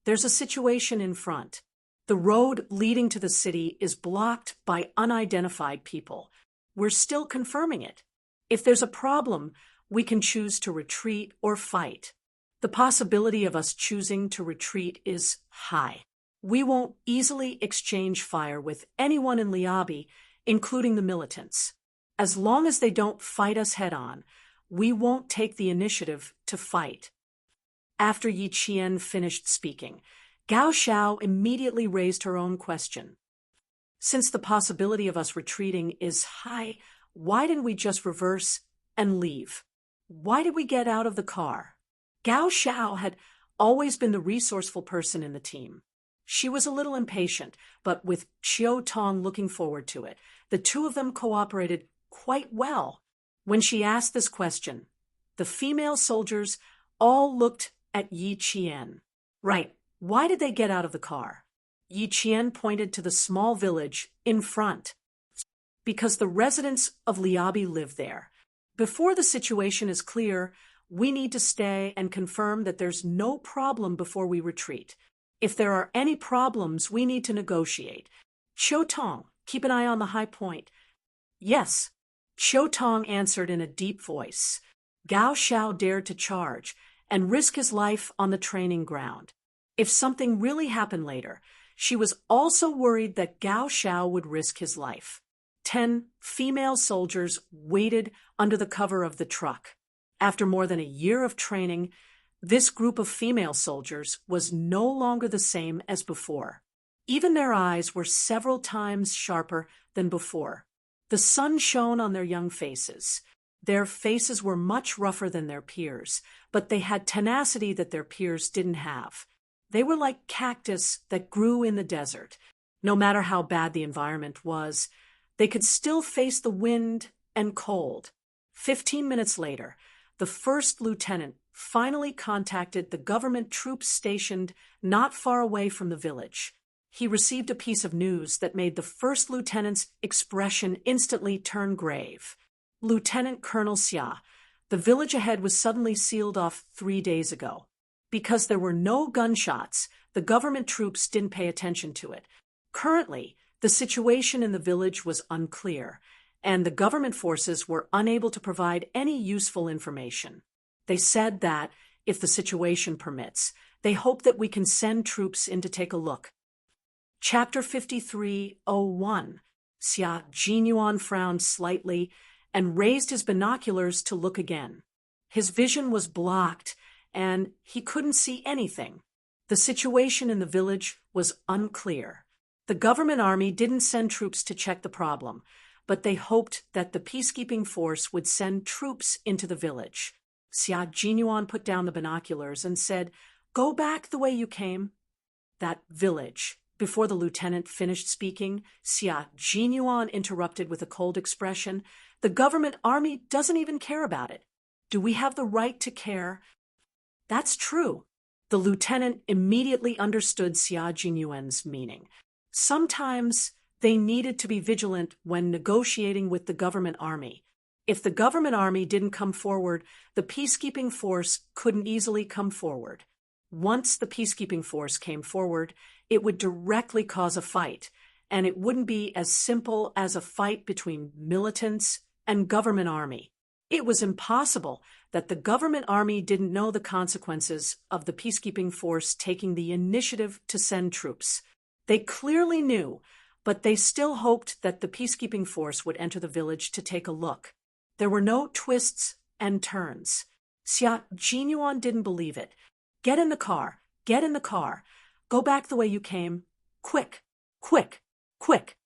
"There's a situation in front. The road leading to the city is blocked by unidentified people. We're still confirming it. If there's a problem, we can choose to retreat or fight. The possibility of us choosing to retreat is high. We won't easily exchange fire with anyone in Liabi, including the militants. As long as they don't fight us head-on, we won't take the initiative to fight." After Yi Qian finished speaking, Gao Xiao immediately raised her own question. "Since the possibility of us retreating is high, why didn't we just reverse and leave? Why did we get out of the car?" Gao Xiao had always been the resourceful person in the team. She was a little impatient, but with Qiu Tong looking forward to it, the 2 of them cooperated quite well. When she asked this question, the female soldiers all looked at Yi Qian. "Right, why did they get out of the car?" Yi Qian pointed to the small village in front. "Because the residents of Liabi live there. Before the situation is clear, we need to stay and confirm that there's no problem before we retreat. If there are any problems, we need to negotiate. Qiu Tong, keep an eye on the high point." "Yes." Qiu Tong answered in a deep voice. Gao Xiao dared to charge and risk his life on the training ground. If something really happened later, she was also worried that Gao Xiao would risk his life. 10 female soldiers waited under the cover of the truck. After more than a year of training, this group of female soldiers was no longer the same as before. Even their eyes were several times sharper than before. The sun shone on their young faces. Their faces were much rougher than their peers, but they had tenacity that their peers didn't have. They were like cactus that grew in the desert. No matter how bad the environment was, they could still face the wind and cold. 15 minutes later, the first lieutenant finally contacted the government troops stationed not far away from the village. He received a piece of news that made the first lieutenant's expression instantly turn grave. Lieutenant Colonel Xia, the village ahead was suddenly sealed off 3 days ago. Because there were no gunshots, the government troops didn't pay attention to it. Currently, the situation in the village was unclear, and the government forces were unable to provide any useful information. They said that, if the situation permits, they hope that we can send troops in to take a look. Chapter 53:01. Xia Jinyuan frowned slightly and raised his binoculars to look again. His vision was blocked, and he couldn't see anything. The situation in the village was unclear. The government army didn't send troops to check the problem, but they hoped that the peacekeeping force would send troops into the village. Xia Jinyuan put down the binoculars and said, "Go back the way you came." That village. Before the lieutenant finished speaking, Xia Jinyuan interrupted with a cold expression. "The government army doesn't even care about it. Do we have the right to care?" "That's true." The lieutenant immediately understood Xia Jinyuan's meaning. Sometimes they needed to be vigilant when negotiating with the government army. If the government army didn't come forward, the peacekeeping force couldn't easily come forward. Once the peacekeeping force came forward, it would directly cause a fight, and it wouldn't be as simple as a fight between militants and government army. It was impossible that the government army didn't know the consequences of the peacekeeping force taking the initiative to send troops. They clearly knew, but they still hoped that the peacekeeping force would enter the village to take a look. There were no twists and turns. Xia Jinyuan didn't believe it. "Get in the car. Get in the car. Go back the way you came. Quick, quick, quick."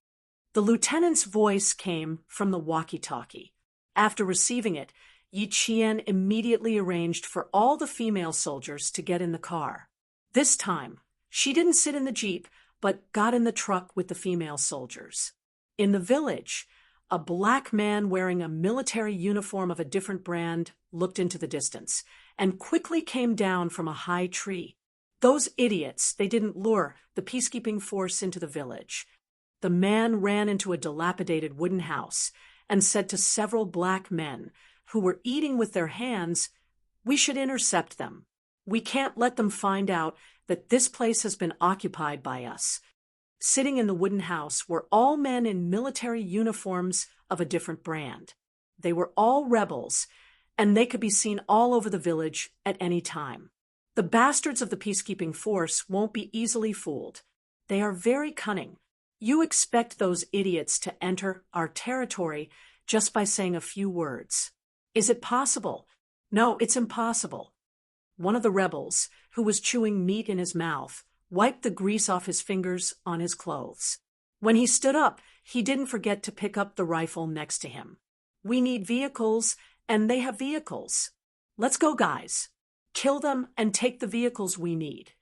The lieutenant's voice came from the walkie-talkie. After receiving it, Yi Qian immediately arranged for all the female soldiers to get in the car. This time, she didn't sit in the jeep, but got in the truck with the female soldiers. In the village, a black man wearing a military uniform of a different brand looked into the distance and quickly came down from a high tree. Those idiots, they didn't lure the peacekeeping force into the village. The man ran into a dilapidated wooden house and said to several black men who were eating with their hands, "We should intercept them. We can't let them find out that this place has been occupied by us." Sitting in the wooden house were all men in military uniforms of a different brand. They were all rebels, and they could be seen all over the village at any time. The bastards of the peacekeeping force won't be easily fooled. They are very cunning. You expect those idiots to enter our territory just by saying a few words. Is it possible? No, it's impossible. One of the rebels, who was chewing meat in his mouth, wiped the grease off his fingers on his clothes. When he stood up, he didn't forget to pick up the rifle next to him. "We need vehicles, and they have vehicles. Let's go, guys. Kill them and take the vehicles we need.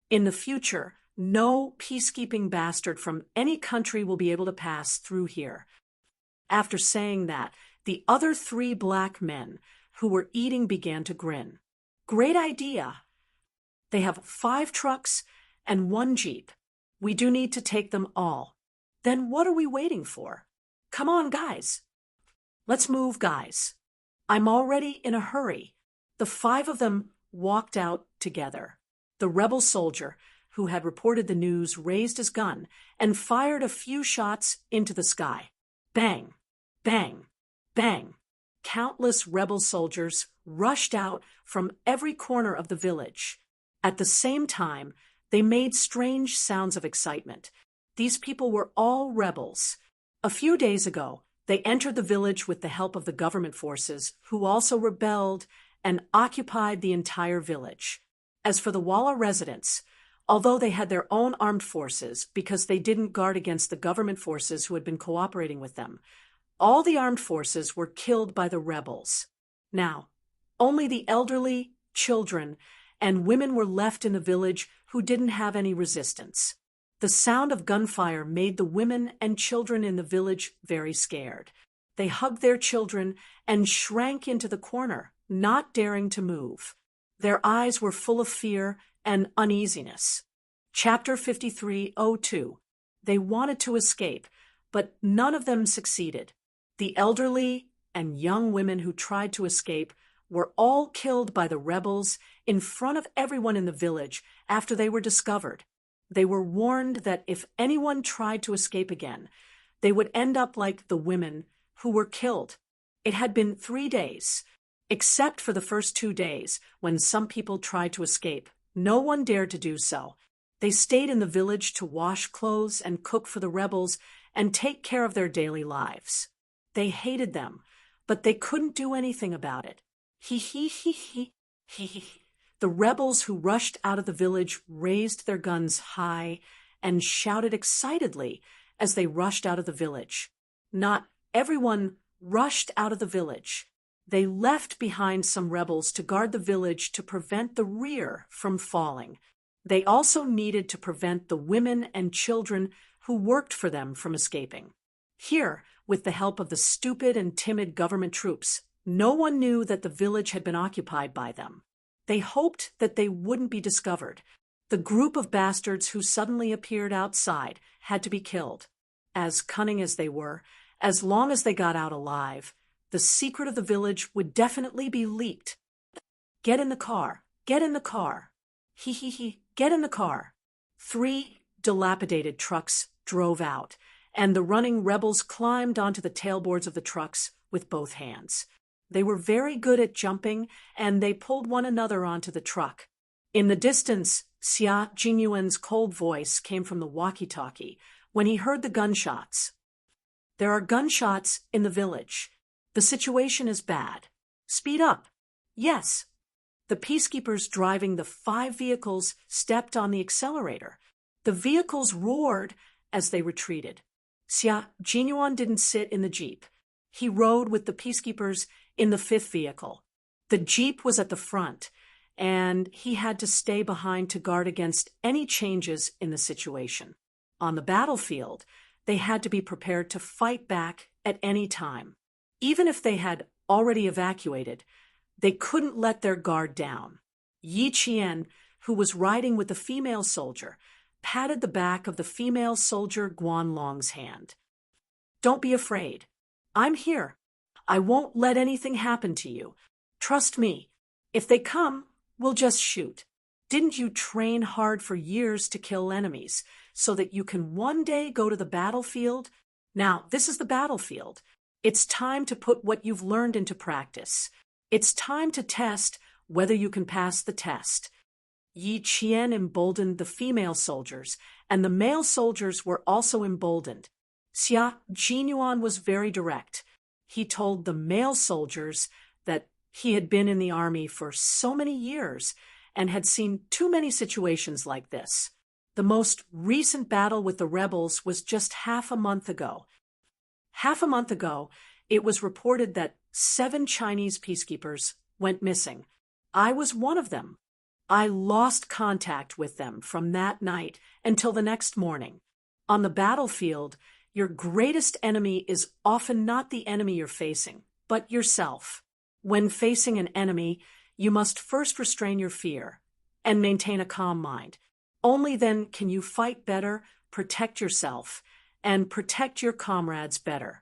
In the future, no peacekeeping bastard from any country will be able to pass through here." After saying that, the other 3 black men who were eating began to grin. "Great idea. They have 5 trucks and 1 jeep. We do need to take them all. Then what are we waiting for? Come on, guys. Let's move, guys. I'm already in a hurry." The 5 of them walked out together. The rebel soldier who had reported the news raised his gun and fired a few shots into the sky. Bang, bang, bang. Countless rebel soldiers rushed out from every corner of the village. At the same time, They made strange sounds of excitement. These people were all rebels. A few days ago, they entered the village with the help of the government forces, who also rebelled and occupied the entire village. As for the Walla residents, although they had their own armed forces because they didn't guard against the government forces who had been cooperating with them, all the armed forces were killed by the rebels. Now, only the elderly, children, and women were left in the village who didn't have any resistance. The sound of gunfire made the women and children in the village very scared. They hugged their children and shrank into the corner, not daring to move. Their eyes were full of fear and uneasiness. Chapter 53:02. They wanted to escape, but none of them succeeded. The elderly and young women who tried to escape were all killed by the rebels in front of everyone in the village after they were discovered. They were warned that if anyone tried to escape again, they would end up like the women who were killed. It had been 3 days. Except for the first 2 days, when some people tried to escape, no one dared to do so. They stayed in the village to wash clothes and cook for the rebels and take care of their daily lives. They hated them, but they couldn't do anything about it. The rebels who rushed out of the village raised their guns high and shouted excitedly as they rushed out of the village. Not everyone rushed out of the village. They left behind some rebels to guard the village to prevent the rear from falling. They also needed to prevent the women and children who worked for them from escaping. Here, with the help of the stupid and timid government troops, no one knew that the village had been occupied by them. They hoped that they wouldn't be discovered. The group of bastards who suddenly appeared outside had to be killed. As cunning as they were, as long as they got out alive, the secret of the village would definitely be leaked. Get in the car. Get in the car. Get in the car. 3 dilapidated trucks drove out, and the running rebels climbed onto the tailboards of the trucks with both hands. They were very good at jumping, and they pulled one another onto the truck. In the distance, Xia Jingyuan's cold voice came from the walkie-talkie when he heard the gunshots. There are gunshots in the village. The situation is bad. Speed up. Yes. The peacekeepers driving the 5 vehicles stepped on the accelerator. The vehicles roared as they retreated. Xia Jinyuan didn't sit in the jeep. He rode with the peacekeepers in the 5th vehicle. The jeep was at the front, and he had to stay behind to guard against any changes in the situation. On the battlefield, they had to be prepared to fight back at any time. Even if they had already evacuated, they couldn't let their guard down. Yi Qian, who was riding with the female soldier, patted the back of the female soldier Guanlong's hand. Don't be afraid. I'm here. I won't let anything happen to you. Trust me. If they come, we'll just shoot. Didn't you train hard for years to kill enemies so that you can one day go to the battlefield? Now, this is the battlefield. It's time to put what you've learned into practice. It's time to test whether you can pass the test. Yi Qian emboldened the female soldiers, and the male soldiers were also emboldened. Xia Jinyuan was very direct. He told the male soldiers that he had been in the army for so many years and had seen too many situations like this. The most recent battle with the rebels was just half a month ago. Half a month ago, it was reported that 7 Chinese peacekeepers went missing. I was one of them. I lost contact with them from that night until the next morning. On the battlefield, your greatest enemy is often not the enemy you're facing, but yourself. When facing an enemy, you must first restrain your fear and maintain a calm mind. Only then can you fight better, protect yourself, and protect your comrades better.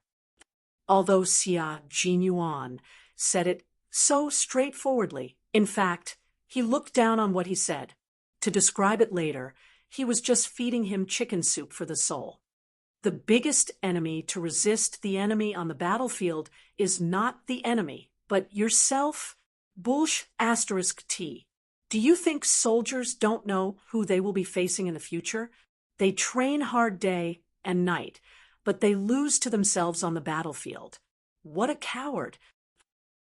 Although Xia Jinyuan said it so straightforwardly, in fact, he looked down on what he said. To describe it later, he was just feeding him chicken soup for the soul. The biggest enemy to resist the enemy on the battlefield is not the enemy, but yourself. T. Do you think soldiers don't know who they will be facing in the future? They train hard day and night, but they lose to themselves on the battlefield. What a coward!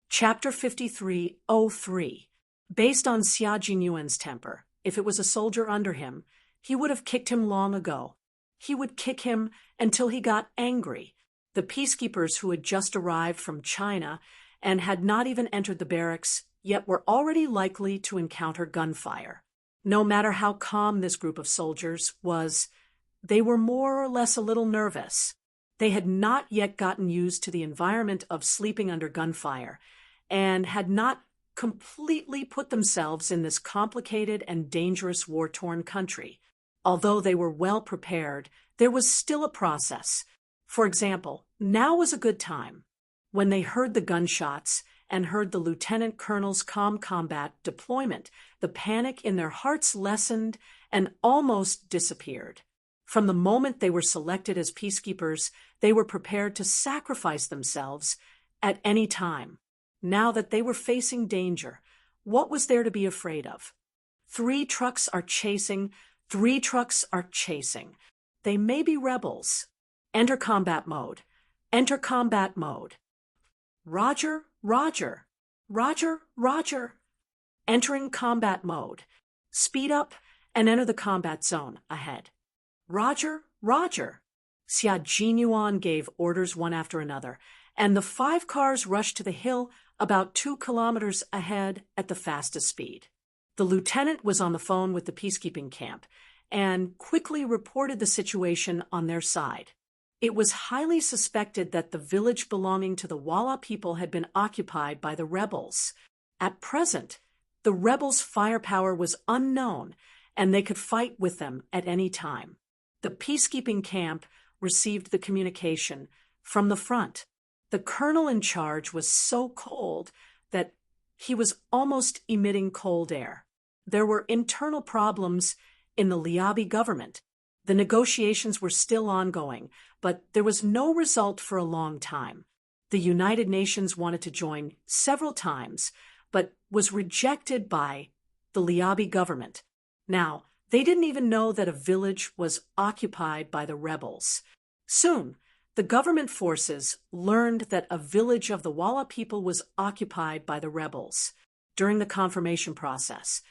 Chapter 53:03. Based on Xia Jinyuan's temper, if it was a soldier under him, he would have kicked him long ago. He would kick him until he got angry. The peacekeepers who had just arrived from China and had not even entered the barracks yet were already likely to encounter gunfire. No matter how calm this group of soldiers was, they were more or less a little nervous. They had not yet gotten used to the environment of sleeping under gunfire and had not completely put themselves in this complicated and dangerous war-torn country. Although they were well prepared, there was still a process. For example, now was a good time. When they heard the gunshots and heard the lieutenant colonel's calm combat deployment, the panic in their hearts lessened and almost disappeared. From the moment they were selected as peacekeepers, they were prepared to sacrifice themselves at any time. Now that they were facing danger, what was there to be afraid of? 3 trucks are chasing. 3 trucks are chasing. They may be rebels. Enter combat mode. Enter combat mode. Roger, Roger. Roger, Roger. Entering combat mode. Speed up and enter the combat zone ahead. Roger, Roger. Xia Jinyuan gave orders one after another, and the 5 cars rushed to the hill about 2 kilometers ahead at the fastest speed. The lieutenant was on the phone with the peacekeeping camp and quickly reported the situation on their side. It was highly suspected that the village belonging to the Walla people had been occupied by the rebels. At present, the rebels' firepower was unknown, and they could fight with them at any time. The peacekeeping camp received the communication from the front. The colonel in charge was so cold that he was almost emitting cold air. There were internal problems in the Liabi government. The negotiations were still ongoing, but there was no result for a long time. The United Nations wanted to join several times, but was rejected by the Liabi government. Now, they didn't even know that a village was occupied by the rebels. Soon, the government forces learned that a village of the Walla people was occupied by the rebels. During the confirmation process,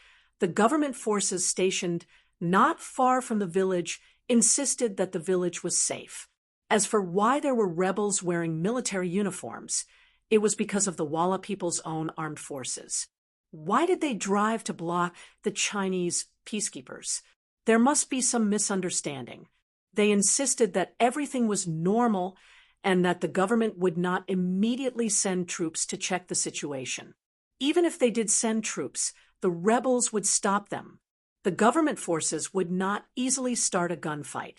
the government forces stationed not far from the village insisted that the village was safe. As for why there were rebels wearing military uniforms, it was because of the Walla people's own armed forces. Why did they drive to block the Chinese peacekeepers? There must be some misunderstanding. They insisted that everything was normal and that the government would not immediately send troops to check the situation. Even if they did send troops, the rebels would stop them. The government forces would not easily start a gunfight.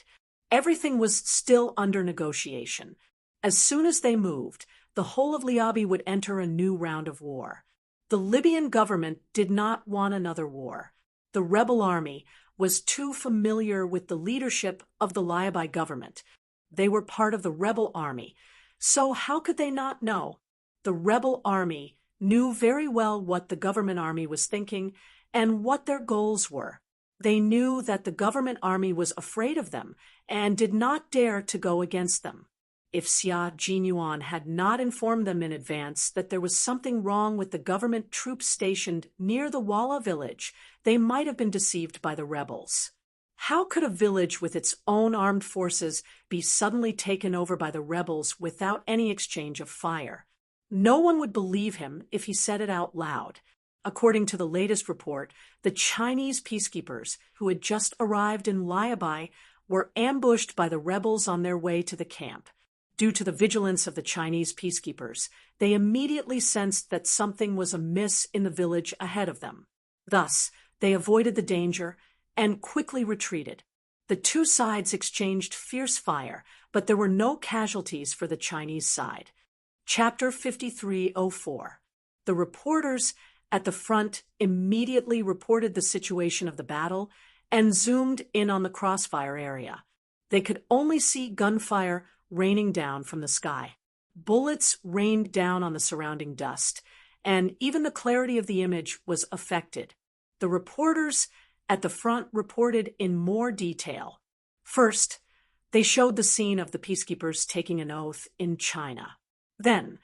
Everything was still under negotiation. As soon as they moved, the whole of Liabi would enter a new round of war. The Libyan government did not want another war. The rebel army was too familiar with the leadership of the Liabi government. They were part of the rebel army, so how could they not know? The rebel army knew very well what the government army was thinking and what their goals were. They knew that the government army was afraid of them and did not dare to go against them. If Xia Jinyuan had not informed them in advance that there was something wrong with the government troops stationed near the Walla village, they might have been deceived by the rebels. How could a village with its own armed forces be suddenly taken over by the rebels without any exchange of fire? No one would believe him if he said it out loud. According to the latest report, the Chinese peacekeepers who had just arrived in Liabi were ambushed by the rebels on their way to the camp. Due to the vigilance of the Chinese peacekeepers, they immediately sensed that something was amiss in the village ahead of them. Thus, they avoided the danger and quickly retreated. The two sides exchanged fierce fire, but there were no casualties for the Chinese side. Chapter 53:04. The reporters at the front immediately reported the situation of the battle and zoomed in on the crossfire area. They could only see gunfire raining down from the sky. Bullets rained down on the surrounding dust, and even the clarity of the image was affected. The reporters at the front reported in more detail. First, they showed the scene of the peacekeepers taking an oath in China. Then,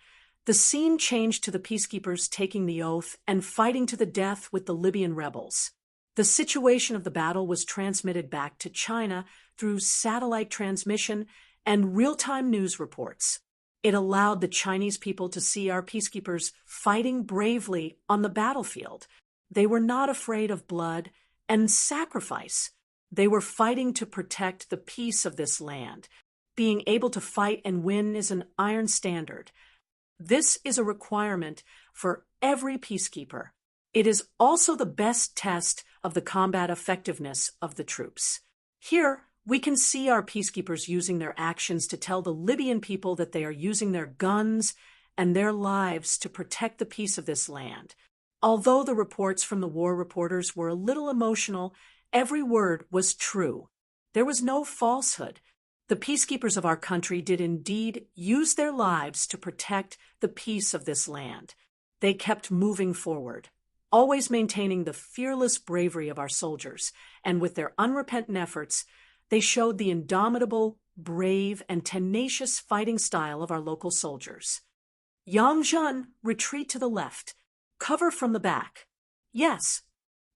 the scene changed to the peacekeepers taking the oath and fighting to the death with the Libyan rebels. The situation of the battle was transmitted back to China through satellite transmission and real-time news reports. It allowed the Chinese people to see our peacekeepers fighting bravely on the battlefield. They were not afraid of blood and sacrifice. They were fighting to protect the peace of this land. Being able to fight and win is an iron standard. This is a requirement for every peacekeeper. It is also the best test of the combat effectiveness of the troops. Here, we can see our peacekeepers using their actions to tell the Libyan people that they are using their guns and their lives to protect the peace of this land. Although the reports from the war reporters were a little emotional, every word was true. There was no falsehood. The peacekeepers of our country did indeed use their lives to protect the peace of this land. They kept moving forward, always maintaining the fearless bravery of our soldiers, and with their unrepentant efforts, they showed the indomitable, brave, and tenacious fighting style of our local soldiers. Yang Zhen, retreat to the left. Cover from the back. Yes.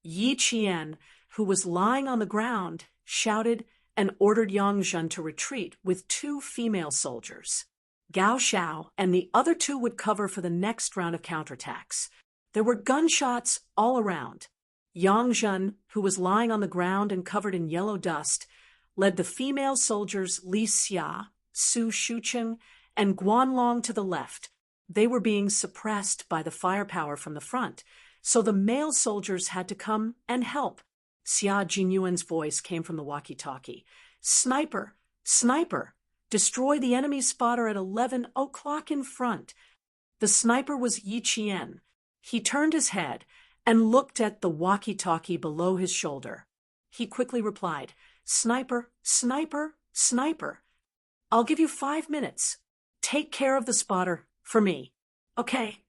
Yi Qian, who was lying on the ground, shouted and ordered Yang Zhen to retreat with 2 female soldiers. Gao Xiao and the other 2 would cover for the next round of counterattacks. There were gunshots all around. Yang Zhen, who was lying on the ground and covered in yellow dust, led the female soldiers Li Xia, Su Shucheng, and Guanlong to the left. They were being suppressed by the firepower from the front, so the male soldiers had to come and help. Xia Jinyuan's voice came from the walkie-talkie. Sniper! Sniper! Destroy the enemy spotter at 11 o'clock in front. The sniper was Yi Qian. He turned his head and looked at the walkie-talkie below his shoulder. He quickly replied, Sniper, sniper, sniper. I'll give you 5 minutes. Take care of the spotter for me. Okay.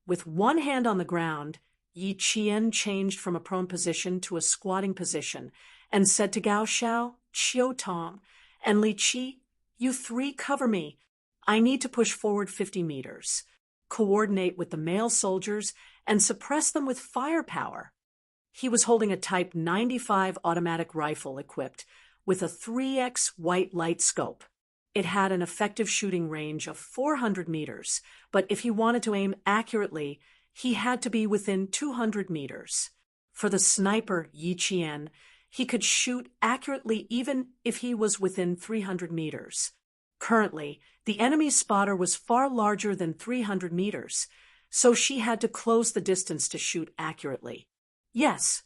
With one hand on the ground, Yi Qian changed from a prone position to a squatting position and said to Gao Xiao, Qiu Tong, and Li Qi, you 3 cover me. I need to push forward 50 meters. Coordinate with the male soldiers and suppress them with firepower. He was holding a Type 95 automatic rifle equipped with a 3x white light scope. It had an effective shooting range of 400 meters, but if he wanted to aim accurately, he had to be within 200 meters. For the sniper Yi Qian, he could shoot accurately even if he was within 300 meters. Currently, the enemy's spotter was far larger than 300 meters, so she had to close the distance to shoot accurately. Yes,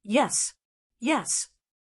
yes, yes.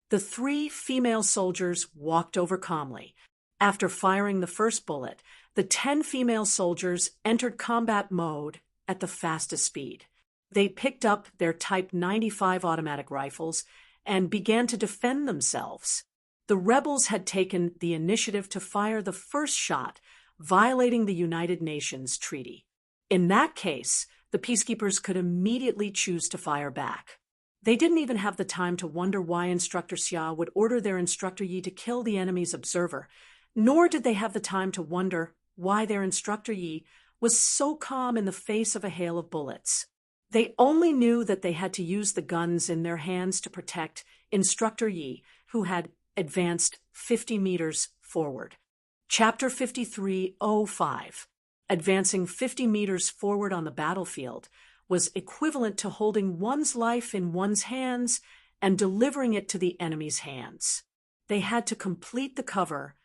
The 3 female soldiers walked over calmly. After firing the first bullet, the 10 female soldiers entered combat mode at the fastest speed. They picked up their Type 95 automatic rifles and began to defend themselves. The rebels had taken the initiative to fire the first shot, violating the United Nations treaty. In that case, the peacekeepers could immediately choose to fire back. They didn't even have the time to wonder why Instructor Xia would order their instructor Yi to kill the enemy's observer, nor did they have the time to wonder why their instructor Yi was so calm in the face of a hail of bullets. They only knew that they had to use the guns in their hands to protect Instructor Yi, who had advanced 50 meters forward. Chapter 53:05. Advancing 50 meters forward on the battlefield was equivalent to holding one's life in one's hands and delivering it to the enemy's hands. They had to complete the cover.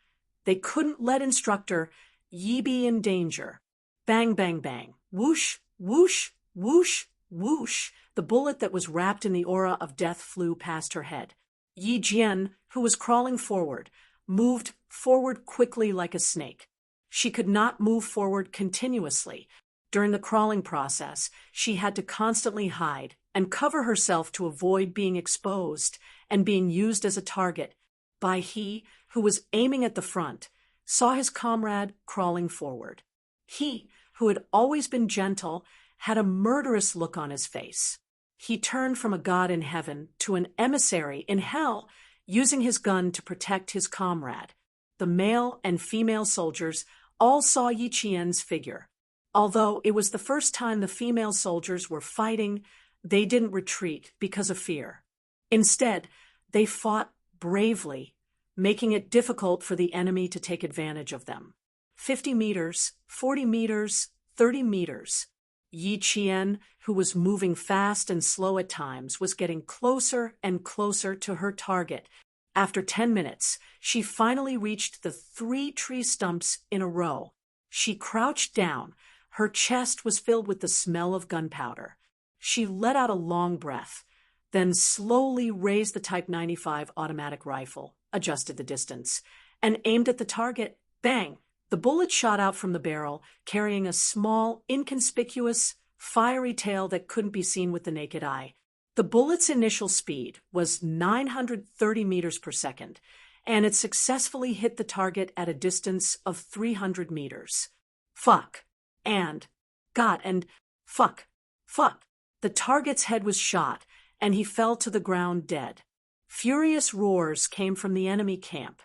They couldn't let Instructor Yi be in danger. Bang, bang, bang. Whoosh, whoosh, whoosh, whoosh. The bullet that was wrapped in the aura of death flew past her head. Yi Jian, who was crawling forward, moved forward quickly like a snake. She could not move forward continuously. During the crawling process, she had to constantly hide and cover herself to avoid being exposed and being used as a target. He, who was aiming at the front, saw his comrade crawling forward. He, who had always been gentle, had a murderous look on his face. He turned from a god in heaven to an emissary in hell, using his gun to protect his comrade. The male and female soldiers all saw Yi Qian's figure. Although it was the first time the female soldiers were fighting, they didn't retreat because of fear. Instead, they fought bravely, making it difficult for the enemy to take advantage of them. 50 meters, 40 meters, 30 meters. Yi Qian, who was moving fast and slow at times, was getting closer and closer to her target. After 10 minutes, she finally reached the 3 tree stumps in a row. She crouched down. Her chest was filled with the smell of gunpowder. She let out a long breath, then slowly raised the Type 95 automatic rifle, adjusted the distance, and aimed at the target. Bang! The bullet shot out from the barrel, carrying a small, inconspicuous, fiery tail that couldn't be seen with the naked eye. The bullet's initial speed was 930 meters per second, and it successfully hit the target at a distance of 300 meters. Fuck. And. God, and. Fuck. Fuck. The target's head was shot, and he fell to the ground dead. Furious roars came from the enemy camp.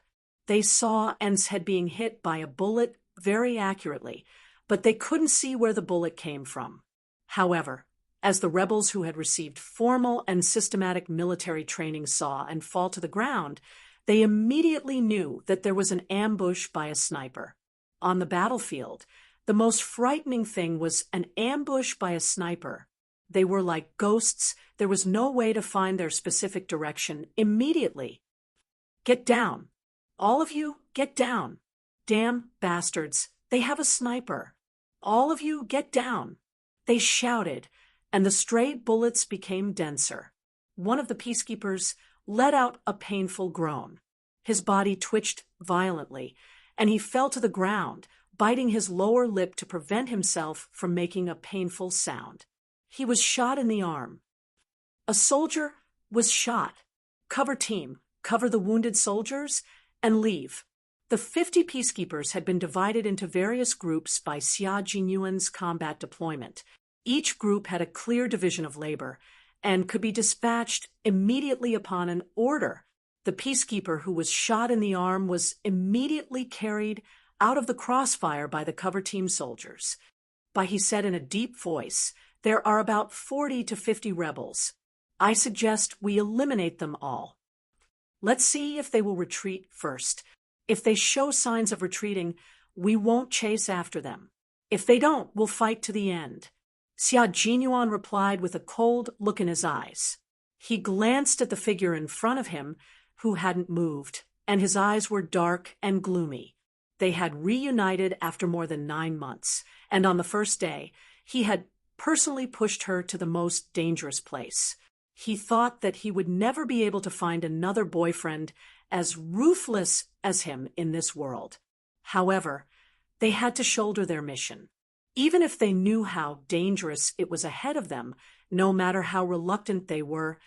They saw En's head being hit by a bullet very accurately, but they couldn't see where the bullet came from. However, as the rebels who had received formal and systematic military training saw and fall to the ground, they immediately knew that there was an ambush by a sniper. On the battlefield, the most frightening thing was an ambush by a sniper. They were like ghosts. There was no way to find their specific direction immediately. Get down. All of you, get down. Damn bastards, they have a sniper. All of you, get down. They shouted, and the stray bullets became denser. One of the peacekeepers let out a painful groan. His body twitched violently, and he fell to the ground, biting his lower lip to prevent himself from making a painful sound. He was shot in the arm. A soldier was shot. Cover team, cover the wounded soldiers, and leave. The 50 peacekeepers had been divided into various groups by Xia Jinyuan's combat deployment. Each group had a clear division of labor and could be dispatched immediately upon an order. The peacekeeper who was shot in the arm was immediately carried out of the crossfire by the cover team soldiers. He said in a deep voice, "There are about 40 to 50 rebels. I suggest we eliminate them all. Let's see if they will retreat first. If they show signs of retreating, we won't chase after them. If they don't, we'll fight to the end." Xia Jinyuan replied with a cold look in his eyes. He glanced at the figure in front of him, who hadn't moved, and his eyes were dark and gloomy. They had reunited after more than 9 months, and on the first day, he had personally pushed her to the most dangerous place. He thought that he would never be able to find another boyfriend as ruthless as him in this world. However, they had to shoulder their mission. Even if they knew how dangerous it was ahead of them, no matter how reluctant they were,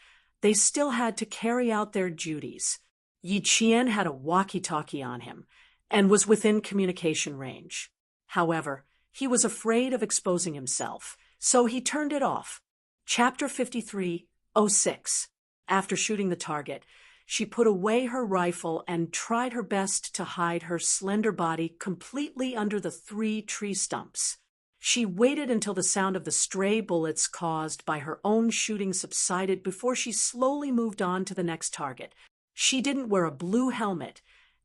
they still had to carry out their duties. Yi Qian had a walkie-talkie on him and was within communication range. However, he was afraid of exposing himself, so he turned it off. Chapter 53:06. After shooting the target, she put away her rifle and tried her best to hide her slender body completely under the 3 tree stumps. She waited until the sound of the stray bullets caused by her own shooting subsided before she slowly moved on to the next target. She didn't wear a blue helmet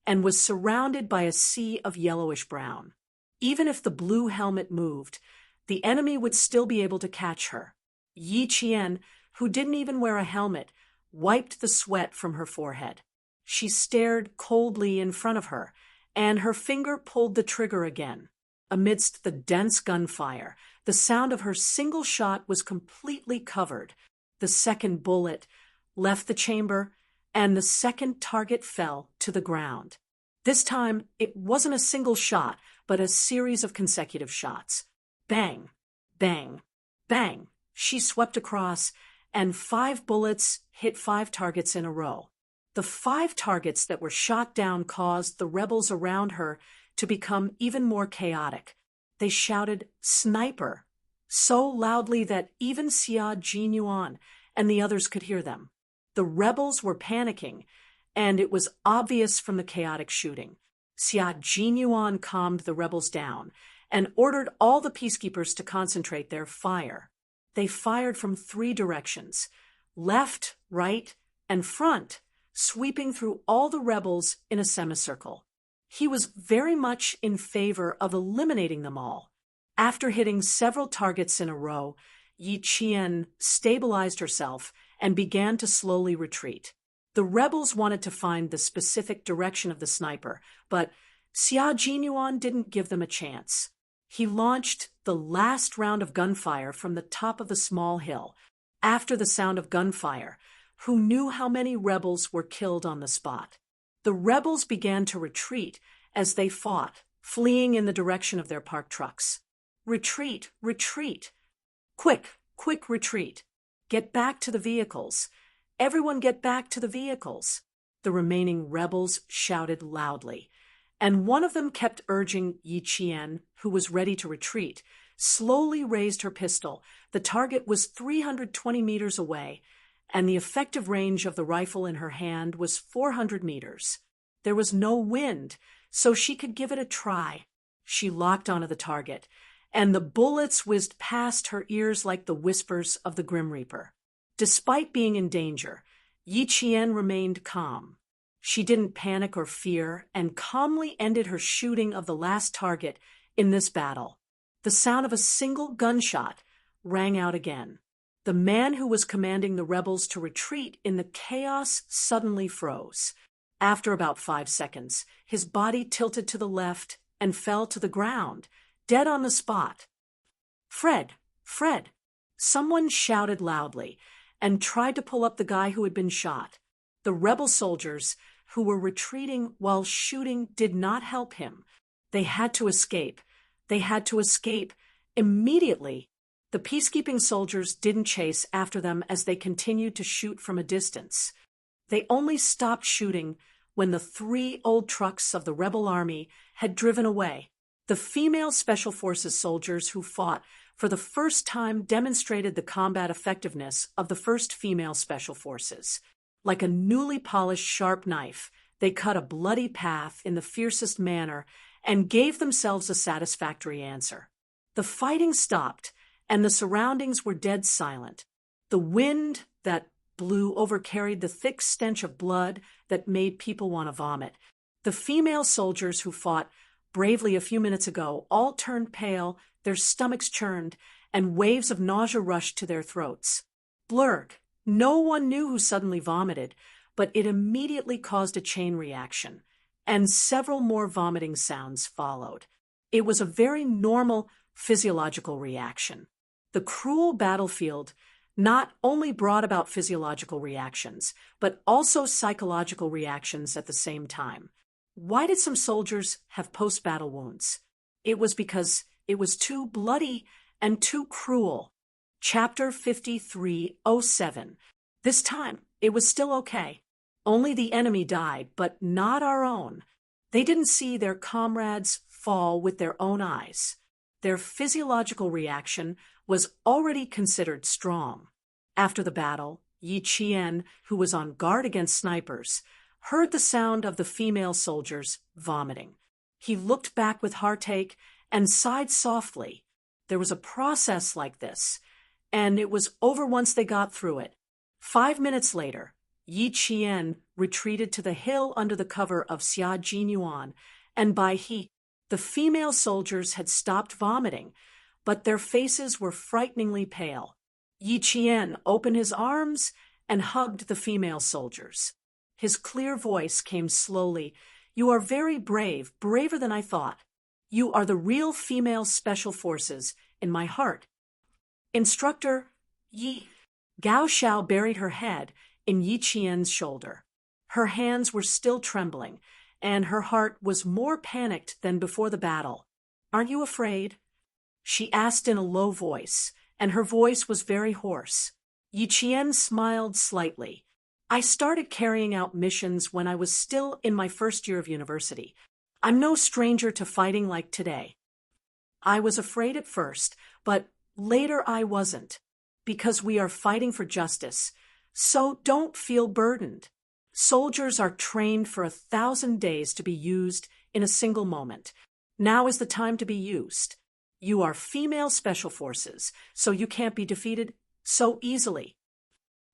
and was surrounded by a sea of yellowish-brown. Even if the blue helmet moved, the enemy would still be able to catch her. Yi Qian, who didn't even wear a helmet, wiped the sweat from her forehead. She stared coldly in front of her, and her finger pulled the trigger again. Amidst the dense gunfire, the sound of her single shot was completely covered. The second bullet left the chamber, and the second target fell to the ground. This time, it wasn't a single shot, but a series of consecutive shots. Bang, bang, bang. She swept across, and 5 bullets hit 5 targets in a row. The 5 targets that were shot down caused the rebels around her to become even more chaotic. They shouted, "Sniper! so loudly that even Xia Jinyuan and the others could hear them. The rebels were panicking, and it was obvious from the chaotic shooting. Xia Jinyuan calmed the rebels down and ordered all the peacekeepers to concentrate their fire. They fired from 3 directions, left, right, and front, sweeping through all the rebels in a semicircle. He was very much in favor of eliminating them all. After hitting several targets in a row, Yi Qian stabilized herself and began to slowly retreat. The rebels wanted to find the specific direction of the sniper, but Xia Jinyuan didn't give them a chance. He launched the last round of gunfire from the top of the small hill. After the sound of gunfire, who knew how many rebels were killed on the spot? The rebels began to retreat as they fought, fleeing in the direction of their parked trucks. Retreat, retreat. Quick, quick retreat. Get back to the vehicles. Everyone get back to the vehicles. The remaining rebels shouted loudly, and one of them kept urging Yi Qian, who was ready to retreat, slowly raised her pistol. The target was 320 meters away, and the effective range of the rifle in her hand was 400 meters. There was no wind, so she could give it a try. She locked onto the target, and the bullets whizzed past her ears like the whispers of the Grim Reaper. Despite being in danger, Yi Qian remained calm. She didn't panic or fear and calmly ended her shooting of the last target in this battle. The sound of a single gunshot rang out again. The man who was commanding the rebels to retreat in the chaos suddenly froze. After about 5 seconds, his body tilted to the left and fell to the ground, dead on the spot. "Fred! Fred!" Someone shouted loudly and tried to pull up the guy who had been shot. The rebel soldiers, who were retreating while shooting, did not help him. They had to escape. They had to escape immediately. The peacekeeping soldiers didn't chase after them as they continued to shoot from a distance. They only stopped shooting when the 3 old trucks of the rebel army had driven away. The female Special Forces soldiers who fought for the first time demonstrated the combat effectiveness of the first female Special Forces. Like a newly polished sharp knife, they cut a bloody path in the fiercest manner and gave themselves a satisfactory answer. The fighting stopped, and the surroundings were dead silent. The wind that blew overcarried the thick stench of blood that made people want to vomit. The female soldiers who fought bravely a few minutes ago all turned pale, their stomachs churned, and waves of nausea rushed to their throats. Blurg. No one knew who suddenly vomited, but it immediately caused a chain reaction, and several more vomiting sounds followed. It was a very normal physiological reaction. The cruel battlefield not only brought about physiological reactions, but also psychological reactions at the same time. Why did some soldiers have post-battle wounds? It was because it was too bloody and too cruel. Chapter 5307. This time, it was still okay. Only the enemy died, but not our own. They didn't see their comrades fall with their own eyes. Their physiological reaction was already considered strong. After the battle, Yi Qian, who was on guard against snipers, heard the sound of the female soldiers vomiting. He looked back with heartache and sighed softly. There was a process like this, and it was over once they got through it. 5 minutes later, Yi Qian retreated to the hill under the cover of Xia Jinyuan, and by he, the female soldiers had stopped vomiting, but their faces were frighteningly pale. Yi Qian opened his arms and hugged the female soldiers. His clear voice came slowly. "You are very brave, braver than I thought. You are the real female Special Forces in my heart." Instructor Yi. Gao Xiao buried her head in Yi Qian's shoulder. Her hands were still trembling, and her heart was more panicked than before the battle. "Aren't you afraid?" she asked in a low voice, and her voice was very hoarse. Yi Qian smiled slightly. "I started carrying out missions when I was still in my first year of university. I'm no stranger to fighting like today. I was afraid at first, but Later I wasn't, because we are fighting for justice, so don't feel burdened. Soldiers are trained for 1,000 days to be used in a single moment. Now is the time to be used. You are female special forces, so you can't be defeated so easily.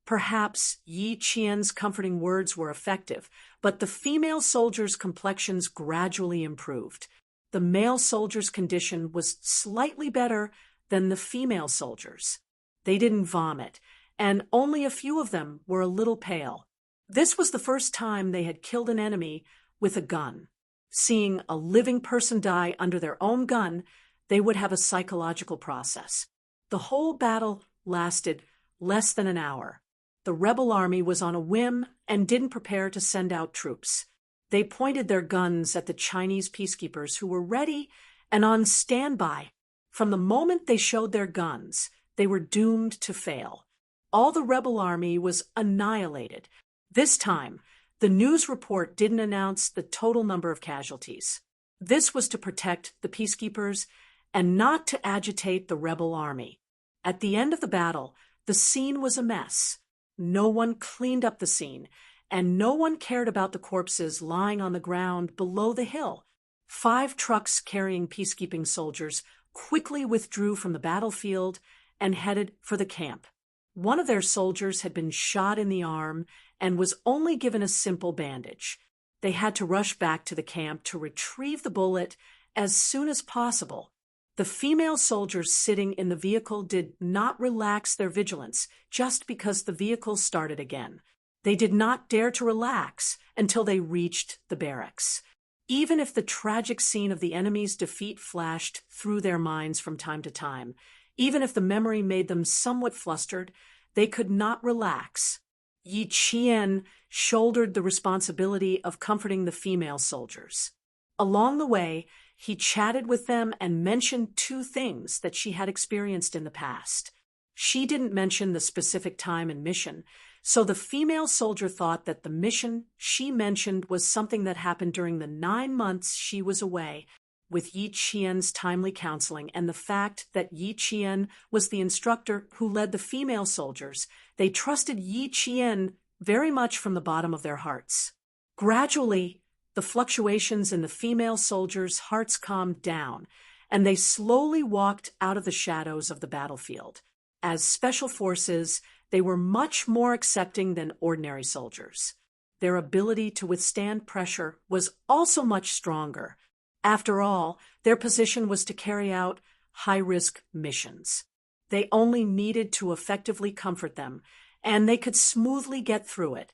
Perhaps Yi Qian's comforting words were effective, but the female soldiers' complexions gradually improved. The male soldiers' condition was slightly better than the female soldiers. They didn't vomit, and only a few of them were a little pale. This was the first time they had killed an enemy with a gun. Seeing a living person die under their own gun, they would have a psychological process. The whole battle lasted less than an hour. The rebel army was on a whim and didn't prepare to send out troops. They pointed their guns at the Chinese peacekeepers who were ready and on standby. From the moment they showed their guns, they were doomed to fail. All the rebel army was annihilated. This time, the news report didn't announce the total number of casualties. This was to protect the peacekeepers and not to agitate the rebel army. At the end of the battle, the scene was a mess. No one cleaned up the scene, and no one cared about the corpses lying on the ground below the hill. 5 trucks carrying peacekeeping soldiers quickly withdrew from the battlefield and headed for the camp. One of their soldiers had been shot in the arm and was only given a simple bandage. They had to rush back to the camp to retrieve the bullet as soon as possible. The female soldiers sitting in the vehicle did not relax their vigilance just because the vehicle started again. They did not dare to relax until they reached the barracks. Even if the tragic scene of the enemy's defeat flashed through their minds from time to time, even if the memory made them somewhat flustered, they could not relax. Yi Qian shouldered the responsibility of comforting the female soldiers. Along the way, he chatted with them and mentioned 2 things that she had experienced in the past. She didn't mention the specific time and mission, so the female soldier thought that the mission she mentioned was something that happened during the 9 months she was away. With Yi Qian's timely counseling and the fact that Yi Qian was the instructor who led the female soldiers, they trusted Yi Qian very much from the bottom of their hearts. Gradually, the fluctuations in the female soldiers' hearts calmed down, and they slowly walked out of the shadows of the battlefield. As special forces, they were much more accepting than ordinary soldiers. Their ability to withstand pressure was also much stronger. After all, their position was to carry out high-risk missions. They only needed to effectively comfort them, and they could smoothly get through it.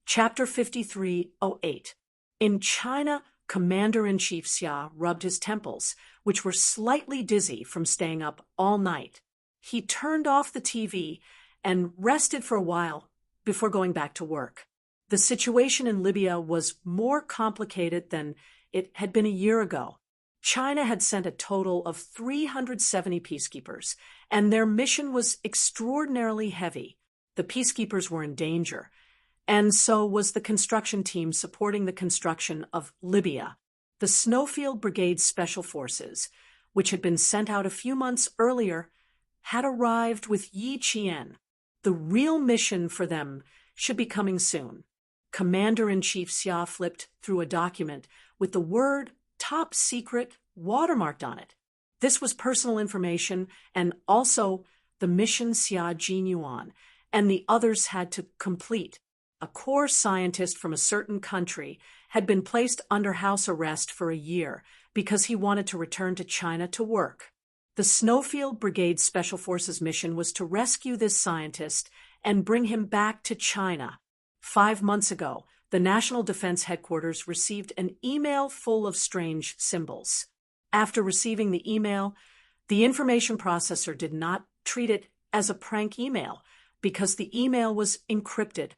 Chapter 53:08. In China, Commander-in-Chief Xia rubbed his temples, which were slightly dizzy from staying up all night. He turned off the TV and rested for a while before going back to work. The situation in Libya was more complicated than it had been a year ago. China had sent a total of 370 peacekeepers, and their mission was extraordinarily heavy. The peacekeepers were in danger, and so was the construction team supporting the construction of Libya. The Snowfield Brigade Special Forces, which had been sent out a few months earlier, had arrived with Yi Qian. The real mission for them should be coming soon. Commander-in-Chief Xia flipped through a document with the word "Top Secret" watermarked on it. This was personal information and also the mission Xia Jinyuan and the others had to complete. A core scientist from a certain country had been placed under house arrest for a year because he wanted to return to China to work. The Snowfield Brigade Special Forces mission was to rescue this scientist and bring him back to China. 5 months ago, the National Defense Headquarters received an email full of strange symbols. After receiving the email, the information processor did not treat it as a prank email because the email was encrypted.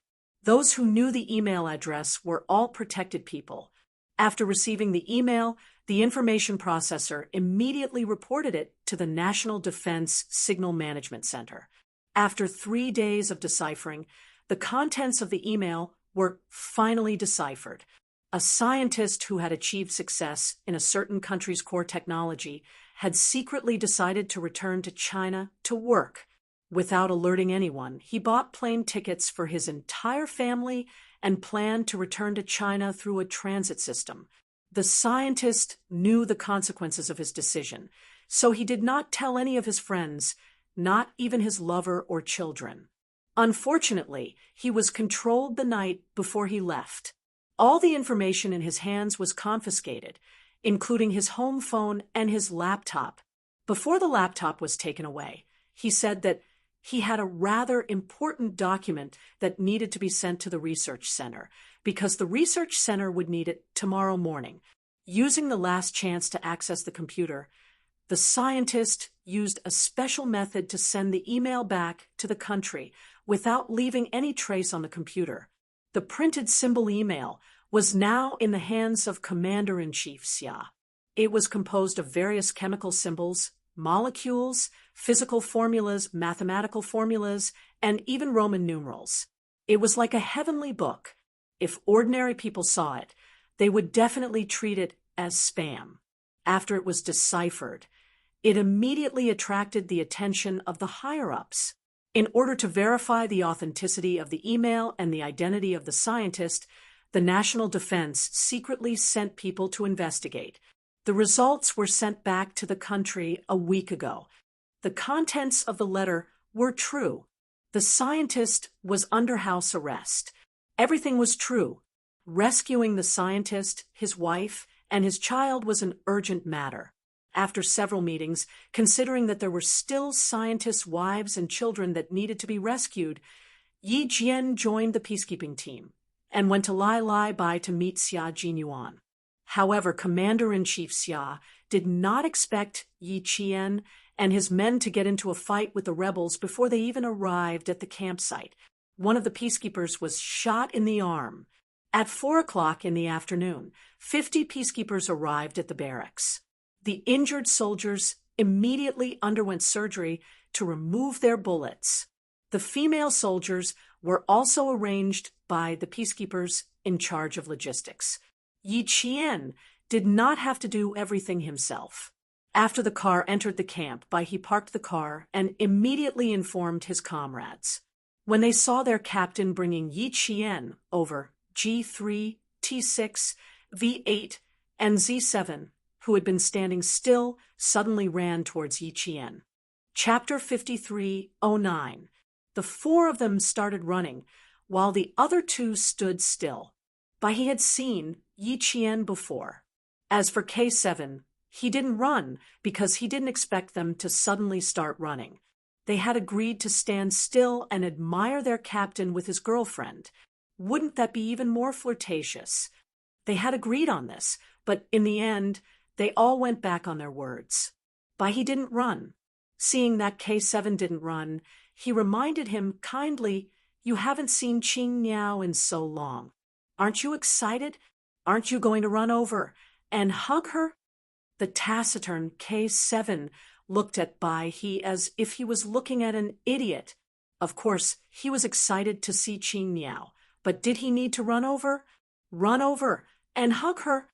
Those who knew the email address were all protected people. After receiving the email, the information processor immediately reported it to the National Defense Signal Management Center. After 3 days of deciphering, the contents of the email were finally deciphered. A scientist who had achieved success in a certain country's core technology had secretly decided to return to China to work. Without alerting anyone, he bought plane tickets for his entire family and planned to return to China through a transit system. The scientist knew the consequences of his decision, so he did not tell any of his friends, not even his lover or children. Unfortunately, he was controlled the night before he left. All the information in his hands was confiscated, including his home phone and his laptop. Before the laptop was taken away, he said that he had a rather important document that needed to be sent to the research center, because the research center would need it tomorrow morning. Using the last chance to access the computer, the scientist used a special method to send the email back to the country without leaving any trace on the computer. The printed symbol email was now in the hands of Commander-in-Chief Xia. It was composed of various chemical symbols, molecules, physical formulas, mathematical formulas, and even Roman numerals. It was like a heavenly book. If ordinary people saw it, they would definitely treat it as spam. After it was deciphered, it immediately attracted the attention of the higher-ups. In order to verify the authenticity of the email and the identity of the scientist, the National Defense secretly sent people to investigate. The results were sent back to the country a week ago. The contents of the letter were true. The scientist was under house arrest. Everything was true. Rescuing the scientist, his wife, and his child was an urgent matter. After several meetings, considering that there were still scientists' wives and children that needed to be rescued, Yi Jian joined the peacekeeping team and went to Lai Bai to meet Xia Jinyuan. However, Commander-in-Chief Xia did not expect Yi Qian and his men to get into a fight with the rebels before they even arrived at the campsite. One of the peacekeepers was shot in the arm. At 4 o'clock in the afternoon, 50 peacekeepers arrived at the barracks. The injured soldiers immediately underwent surgery to remove their bullets. The female soldiers were also arranged by the peacekeepers in charge of logistics. Yi Qian did not have to do everything himself. After the car entered the camp, he parked the car and immediately informed his comrades. When they saw their captain bringing Yi Qian over G3, T6, V8, and Z7, who had been standing still, suddenly ran towards Yi Qian. Chapter 53:09. The four of them started running, while the other two stood still. He had seen Yi Qian before. As for K7, he didn't run because he didn't expect them to suddenly start running. They had agreed to stand still and admire their captain with his girlfriend. Wouldn't that be even more flirtatious? They had agreed on this, but in the end, they all went back on their words. He didn't run. Seeing that K7 didn't run, he reminded him kindly, "You haven't seen Qing Niao in so long. Aren't you excited? Aren't you going to run over and hug her?" The taciturn K7 looked at Bai He as if he was looking at an idiot. Of course, he was excited to see Qing Niao, but did he need to run over? Run over and hug her?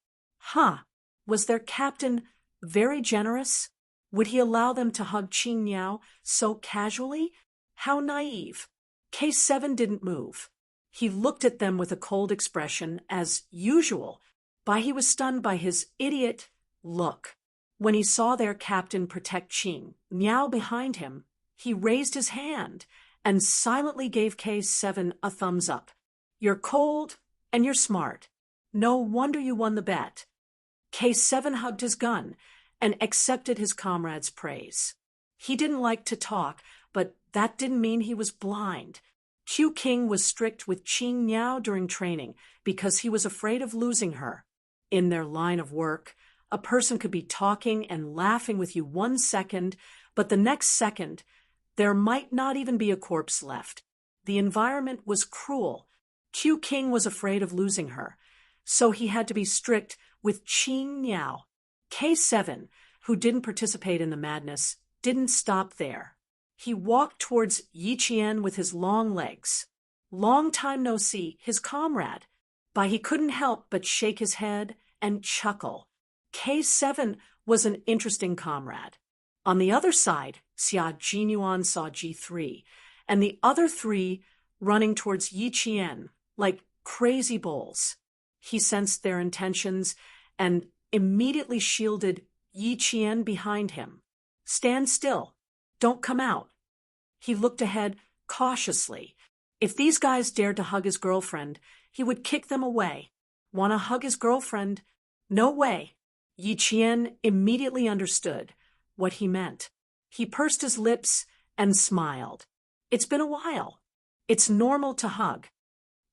Was their captain very generous? Would he allow them to hug Qing Niao so casually? How naive. K7 didn't move. He looked at them with a cold expression, as usual. He was stunned by his idiot look. When he saw their captain protect Qing Niao behind him, he raised his hand and silently gave K7 a thumbs up. "You're cold and you're smart. No wonder you won the bet." K7 hugged his gun and accepted his comrade's praise. He didn't like to talk, but that didn't mean he was blind. Q King was strict with Qing Niao during training because he was afraid of losing her. In their line of work, a person could be talking and laughing with you 1 second, but the next second, there might not even be a corpse left. The environment was cruel. Q King was afraid of losing her, so he had to be strict with Qing Niao. K7, who didn't participate in the madness, didn't stop there. He walked towards Yi Qian with his long legs. "Long time no see, his comrade." He couldn't help but shake his head and chuckle. K7 was an interesting comrade. On the other side, Xia Jinyuan saw G3, and the other three running towards Yi Qian like crazy bulls. He sensed their intentions and immediately shielded Yi Qian behind him. "Stand still. Don't come out." He looked ahead cautiously. If these guys dared to hug his girlfriend, he would kick them away. "Wanna hug his girlfriend? No way." Yi Qian immediately understood what he meant. He pursed his lips and smiled. "It's been a while. It's normal to hug.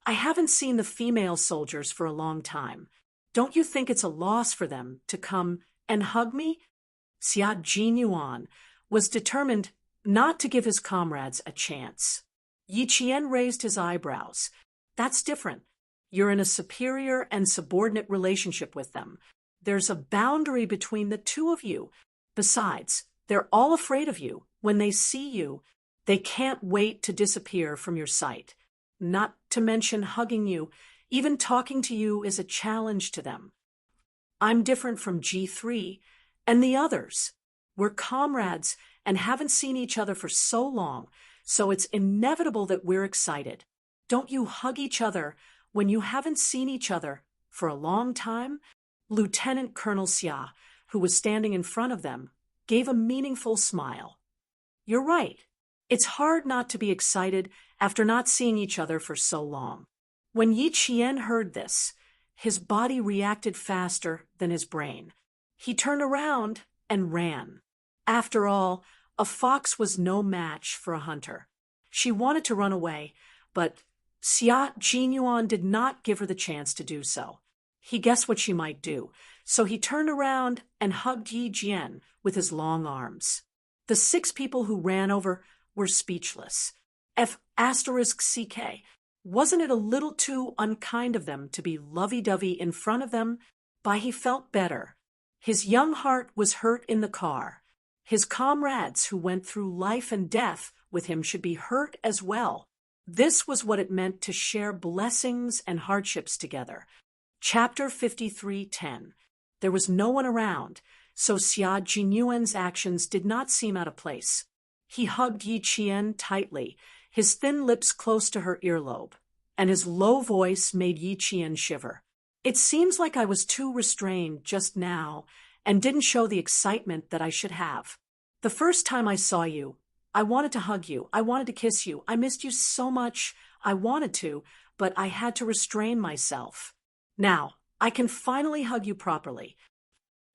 I haven't seen the female soldiers for a long time. Don't you think it's a loss for them to come and hug me?" Xia Jinyuan was determined not to give his comrades a chance. Yi Qian raised his eyebrows. "That's different. You're in a superior and subordinate relationship with them. There's a boundary between the two of you. Besides, they're all afraid of you. When they see you, they can't wait to disappear from your sight. Not to mention hugging you. Even talking to you is a challenge to them. I'm different from G3 and the others. We're comrades and haven't seen each other for so long, so it's inevitable that we're excited. Don't you hug each other when you haven't seen each other for a long time?" Lieutenant Colonel Xia, who was standing in front of them, gave a meaningful smile. "You're right. It's hard not to be excited after not seeing each other for so long." When Yi Qian heard this, his body reacted faster than his brain. He turned around and ran. After all, a fox was no match for a hunter. She wanted to run away, but Xia Jinyuan did not give her the chance to do so. He guessed what she might do, so he turned around and hugged Yi Jian with his long arms. The 6 people who ran over were speechless. F***CK. Wasn't it a little too unkind of them to be lovey-dovey in front of them? He felt better. His young heart was hurt in the car. His comrades who went through life and death with him should be hurt as well. This was what it meant to share blessings and hardships together. Chapter 53:10. There was no one around, so Xia Jinyuan's actions did not seem out of place. He hugged Yi Qian tightly, his thin lips close to her earlobe, and his low voice made Yi Qian shiver. "It seems like I was too restrained just now and didn't show the excitement that I should have. The first time I saw you, I wanted to hug you, I wanted to kiss you, I missed you so much, I wanted to, but I had to restrain myself. Now, I can finally hug you properly."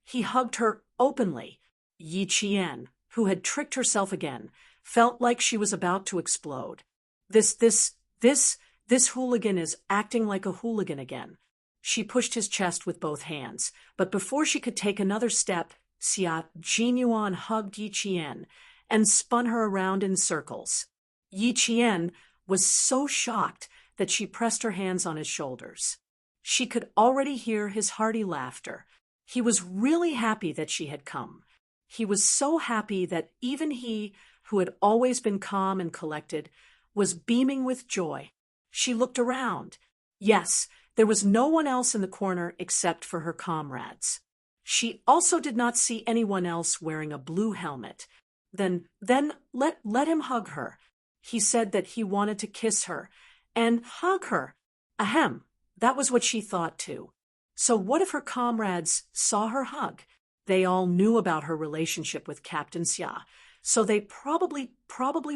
He hugged her openly. Yi Qian, who had tricked herself again, felt like she was about to explode. This hooligan is acting like a hooligan again. She pushed his chest with both hands, but before she could take another step, Xia Jinyuan hugged Yi Qian and spun her around in circles. Yi Qian was so shocked that she pressed her hands on his shoulders. She could already hear his hearty laughter. He was really happy that she had come. He was so happy that even he, who had always been calm and collected, was beaming with joy. She looked around. Yes, there was no one else in the corner except for her comrades. She also did not see anyone else wearing a blue helmet. Then let him hug her. He said that he wanted to kiss her and hug her. Ahem, that was what she thought too. So what if her comrades saw her hug? They all knew about her relationship with Captain Xia, so they probably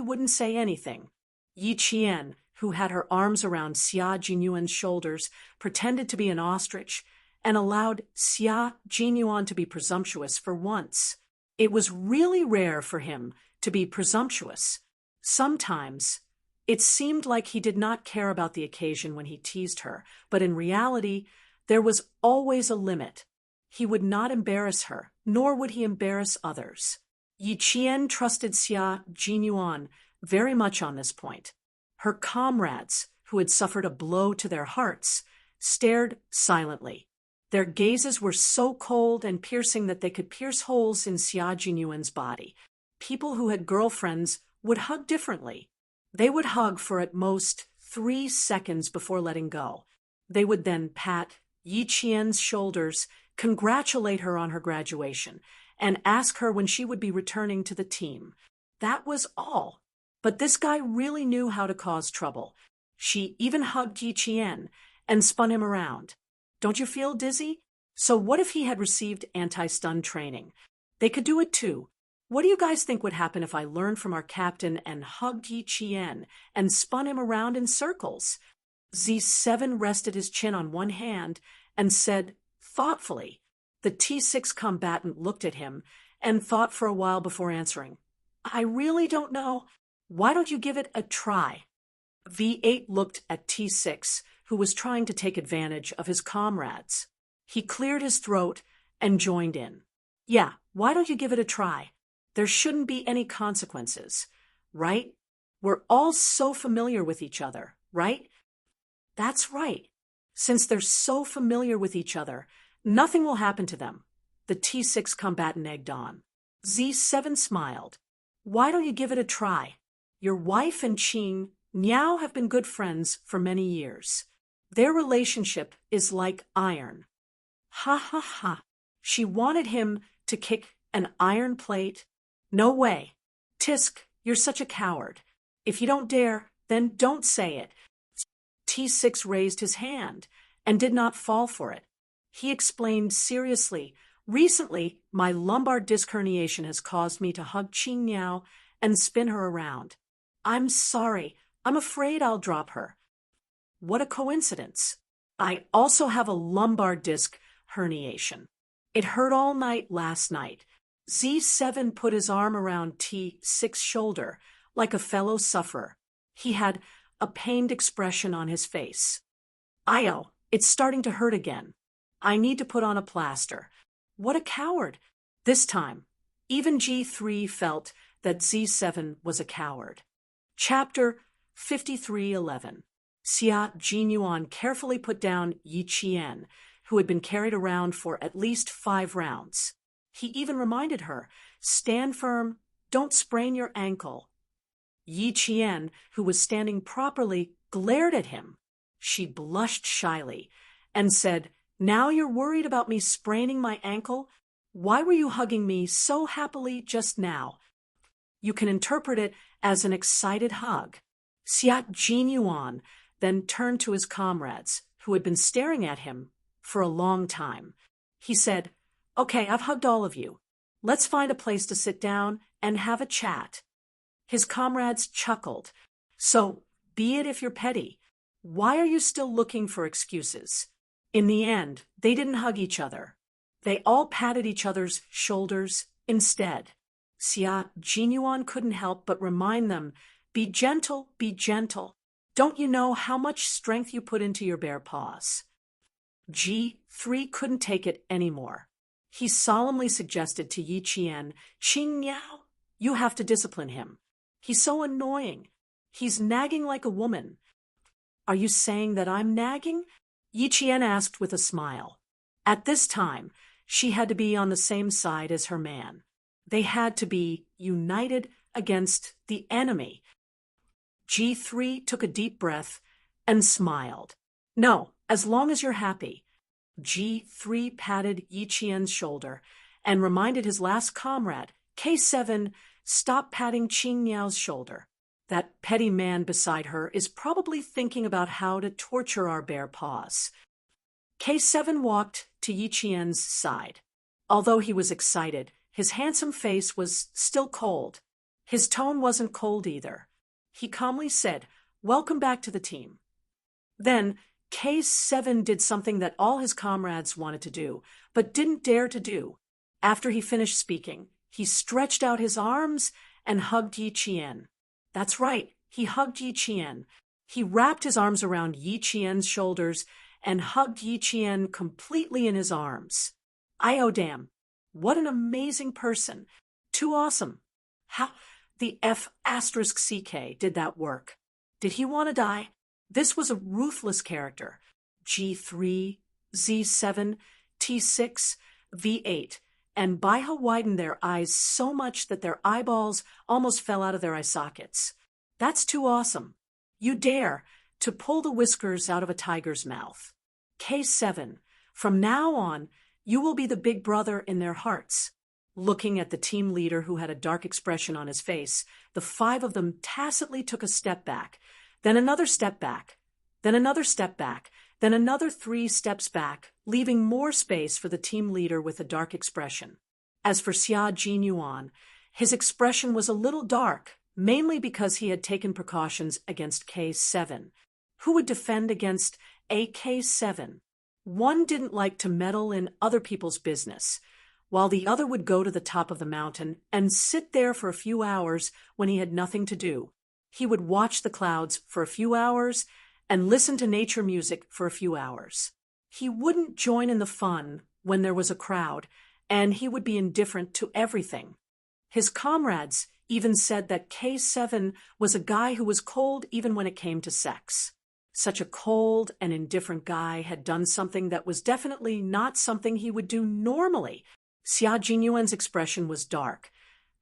wouldn't say anything. Yi Qian, who had her arms around Xia Jinyuan's shoulders, pretended to be an ostrich and allowed Xia Jinyuan to be presumptuous for once. It was really rare for him to be presumptuous. Sometimes it seemed like he did not care about the occasion when he teased her, but in reality, there was always a limit. He would not embarrass her, nor would he embarrass others. Yi Qian trusted Xia Jinyuan very much on this point. Her comrades, who had suffered a blow to their hearts, stared silently. Their gazes were so cold and piercing that they could pierce holes in Xia Jinyuan's body. People who had girlfriends would hug differently. They would hug for at most 3 seconds before letting go. They would then pat Yi Qian's shoulders, congratulate her on her graduation, and ask her when she would be returning to the team. That was all. But this guy really knew how to cause trouble. She even hugged Yi Qian and spun him around. Don't you feel dizzy? So what if he had received anti-stun training? They could do it too. What do you guys think would happen if I learned from our captain and hugged Yi Qian and spun him around in circles? Z7 rested his chin on one hand and said thoughtfully. The T6 combatant looked at him and thought for a while before answering. I really don't know. Why don't you give it a try? V8 looked at T6, who was trying to take advantage of his comrades. He cleared his throat and joined in. Yeah, why don't you give it a try? There shouldn't be any consequences, right? We're all so familiar with each other, right? That's right. Since they're so familiar with each other, nothing will happen to them. The T6 combatant egged on. Z7 smiled. Why don't you give it a try? Your wife and Qing Niao have been good friends for many years. Their relationship is like iron. Ha ha ha. She wanted him to kick an iron plate? No way. Tisk, you're such a coward. If you don't dare, then don't say it. T6 raised his hand and did not fall for it. He explained seriously, recently my lumbar disc herniation has caused me to hug Qing Niao and spin her around. I'm sorry. I'm afraid I'll drop her. What a coincidence. I also have a lumbar disc herniation. It hurt all night last night. Z7 put his arm around T6's shoulder like a fellow sufferer. He had a pained expression on his face. Io, it's starting to hurt again. I need to put on a plaster. What a coward. This time, even G3 felt that Z7 was a coward. Chapter 53:11. Xia Jinyuan carefully put down Yi Qian, who had been carried around for at least 5 rounds. He even reminded her, stand firm, don't sprain your ankle. Yi Qian, who was standing properly, glared at him. She blushed shyly and said, now you're worried about me spraining my ankle? Why were you hugging me so happily just now? You can interpret it as an excited hug. Xia Jinyuan then turned to his comrades, who had been staring at him for a long time. He said, okay, I've hugged all of you. Let's find a place to sit down and have a chat. His comrades chuckled. So, be it if you're petty. Why are you still looking for excuses? In the end, they didn't hug each other. They all patted each other's shoulders instead. Xia Jinyuan couldn't help but remind them, be gentle, be gentle. Don't you know how much strength you put into your bare paws? G3 couldn't take it anymore. He solemnly suggested to Yi Qian, Qing Niao, you have to discipline him. He's so annoying. He's nagging like a woman. Are you saying that I'm nagging? Yi Qian asked with a smile. At this time, she had to be on the same side as her man. They had to be united against the enemy. G3 took a deep breath and smiled. No, as long as you're happy. G3 patted Yi Qian's shoulder and reminded his last comrade, K7, stop patting Qing Niao's shoulder. That petty man beside her is probably thinking about how to torture our bare paws. K7 walked to Yi Qian's side. Although he was excited, his handsome face was still cold. His tone wasn't cold either. He calmly said, welcome back to the team. Then K7 did something that all his comrades wanted to do, but didn't dare to do. After he finished speaking, he stretched out his arms and hugged Yi Qian. That's right, he hugged Yi Qian. He wrapped his arms around Yi Qian's shoulders and hugged Yi Qian completely in his arms. Damn, what an amazing person. Too awesome. How the F*CK did that work? Did he want to die? This was a ruthless character. G3, Z7, T6, V8, and Baiha widened their eyes so much that their eyeballs almost fell out of their eye sockets. That's too awesome. You dare to pull the whiskers out of a tiger's mouth. K7, from now on, you will be the big brother in their hearts. Looking at the team leader who had a dark expression on his face, the five of them tacitly took a step back, then another step back, then another step back, then another 3 steps back, leaving more space for the team leader with a dark expression. As for Xia Jinyuan, his expression was a little dark, mainly because he had taken precautions against K7. Who would defend against a K7? One didn't like to meddle in other people's business, while the other would go to the top of the mountain and sit there for a few hours when he had nothing to do. He would watch the clouds for a few hours and listen to nature music for a few hours. He wouldn't join in the fun when there was a crowd, and he would be indifferent to everything. His comrades even said that K7 was a guy who was cold even when it came to sex. Such a cold and indifferent guy had done something that was definitely not something he would do normally. Xia Jinyuan's expression was dark,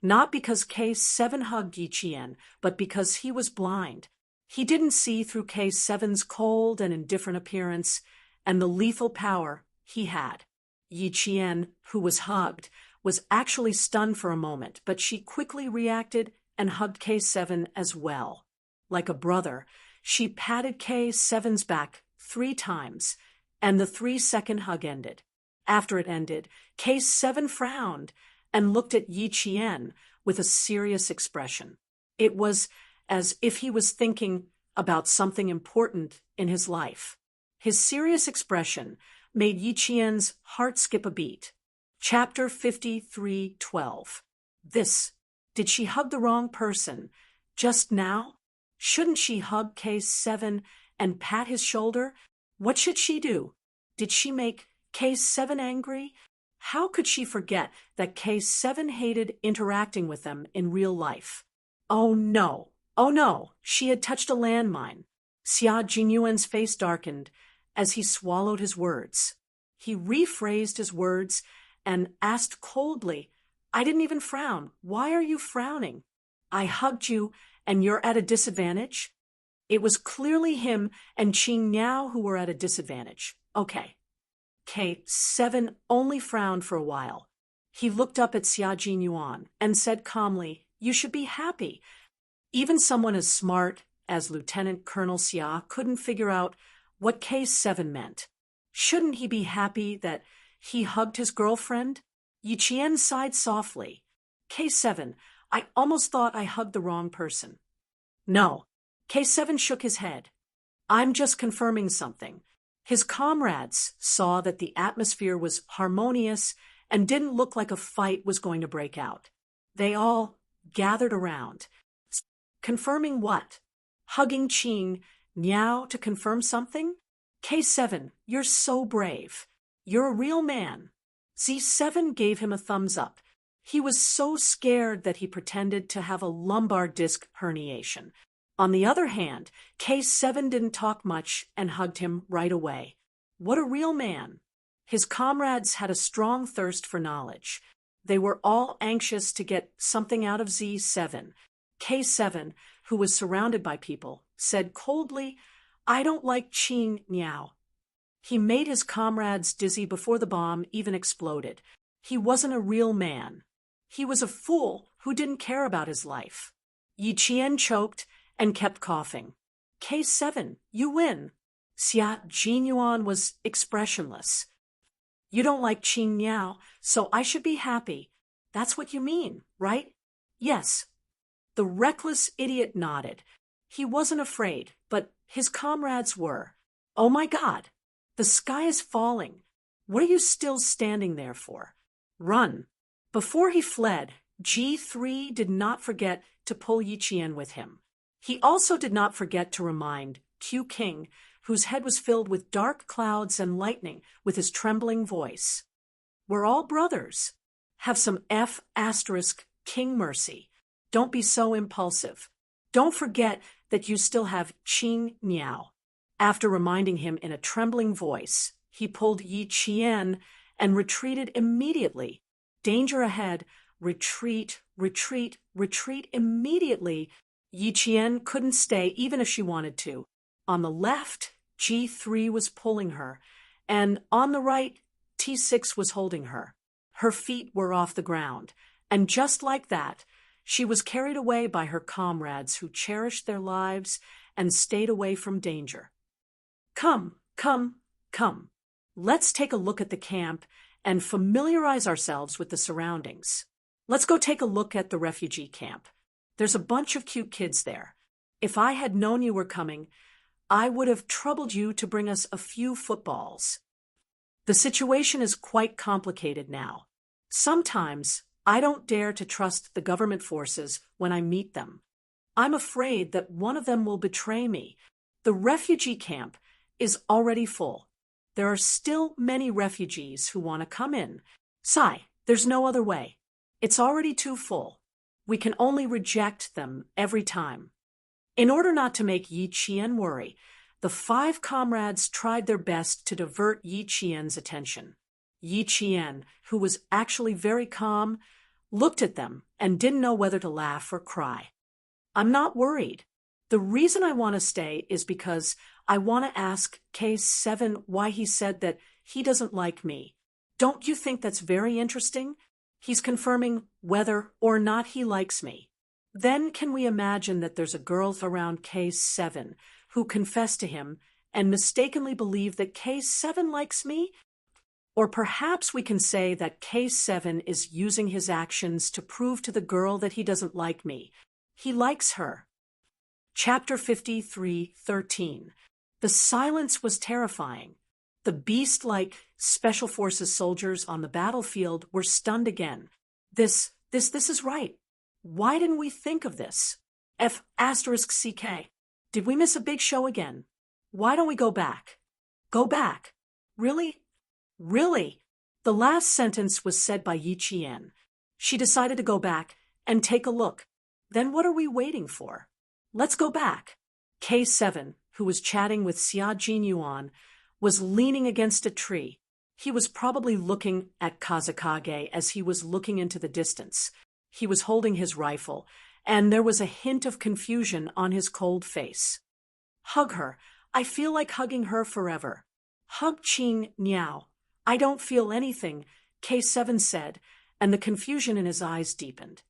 not because K7 hugged Yi Qian, but because he was blind. He didn't see through K7's cold and indifferent appearance and the lethal power he had. Yi Qian, who was hugged, was actually stunned for a moment, but she quickly reacted and hugged K7 as well. Like a brother, she patted K7's back 3 times, and the 3-second hug ended. After it ended, K7 frowned and looked at Yi Qian with a serious expression. It was as if he was thinking about something important in his life. His serious expression made Yi Qian's heart skip a beat. Chapter 53:12. Did she hug the wrong person just now? Shouldn't she hug K7 and pat his shoulder? What should she do? Did she make K7 angry? How could she forget that K7 hated interacting with them in real life? Oh no, she had touched a landmine. Xia Jinyuan's face darkened as he swallowed his words. He rephrased his words and asked coldly, I didn't even frown. Why are you frowning? I hugged you and you're at a disadvantage? It was clearly him and Qing Niao who were at a disadvantage. Okay. K7 only frowned for a while. He looked up at Xia Jinyuan and said calmly, you should be happy. Even someone as smart as Lieutenant Colonel Xia couldn't figure out what K7 meant. Shouldn't he be happy that he hugged his girlfriend? Yi Qian sighed softly. K7, I almost thought I hugged the wrong person. No. K7 shook his head. I'm just confirming something. His comrades saw that the atmosphere was harmonious and didn't look like a fight was going to break out. They all gathered around. Confirming what? Hugging Qing Niao to confirm something? K7, you're so brave. You're a real man. Z7 gave him a thumbs up. He was so scared that he pretended to have a lumbar disc herniation. On the other hand, K7 didn't talk much and hugged him right away. What a real man. His comrades had a strong thirst for knowledge. They were all anxious to get something out of Z7. K7, who was surrounded by people, said coldly, I don't like Qing Niao. He made his comrades dizzy before the bomb even exploded. He wasn't a real man. He was a fool who didn't care about his life. Yi Qian choked and kept coughing. K7, you win. Xia Jinyuan was expressionless. You don't like Qing Niao, so I should be happy. That's what you mean, right? Yes. The reckless idiot nodded. He wasn't afraid, but his comrades were. Oh my God! The sky is falling. What are you still standing there for? Run. Before he fled, G3 did not forget to pull Yi Qian with him. He also did not forget to remind Q King, whose head was filled with dark clouds and lightning, with his trembling voice. We're all brothers. Have some King mercy. Don't be so impulsive. Don't forget that you still have Qing Niao. After reminding him in a trembling voice, he pulled Yi Qian and retreated immediately. Danger ahead. Retreat, retreat, retreat immediately. Yi Qian couldn't stay even if she wanted to. On the left, G3 was pulling her, and on the right, T6 was holding her. Her feet were off the ground, and just like that, she was carried away by her comrades who cherished their lives and stayed away from danger. Come, come, come. Let's take a look at the camp and familiarize ourselves with the surroundings. Let's go take a look at the refugee camp. There's a bunch of cute kids there. If I had known you were coming, I would have troubled you to bring us a few footballs. The situation is quite complicated now. Sometimes I don't dare to trust the government forces when I meet them. I'm afraid that one of them will betray me. The refugee camp is already full. There are still many refugees who want to come in. Sigh, there's no other way. It's already too full. We can only reject them every time. In order not to make Yi Qian worry, the 5 comrades tried their best to divert Yi Qian's attention. Yi Qian, who was actually very calm, looked at them and didn't know whether to laugh or cry. I'm not worried. The reason I want to stay is because I want to ask Case 7 why he said that he doesn't like me. Don't you think that's very interesting? He's confirming whether or not he likes me. Then can we imagine that there's a girl around Case 7 who confessed to him and mistakenly believed that Case 7 likes me? Or perhaps we can say that Case 7 is using his actions to prove to the girl that he doesn't like me. He likes her. Chapter 53:13. The silence was terrifying. The beast-like Special Forces soldiers on the battlefield were stunned again. This is right. Why didn't we think of this? F***CK. Did we miss a big show again? Why don't we go back? Go back? Really? Really? The last sentence was said by Yi Qian. She decided to go back and take a look. Then what are we waiting for? Let's go back. K7, who was chatting with Xia Jinyuan, was leaning against a tree. He was probably looking at Kazakage as he was looking into the distance. He was holding his rifle, and there was a hint of confusion on his cold face. Hug her. I feel like hugging her forever. Hug Qing Niao. I don't feel anything, K7 said, and the confusion in his eyes deepened.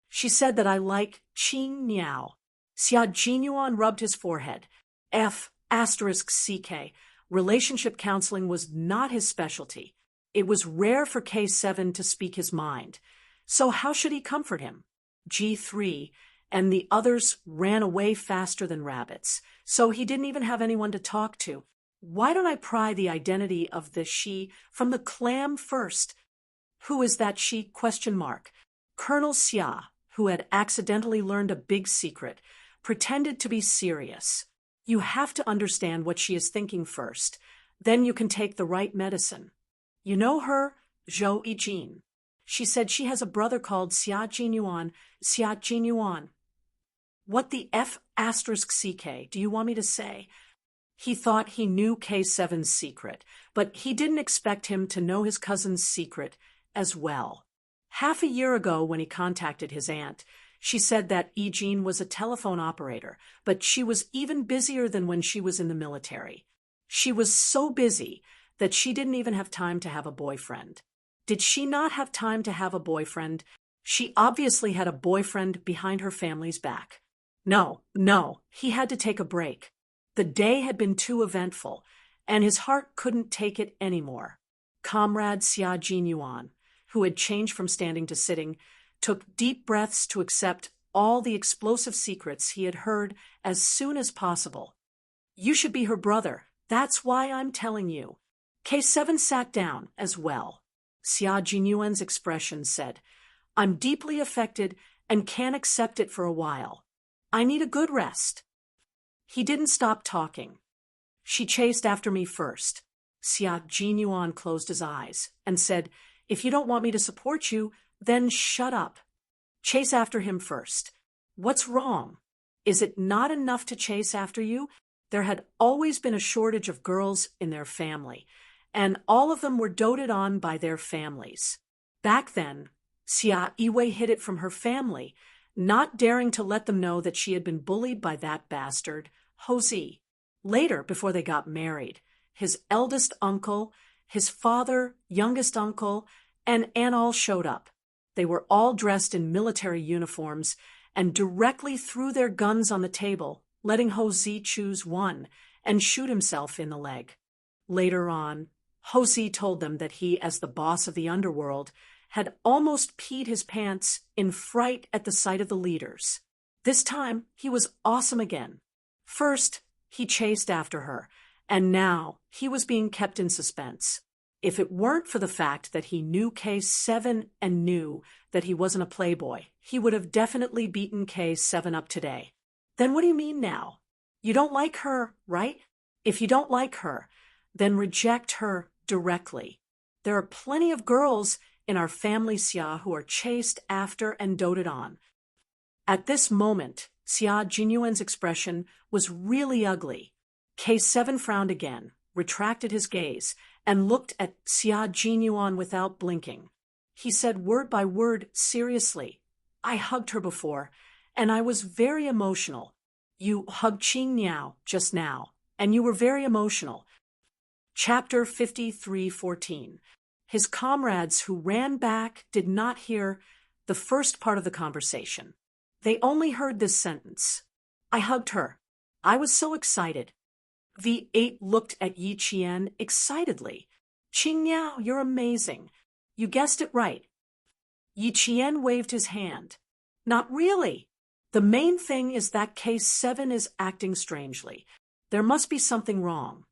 She said that I like Qing Niao. Xia Jinyuan rubbed his forehead. F***CK. Relationship counseling was not his specialty. It was rare for K7 to speak his mind. So how should he comfort him? G3 and the others ran away faster than rabbits, so he didn't even have anyone to talk to. Why don't I pry the identity of the she from the clam first? Who is that she? ? Colonel Xia, who had accidentally learned a big secret, pretended to be serious. You have to understand what she is thinking first. Then you can take the right medicine. You know her, Zhou Yijin. She said she has a brother called Xia Jinyuan. What the F***CK do you want me to say? He thought he knew K7's secret, but he didn't expect him to know his cousin's secret as well. Half a year ago, when he contacted his aunt, she said that Yijin was a telephone operator, but she was even busier than when she was in the military. She was so busy that she didn't even have time to have a boyfriend. Did she not have time to have a boyfriend? She obviously had a boyfriend behind her family's back. No, he had to take a break. The day had been too eventful, and his heart couldn't take it anymore. Comrade Xia Jinyuan, who had changed from standing to sitting, took deep breaths to accept all the explosive secrets he had heard as soon as possible. You should be her brother. That's why I'm telling you. K7 sat down as well. Xia Jinyuan's expression said, I'm deeply affected and can't accept it for a while. I need a good rest. He didn't stop talking. She chased after me first. Xia Jinyuan closed his eyes and said, If you don't want me to support you, then shut up. Chase after him first. What's wrong? Is it not enough to chase after you? There had always been a shortage of girls in their family, and all of them were doted on by their families. Back then, Xia Iwei hid it from her family, not daring to let them know that she had been bullied by that bastard, Hozi. Later, before they got married, his eldest uncle, his father, youngest uncle, and aunt all showed up. They were all dressed in military uniforms and directly threw their guns on the table, letting Hosea choose one and shoot himself in the leg. Later on, Hosea told them that he, as the boss of the underworld, had almost peed his pants in fright at the sight of the leaders. This time, he was awesome again. First, he chased after her, and now he was being kept in suspense. If it weren't for the fact that he knew K7 and knew that he wasn't a playboy, he would have definitely beaten K7 up today. Then what do you mean now? You don't like her, right? If you don't like her, then reject her directly. There are plenty of girls in our family, Xia, who are chased after and doted on. At this moment, Xia Jinyuan's expression was really ugly. K7 frowned again, retracted his gaze, and looked at Xia Jinyuan without blinking. He said word by word seriously, I hugged her before, and I was very emotional. You hugged Qing Niao just now, and you were very emotional. Chapter 53:14. His comrades who ran back did not hear the first part of the conversation. They only heard this sentence. I hugged her. I was so excited. V8 looked at Yi Qian excitedly. Qing Niao, you're amazing. You guessed it right. Yi Qian waved his hand. Not really. The main thing is that K7 is acting strangely. There must be something wrong.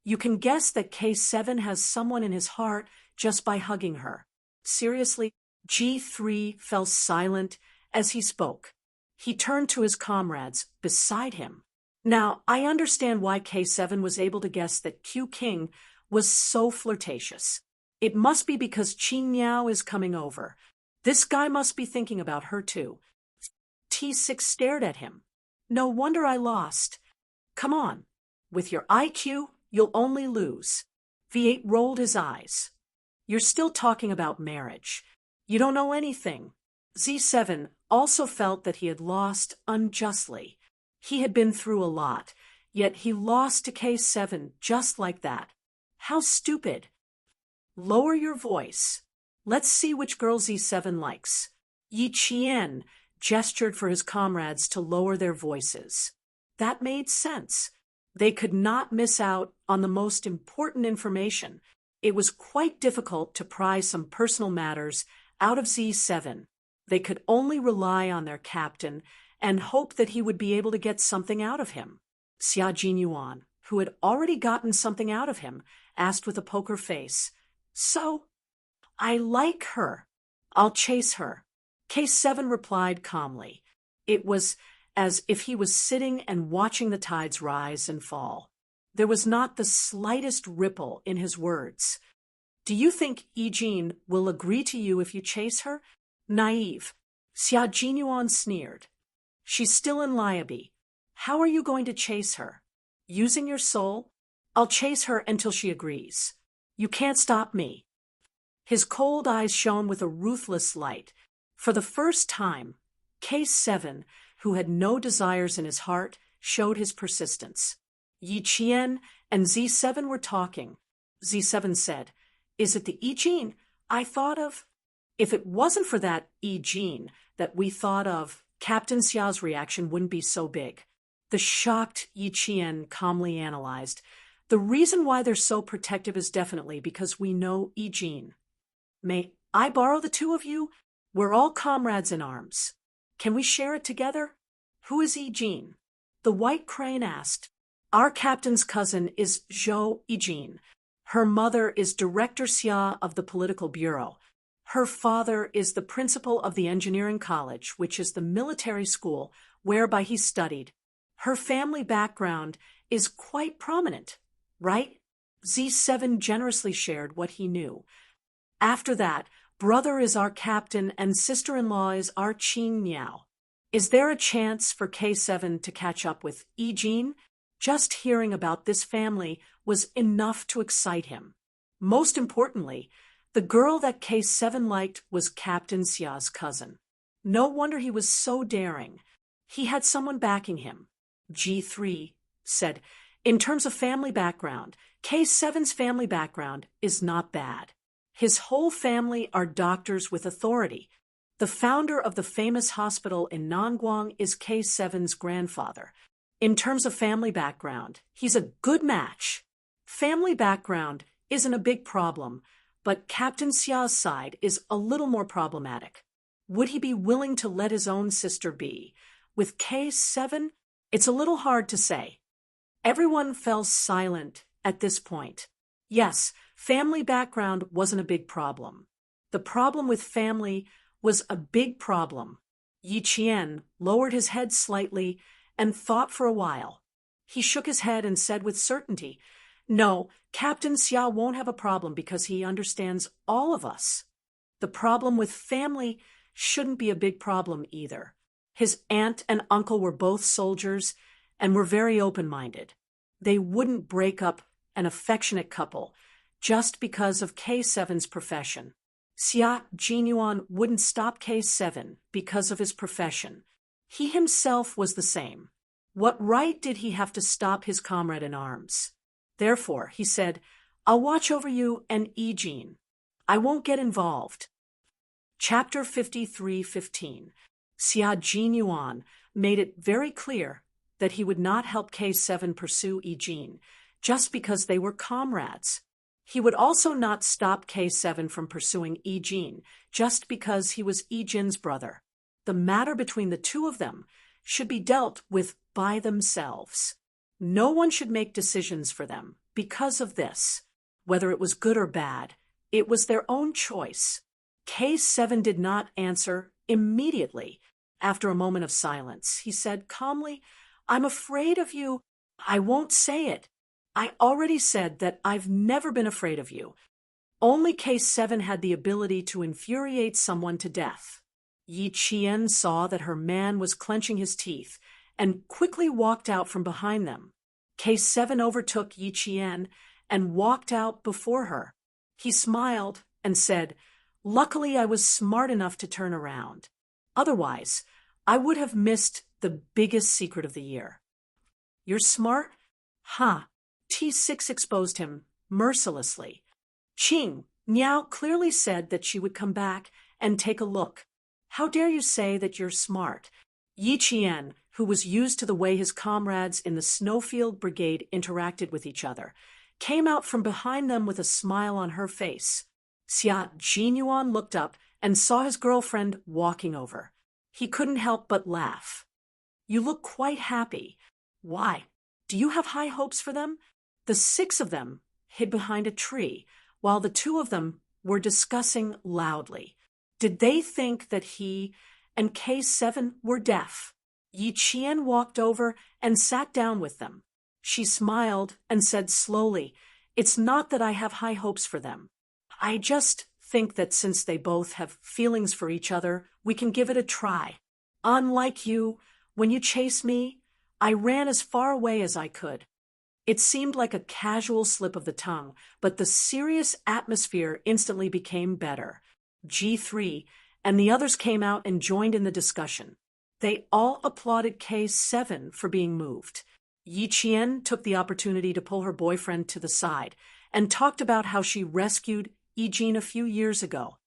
You can guess that K7 has someone in his heart just by hugging her. Seriously, G3 fell silent as he spoke. He turned to his comrades beside him. Now, I understand why K7 was able to guess that Q King was so flirtatious. It must be because Qing Niao is coming over. This guy must be thinking about her too. T6 stared at him. No wonder I lost. Come on. With your IQ, you'll only lose. V8 rolled his eyes. You're still talking about marriage. You don't know anything. Z7 also felt that he had lost unjustly. He had been through a lot, yet he lost to K7 just like that. How stupid. Lower your voice. Let's see which girl Z7 likes. Yi Qian gestured for his comrades to lower their voices. That made sense. They could not miss out on the most important information. It was quite difficult to pry some personal matters out of Z7. They could only rely on their captain and hope that he would be able to get something out of him. Xia Jinyuan, who had already gotten something out of him, asked with a poker face, So, I like her. I'll chase her. K7 replied calmly. It was as if he was sitting and watching the tides rise and fall. There was not the slightest ripple in his words. Do you think Yijin will agree to you if you chase her? Naive. Xia Jinyuan sneered. She's still in Liabi. How are you going to chase her? Using your soul? I'll chase her until she agrees. You can't stop me. His cold eyes shone with a ruthless light. For the first time, K7, who had no desires in his heart, showed his persistence. Yi Qian and Z7 were talking. Z7 said, Is it the Yijin I thought of? If it wasn't for that Yijin that we thought of, Captain Xia's reaction wouldn't be so big. The shocked Yi Qian calmly analyzed. The reason why they're so protective is definitely because we know Yijin. May I borrow the two of you? We're all comrades in arms. Can we share it together? Who is Yijin? The White Crane asked. Our captain's cousin is Zhou Yijin. Her mother is Director Xia of the Political Bureau. Her father is the principal of the engineering college, which is the military school whereby he studied. Her family background is quite prominent, right? Z7 generously shared what he knew. After that, brother is our captain and sister-in-law is our Qing Niao. Is there a chance for K7 to catch up with Yijin? Just hearing about this family was enough to excite him. Most importantly, the girl that K7 liked was Captain Xia's cousin. No wonder he was so daring. He had someone backing him. G3 said, In terms of family background, K7's family background is not bad. His whole family are doctors with authority. The founder of the famous hospital in Nangguang is K7's grandfather. In terms of family background, he's a good match. Family background isn't a big problem, but Captain Xia's side is a little more problematic. Would he be willing to let his own sister be? With K7, it's a little hard to say. Everyone fell silent at this point. Yes, family background wasn't a big problem. The problem with family was a big problem. Yi Qian lowered his head slightly and thought for a while. He shook his head and said with certainty, "No, Captain Xia won't have a problem because he understands all of us. The problem with family shouldn't be a big problem either. His aunt and uncle were both soldiers and were very open-minded. They wouldn't break up an affectionate couple just because of K7's profession. Xia Jinyuan wouldn't stop K7 because of his profession. He himself was the same. What right did he have to stop his comrade in arms? Therefore, he said, I'll watch over you and Yi-Jin. I won't get involved." Chapter 53:15. Xia Jinyuan made it very clear that he would not help K7 pursue Yi-Jin just because they were comrades. He would also not stop K7 from pursuing Yi-Jin just because he was Yi-Jin's brother. The matter between the two of them should be dealt with by themselves. No one should make decisions for them because of this. Whether it was good or bad, it was their own choice. K7 did not answer immediately. After a moment of silence, he said calmly, "I'm afraid of you. I won't say it. I already said that I've never been afraid of you." Only K7 had the ability to infuriate someone to death. Yi Qian saw that her man was clenching his teeth and quickly walked out from behind them. K7 overtook Yi Qian and walked out before her. He smiled and said, "Luckily I was smart enough to turn around. Otherwise, I would have missed the biggest secret of the year." "You're smart?" "Huh." T6 exposed him mercilessly. Qing Miao clearly said that she would come back and take a look. "How dare you say that you're smart?" Yi Qian, who was used to the way his comrades in the Snowfield Brigade interacted with each other, came out from behind them with a smile on her face. Xia Jinyuan looked up and saw his girlfriend walking over. He couldn't help but laugh. "You look quite happy. Why? Do you have high hopes for them?" The 6 of them hid behind a tree, while the 2 of them were discussing loudly. Did they think that he and K7 were deaf? Yi Qian walked over and sat down with them. She smiled and said slowly, "It's not that I have high hopes for them. I just think that since they both have feelings for each other, we can give it a try. Unlike you, when you chased me, I ran as far away as I could." It seemed like a casual slip of the tongue, but the serious atmosphere instantly became better. G3 and the others came out and joined in the discussion. They all applauded K7 for being moved. Yi Qian took the opportunity to pull her boyfriend to the side and talked about how she rescued Yi-Jin a few years ago.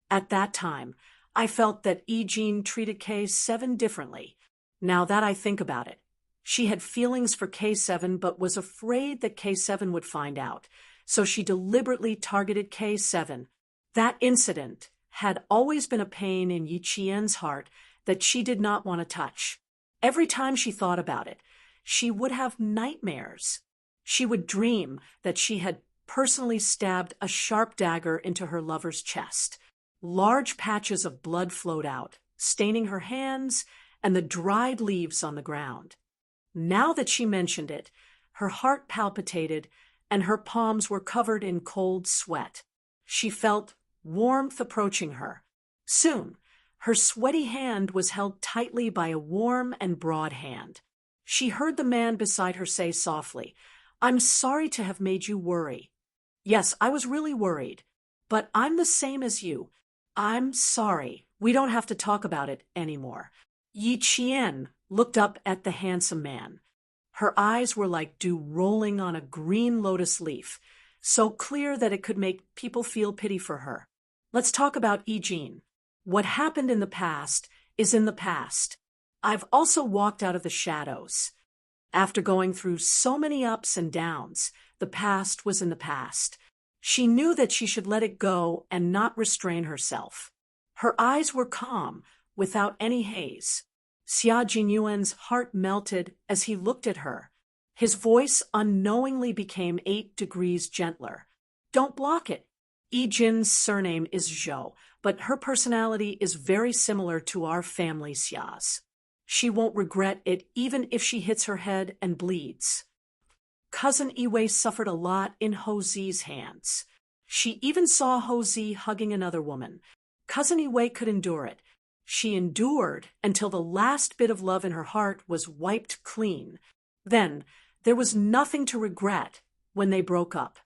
At that time, I felt that Yi-Jin treated K7 differently. Now that I think about it, she had feelings for K7 but was afraid that K7 would find out, so she deliberately targeted K7. That incident had always been a pain in Yi Qian's heart that she did not want to touch. Every time she thought about it, she would have nightmares. She would dream that she had personally stabbed a sharp dagger into her lover's chest. Large patches of blood flowed out, staining her hands and the dried leaves on the ground. Now that she mentioned it, her heart palpitated and her palms were covered in cold sweat. She felt warmth approaching her. Soon, her sweaty hand was held tightly by a warm and broad hand. She heard the man beside her say softly, "I'm sorry to have made you worry." "Yes, I was really worried. But I'm the same as you. I'm sorry. We don't have to talk about it anymore." Yi Qian looked up at the handsome man. Her eyes were like dew rolling on a green lotus leaf, so clear that it could make people feel pity for her. Let's talk about Eugene. What happened in the past is in the past. I've also walked out of the shadows. After going through so many ups and downs, the past was in the past. She knew that she should let it go and not restrain herself. Her eyes were calm, without any haze. Xia Jinyuan's heart melted as he looked at her. His voice unknowingly became 8 degrees gentler. Don't block it. Yi Jin's surname is Zhou, but her personality is very similar to our family Xia's. She won't regret it even if she hits her head and bleeds. Cousin Yiwei suffered a lot in Ho Zi's hands. She even saw Ho Zi hugging another woman. Cousin Yiwei could endure it. She endured until the last bit of love in her heart was wiped clean. Then, there was nothing to regret when they broke up.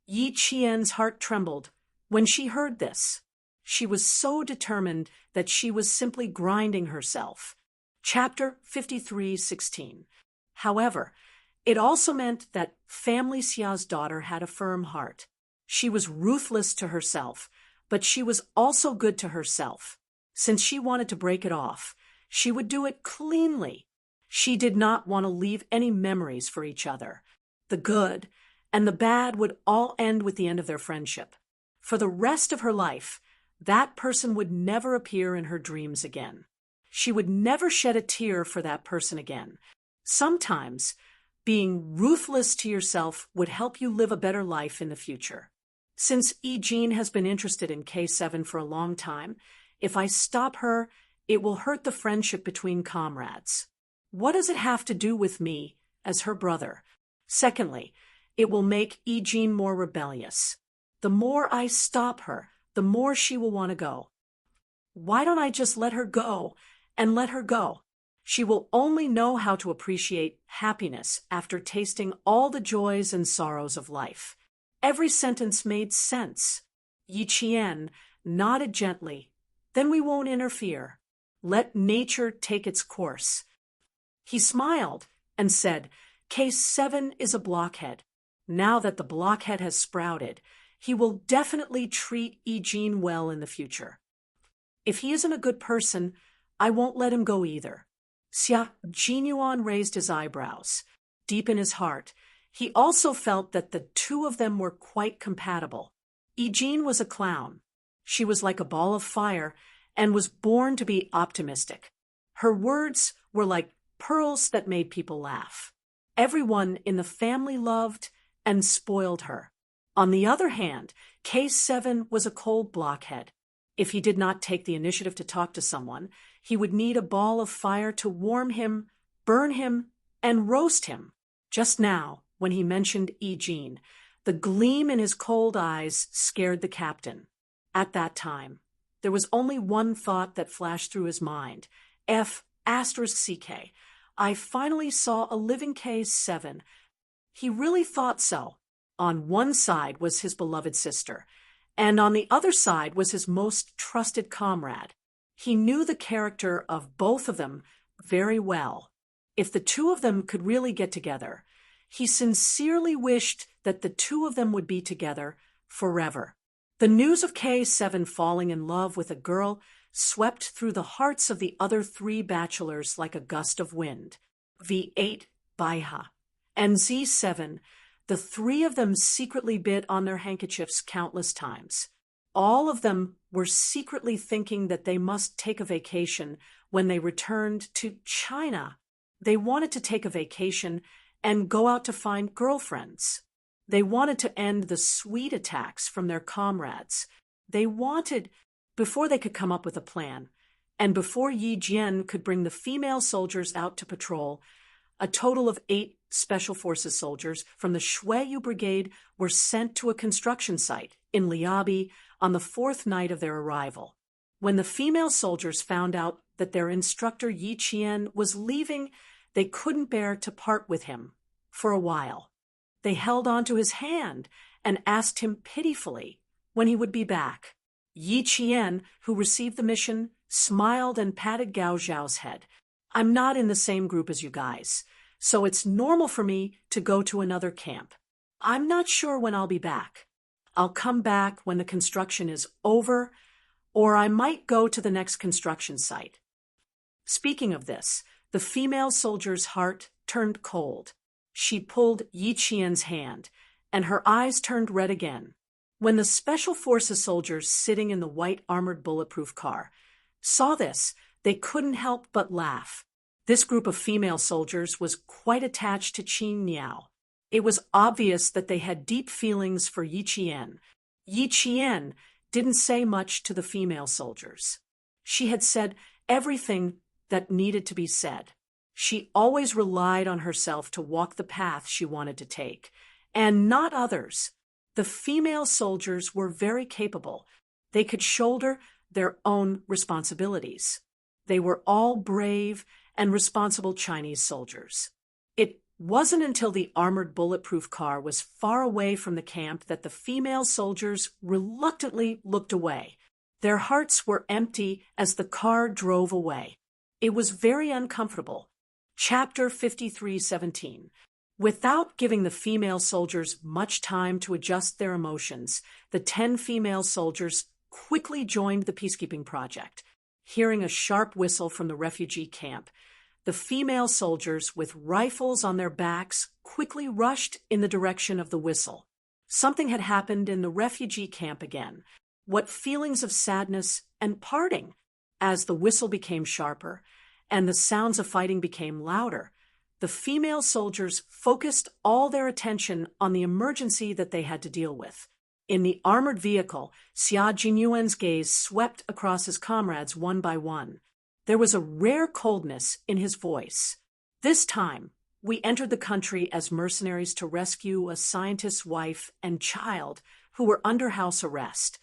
Yi Qian's heart trembled when she heard this. She was so determined that she was simply grinding herself. Chapter 53:16. However, it also meant that Family Xia's daughter had a firm heart. She was ruthless to herself, but she was also good to herself. Since she wanted to break it off, she would do it cleanly. She did not want to leave any memories for each other. The good and the bad would all end with the end of their friendship. For the rest of her life, that person would never appear in her dreams again. She would never shed a tear for that person again. Sometimes, being ruthless to yourself would help you live a better life in the future. Since Yi Jin has been interested in K7 for a long time, if I stop her, it will hurt the friendship between comrades. What does it have to do with me as her brother? Secondly, it will make Yi Jin more rebellious. The more I stop her, the more she will want to go. Why don't I just let her go and let her go? She will only know how to appreciate happiness after tasting all the joys and sorrows of life. Every sentence made sense. Yi Qian nodded gently. Then we won't interfere. Let nature take its course. He smiled and said, Case 7 is a blockhead. Now that the blockhead has sprouted, he will definitely treat Yi Jin well in the future. If he isn't a good person, I won't let him go either. Xia Jinyuan raised his eyebrows. Deep in his heart, he also felt that the two of them were quite compatible. Yi Jin was a clown. She was like a ball of fire and was born to be optimistic. Her words were like pearls that made people laugh. Everyone in the family loved and spoiled her. On the other hand, K7 was a cold blockhead. If he did not take the initiative to talk to someone, he would need a ball of fire to warm him, burn him, and roast him. Just now, when he mentioned Yi Jin, the gleam in his cold eyes scared the captain. At that time, there was only one thought that flashed through his mind. F***CK. I finally saw a living K7. He really thought so. On one side was his beloved sister, and on the other side was his most trusted comrade. He knew the character of both of them very well. If the two of them could really get together, he sincerely wished that the two of them would be together forever. The news of K7 falling in love with a girl swept through the hearts of the other 3 bachelors like a gust of wind. V8 Baiha and Z7, the 3 of them secretly bit on their handkerchiefs countless times. All of them were secretly thinking that they must take a vacation when they returned to China. They wanted to take a vacation and go out to find girlfriends. They wanted to end the sweet attacks from their comrades. They wanted, before they could come up with a plan, and before Yi Jian could bring the female soldiers out to patrol, a total of 8 Special Forces soldiers from the Shuiyu Brigade were sent to a construction site in Liabi on the 4th night of their arrival. When the female soldiers found out that their instructor Yi Qian was leaving, they couldn't bear to part with him for a while. They held on to his hand and asked him pitifully when he would be back. Yi Qian, who received the mission, smiled and patted Gao Zhao's head. I'm not in the same group as you guys. so it's normal for me to go to another camp. I'm not sure when I'll be back. I'll come back when the construction is over, or I might go to the next construction site." Speaking of this, the female soldier's heart turned cold. She pulled Yi Qian's hand, and her eyes turned red again. When the Special Forces soldiers sitting in the white armored bulletproof car saw this, they couldn't help but laugh. This group of female soldiers was quite attached to Qin Niao. It was obvious that they had deep feelings for Yi Qian. Yi Qian didn't say much to the female soldiers. She had said everything that needed to be said. She always relied on herself to walk the path she wanted to take, and not others. The female soldiers were very capable. They could shoulder their own responsibilities. They were all brave and responsible Chinese soldiers. It wasn't until the armored bulletproof car was far away from the camp that the female soldiers reluctantly looked away. Their hearts were empty as the car drove away. It was very uncomfortable. Chapter 53:17. Without giving the female soldiers much time to adjust their emotions, the 10 female soldiers quickly joined the peacekeeping project. Hearing a sharp whistle from the refugee camp, the female soldiers with rifles on their backs quickly rushed in the direction of the whistle. Something had happened in the refugee camp again. What feelings of sadness and parting! As the whistle became sharper and the sounds of fighting became louder, the female soldiers focused all their attention on the emergency that they had to deal with. In the armored vehicle, Xia Jinyuan's gaze swept across his comrades one by one. There was a rare coldness in his voice. "This time, we entered the country as mercenaries to rescue a scientist's wife and child who were under house arrest.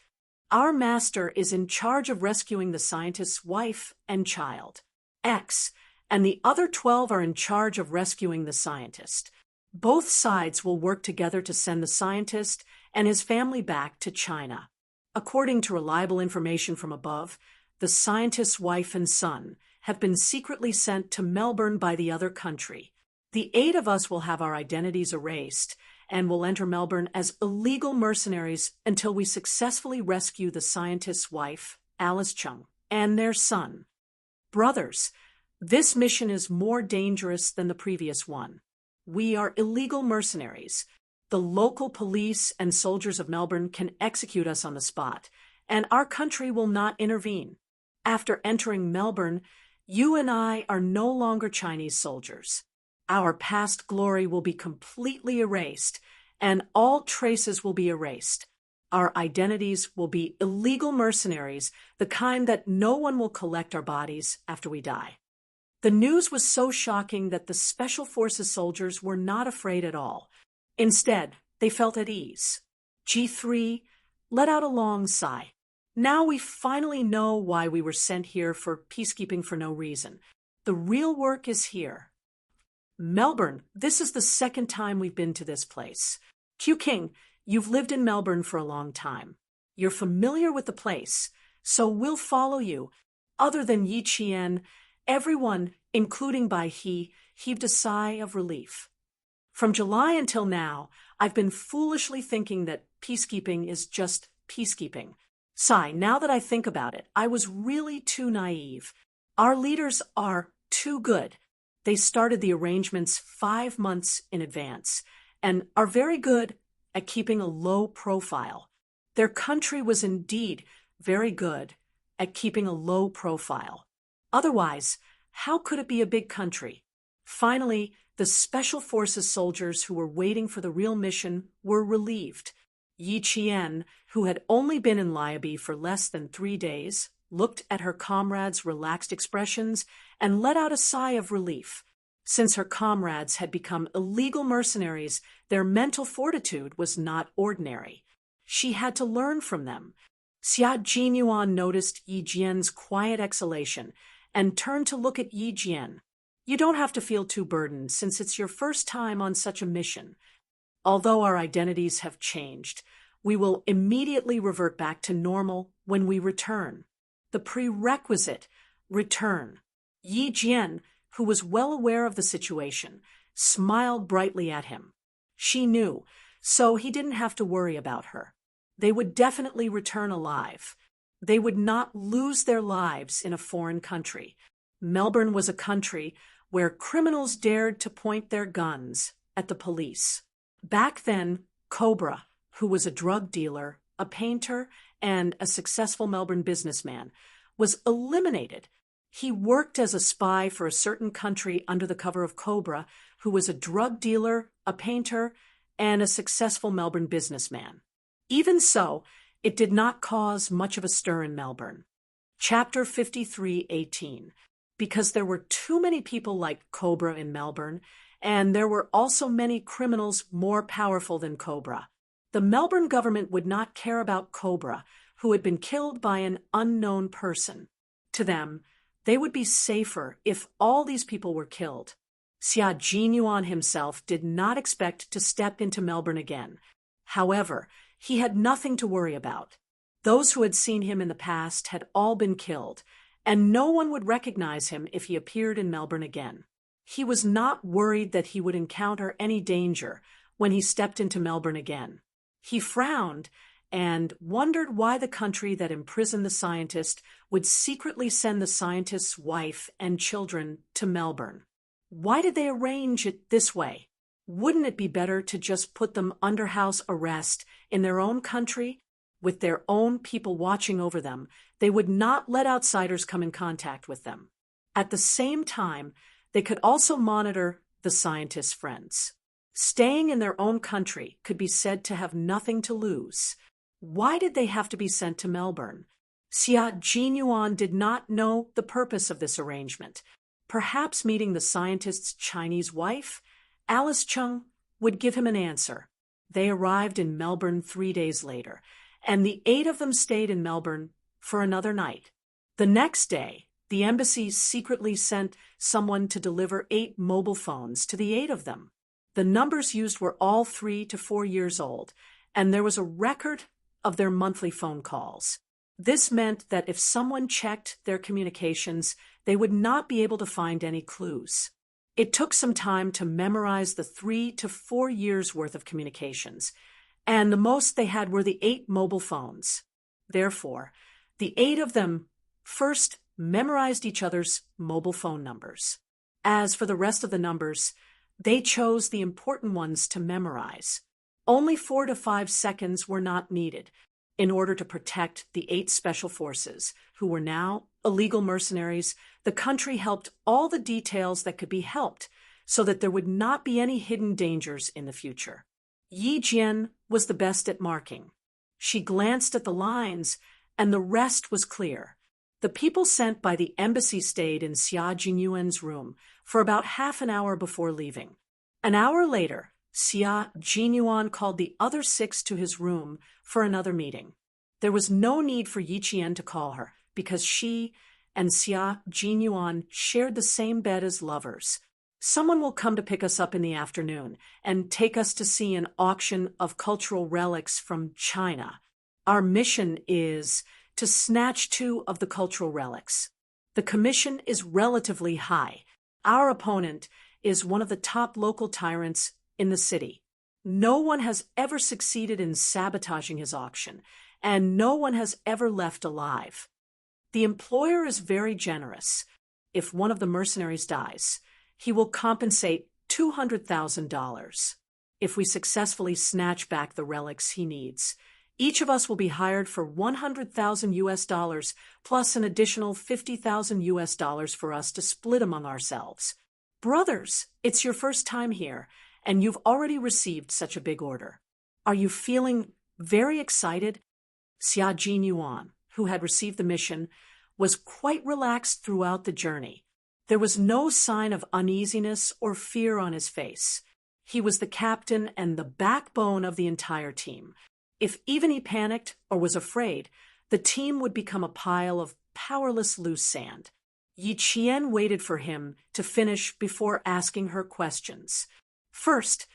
Our master is in charge of rescuing the scientist's wife and child. X and the other 12 are in charge of rescuing the scientist. Both sides will work together to send the scientist and his family back to China. According to reliable information from above, the scientist's wife and son have been secretly sent to Melbourne by the other country. The 8 of us will have our identities erased and will enter Melbourne as illegal mercenaries until we successfully rescue the scientist's wife, Alice Chung, and their son. Brothers, this mission is more dangerous than the previous one. We are illegal mercenaries. The local police and soldiers of Melbourne can execute us on the spot, and our country will not intervene. After entering Melbourne, you and I are no longer Chinese soldiers. Our past glory will be completely erased, and all traces will be erased. Our identities will be illegal mercenaries, the kind that no one will collect our bodies after we die." The news was so shocking that the Special Forces soldiers were not afraid at all. Instead, they felt at ease. G3 let out a long sigh. Now we finally know why we were sent here for peacekeeping for no reason. The real work is here. Melbourne, this is the second time we've been to this place. Q King, you've lived in Melbourne for a long time. You're familiar with the place, so we'll follow you. Other than Yi Qian, everyone, including Bai He, heaved a sigh of relief. From July until now, I've been foolishly thinking that peacekeeping is just peacekeeping. Sigh, now that I think about it, I was really too naive. Our leaders are too good. They started the arrangements 5 months in advance and are very good at keeping a low profile. Their country was indeed very good at keeping a low profile. Otherwise, how could it be a big country? Finally, the Special Forces soldiers who were waiting for the real mission were relieved. Yi Qian, who had only been in Liabi for less than 3 days, looked at her comrades' relaxed expressions and let out a sigh of relief. Since her comrades had become illegal mercenaries, their mental fortitude was not ordinary. She had to learn from them. Xia Jinyuan noticed Yi Jian's quiet exhalation and turned to look at Yi Jian. "You don't have to feel too burdened since it's your first time on such a mission. Although our identities have changed, we will immediately revert back to normal when we return." The prerequisite, return. Yi Jian, who was well aware of the situation, smiled brightly at him. She knew, so he didn't have to worry about her. They would definitely return alive. They would not lose their lives in a foreign country. Melbourne was a country where criminals dared to point their guns at the police. Back then, Cobra, who was a drug dealer, a painter, and a successful Melbourne businessman, was eliminated. He worked as a spy for a certain country under the cover of Cobra, who was a drug dealer, a painter, and a successful Melbourne businessman. Even so, it did not cause much of a stir in Melbourne. Chapter 53:18. Because there were too many people like Cobra in Melbourne, and there were also many criminals more powerful than Cobra. The Melbourne government would not care about Cobra, who had been killed by an unknown person. To them, they would be safer if all these people were killed. Xia Jinyuan himself did not expect to step into Melbourne again. However, he had nothing to worry about. Those who had seen him in the past had all been killed, and no one would recognize him if he appeared in Melbourne again. He was not worried that he would encounter any danger when he stepped into Melbourne again. He frowned and wondered why the country that imprisoned the scientist would secretly send the scientist's wife and children to Melbourne. Why did they arrange it this way? Wouldn't it be better to just put them under house arrest in their own country? With their own people watching over them, they would not let outsiders come in contact with them. At the same time, they could also monitor the scientist's friends. Staying in their own country could be said to have nothing to lose. Why did they have to be sent to Melbourne? Xia Jinyuan did not know the purpose of this arrangement. Perhaps meeting the scientist's Chinese wife, Alice Chung, would give him an answer. They arrived in Melbourne 3 days later, and the 8 of them stayed in Melbourne for another night. The next day, the embassy secretly sent someone to deliver 8 mobile phones to the 8 of them. The numbers used were all 3 to 4 years old, and there was a record of their monthly phone calls. This meant that if someone checked their communications, they would not be able to find any clues. It took some time to memorize the 3 to 4 years' worth of communications, and the most they had were the 8 mobile phones. Therefore, the 8 of them first memorized each other's mobile phone numbers. As for the rest of the numbers, they chose the important ones to memorize. Only 4 to 5 seconds were not needed in order to protect the 8 special forces, who were now illegal mercenaries. The country helped all the details that could be helped so that there would not be any hidden dangers in the future. Yi Jian was the best at marking. She glanced at the lines, and the rest was clear. The people sent by the embassy stayed in Xia Jinyuan's room for about half an hour before leaving. An hour later, Xia Jinyuan called the other 6 to his room for another meeting. There was no need for Yi Qian to call her, because she and Xia Jinyuan shared the same bed as lovers. Someone will come to pick us up in the afternoon and take us to see an auction of cultural relics from China. Our mission is to snatch 2 of the cultural relics. The commission is relatively high. Our opponent is one of the top local tyrants in the city. No one has ever succeeded in sabotaging his auction, and no one has ever left alive. The employer is very generous. If one of the mercenaries dies, he will compensate $200,000. If we successfully snatch back the relics he needs, each of us will be hired for $100,000 plus an additional $50,000 for us to split among ourselves. Brothers, it's your first time here, and you've already received such a big order. Are you feeling very excited? Xia Jinyuan, who had received the mission, was quite relaxed throughout the journey. There was no sign of uneasiness or fear on his face. He was the captain and the backbone of the entire team. If even he panicked or was afraid, the team would become a pile of powerless loose sand. Yi Qian waited for him to finish before asking her questions. First,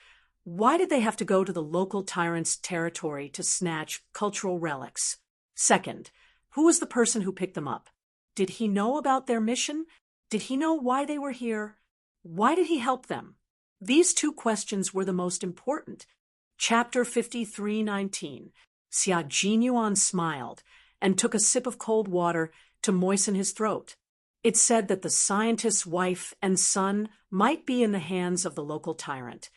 why did they have to go to the local tyrant's territory to snatch cultural relics? Second, who was the person who picked them up? Did he know about their mission? Did he know why they were here? Why did he help them? These two questions were the most important. Chapter 53:19. Xia Jinyuan smiled and took a sip of cold water to moisten his throat. It said that the scientist's wife and son might be in the hands of the local tyrant,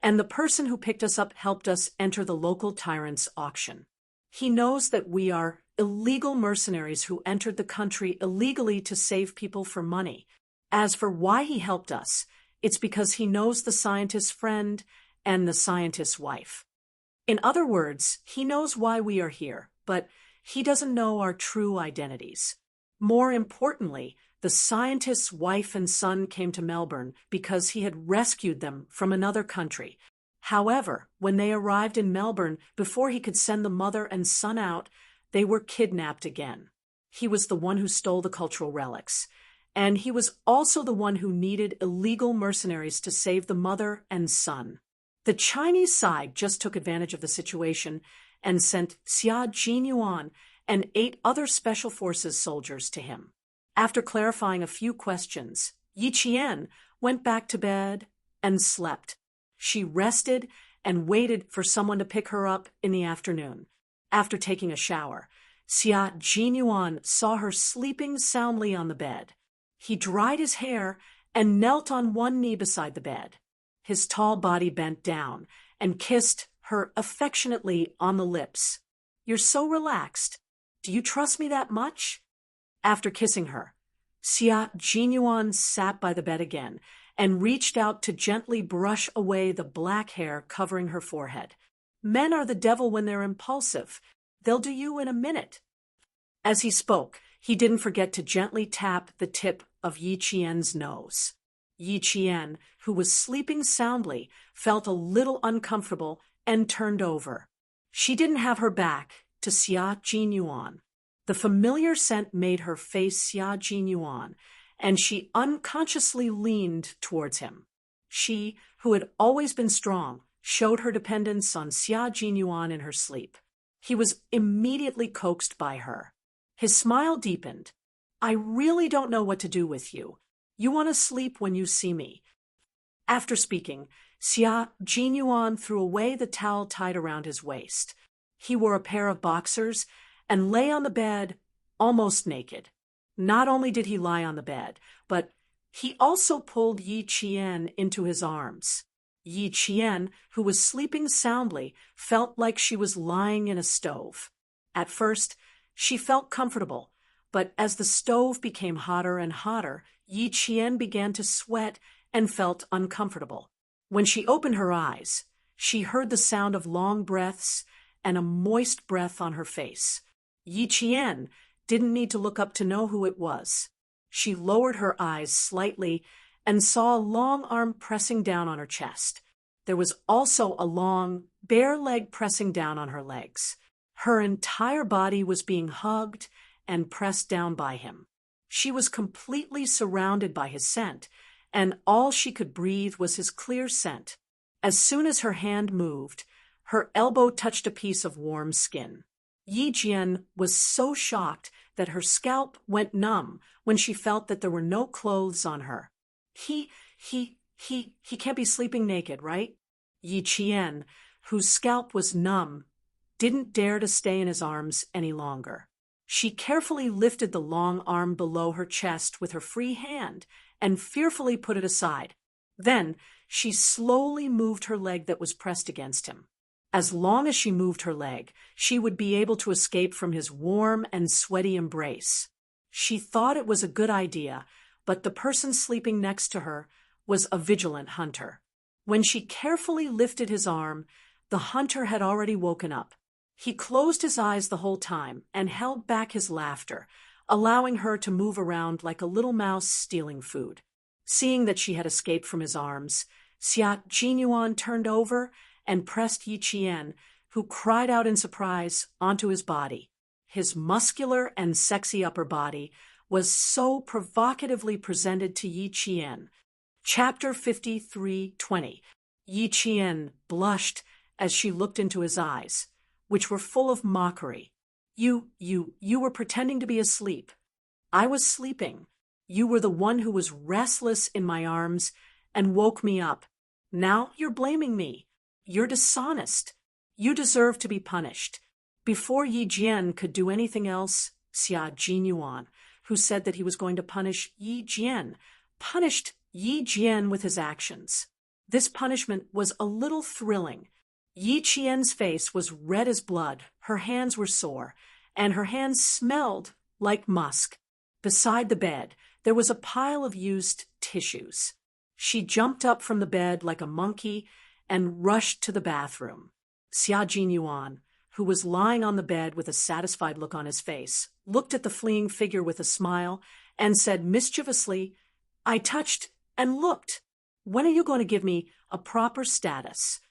and the person who picked us up helped us enter the local tyrant's auction. He knows that we are illegal mercenaries who entered the country illegally to save people for money. As for why he helped us, it's because he knows the scientist's friend and the scientist's wife. In other words, he knows why we are here, but he doesn't know our true identities. More importantly, the scientist's wife and son came to Melbourne because he had rescued them from another country. However, when they arrived in Melbourne, before he could send the mother and son out, they were kidnapped again. He was the one who stole the cultural relics, and he was also the one who needed illegal mercenaries to save the mother and son. The Chinese side just took advantage of the situation and sent Xia Jinyuan and 8 other Special Forces soldiers to him. After clarifying a few questions, Yi Qian went back to bed and slept. She rested and waited for someone to pick her up in the afternoon. After taking a shower, Xia Jinyuan saw her sleeping soundly on the bed. He dried his hair and knelt on one knee beside the bed. His tall body bent down and kissed her affectionately on the lips. "You're so relaxed. Do you trust me that much?" After kissing her, Xia Jinyuan sat by the bed again and reached out to gently brush away the black hair covering her forehead. Men are the devil when they're impulsive. They'll do you in a minute. As he spoke, he didn't forget to gently tap the tip of Yi Qian's nose. Yi Qian, who was sleeping soundly, felt a little uncomfortable and turned over. She didn't have her back to Xia Jinyuan. The familiar scent made her face Xia Jinyuan, and she unconsciously leaned towards him. She, who had always been strong, showed her dependence on Xia Jinyuan in her sleep. He was immediately coaxed by her. His smile deepened. "I really don't know what to do with you. You want to sleep when you see me." After speaking, Xia Jinyuan threw away the towel tied around his waist. He wore a pair of boxers and lay on the bed almost naked. Not only did he lie on the bed, but he also pulled Yi Qian into his arms. Yi Qian, who was sleeping soundly, felt like she was lying in a stove. At first, she felt comfortable, but as the stove became hotter and hotter, Yi Qian began to sweat and felt uncomfortable. When she opened her eyes, she heard the sound of long breaths and a moist breath on her face. Yi Qian didn't need to look up to know who it was. She lowered her eyes slightly and saw a long arm pressing down on her chest. There was also a long, bare leg pressing down on her legs. Her entire body was being hugged and pressed down by him. She was completely surrounded by his scent, and all she could breathe was his clear scent. As soon as her hand moved, her elbow touched a piece of warm skin. Yi Jian was so shocked that her scalp went numb when she felt that there were no clothes on her. He can't be sleeping naked, right? Yi Qian, whose scalp was numb, didn't dare to stay in his arms any longer. She carefully lifted the long arm below her chest with her free hand and fearfully put it aside. Then she slowly moved her leg that was pressed against him. As long as she moved her leg, she would be able to escape from his warm and sweaty embrace. She thought it was a good idea, but the person sleeping next to her was a vigilant hunter. When she carefully lifted his arm, the hunter had already woken up. He closed his eyes the whole time and held back his laughter, allowing her to move around like a little mouse stealing food. Seeing that she had escaped from his arms, Xia Jinyuan turned over and pressed Yi Qian, who cried out in surprise, onto his body. His muscular and sexy upper body was so provocatively presented to Yi Qian. Chapter 53:20. Yi Qian blushed as she looked into his eyes, which were full of mockery. You were pretending to be asleep. I was sleeping. You were the one who was restless in my arms and woke me up. Now you're blaming me. You're dishonest. You deserve to be punished." Before Yi Jian could do anything else, Xia Jinyuan, who said that he was going to punish Yi Jian, punished Yi Jian with his actions. This punishment was a little thrilling. Yi Qian's face was red as blood, her hands were sore, and her hands smelled like musk. Beside the bed, there was a pile of used tissues. She jumped up from the bed like a monkey and rushed to the bathroom. Xia Jinyuan, who was lying on the bed with a satisfied look on his face, looked at the fleeing figure with a smile and said mischievously, "I touched and looked. When are you going to give me a proper status?"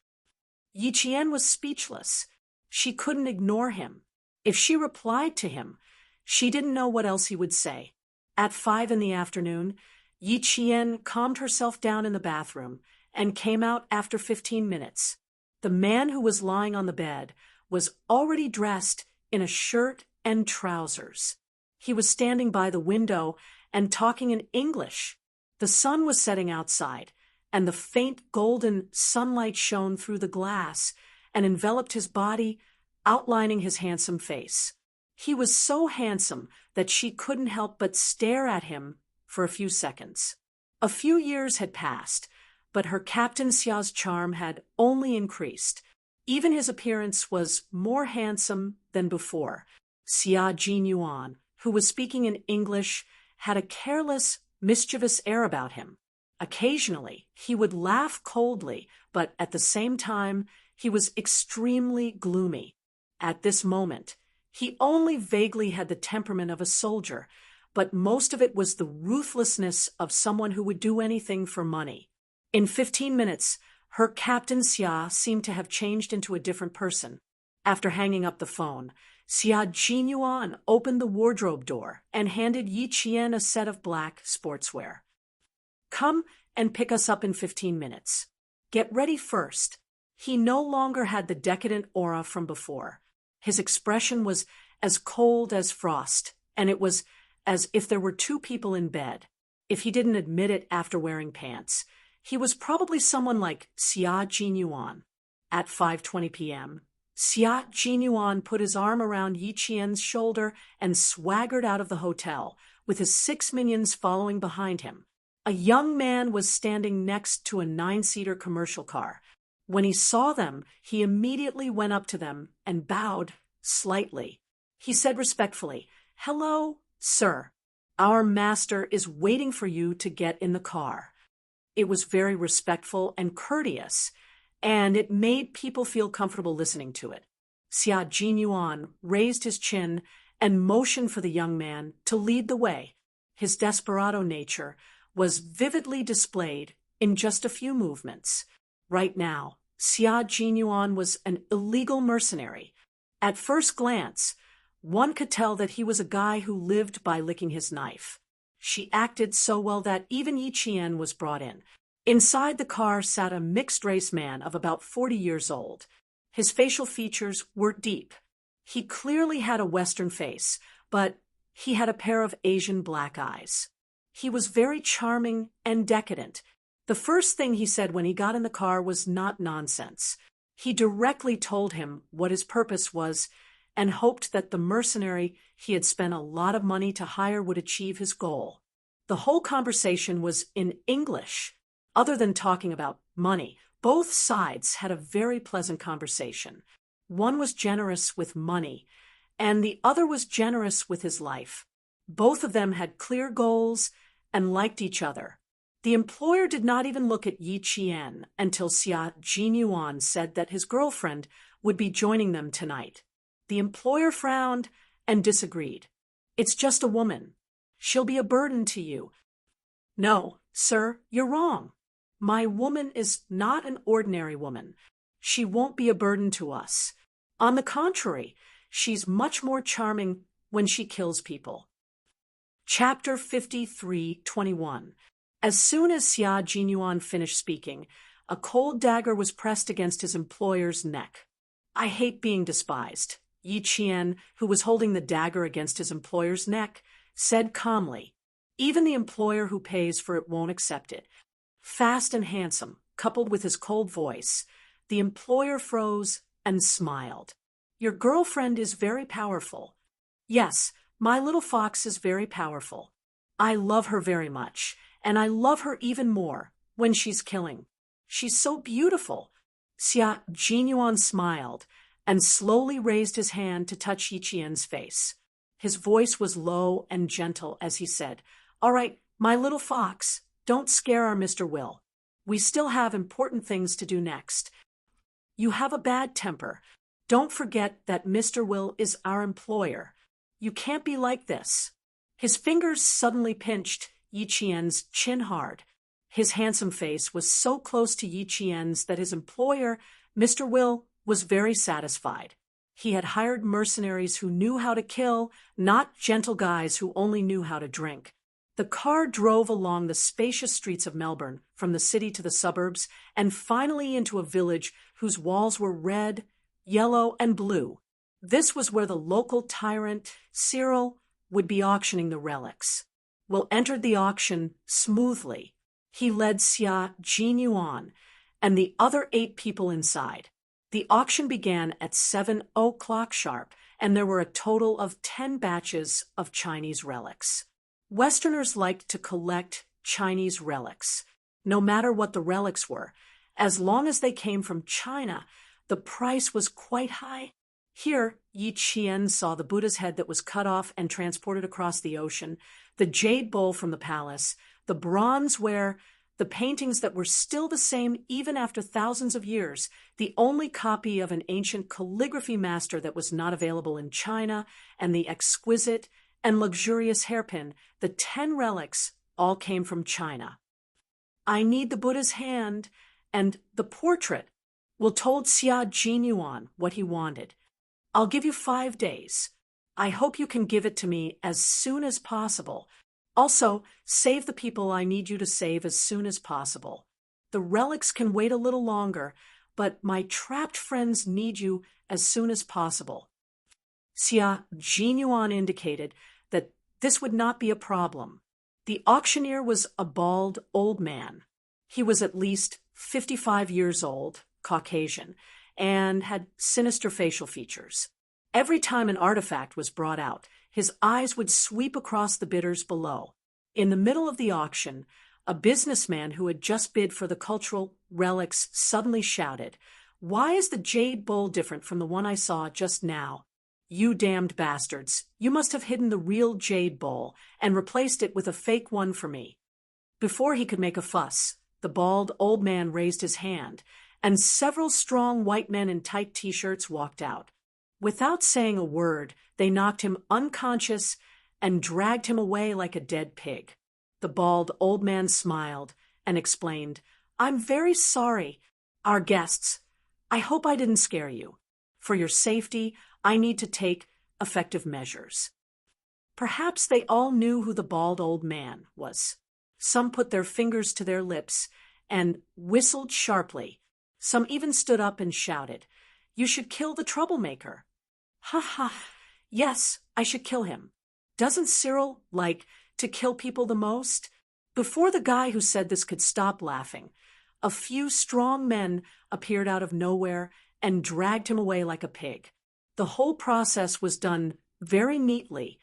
Yi Qian was speechless. She couldn't ignore him. If she replied to him, she didn't know what else he would say. At 5 in the afternoon, Yi Qian calmed herself down in the bathroom and came out after 15 minutes. The man who was lying on the bed was already dressed in a shirt and trousers. He was standing by the window and talking in English. The sun was setting outside, and the faint golden sunlight shone through the glass and enveloped his body, outlining his handsome face. He was so handsome that she couldn't help but stare at him for a few seconds. A few years had passed, but her Captain Xia's charm had only increased. Even his appearance was more handsome than before. Xia Jinyuan, who was speaking in English, had a careless, mischievous air about him. Occasionally, he would laugh coldly, but at the same time, he was extremely gloomy. At this moment, he only vaguely had the temperament of a soldier, but most of it was the ruthlessness of someone who would do anything for money. In 15 minutes, her Captain Xia seemed to have changed into a different person. After hanging up the phone, Xia Jinyuan opened the wardrobe door and handed Yi Qian a set of black sportswear. "Come and pick us up in 15 minutes. Get ready first." He no longer had the decadent aura from before. His expression was as cold as frost, and it was as if there were two people in bed. If he didn't admit it after wearing pants, he was probably someone like Xia Jinyuan. At 5:20 p.m., Xia Jinyuan put his arm around Yi Qian's shoulder and swaggered out of the hotel, with his 6 minions following behind him. A young man was standing next to a 9-seater commercial car. When he saw them, he immediately went up to them and bowed slightly. He said respectfully, "Hello, sir. Our master is waiting for you to get in the car." It was very respectful and courteous, and it made people feel comfortable listening to it. Xia Jinyuan raised his chin and motioned for the young man to lead the way. His desperado nature was vividly displayed in just a few movements. Right now, Xia Jinyuan was an illegal mercenary. At first glance, one could tell that he was a guy who lived by licking his knife. She acted so well that even Yi Qian was brought in. Inside the car sat a mixed-race man of about 40 years old. His facial features were deep. He clearly had a Western face, but he had a pair of Asian black eyes. He was very charming and decadent. The first thing he said when he got in the car was not nonsense. He directly told him what his purpose was and hoped that the mercenary he had spent a lot of money to hire would achieve his goal. The whole conversation was in English. Other than talking about money, both sides had a very pleasant conversation. One was generous with money, and the other was generous with his life. Both of them had clear goals and liked each other. The employer did not even look at Yi Qian until Xia Jinyuan said that his girlfriend would be joining them tonight. The employer frowned and disagreed. "It's just a woman. She'll be a burden to you." "No, sir, you're wrong. My woman is not an ordinary woman. She won't be a burden to us. On the contrary, she's much more charming when she kills people." Chapter 53:21. As soon as Xia Jinyuan finished speaking, a cold dagger was pressed against his employer's neck. "I hate being despised," Yi Qian, who was holding the dagger against his employer's neck, said calmly. "Even the employer who pays for it won't accept it. Fast and handsome, coupled with his cold voice, the employer froze and smiled. Your girlfriend is very powerful. Yes, my little fox is very powerful. I love her very much, and I love her even more when she's killing. She's so beautiful. Xia Jinyuan smiled and slowly raised his hand to touch Yi Qian's face. His voice was low and gentle as he said, All right, my little fox, don't scare our Mr. Will. We still have important things to do next. You have a bad temper. Don't forget that Mr. Will is our employer. You can't be like this. His fingers suddenly pinched Yi Qian's chin hard. His handsome face was so close to Yi Qian's that his employer, Mr. Will, was very satisfied. He had hired mercenaries who knew how to kill, not gentle guys who only knew how to drink. The car drove along the spacious streets of Melbourne, from the city to the suburbs, and finally into a village whose walls were red, yellow, and blue. This was where the local tyrant, Cyril, would be auctioning the relics. Will entered the auction smoothly. He led Xia Jinyuan and the other 8 people inside. The auction began at 7 o'clock sharp, and there were a total of 10 batches of Chinese relics. Westerners liked to collect Chinese relics. No matter what the relics were, as long as they came from China, the price was quite high. Here, Yi Qian saw the Buddha's head that was cut off and transported across the ocean, the jade bowl from the palace, the bronze ware, the paintings that were still the same even after thousands of years, the only copy of an ancient calligraphy master that was not available in China, and the exquisite and luxurious hairpin, the 10 relics, all came from China. I need the Buddha's hand and the portrait. Will told Xia Jinyuan what he wanted. I'll give you 5 days. I hope you can give it to me as soon as possible. Also, save the people I need you to save as soon as possible. The relics can wait a little longer, but my trapped friends need you as soon as possible. Xia Jinyuan indicated that this would not be a problem. The auctioneer was a bald old man. He was at least 55 years old, Caucasian, and had sinister facial features. Every time an artifact was brought out, his eyes would sweep across the bidders below. In the middle of the auction, a businessman who had just bid for the cultural relics suddenly shouted, Why is the jade bowl different from the one I saw just now? You damned bastards, you must have hidden the real jade bowl and replaced it with a fake one for me. Before he could make a fuss, the bald old man raised his hand, and several strong white men in tight t-shirts walked out. Without saying a word, they knocked him unconscious and dragged him away like a dead pig. The bald old man smiled and explained, I'm very sorry. Our guests, I hope I didn't scare you. For your safety, I need to take effective measures. Perhaps they all knew who the bald old man was. Some put their fingers to their lips and whistled sharply. Some even stood up and shouted, You should kill the troublemaker. Ha ha, yes, I should kill him. Doesn't Cyril like to kill people the most? Before the guy who said this could stop laughing, a few strong men appeared out of nowhere and dragged him away like a pig. The whole process was done very neatly,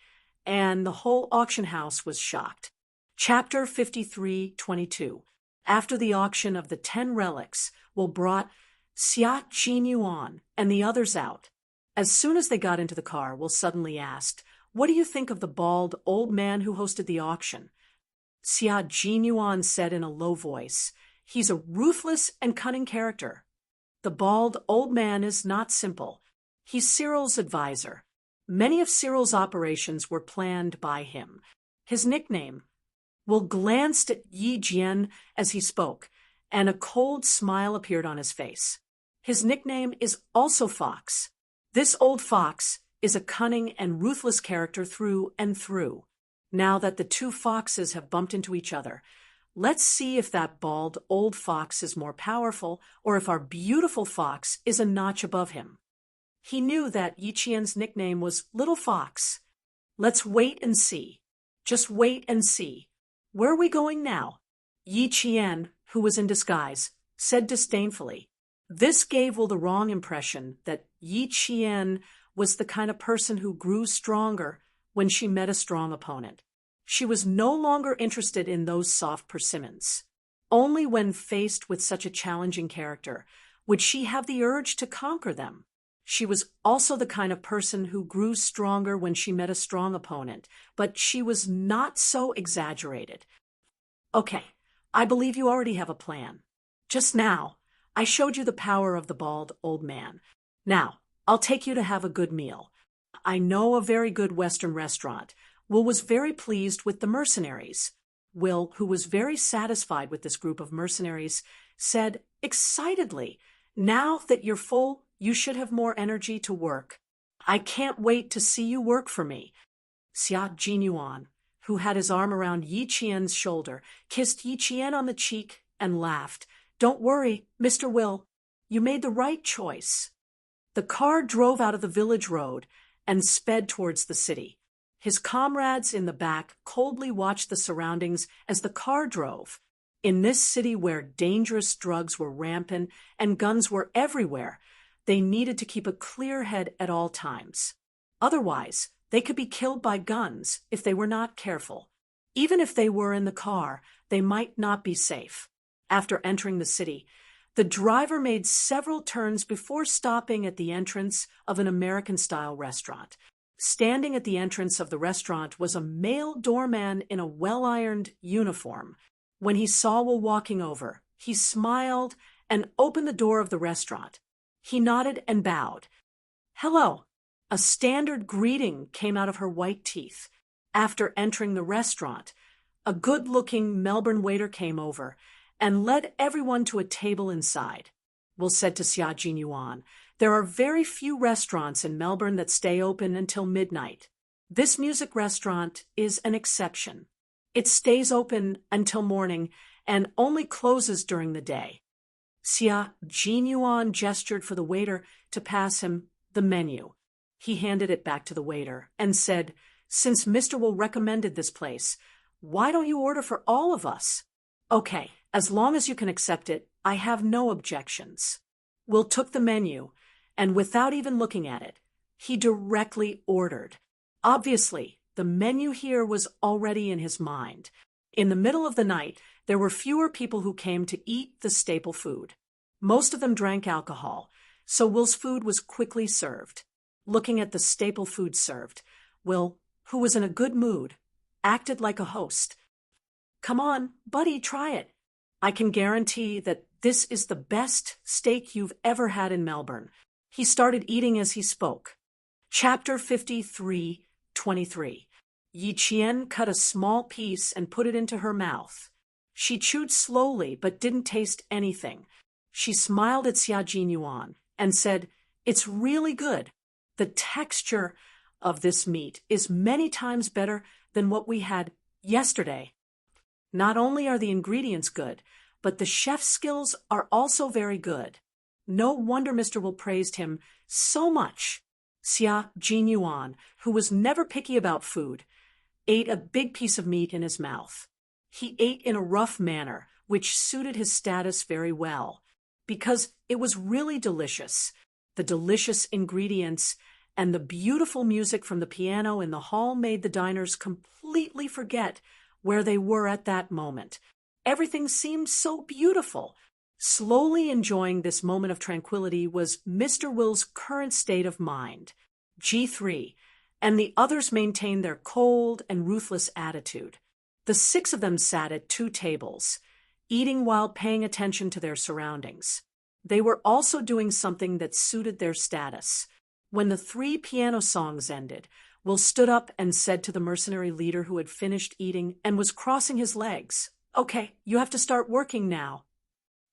and the whole auction house was shocked. Chapter 53:22. After the auction of the 10 relics, Will brought Xia Jinyuan and the others out. As soon as they got into the car, Will suddenly asked, What do you think of the bald old man who hosted the auction? Xia Jinyuan said in a low voice, He's a ruthless and cunning character. The bald old man is not simple. He's Cyril's advisor. Many of Cyril's operations were planned by him. His nickname. Will glanced at Yi Jian as he spoke, and a cold smile appeared on his face. His nickname is also Fox. This old fox is a cunning and ruthless character through and through. Now that the 2 foxes have bumped into each other, let's see if that bald old fox is more powerful or if our beautiful fox is a notch above him. He knew that Yi Qian's nickname was Little Fox. Let's wait and see. Just wait and see. Where are we going now? Yi Qian, who was in disguise, said disdainfully. This gave Will the wrong impression that Yi Qian was the kind of person who grew stronger when she met a strong opponent. She was no longer interested in those soft persimmons. Only when faced with such a challenging character would she have the urge to conquer them. She was also the kind of person who grew stronger when she met a strong opponent, but she was not so exaggerated. Okay, I believe you already have a plan. Just now, I showed you the power of the bald old man. Now, I'll take you to have a good meal. I know a very good Western restaurant. Will was very pleased with the mercenaries. Will, who was very satisfied with this group of mercenaries, said excitedly, "Now that you're full, you should have more energy to work. I can't wait to see you work for me." Xia Jinyuan, who had his arm around Yi Qian's shoulder, kissed Yi Qian on the cheek and laughed. "Don't worry, Mr. Will. You made the right choice." The car drove out of the village road and sped towards the city. His comrades in the back coldly watched the surroundings as the car drove. In this city where dangerous drugs were rampant and guns were everywhere, they needed to keep a clear head at all times. Otherwise, they could be killed by guns if they were not careful. Even if they were in the car, they might not be safe. After entering the city, the driver made several turns before stopping at the entrance of an American-style restaurant. Standing at the entrance of the restaurant was a male doorman in a well-ironed uniform. When he saw Will walking over, he smiled and opened the door of the restaurant. He nodded and bowed. "Hello." A standard greeting came out of her white teeth. After entering the restaurant, a good-looking Melbourne waiter came over and led everyone to a table inside. Will said to Xia Jinyuan, "There are very few restaurants in Melbourne that stay open until midnight. This music restaurant is an exception. It stays open until morning and only closes during the day." Xia Jinyuan gestured for the waiter to pass him the menu. He handed it back to the waiter and said, "Since Mr. Will recommended this place, why don't you order for all of us?" "Okay, as long as you can accept it, I have no objections." Will took the menu, and without even looking at it, he directly ordered. Obviously, the menu here was already in his mind. In the middle of the night, there were fewer people who came to eat the staple food. Most of them drank alcohol, so Will's food was quickly served. Looking at the staple food served, Will, who was in a good mood, acted like a host. "Come on, buddy, try it. I can guarantee that this is the best steak you've ever had in Melbourne." He started eating as he spoke. Chapter 53:23. Yi Qian cut a small piece and put it into her mouth. She chewed slowly but didn't taste anything. She smiled at Xia Jinyuan and said, "It's really good. The texture of this meat is many times better than what we had yesterday. Not only are the ingredients good, but the chef's skills are also very good." No wonder Mr. Will praised him so much. Xia Jinyuan, who was never picky about food, ate a big piece of meat in his mouth. He ate in a rough manner, which suited his status very well, because it was really delicious. The delicious ingredients and the beautiful music from the piano in the hall made the diners completely forget where they were at that moment. Everything seemed so beautiful. Slowly enjoying this moment of tranquility was Mr. Will's current state of mind. G3, and the others maintained their cold and ruthless attitude. The 6 of them sat at 2 tables, eating while paying attention to their surroundings. They were also doing something that suited their status. When the 3 piano songs ended, Will stood up and said to the mercenary leader who had finished eating and was crossing his legs, "Okay, you have to start working now."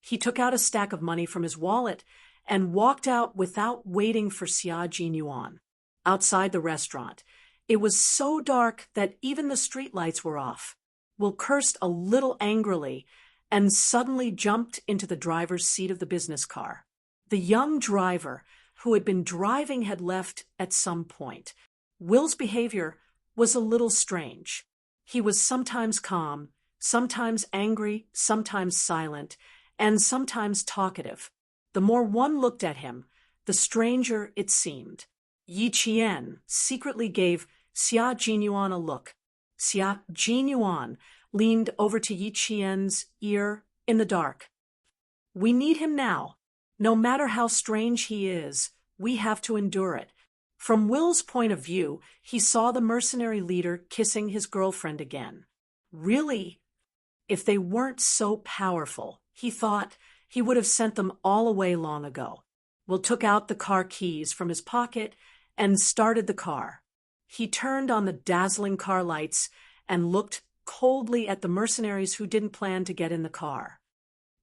He took out a stack of money from his wallet and walked out without waiting for Xia Jinyuan. Outside the restaurant, it was so dark that even the streetlights were off. Will cursed a little angrily and suddenly jumped into the driver's seat of the business car. The young driver who had been driving had left at some point. Will's behavior was a little strange. He was sometimes calm, sometimes angry, sometimes silent, and sometimes talkative. The more one looked at him, the stranger it seemed. Yi Qian secretly gave Xia Jinyuan a look. Xia Jinyuan leaned over to Yi Qian's ear in the dark. "We need him now. No matter how strange he is, we have to endure it." From Will's point of view, he saw the mercenary leader kissing his girlfriend again. Really? If they weren't so powerful, he thought, he would have sent them all away long ago. Will took out the car keys from his pocket and started the car. He turned on the dazzling car lights and looked coldly at the mercenaries who didn't plan to get in the car.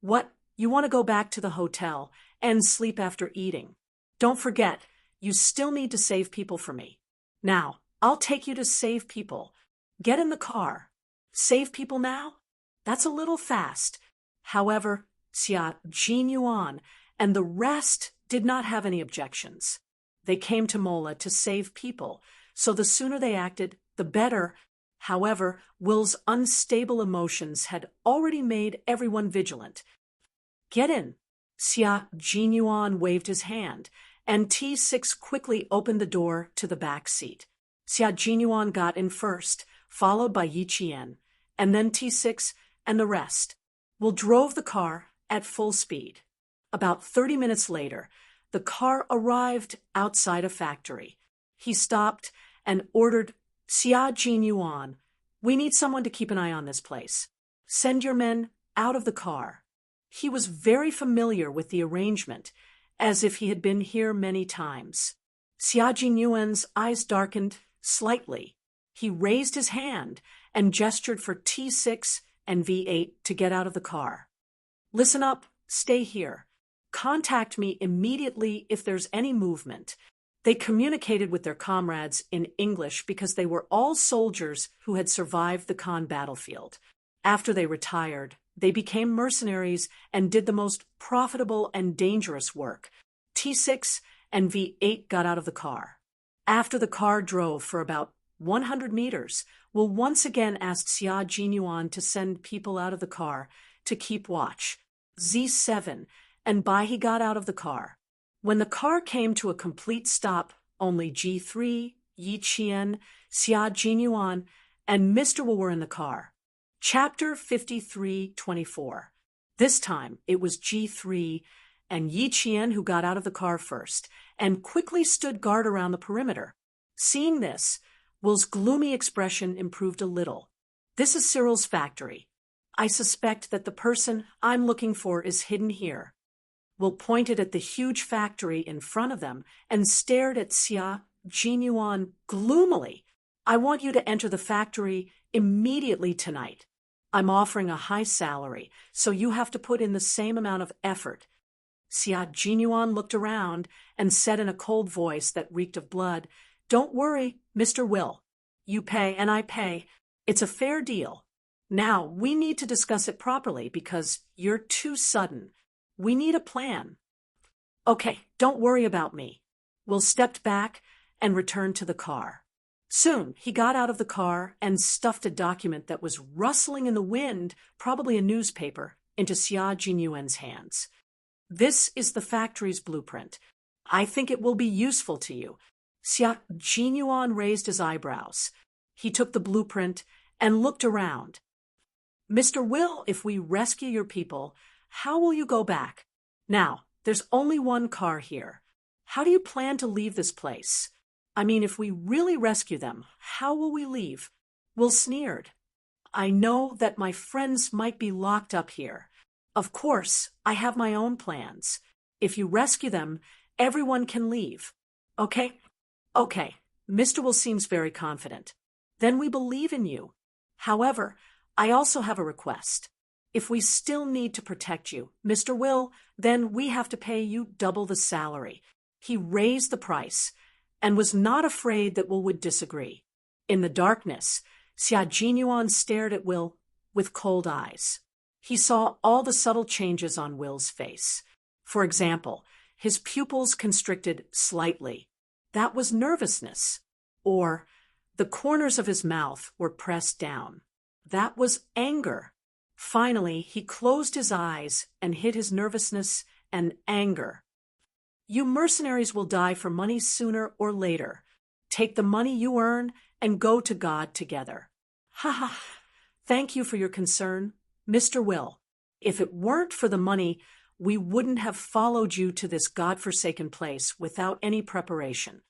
"What, you want to go back to the hotel and sleep after eating? Don't forget, you still need to save people for me. Now, I'll take you to save people. Get in the car. Save people now? That's a little fast." However, Xia Jinyuan and the rest did not have any objections. They came to Mola to save people, so the sooner they acted, the better. However, Will's unstable emotions had already made everyone vigilant. "Get in." Xia Jinyuan waved his hand, and T6 quickly opened the door to the back seat. Xia Jinyuan got in first, followed by Yi Qian, and then T6 and the rest. Will drove the car at full speed. About 30 minutes later, the car arrived outside a factory. He stopped and ordered Xia Jinyuan, "We need someone to keep an eye on this place. Send your men out of the car." He was very familiar with the arrangement, as if he had been here many times. Xia Jinyuan's eyes darkened slightly. He raised his hand and gestured for T6 and V8 to get out of the car. "Listen up, stay here. Contact me immediately if there's any movement." They communicated with their comrades in English because they were all soldiers who had survived the Khan battlefield. After they retired, they became mercenaries and did the most profitable and dangerous work. T6 and V8 got out of the car. After the car drove for about 100 meters, Will once again asked Xia Jinyuan to send people out of the car to keep watch. Z7, and by he got out of the car. When the car came to a complete stop, only G3, Yi Qian, Xia Jinyuan, and Mr. Will were in the car. Chapter 53:24. This time it was G3 and Yi Qian who got out of the car first, and quickly stood guard around the perimeter. Seeing this, Will's gloomy expression improved a little. "This is Cyril's factory. I suspect that the person I'm looking for is hidden here." Will pointed at the huge factory in front of them and stared at Xia Jinyuan gloomily. "I want you to enter the factory immediately tonight. I'm offering a high salary, so you have to put in the same amount of effort." Xia Jinyuan looked around and said in a cold voice that reeked of blood, "Don't worry, Mr. Will. You pay and I pay. It's a fair deal. Now, we need to discuss it properly because you're too sudden. We need a plan." "Okay, don't worry about me." Will stepped back and returned to the car. Soon, he got out of the car and stuffed a document that was rustling in the wind, probably a newspaper, into Xia Jinyuan's hands. "This is the factory's blueprint. I think it will be useful to you." Xia Jinyuan raised his eyebrows. He took the blueprint and looked around. "Mr. Will, if we rescue your people, how will you go back? Now, there's only one car here. How do you plan to leave this place? I mean, if we really rescue them, how will we leave?" Will sneered. "I know that my friends might be locked up here. Of course, I have my own plans. If you rescue them, everyone can leave. Okay? Okay, Mr. Will seems very confident. Then we believe in you. However, I also have a request. If we still need to protect you, Mr. Will, then we have to pay you double the salary." He raised the price and was not afraid that Will would disagree. In the darkness, Xia Jinyuan stared at Will with cold eyes. He saw all the subtle changes on Will's face. For example, his pupils constricted slightly. That was nervousness. Or the corners of his mouth were pressed down. That was anger. Finally, he closed his eyes and hid his nervousness and anger. You mercenaries will die for money sooner or later. Take the money you earn and go to God together. Ha ha. Thank you for your concern, Mr. Will. If it weren't for the money, we wouldn't have followed you to this God-forsaken place without any preparation.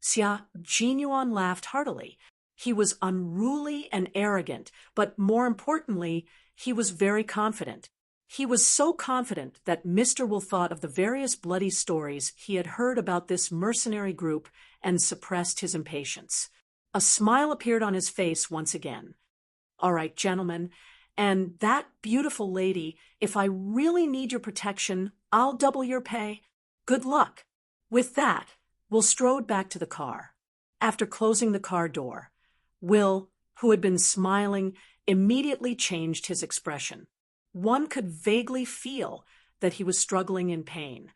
Xia Jinyuan laughed heartily. He was unruly and arrogant, but more importantly, he was very confident. He was so confident that Mr. Will thought of the various bloody stories he had heard about this mercenary group and suppressed his impatience. A smile appeared on his face once again. All right, gentlemen, and that beautiful lady, if I really need your protection, I'll double your pay. Good luck. With that, Will strode back to the car. After closing the car door, Will, who had been smiling, immediately changed his expression. One could vaguely feel that he was struggling in pain.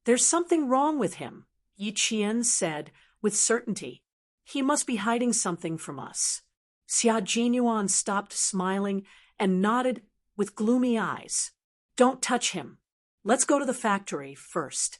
There's something wrong with him, Yi Qian said with certainty. He must be hiding something from us. Xia Jinyuan stopped smiling and nodded with gloomy eyes. Don't touch him. Let's go to the factory first.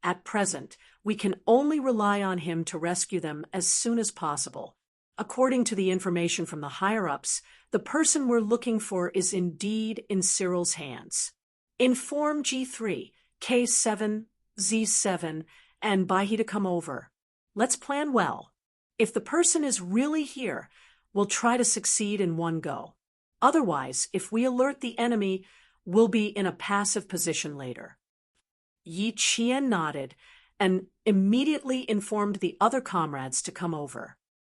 At present, we can only rely on him to rescue them as soon as possible. According to the information from the higher-ups, the person we're looking for is indeed in Cyril's hands. Inform G3, K7, Z7, and Baihe to come over. Let's plan well. If the person is really here, we'll try to succeed in one go. Otherwise, if we alert the enemy, we'll be in a passive position later. Yi Qian nodded and immediately informed the other comrades to come over.